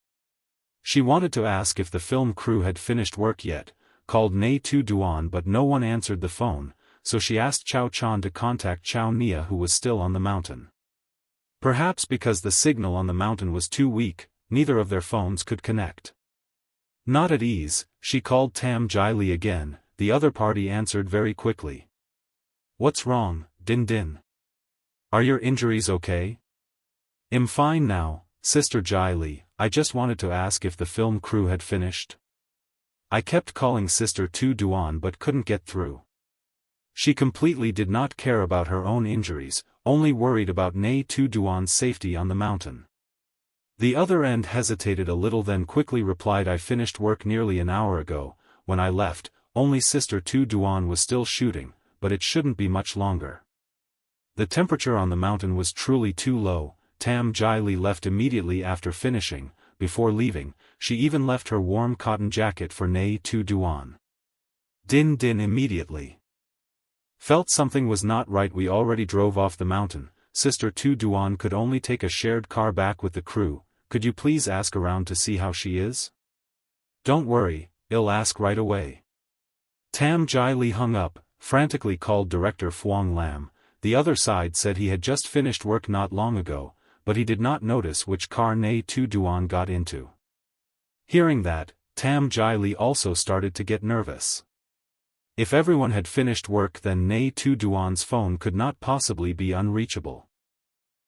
She wanted to ask if the film crew had finished work yet, called Nghi Tu Duan but no one answered the phone, so she asked Chao Chan to contact Chao Nia who was still on the mountain. Perhaps because the signal on the mountain was too weak, neither of their phones could connect. Not at ease, she called Tam Jai Li again, the other party answered very quickly. "What's wrong, Din Din? Are your injuries okay?" "I'm fine now, Sister Jai Li, I just wanted to ask if the film crew had finished. I kept calling Sister Tu Duan but couldn't get through." She completely did not care about her own injuries, only worried about Nghi Tu Duan's safety on the mountain. The other end hesitated a little then quickly replied, "I finished work nearly an hour ago, when I left, only Sister Tu Duan was still shooting, but it shouldn't be much longer." The temperature on the mountain was truly too low. Tam Jai Li left immediately after finishing. Before leaving, she even left her warm cotton jacket for Nghi Tu Duan. Din Din immediately felt something was not right. "We already drove off the mountain, Sister Tu Duan could only take a shared car back with the crew, could you please ask around to see how she is?" "Don't worry, I'll ask right away." Tam Jai Li hung up, frantically called Director Fuang Lam. The other side said he had just finished work not long ago, but he did not notice which car Nghi Tu Duan got into. Hearing that, Tam Jai Li also started to get nervous. If everyone had finished work then Nghi Tu Duan's phone could not possibly be unreachable.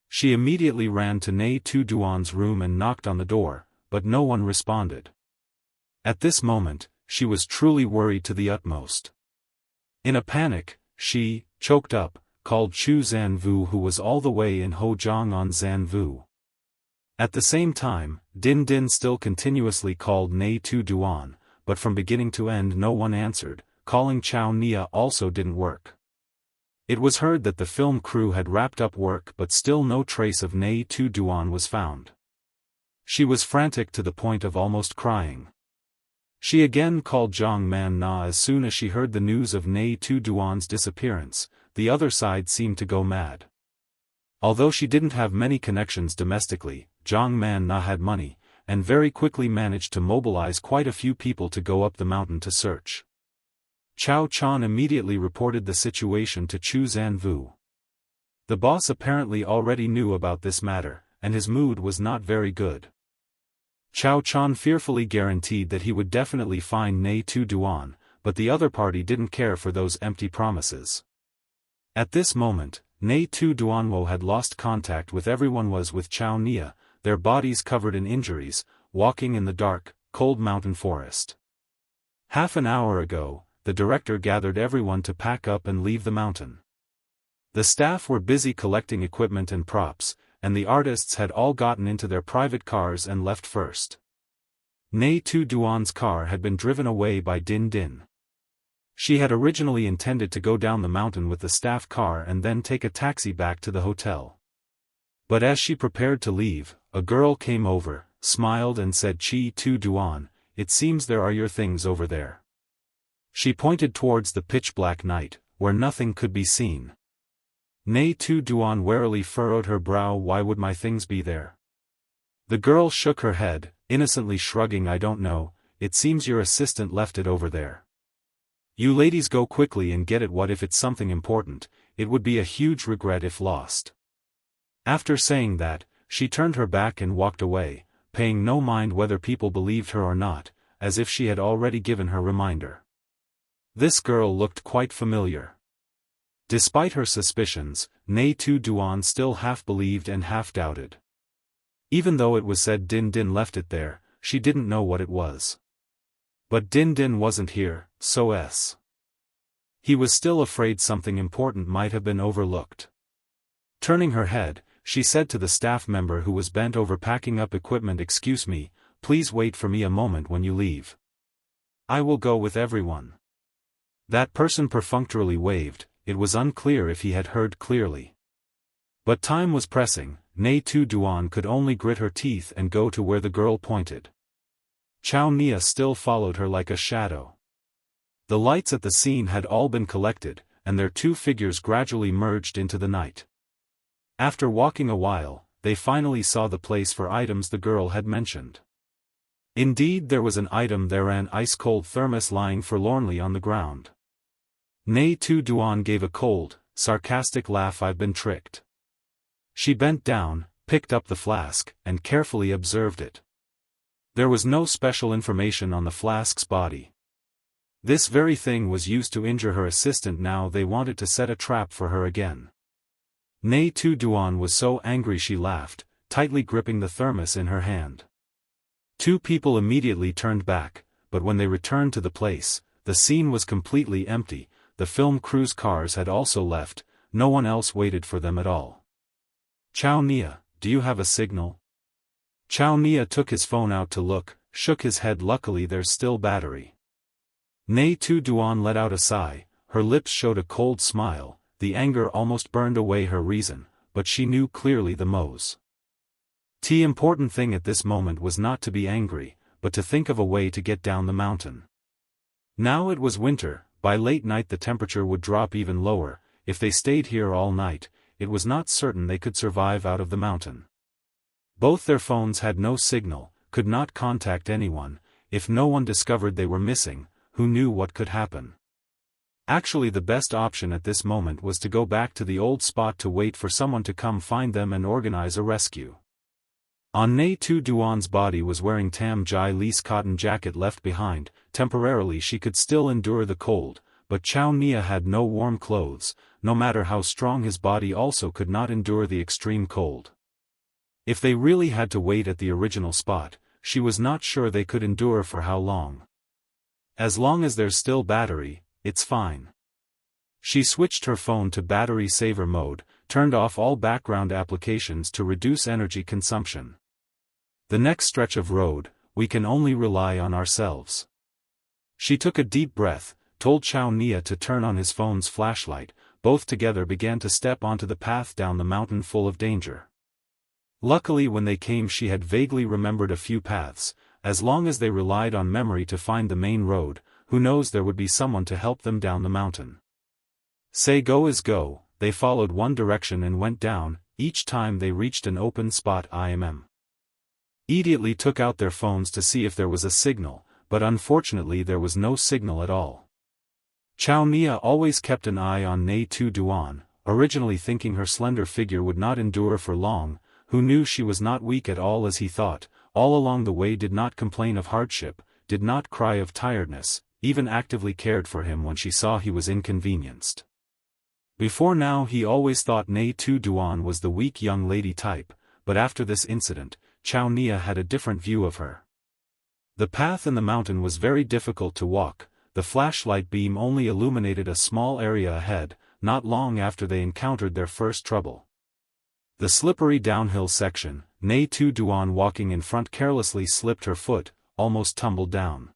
She immediately ran to Nghi Tu Duan's room and knocked on the door, but no one responded. At this moment, she was truly worried to the utmost. In a panic, she, choked up, called Chu Zanvu, who was all the way in Hojiang on Zanvu. At the same time, Din Din still continuously called Nghi Tu Duan, but from beginning to end no one answered. Calling Chow Nia also didn't work. It was heard that the film crew had wrapped up work, but still no trace of Nghi Tu Duan was found. She was frantic to the point of almost crying. She again called Zhang Man Na as soon as she heard the news of Nghi Tu Duan's disappearance. The other side seemed to go mad. Although she didn't have many connections domestically, Zhang Man Na had money, and very quickly managed to mobilize quite a few people to go up the mountain to search. Chao Chan immediately reported the situation to Chu Zanvu. The boss apparently already knew about this matter, and his mood was not very good. Chao Chan fearfully guaranteed that he would definitely find Nghi Tu Duan, but the other party didn't care for those empty promises. At this moment, Nghi Tu Duanwo had lost contact with everyone, was with Chow Nia, their bodies covered in injuries, walking in the dark, cold mountain forest. Half an hour ago, the director gathered everyone to pack up and leave the mountain. The staff were busy collecting equipment and props, and the artists had all gotten into their private cars and left first. Nghi Tu Duan's car had been driven away by Din Din. She had originally intended to go down the mountain with the staff car and then take a taxi back to the hotel. But as she prepared to leave, a girl came over, smiled and said, "Nghi Tu Duan, it seems there are your things over there." She pointed towards the pitch-black night, where nothing could be seen. Nghi Tu Duan warily furrowed her brow. "Why would my things be there?" The girl shook her head, innocently shrugging. "I don't know, it seems your assistant left it over there. You ladies go quickly and get it. What if it's something important? It would be a huge regret if lost." After saying that, she turned her back and walked away, paying no mind whether people believed her or not, as if she had already given her reminder. This girl looked quite familiar. Despite her suspicions, Nghi Tu Duan still half believed and half doubted. Even though it was said Din Din left it there, she didn't know what it was. But Din Din wasn't here, so he was still afraid something important might have been overlooked. Turning her head, she said to the staff member who was bent over packing up equipment, "Excuse me, please wait for me a moment when you leave. I will go with everyone." That person perfunctorily waved. It was unclear if he had heard clearly. But time was pressing. Nghi Tu Duan could only grit her teeth and go to where the girl pointed. Chow Nia still followed her like a shadow. The lights at the scene had all been collected, and their two figures gradually merged into the night. After walking a while, they finally saw the place for items the girl had mentioned. Indeed, there was an item there, an ice-cold thermos lying forlornly on the ground. Nghi Tu Duan gave a cold, sarcastic laugh. "I've been tricked." She bent down, picked up the flask, and carefully observed it. There was no special information on the flask's body. This very thing was used to injure her assistant. Now they wanted to set a trap for her again. Nghi Tu Duan was so angry she laughed, tightly gripping the thermos in her hand. Two people immediately turned back, but when they returned to the place, the scene was completely empty. The film crew's cars had also left, no one else waited for them at all. "Chow Nia, do you have a signal?" Chow Nia took his phone out to look, shook his head. "Luckily there's still battery." Nghi Tu Duan let out a sigh, her lips showed a cold smile, the anger almost burned away her reason, but she knew clearly the most important thing at this moment was not to be angry, but to think of a way to get down the mountain. Now it was winter. By late night the temperature would drop even lower. If they stayed here all night, it was not certain they could survive out of the mountain. Both their phones had no signal, could not contact anyone. If no one discovered they were missing, who knew what could happen? Actually, the best option at this moment was to go back to the old spot to wait for someone to come find them and organize a rescue. On Nghi Tu Duan's body was wearing Tam Jai Li's cotton jacket left behind. Temporarily she could still endure the cold, but Chow Nia had no warm clothes. No matter how strong his body also could not endure the extreme cold. If they really had to wait at the original spot, she was not sure they could endure for how long. As long as there's still battery, it's fine. She switched her phone to battery saver mode, turned off all background applications to reduce energy consumption. The next stretch of road, we can only rely on ourselves. She took a deep breath, told Chao Nia to turn on his phone's flashlight. Both together began to step onto the path down the mountain full of danger. Luckily when they came she had vaguely remembered a few paths. As long as they relied on memory to find the main road, who knows, there would be someone to help them down the mountain. Say go is go. They followed one direction and went down. Each time they reached an open spot, immediately took out their phones to see if there was a signal, but unfortunately there was no signal at all. Chao Nia always kept an eye on Nghi Tu Duan, originally thinking her slender figure would not endure for long, who knew she was not weak at all as he thought, all along the way did not complain of hardship, did not cry of tiredness, even actively cared for him when she saw he was inconvenienced. Before now he always thought Nghi Tu Duan was the weak young lady type, but after this incident, Chao Nia had a different view of her. The path in the mountain was very difficult to walk. The flashlight beam only illuminated a small area ahead, not long after they encountered their first trouble. The slippery downhill section, Nghi Tu Duan walking in front carelessly slipped her foot, almost tumbled down.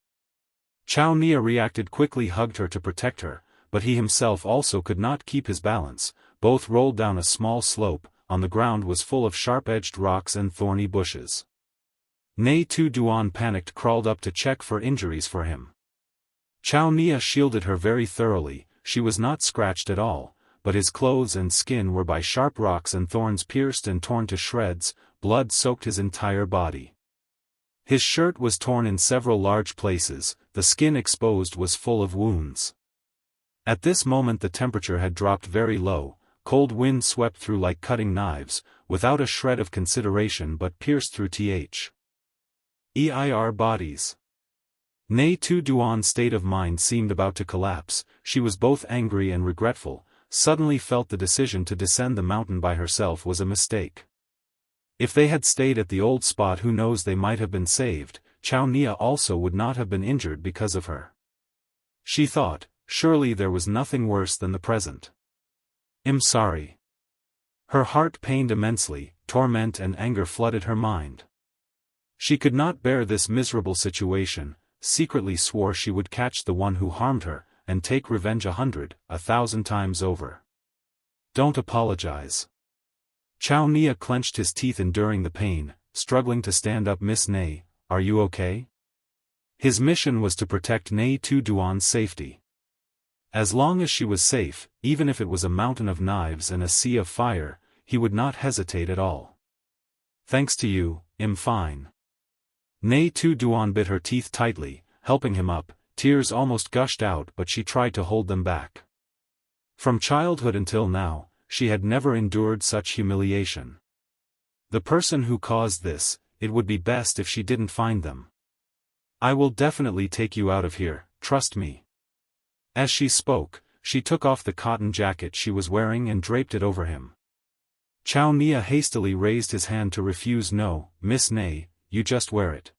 Chao Nia reacted quickly, hugged her to protect her, but he himself also could not keep his balance. Both rolled down a small slope. On the ground was full of sharp-edged rocks and thorny bushes. Nghi Tu Duan panicked, crawled up to check for injuries for him. Chao Nia shielded her very thoroughly. She was not scratched at all, but his clothes and skin were by sharp rocks and thorns pierced and torn to shreds. Blood soaked his entire body. His shirt was torn in several large places. The skin exposed was full of wounds. At this moment the temperature had dropped very low. Cold wind swept through like cutting knives, without a shred of consideration but pierced through their bodies. Nghi Tu Duan's state of mind seemed about to collapse. She was both angry and regretful, suddenly felt the decision to descend the mountain by herself was a mistake. If they had stayed at the old spot, who knows, they might have been saved. Chao Nia also would not have been injured because of her. She thought, surely there was nothing worse than the present. I'm sorry. Her heart pained immensely, torment and anger flooded her mind. She could not bear this miserable situation, secretly swore she would catch the one who harmed her, and take revenge 1,000 times over. Don't apologize. Chao Nia clenched his teeth enduring the pain, struggling to stand up. Miss Nghi, are you okay? His mission was to protect Nghi Tu Duan's safety. As long as she was safe, even if it was a mountain of knives and a sea of fire, he would not hesitate at all. Thanks to you, I'm fine. Nghi Tu Duan bit her teeth tightly, helping him up. Tears almost gushed out, but she tried to hold them back. From childhood until now, she had never endured such humiliation. The person who caused this, it would be best if she didn't find them. I will definitely take you out of here, trust me. As she spoke, she took off the cotton jacket she was wearing and draped it over him. Chao Nia hastily raised his hand to refuse. No, Miss Nghi, you just wear it.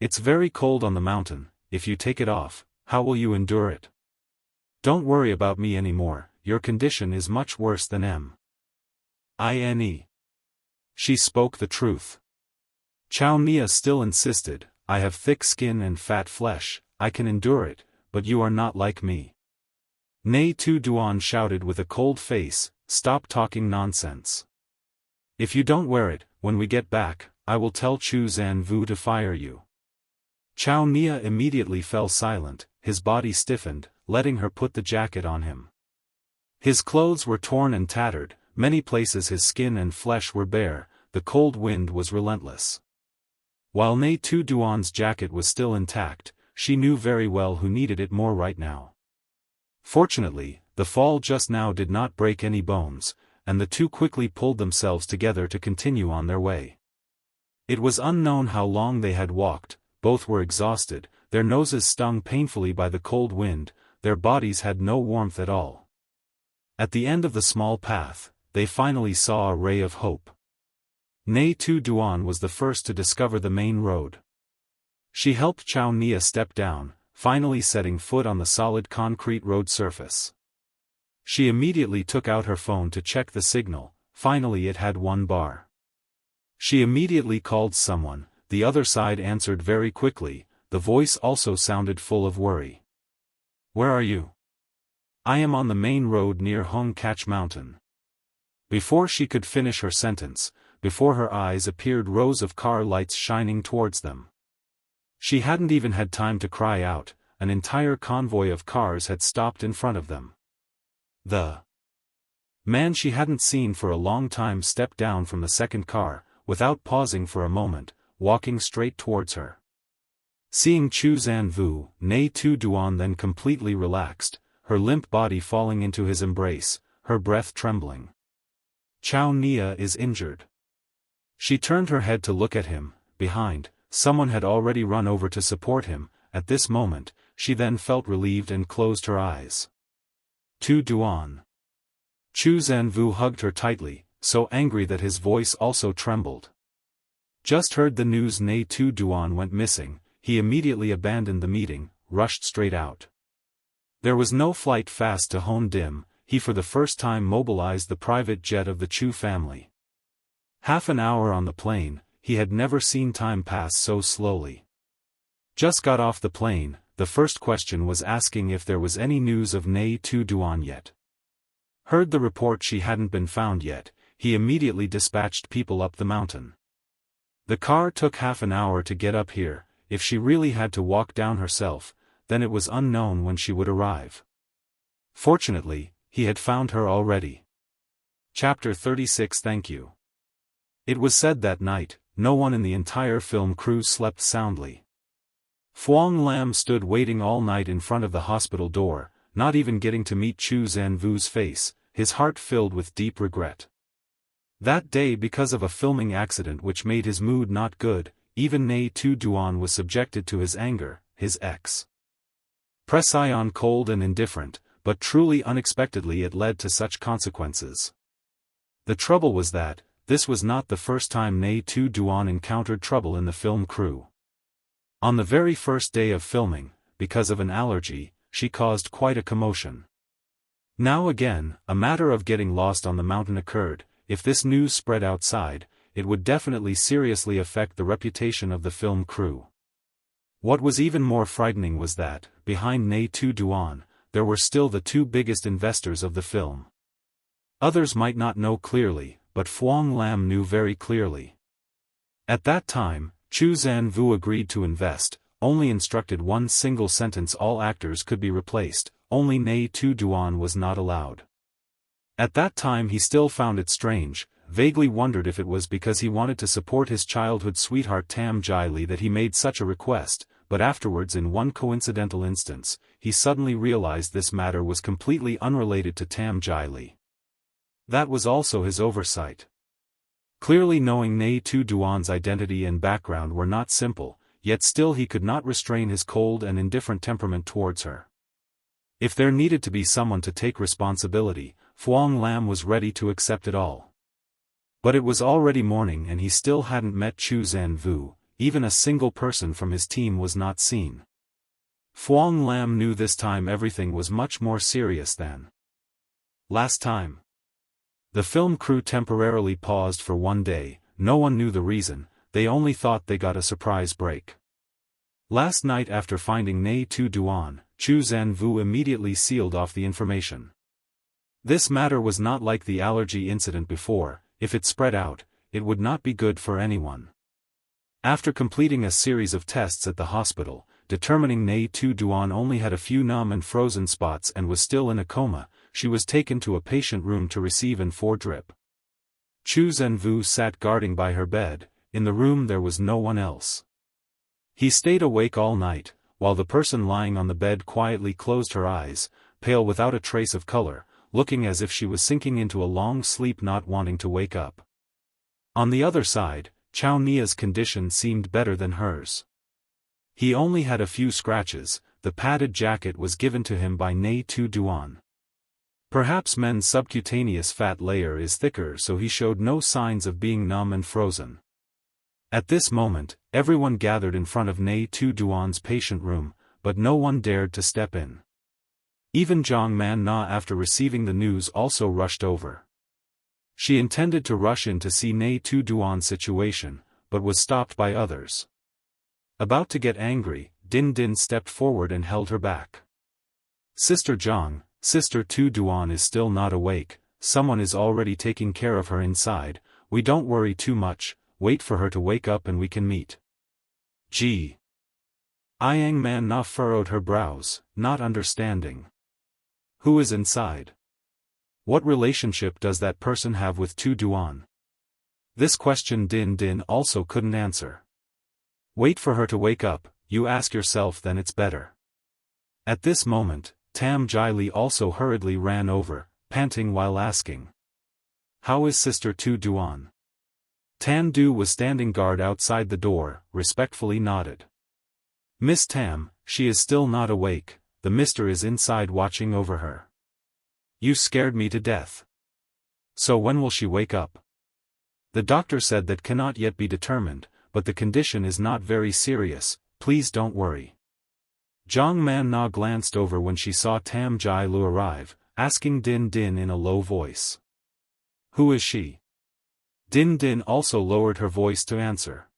It's very cold on the mountain. If you take it off, how will you endure it? Don't worry about me anymore, your condition is much worse than mine. She spoke the truth. Chao Nia still insisted, I have thick skin and fat flesh, I can endure it, but you are not like me. Nghi Tu Duan shouted with a cold face, stop talking nonsense. If you don't wear it, when we get back, I will tell Chu Zanvu to fire you. Chao Nia immediately fell silent, his body stiffened, letting her put the jacket on him. His clothes were torn and tattered, many places his skin and flesh were bare, the cold wind was relentless. While Nghi Tu Duan's jacket was still intact, she knew very well who needed it more right now. Fortunately, the fall just now did not break any bones, and the two quickly pulled themselves together to continue on their way. It was unknown how long they had walked. Both were exhausted, their noses stung painfully by the cold wind, their bodies had no warmth at all. At the end of the small path, they finally saw a ray of hope. Nghi Tu Duan was the first to discover the main road. She helped Chao Nia step down, finally setting foot on the solid concrete road surface. She immediately took out her phone to check the signal. Finally it had one bar. She immediately called someone. The other side answered very quickly. The voice also sounded full of worry. "Where are you?" "I am on the main road near Hung Kach Mountain." Before she could finish her sentence, before her eyes appeared rows of car lights shining towards them. She hadn't even had time to cry out, an entire convoy of cars had stopped in front of them. The man she hadn't seen for a long time stepped down from the second car, without pausing for a moment, walking straight towards her. Seeing Zhou Can Wu, Nghi Tu Duan then completely relaxed, her limp body falling into his embrace, her breath trembling. "Chao Nia is injured." She turned her head to look at him. Behind, someone had already run over to support him. At this moment, she then felt relieved and closed her eyes. "Tu Duan." Zhou Can Wu hugged her tightly, so angry that his voice also trembled. Just heard the news Nghi Tu Duan went missing. He immediately abandoned the meeting, rushed straight out. There was no flight fast to Hondim. He for the first time mobilized the private jet of the Chu family. Half an hour on the plane, he had never seen time pass so slowly. Just got off the plane, the first question was asking if there was any news of Nghi Tu Duan yet. Heard the report she hadn't been found yet, he immediately dispatched people up the mountain. The car took half an hour to get up here. If she really had to walk down herself, then it was unknown when she would arrive. Fortunately, he had found her already. Chapter 36. Thank you. It was said that night, no one in the entire film crew slept soundly. Fuang Lam stood waiting all night in front of the hospital door, not even getting to meet Zhou Can Wu's face, his heart filled with deep regret. That day, because of a filming accident which made his mood not good, even Nghi Tu Duan was subjected to his anger, his expression cold and indifferent, but truly unexpectedly it led to such consequences. The trouble was that, this was not the first time Nghi Tu Duan encountered trouble in the film crew. On the very first day of filming, because of an allergy, she caused quite a commotion. Now again, a matter of getting lost on the mountain occurred. If this news spread outside, it would definitely seriously affect the reputation of the film crew. What was even more frightening was that, behind Nghi Tu Duan, there were still the two biggest investors of the film. Others might not know clearly, but Fuang Lam knew very clearly. At that time, Zhou Can Wu agreed to invest, only instructed one single sentence: all actors could be replaced, only Nghi Tu Duan was not allowed. At that time he still found it strange, vaguely wondered if it was because he wanted to support his childhood sweetheart Tam Jai Li that he made such a request, but afterwards in one coincidental instance, he suddenly realized this matter was completely unrelated to Tam Jai Li. That was also his oversight. Clearly knowing Nghi Tu Duan's identity and background were not simple, yet still he could not restrain his cold and indifferent temperament towards her. If there needed to be someone to take responsibility, Fuang Lam was ready to accept it all. But it was already morning and he still hadn't met Zhou Can Wu, even a single person from his team was not seen. Fuang Lam knew this time everything was much more serious than last time. The film crew temporarily paused for one day, no one knew the reason, they only thought they got a surprise break. Last night after finding Nghi Tu Duan, Zhou Can Wu immediately sealed off the information. This matter was not like the allergy incident before. If it spread out, it would not be good for anyone. After completing a series of tests at the hospital, determining Nghi Tu Duan only had a few numb and frozen spots and was still in a coma, she was taken to a patient room to receive an IV drip. Zhou Can Wu sat guarding by her bed. In the room there was no one else. He stayed awake all night, while the person lying on the bed quietly closed her eyes, pale without a trace of color, looking as if she was sinking into a long sleep not wanting to wake up. On the other side, Chao Nia's condition seemed better than hers. He only had a few scratches. The padded jacket was given to him by Nghi Tu Duan. Perhaps men's subcutaneous fat layer is thicker, so he showed no signs of being numb and frozen. At this moment, everyone gathered in front of Nghi Tu Duan's patient room, but no one dared to step in. Even Zhang Man Na after receiving the news also rushed over. She intended to rush in to see Nghi Tu Duan's situation, but was stopped by others. About to get angry, Din Din stepped forward and held her back. Sister Zhang, Sister Tu Duan is still not awake, someone is already taking care of her inside, we don't worry too much, wait for her to wake up and we can meet. Gee. Yang Man Na furrowed her brows, not understanding. Who is inside? What relationship does that person have with Tu Duan? This question Din Din also couldn't answer. Wait for her to wake up, you ask yourself, then it's better. At this moment, Tam Jai Li also hurriedly ran over, panting while asking. How is Sister Tu Duan? Tan Du was standing guard outside the door, respectfully nodded. Miss Tam, she is still not awake, the mister is inside watching over her. You scared me to death. So when will she wake up? The doctor said that cannot yet be determined, but the condition is not very serious, please don't worry. Zhang Man Na glanced over when she saw Tam Jai Lu arrive, asking Din Din in a low voice. Who is she? Din Din also lowered her voice to answer.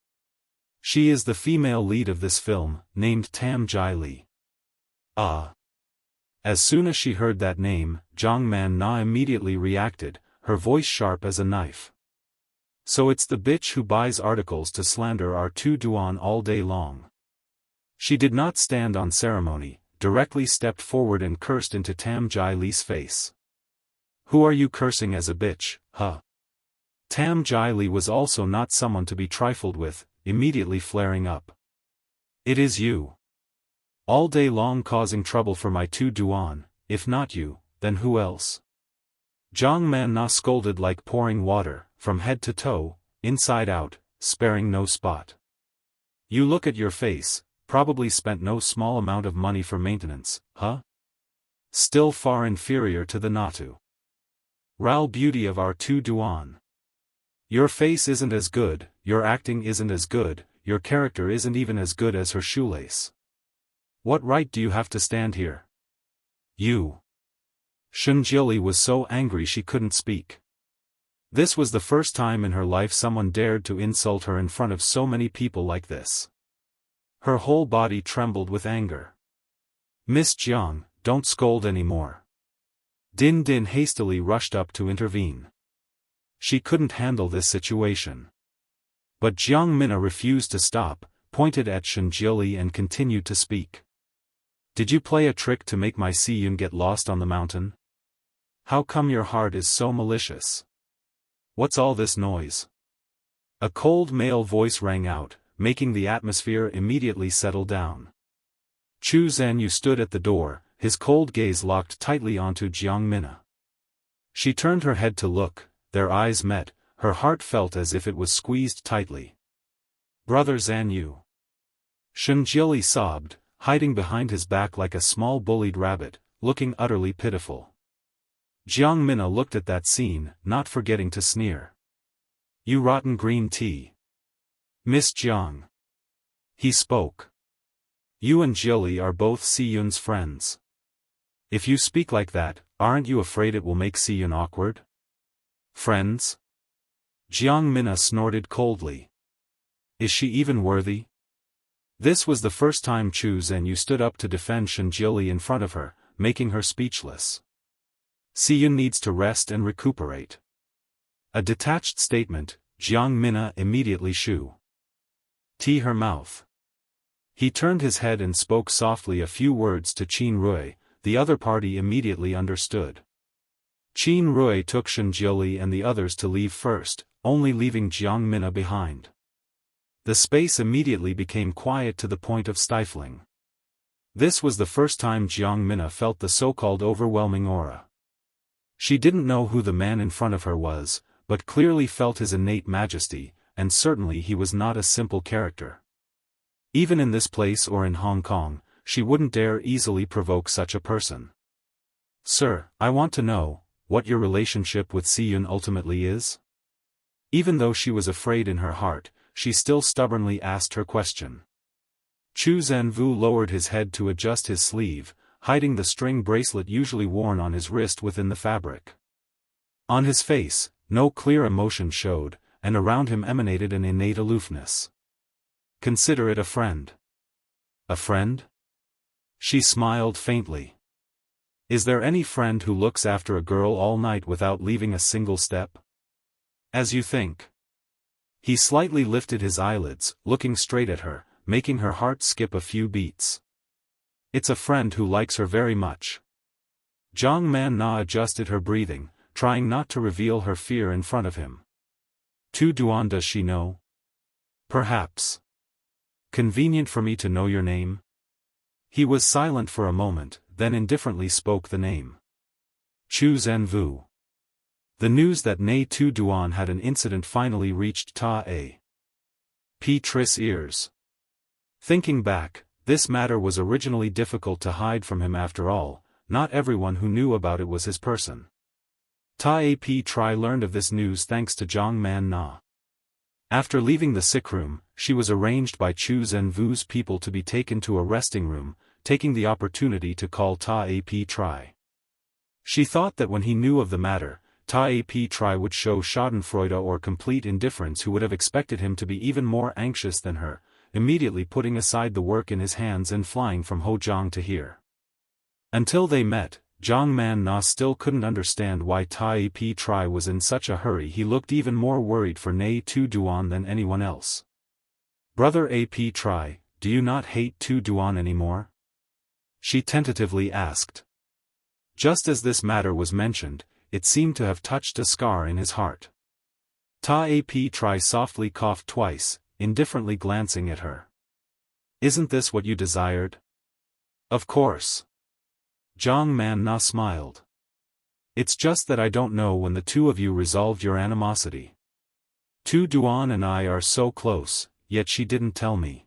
She is the female lead of this film, named Tam Jai Li. Ah. As soon as she heard that name, Zhang Man Na immediately reacted, her voice sharp as a knife. So it's the bitch who buys articles to slander our Tu Duan all day long. She did not stand on ceremony, directly stepped forward and cursed into Tam Jai Li's face. Who are you cursing as a bitch, huh? Tam Jai Li was also not someone to be trifled with, immediately flaring up. It is you. All day long causing trouble for my Tu Duan, if not you, then who else? Zhang Man Na scolded like pouring water, from head to toe, inside out, sparing no spot. You look at your face, probably spent no small amount of money for maintenance, huh? Still far inferior to the Natu Rao beauty of our Tu Duan. Your face isn't as good, your acting isn't as good, your character isn't even as good as her shoelace. What right do you have to stand here? You. Shunjili was so angry she couldn't speak. This was the first time in her life someone dared to insult her in front of so many people like this. Her whole body trembled with anger. Miss Jiang, don't scold anymore. Din Din hastily rushed up to intervene. She couldn't handle this situation. But Jiang Minna refused to stop, pointed at Shunjili and continued to speak. Did you play a trick to make my Siyun get lost on the mountain? How come your heart is so malicious? What's all this noise? A cold male voice rang out, making the atmosphere immediately settle down. Chu Zhenyu stood at the door, his cold gaze locked tightly onto Jiang Minna. She turned her head to look, their eyes met, her heart felt as if it was squeezed tightly. Brother Zhenyu. Shunjili sobbed, hiding behind his back like a small bullied rabbit, looking utterly pitiful. Jiang Minna looked at that scene, not forgetting to sneer. You rotten green tea. Miss Jiang. He spoke. You and Jili are both Siyun's friends. If you speak like that, aren't you afraid it will make Siyun awkward? Friends? Jiang Minna snorted coldly. Is she even worthy? This was the first time Chu Zhenyu stood up to defend Shunjili in front of her, making her speechless. Siyun needs to rest and recuperate. A detached statement, Jiang Minna immediately shoo. Tea her mouth. He turned his head and spoke softly a few words to Qin Rui, the other party immediately understood. Qin Rui took Shunjili and the others to leave first, only leaving Jiang Minna behind. The space immediately became quiet to the point of stifling. This was the first time Jiang Minna felt the so-called overwhelming aura. She didn't know who the man in front of her was, but clearly felt his innate majesty, and certainly he was not a simple character. Even in this place or in Hong Kong, she wouldn't dare easily provoke such a person. Sir, I want to know, what your relationship with Siyun ultimately is? Even though she was afraid in her heart, she still stubbornly asked her question. Zhou Can Wu lowered his head to adjust his sleeve, hiding the string bracelet usually worn on his wrist within the fabric. On his face, no clear emotion showed, and around him emanated an innate aloofness. Consider it a friend. A friend? She smiled faintly. Is there any friend who looks after a girl all night without leaving a single step? As you think. He slightly lifted his eyelids, looking straight at her, making her heart skip a few beats. It's a friend who likes her very much. Zhang Man Na adjusted her breathing, trying not to reveal her fear in front of him. Tu Duan, does she know? Perhaps. Convenient for me to know your name? He was silent for a moment, then indifferently spoke the name. Zhou Can Wu. The news that Nghi Tu Duan had an incident finally reached Ta A. Tris' ears. Thinking back, this matter was originally difficult to hide from him after all, not everyone who knew about it was his person. Ta A Tri learned of this news thanks to Zhang Man Na. After leaving the sick room, she was arranged by Zhou Can Wu's people to be taken to a resting room, taking the opportunity to call Ta A Tri. She thought that when he knew of the matter, Ta A Tri would show schadenfreude or complete indifference, who would have expected him to be even more anxious than her, immediately putting aside the work in his hands and flying from Hojiang to here. Until they met, Zhang Man Na still couldn't understand why Ta A Tri was in such a hurry. He looked even more worried for Nghi Tu Duan than anyone else. Brother A Tri, do you not hate Tu Duan anymore? She tentatively asked. Just as this matter was mentioned, it seemed to have touched a scar in his heart. Ta A Tri softly coughed twice, indifferently glancing at her. Isn't this what you desired? Of course. Zhang Man Na smiled. It's just that I don't know when the two of you resolved your animosity. Tu Duan and I are so close, yet she didn't tell me.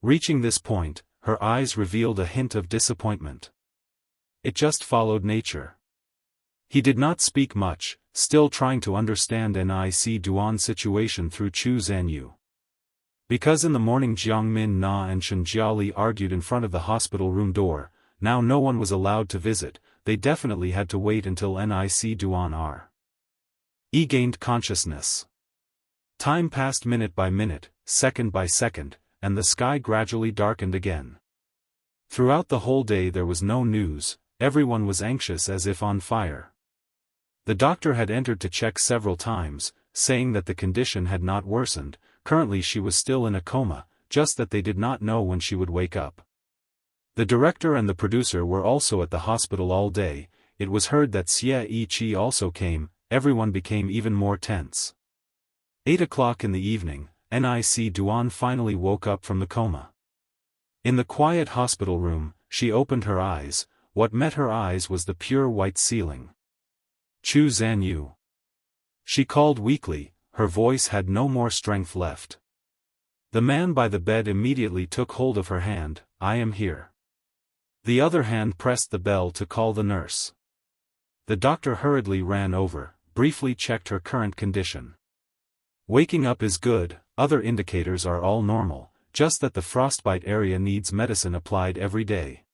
Reaching this point, her eyes revealed a hint of disappointment. It just followed nature. He did not speak much, still trying to understand Nghi Duan's situation through Zhou Can Wu. Because in the morning Jiang Min Na and Shen Jiali argued in front of the hospital room door, now no one was allowed to visit. They definitely had to wait until Nghi Duan gained consciousness. Time passed minute by minute, second by second, and the sky gradually darkened again. Throughout the whole day there was no news, everyone was anxious as if on fire. The doctor had entered to check several times, saying that the condition had not worsened. Currently she was still in a coma, just that they did not know when she would wake up. The director and the producer were also at the hospital all day. It was heard that Xie Yiqi also came. Everyone became even more tense. 8 o'clock in the evening, Nghi Duan finally woke up from the coma. In the quiet hospital room, she opened her eyes. What met her eyes was the pure white ceiling. Zhou Can Wu. She called weakly, her voice had no more strength left. The man by the bed immediately took hold of her hand. I am here. The other hand pressed the bell to call the nurse. The doctor hurriedly ran over, briefly checked her current condition. Waking up is good, other indicators are all normal, just that the frostbite area needs medicine applied every day.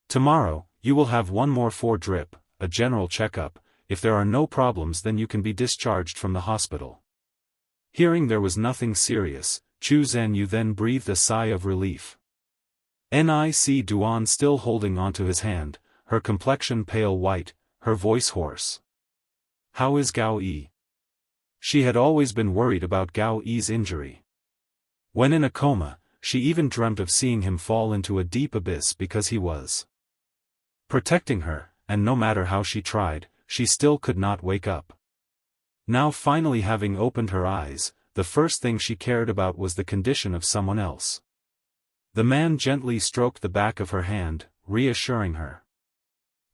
Tomorrow, you will have one more 4-drip, a general checkup. If there are no problems then you can be discharged from the hospital. Hearing there was nothing serious, Zhou Can Wu then breathed a sigh of relief. Nghi Duan still holding onto his hand, her complexion pale white, her voice hoarse. How is Gao Yi? She had always been worried about Gao Yi's injury. When in a coma, she even dreamt of seeing him fall into a deep abyss because he was protecting her, and no matter how she tried, she still could not wake up. Now finally having opened her eyes, the first thing she cared about was the condition of someone else. The man gently stroked the back of her hand, reassuring her.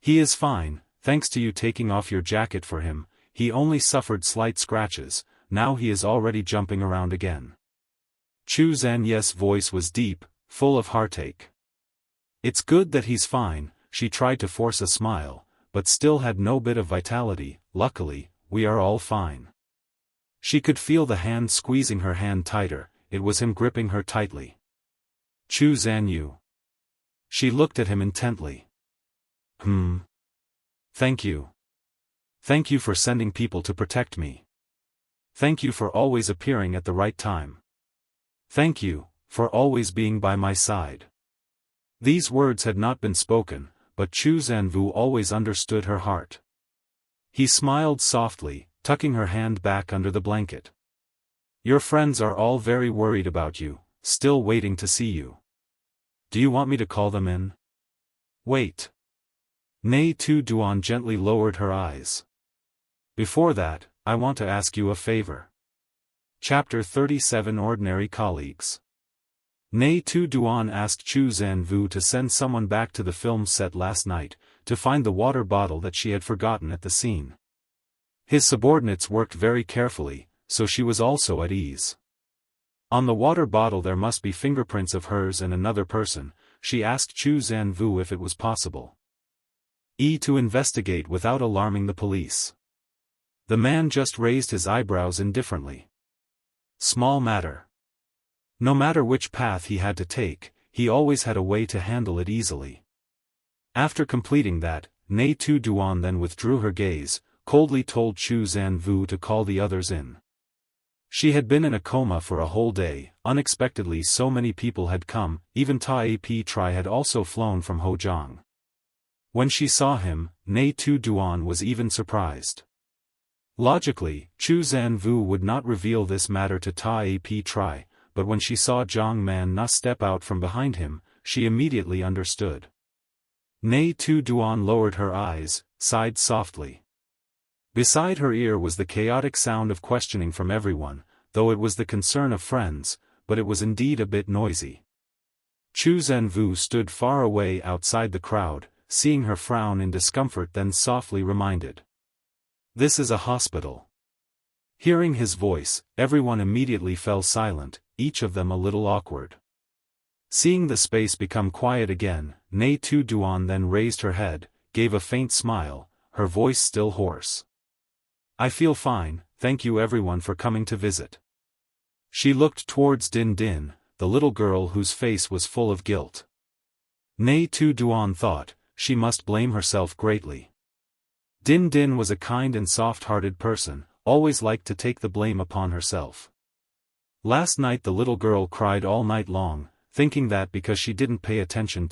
He is fine, thanks to you taking off your jacket for him. He only suffered slight scratches, now he is already jumping around again. Zhou Can Wu's voice was deep, full of heartache. It's good that he's fine. She tried to force a smile, but still had no bit of vitality. Luckily, we are all fine. She could feel the hand squeezing her hand tighter. It was him gripping her tightly. Chu Zanyu. She looked at him intently. Thank you. Thank you for sending people to protect me. Thank you for always appearing at the right time. Thank you, for always being by my side. These words had not been spoken, but Chu Zanwu always understood her heart. He smiled softly, tucking her hand back under the blanket. Your friends are all very worried about you, still waiting to see you. Do you want me to call them in? Wait. Nghi Tu Duan gently lowered her eyes. Before that, I want to ask you a favor. Chapter 37 Ordinary Colleagues. Nghi Tu Duan asked Chu Zanwu to send someone back to the film set last night, to find the water bottle that she had forgotten at the scene. His subordinates worked very carefully, so she was also at ease. On the water bottle there must be fingerprints of hers and another person. She asked Chu Zanwu if it was possible to investigate without alarming the police. The man just raised his eyebrows indifferently. Small matter. No matter which path he had to take, he always had a way to handle it easily. After completing that, Nghi Tu Duan then withdrew her gaze, coldly told Chu Zanwu to call the others in. She had been in a coma for a whole day. Unexpectedly so many people had come, even Ta Ap Tri had also flown from Hojong. When she saw him, Nghi Tu Duan was even surprised. Logically, Chu Zanwu would not reveal this matter to Ta Ap Tri, but when she saw Zhang Man Na step out from behind him, she immediately understood. Nghi Tu Duan lowered her eyes, sighed softly. Beside her ear was the chaotic sound of questioning from everyone, though it was the concern of friends, but it was indeed a bit noisy. Chu Zanwu stood far away outside the crowd, seeing her frown in discomfort, then softly reminded. This is a hospital. Hearing his voice, everyone immediately fell silent, each of them a little awkward. Seeing the space become quiet again, Nghi Tu Duan then raised her head, gave a faint smile, her voice still hoarse. I feel fine, thank you everyone for coming to visit. She looked towards Din Din, the little girl whose face was full of guilt. Nghi Tu Duan thought, she must blame herself greatly. Din Din was a kind and soft-hearted person, always liked to take the blame upon herself. Last night the little girl cried all night long, thinking that because she didn't pay attention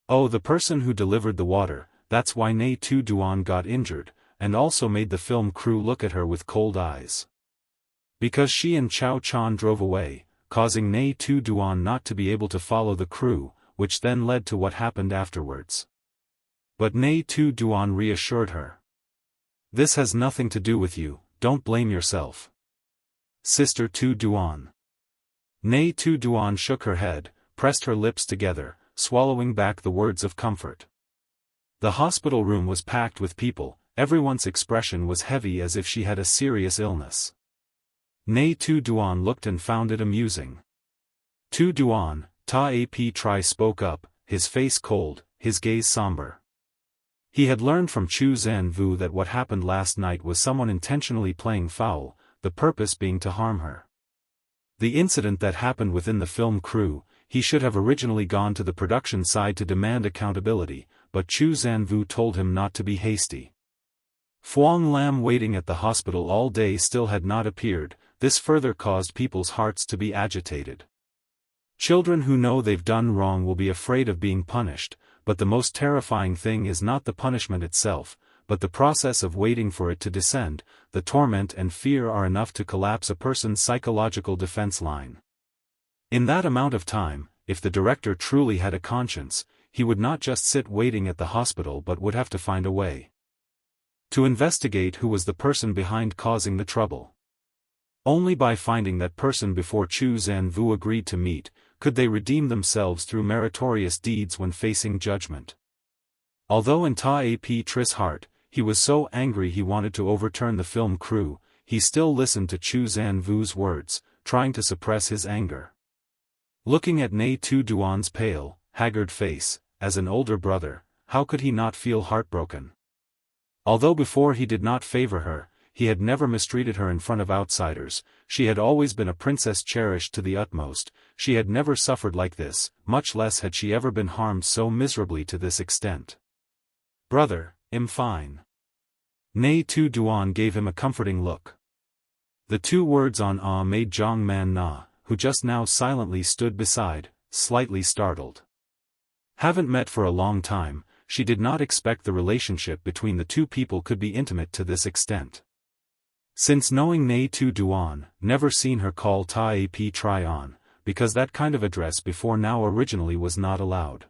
oh, the person who delivered the water, that's why Nghi Tu Duan got injured, and also made the film crew look at her with cold eyes. Because she and Chao Chan drove away, causing Nghi Tu Duan not to be able to follow the crew, which then led to what happened afterwards. But Nghi Tu Duan reassured her. This has nothing to do with you, don't blame yourself. Sister Tu Duan. Nghi Tu Duan shook her head, pressed her lips together, swallowing back the words of comfort. The hospital room was packed with people, everyone's expression was heavy as if she had a serious illness. Nghi Tu Duan looked and found it amusing. Tu Duan, Ta Ap Tri spoke up, his face cold, his gaze somber. He had learned from Chu Zanwu that what happened last night was someone intentionally playing foul, the purpose being to harm her. The incident that happened within the film crew, he should have originally gone to the production side to demand accountability, but Chu Zanwu told him not to be hasty. Fuang Lam waiting at the hospital all day still had not appeared. This further caused people's hearts to be agitated. Children who know they've done wrong will be afraid of being punished, but the most terrifying thing is not the punishment itself, but the process of waiting for it to descend. The torment and fear are enough to collapse a person's psychological defense line. In that amount of time, if the director truly had a conscience, he would not just sit waiting at the hospital but would have to find a way to investigate who was the person behind causing the trouble. Only by finding that person before Chu Zanwu agreed to meet, could they redeem themselves through meritorious deeds when facing judgment. Although in Ta Ap Tri's heart, he was so angry he wanted to overturn the film crew, he still listened to Chu Zanwu's words, trying to suppress his anger. Looking at Nghi Tu Duan's pale, haggard face, as an older brother, how could he not feel heartbroken? Although before he did not favor her, he had never mistreated her in front of outsiders, she had always been a princess cherished to the utmost, she had never suffered like this, much less had she ever been harmed so miserably to this extent. "Brother, I'm fine." Nghi Tu Duan gave him a comforting look. The two words on made Zhang Man Na, who just now silently stood beside, slightly startled. Haven't met for a long time, she did not expect the relationship between the two people could be intimate to this extent. Since knowing Nghi Tu Duan, never seen her call Ta Ap Tri on, because that kind of address before now originally was not allowed.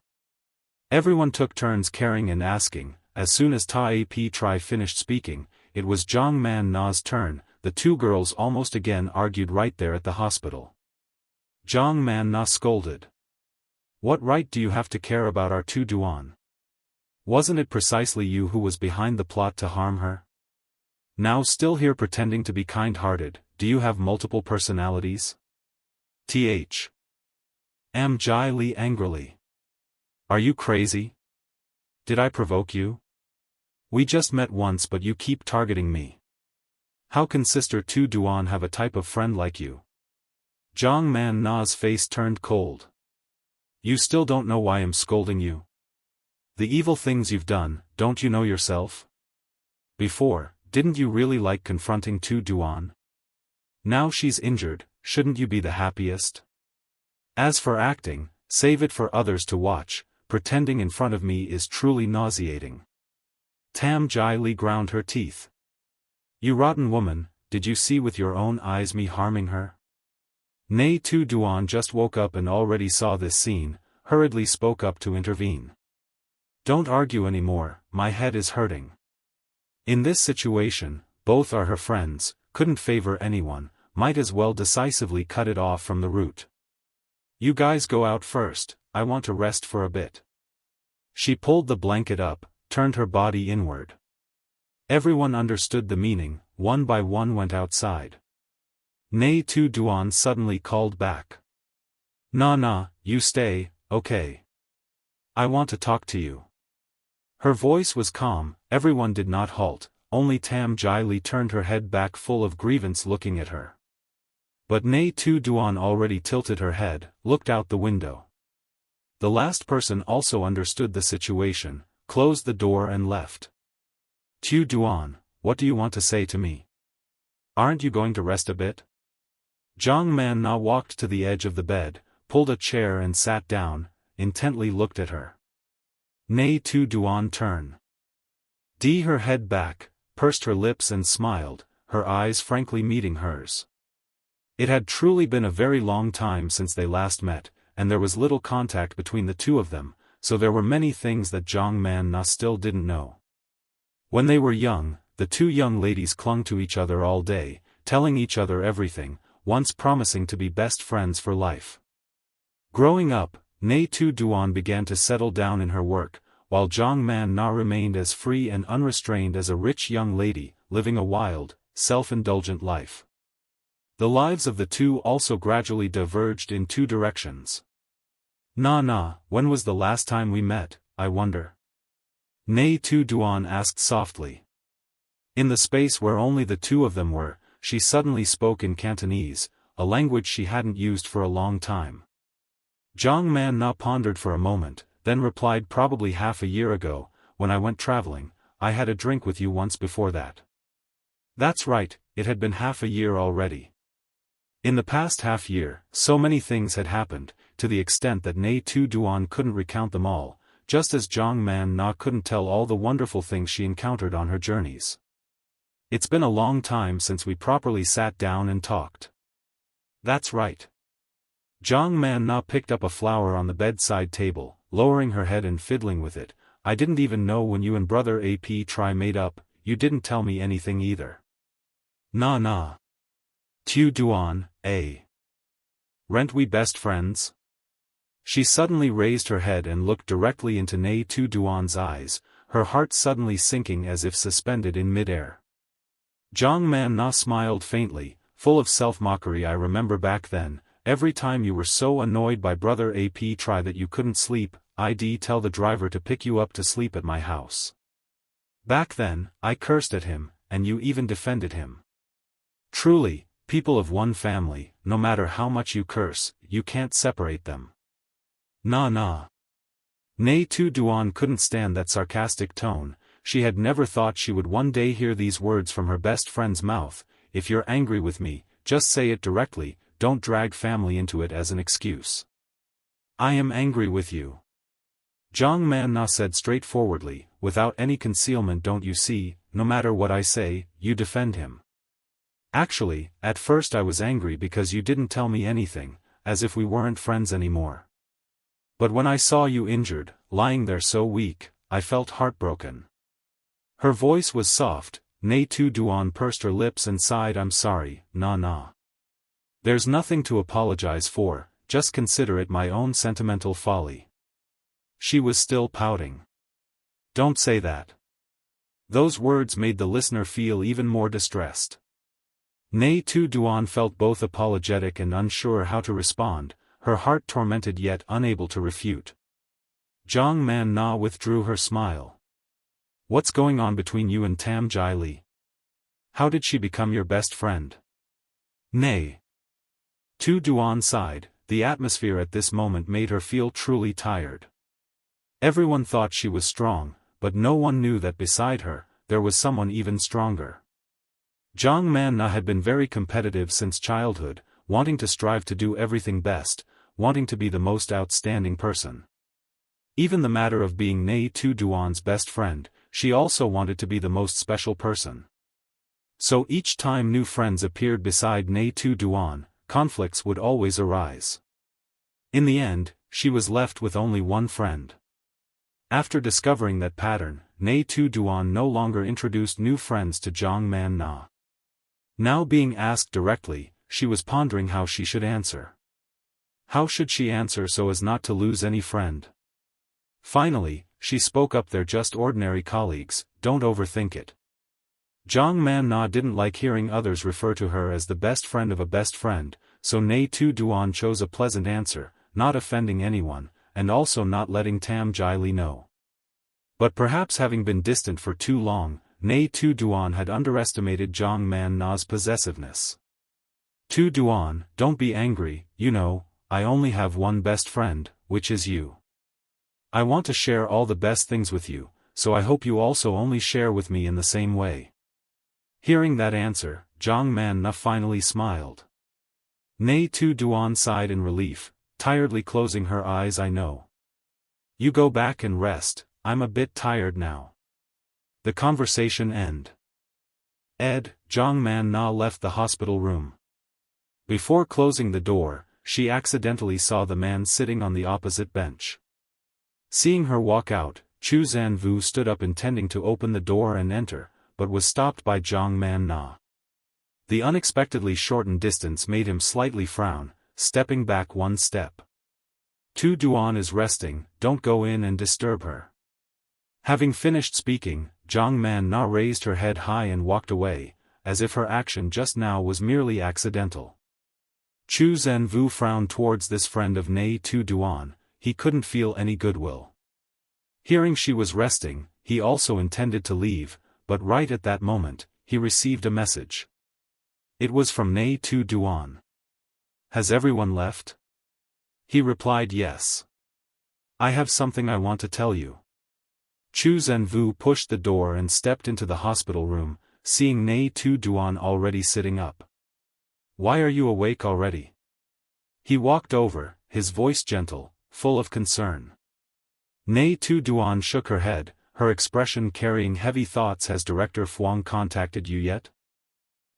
Everyone took turns caring and asking. As soon as Ta Ap Tri finished speaking, it was Zhang Man Na's turn. The two girls almost again argued right there at the hospital. Zhang Man Na scolded. "What right do you have to care about our Tu Duan? Wasn't it precisely you who was behind the plot to harm her? Now still here pretending to be kind-hearted, do you have multiple personalities?" Am Jai Li angrily. "Are you crazy? Did I provoke you? We just met once but you keep targeting me. How can Sister Tu Duan have a type of friend like you?" Zhang Man Na's face turned cold. "You still don't know why I'm scolding you? The evil things you've done, don't you know yourself? Before, didn't you really like confronting Tu Duan? Now she's injured, shouldn't you be the happiest? As for acting, save it for others to watch, pretending in front of me is truly nauseating." Tam Jai Li ground her teeth. "You rotten woman, did you see with your own eyes me harming her?" Nghi Tu Duan just woke up and already saw this scene, hurriedly spoke up to intervene. "Don't argue anymore, my head is hurting." In this situation, both are her friends, couldn't favor anyone, might as well decisively cut it off from the root. "You guys go out first, I want to rest for a bit." She pulled the blanket up, turned her body inward. Everyone understood the meaning, one by one went outside. Nghi Tu Duan suddenly called back. Nah, you stay, okay? I want to talk to you." Her voice was calm, everyone did not halt, only Tam Jai Li turned her head back full of grievance looking at her. But Nghi Tu Duan already tilted her head, looked out the window. The last person also understood the situation, closed the door and left. "Tu Duan, what do you want to say to me? Aren't you going to rest a bit?" Zhang Man Na walked to the edge of the bed, pulled a chair and sat down, intently looked at her. Nghi Tu Duan turned her head back, pursed her lips and smiled, her eyes frankly meeting hers. It had truly been a very long time since they last met, and there was little contact between the two of them, so there were many things that Zhang Man Na still didn't know. When they were young, the two young ladies clung to each other all day, telling each other everything, once promising to be best friends for life. Growing up, Nghi Tu Duan began to settle down in her work, while Zhang Man Na remained as free and unrestrained as a rich young lady, living a wild, self-indulgent life. The lives of the two also gradually diverged in two directions. Nah, when was the last time we met, I wonder?" Nghi Tu Duan asked softly. In the space where only the two of them were, she suddenly spoke in Cantonese, a language she hadn't used for a long time. Zhang Man Na pondered for a moment, then replied, "Probably half a year ago, when I went traveling, I had a drink with you once before that." That's right, it had been half a year already. In the past half year, so many things had happened, to the extent that Nghi Tu Duan couldn't recount them all, just as Zhang Man Na couldn't tell all the wonderful things she encountered on her journeys. "It's been a long time since we properly sat down and talked." "That's right." Zhang Man Na picked up a flower on the bedside table, lowering her head and fiddling with it. "I didn't even know when you and brother AP Tri made up, you didn't tell me anything either." Nah. Tu Duan, Rent we best friends?" She suddenly raised her head and looked directly into Nghi Tu Duan's eyes, her heart suddenly sinking as if suspended in mid-air. Zhang Man Na smiled faintly, full of self-mockery. "I remember back then, every time you were so annoyed by brother AP Tri that you couldn't sleep, I'd tell the driver to pick you up to sleep at my house. Back then, I cursed at him, and you even defended him. Truly, people of one family, no matter how much you curse, you can't separate them. Nah. Nghi Tu Duan couldn't stand that sarcastic tone. She had never thought she would one day hear these words from her best friend's mouth. If you're angry with me, just say it directly, don't drag family into it as an excuse. I am angry with you. Zhang Manna said straightforwardly, without any concealment. Don't you see, no matter what I say, you defend him. Actually, at first I was angry because you didn't tell me anything, as if we weren't friends anymore. But when I saw you injured, lying there so weak, I felt heartbroken. Her voice was soft. Nghi Tu Duan pursed her lips and sighed. I'm sorry, nah. There's nothing to apologize for, just consider it my own sentimental folly. She was still pouting. Don't say that. Those words made the listener feel even more distressed. Nghi Tu Duan felt both apologetic and unsure how to respond, her heart tormented yet unable to refute. Zhang Manna withdrew her smile. What's going on between you and Tam Jai Li? How did she become your best friend? Nghi Tu Duan sighed. The atmosphere at this moment made her feel truly tired. Everyone thought she was strong, but no one knew that beside her, there was someone even stronger. Zhang Manna had been very competitive since childhood, wanting to strive to do everything best, wanting to be the most outstanding person. Even the matter of being Nghi Tu Duan's best friend, she also wanted to be the most special person. So each time new friends appeared beside Nghi Tu Duan, conflicts would always arise. In the end, she was left with only one friend. After discovering that pattern, Nghi Tu Duan no longer introduced new friends to Zhang Manna. Now being asked directly, she was pondering how she should answer. How should she answer so as not to lose any friend? Finally, she spoke up. They're just ordinary colleagues, don't overthink it. Zhang Manna didn't like hearing others refer to her as the best friend of a best friend, so Nghi Tu Duan chose a pleasant answer, not offending anyone, and also not letting Tam Jai Li know. But perhaps having been distant for too long, Nghi Tu Duan had underestimated Zhang Manna's possessiveness. Tu Duan, don't be angry, you know, I only have one best friend, which is you. I want to share all the best things with you, so I hope you also only share with me in the same way. Hearing that answer, Zhang Manna finally smiled. Nghi Tu Duan sighed in relief, tiredly closing her eyes. I know. You go back and rest, I'm a bit tired now. The conversation ended. Zhang Manna left the hospital room. Before closing the door, she accidentally saw the man sitting on the opposite bench. Seeing her walk out, Chu Zanvu stood up intending to open the door and enter, but was stopped by Zhang Manna. The unexpectedly shortened distance made him slightly frown, stepping back one step. Tu Duan is resting, don't go in and disturb her. Having finished speaking, Zhang Manna raised her head high and walked away, as if her action just now was merely accidental. Chu Zanvu frowned towards this friend of Nghi Tu Duan. He couldn't feel any goodwill. Hearing she was resting, he also intended to leave, but right at that moment, he received a message. It was from Nghi Tu Duan. Has everyone left? He replied yes. I have something I want to tell you. Chu Zanvu pushed the door and stepped into the hospital room, seeing Nghi Tu Duan already sitting up. Why are you awake already? He walked over, his voice gentle, full of concern. Nghi Tu Duan shook her head, her expression carrying heavy thoughts. Has Director Fuang contacted you yet?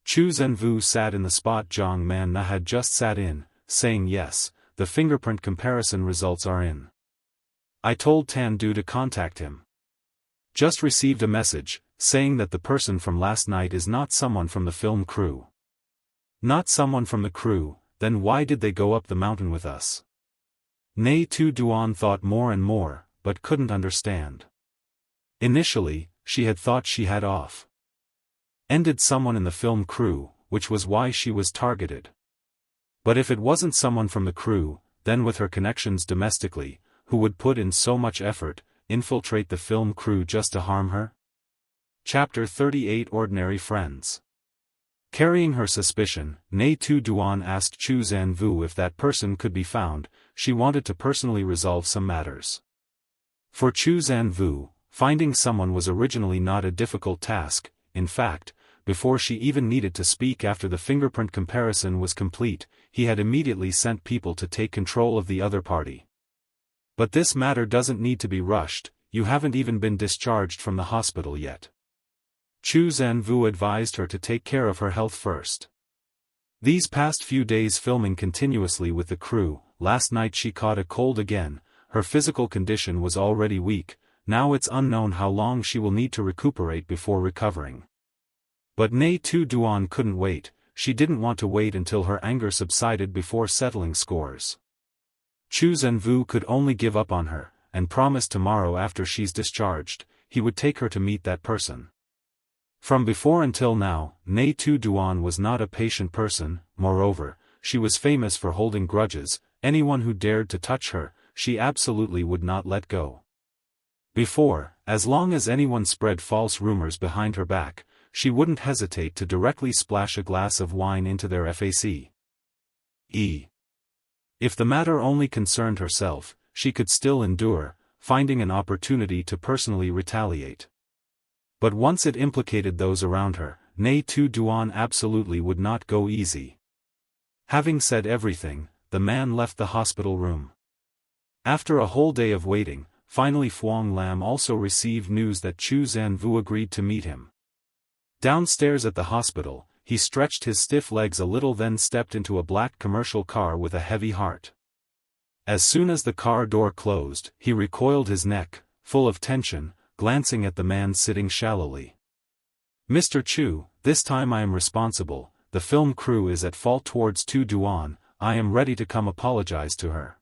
Chu Zanvu sat in the spot Zhang Manna had just sat in, saying yes, the fingerprint comparison results are in. I told Tan Du to contact him. Just received a message, saying that the person from last night is not someone from the film crew. Not someone from the crew, then why did they go up the mountain with us? Nghi Tu Duan thought more and more, but couldn't understand. Initially, she had thought she had ended someone in the film crew, which was why she was targeted. But if it wasn't someone from the crew, then with her connections domestically, who would put in so much effort, infiltrate the film crew just to harm her? Chapter 38 Ordinary Friends. Carrying her suspicion, Nghi Tu Duan asked Zhou Can Wu if that person could be found. She wanted to personally resolve some matters. For Zhou Can Wu, finding someone was originally not a difficult task. In fact, before she even needed to speak after the fingerprint comparison was complete, he had immediately sent people to take control of the other party. But this matter doesn't need to be rushed, you haven't even been discharged from the hospital yet. Zhou Can Wu advised her to take care of her health first. These past few days filming continuously with the crew, last night she caught a cold again. Her physical condition was already weak, now it's unknown how long she will need to recuperate before recovering. But Nghi Tu Duan couldn't wait, she didn't want to wait until her anger subsided before settling scores. Zhou Can Wu could only give up on her, and promised tomorrow after she's discharged, he would take her to meet that person. From before until now, Nghi Tu Duan was not a patient person. Moreover, she was famous for holding grudges. Anyone who dared to touch her, she absolutely would not let go. Before, as long as anyone spread false rumors behind her back, she wouldn't hesitate to directly splash a glass of wine into their face. If the matter only concerned herself, she could still endure, finding an opportunity to personally retaliate. But once it implicated those around her, Nghi Tu Duan absolutely would not go easy. Having said everything, the man left the hospital room. After a whole day of waiting, finally Fuang Lam also received news that Zhou Can Wu agreed to meet him. Downstairs at the hospital, he stretched his stiff legs a little, then stepped into a black commercial car with a heavy heart. As soon as the car door closed, he recoiled his neck, full of tension, glancing at the man sitting shallowly. "Mr. Chu, this time I am responsible. The film crew is at fault towards Tu Duan. I am ready to come apologize to her."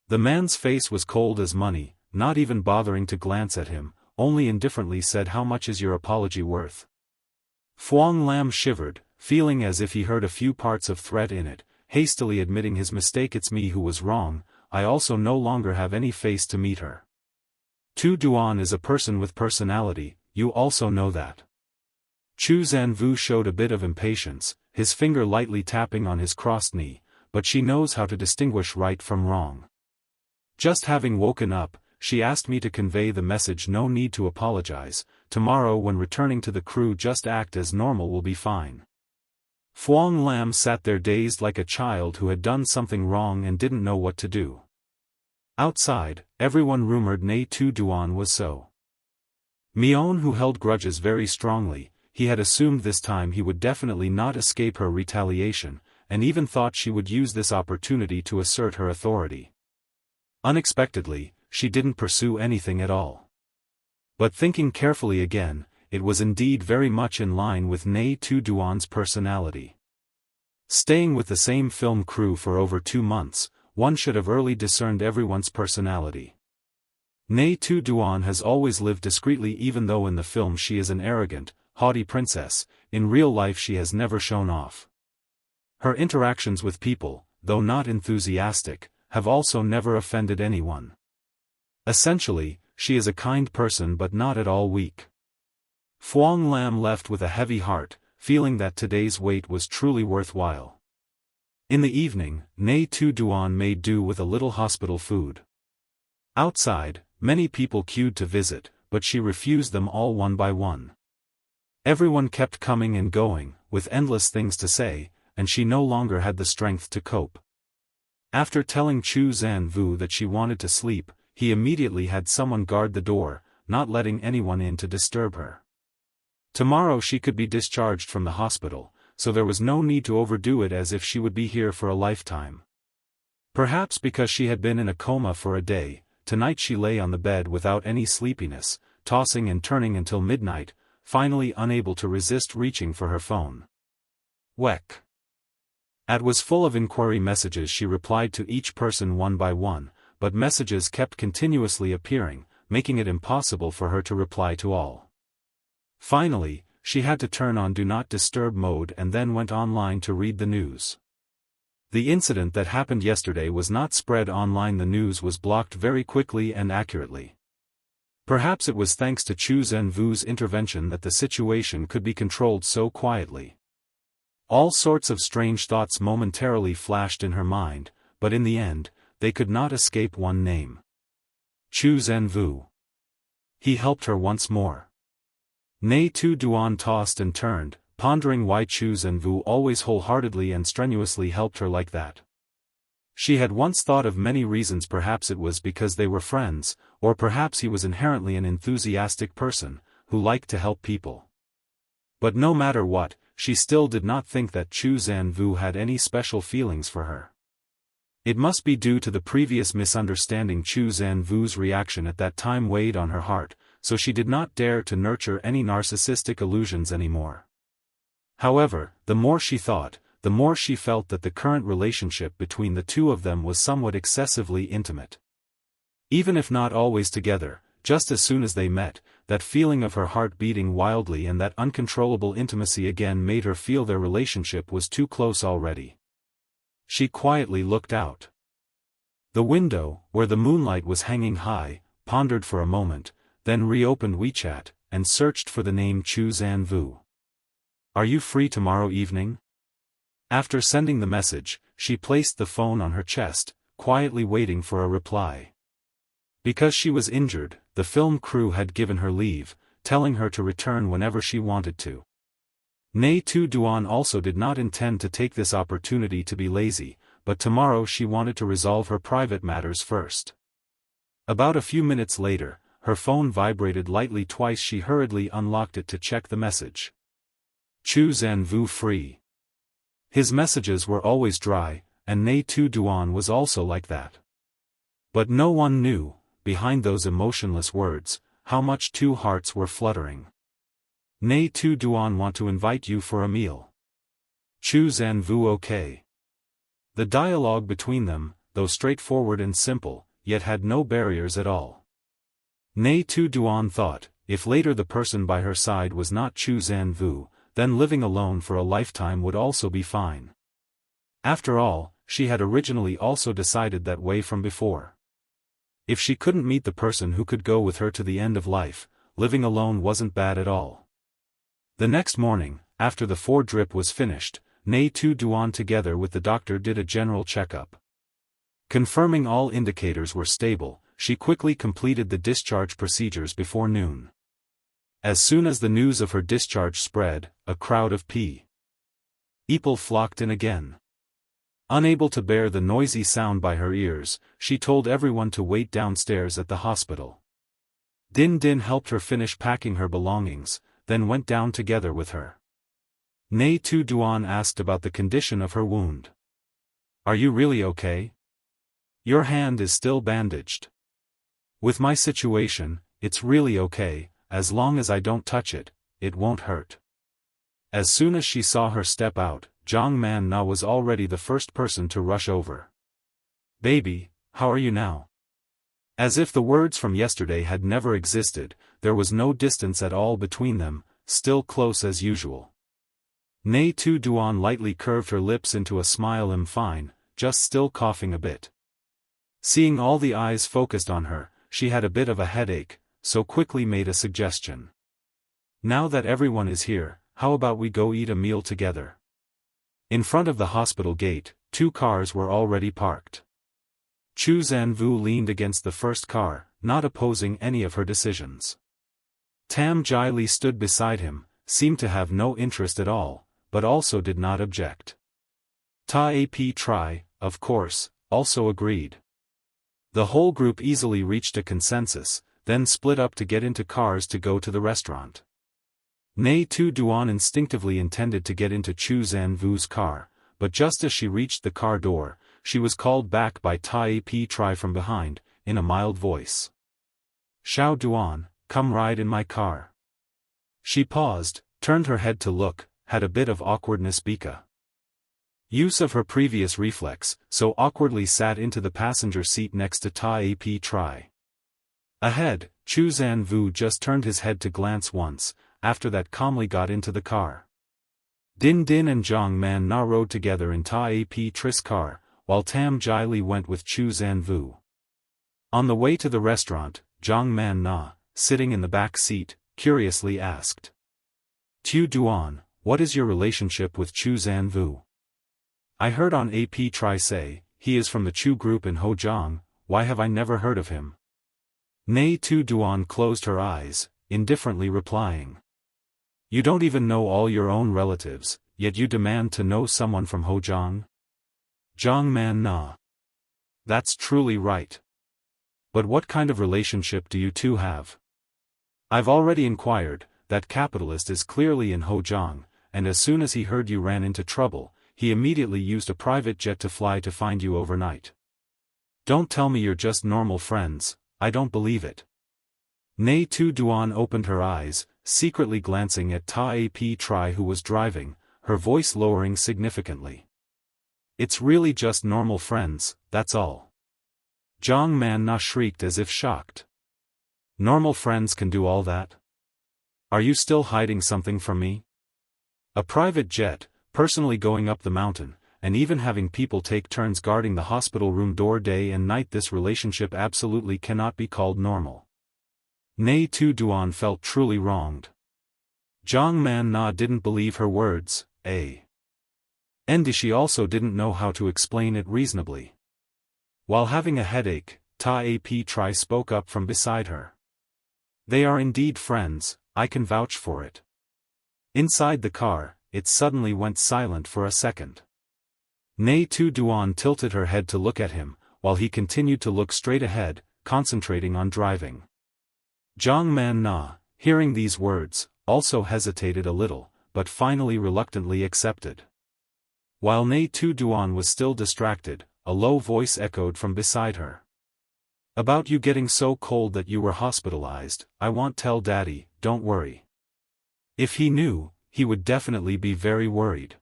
The man's face was cold as money, not even bothering to glance at him, only indifferently said, "How much is your apology worth?" Fuang Lam shivered, feeling as if he heard a few parts of threat in it, hastily admitting his mistake. "It's me who was wrong, I also no longer have any face to meet her. Tu Duan is a person with personality, you also know that." Zhou Can Wu showed a bit of impatience, his finger lightly tapping on his crossed knee, but she knows how to distinguish right from wrong. "Just having woken up, she asked me to convey the message. No need to apologize, tomorrow when returning to the crew just act as normal, will be fine." Fuang Lam sat there dazed like a child who had done something wrong and didn't know what to do. Outside, everyone rumored Nghi Tu Duan was so. Mion, who held grudges very strongly, he had assumed this time he would definitely not escape her retaliation, and even thought she would use this opportunity to assert her authority. Unexpectedly, she didn't pursue anything at all. But thinking carefully again, it was indeed very much in line with Nghi Tu Duan's personality. Staying with the same film crew for over 2 months, one should have early discerned everyone's personality. Nghi Tu Duan has always lived discreetly, even though in the film she is an arrogant, haughty princess. In real life she has never shown off. Her interactions with people, though not enthusiastic, have also never offended anyone. Essentially, she is a kind person but not at all weak. Fuang Lam left with a heavy heart, feeling that today's wait was truly worthwhile. In the evening, Nghi Tu Duan made do with a little hospital food. Outside, many people queued to visit, but she refused them all one by one. Everyone kept coming and going, with endless things to say, and she no longer had the strength to cope. After telling Zhou Can Wu that she wanted to sleep, he immediately had someone guard the door, not letting anyone in to disturb her. Tomorrow she could be discharged from the hospital, so there was no need to overdo it as if she would be here for a lifetime. Perhaps because she had been in a coma for a day, tonight she lay on the bed without any sleepiness, tossing and turning until midnight, finally unable to resist reaching for her phone. Weck. It was full of inquiry messages. She replied to each person one by one, but messages kept continuously appearing, making it impossible for her to reply to all. Finally, she had to turn on Do Not Disturb mode and then went online to read the news. The incident that happened yesterday was not spread online. The news was blocked very quickly and accurately. Perhaps it was thanks to Chu Zhenvu's intervention that the situation could be controlled so quietly. All sorts of strange thoughts momentarily flashed in her mind, but in the end, they could not escape one name. Chu Zhenvu. He helped her once more. Nghi Tu Duan tossed and turned, pondering why Chu Zhenvu always wholeheartedly and strenuously helped her like that. She had once thought of many reasons. Perhaps it was because they were friends, or perhaps he was inherently an enthusiastic person, who liked to help people. But no matter what, she still did not think that Chu Zhenvu had any special feelings for her. It must be due to the previous misunderstanding. Chu Zhenvu's reaction at that time weighed on her heart, so she did not dare to nurture any narcissistic illusions anymore. However, the more she thought, the more she felt that the current relationship between the two of them was somewhat excessively intimate. Even if not always together, just as soon as they met, that feeling of her heart beating wildly and that uncontrollable intimacy again made her feel their relationship was too close already. She quietly looked out the window, where the moonlight was hanging high, pondered for a moment, then reopened WeChat, and searched for the name Chu Zhenvu. "Are you free tomorrow evening?" After sending the message, she placed the phone on her chest, quietly waiting for a reply. Because she was injured, the film crew had given her leave, telling her to return whenever she wanted to. Nghi Tu Duan also did not intend to take this opportunity to be lazy, but tomorrow she wanted to resolve her private matters first. About a few minutes later, her phone vibrated lightly twice. She hurriedly unlocked it to check the message. Chu Zhenvu free. His messages were always dry, and Nghi Tu Duan was also like that. But no one knew, behind those emotionless words, how much two hearts were fluttering. Nghi Tu Duan want to invite you for a meal. Chu Zhenvu okay. The dialogue between them, though straightforward and simple, yet had no barriers at all. Nghi Tu Duan thought, if later the person by her side was not Chu Zhenvu, then living alone for a lifetime would also be fine. After all, she had originally also decided that way from before. If she couldn't meet the person who could go with her to the end of life, living alone wasn't bad at all. The next morning, after the 4-drip was finished, Nghi Tu Duan together with the doctor did a general checkup. Confirming all indicators were stable, she quickly completed the discharge procedures before noon. As soon as the news of her discharge spread, a crowd of people flocked in again. Unable to bear the noisy sound by her ears, she told everyone to wait downstairs at the hospital. Din Din helped her finish packing her belongings, then went down together with her. Nghi Tu Duan asked about the condition of her wound. "Are you really okay? Your hand is still bandaged." "With my situation, it's really okay. As long as I don't touch it, it won't hurt." As soon as she saw her step out, Zhang Man Na was already the first person to rush over. "Baby, how are you now?" As if the words from yesterday had never existed, there was no distance at all between them, still close as usual. Nghi Tu Duan lightly curved her lips into a smile. "I'm fine, just still coughing a bit." Seeing all the eyes focused on her, she had a bit of a headache, so quickly made a suggestion. "Now that everyone is here, how about we go eat a meal together?" In front of the hospital gate, 2 cars were already parked. Chu Zhenvu leaned against the first car, not opposing any of her decisions. Tam Jai Li stood beside him, seemed to have no interest at all, but also did not object. Ta Ap Tri, of course, also agreed. The whole group easily reached a consensus, then split up to get into cars to go to the restaurant. Nghi Tu Duan instinctively intended to get into Chu Zhenvu's car, but just as she reached the car door, she was called back by Ta Ap Tri from behind, in a mild voice. "Xiao Duan, come ride in my car." She paused, turned her head to look, had a bit of awkwardness use of her previous reflex, so awkwardly sat into the passenger seat next to Ta Ap Tri. Ahead, Chu Zhenvu just turned his head to glance once, after that calmly got into the car. Din Din and Zhang Man Na rode together in Ta Ap Tri's car, while Tam Jai Li went with Chu Zhenvu. On the way to the restaurant, Zhang Man Na, sitting in the back seat, curiously asked. Tu Duan, what is your relationship with Chu Zanvu? I heard on AP Tri say, he is from the Chu group in Hozhang. Why have I never heard of him? Nghi Tu Duan closed her eyes, indifferently replying. You don't even know all your own relatives, yet you demand to know someone from Hozhang? Zhang Man Na. That's truly right. But what kind of relationship do you two have? I've already inquired. That capitalist is clearly in Hozhang, and as soon as he heard you ran into trouble, he immediately used a private jet to fly to find you overnight. Don't tell me you're just normal friends, I don't believe it. Nghi Tu Duan opened her eyes, secretly glancing at Ta Ap Tri who was driving, her voice lowering significantly. It's really just normal friends, that's all. Zhang Man Na shrieked as if shocked. Normal friends can do all that? Are you still hiding something from me? A private jet, personally going up the mountain, and even having people take turns guarding the hospital room door day and night. This relationship absolutely cannot be called normal. Nghi Tu Duan felt truly wronged. Zhang Man Na didn't believe her words, and she also didn't know how to explain it reasonably. While having a headache, Ta Ap Tri spoke up from beside her. They are indeed friends, I can vouch for it. Inside the car, it suddenly went silent for a second. Nghi Tu Duan tilted her head to look at him, while he continued to look straight ahead, concentrating on driving. Zhang Man Na, hearing these words, also hesitated a little, but finally reluctantly accepted. While Nghi Tu Duan was still distracted, a low voice echoed from beside her. About you getting so cold that you were hospitalized, I won't tell Daddy, don't worry. If he knew, he would definitely be very worried.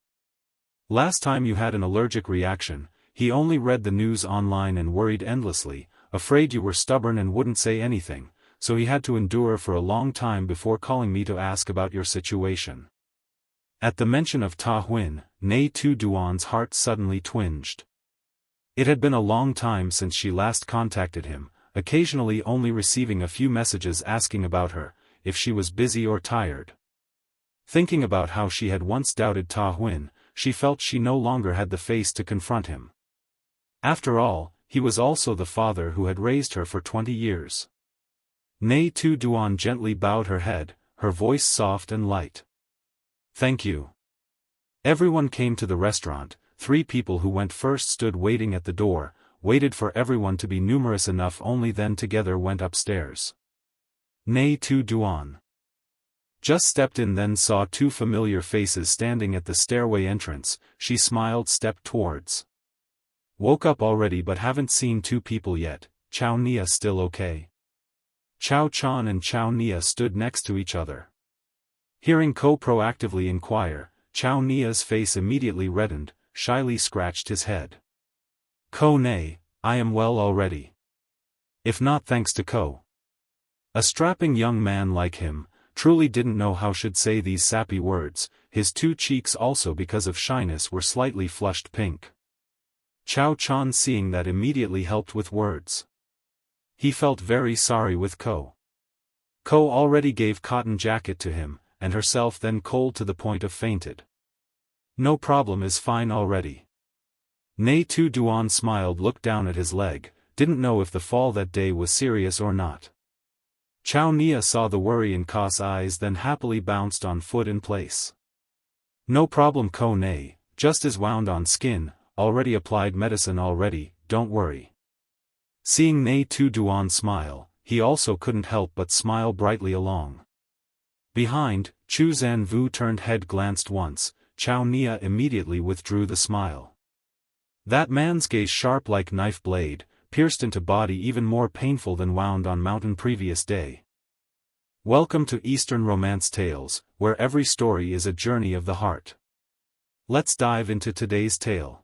Last time you had an allergic reaction, he only read the news online and worried endlessly, afraid you were stubborn and wouldn't say anything, so he had to endure for a long time before calling me to ask about your situation. At the mention of Ta Huin, Nghi Tu Duan's heart suddenly twinged. It had been a long time since she last contacted him, occasionally only receiving a few messages asking about her, if she was busy or tired. Thinking about how she had once doubted Ta Huin, she felt she no longer had the face to confront him. After all, he was also the father who had raised her for 20 years. Nghi Tu Duan gently bowed her head, her voice soft and light. Thank you. Everyone came to the restaurant. 3 people who went first stood waiting at the door, waited for everyone to be numerous enough, only then together went upstairs. Nghi Tu Duan just stepped in, then saw 2 familiar faces standing at the stairway entrance. She smiled, stepped towards. Woke up already but haven't seen 2 people yet. Chao Nia still okay? Chao Chan and Chao Nia stood next to each other. Hearing Ko proactively inquire, Chao Nia's face immediately reddened, shyly scratched his head. Ko nay, I am well already. If not thanks to Ko. A strapping young man like him, truly didn't know how should say these sappy words. His 2 cheeks also because of shyness were slightly flushed pink. Chao Chan seeing that immediately helped with words. He felt very sorry with Ko. Ko already gave cotton jacket to him, and herself then cold to the point of fainted. No problem, is fine already. Nghi Tu Duan smiled, looked down at his leg, didn't know if the fall that day was serious or not. Chao Nia saw the worry in Ko's eyes, then happily bounced on foot in place. No problem Ko nay, just as wound on skin, already applied medicine already, don't worry. Seeing Nghi Tu Duan smile, he also couldn't help but smile brightly along. Behind, Chu Zanvu turned head, glanced once. Chao Nia immediately withdrew the smile. That man's gaze, sharp like knife blade, pierced into body, even more painful than wound on mountain previous day. Welcome to Eastern Romance Tales, where every story is a journey of the heart. Let's dive into today's tale.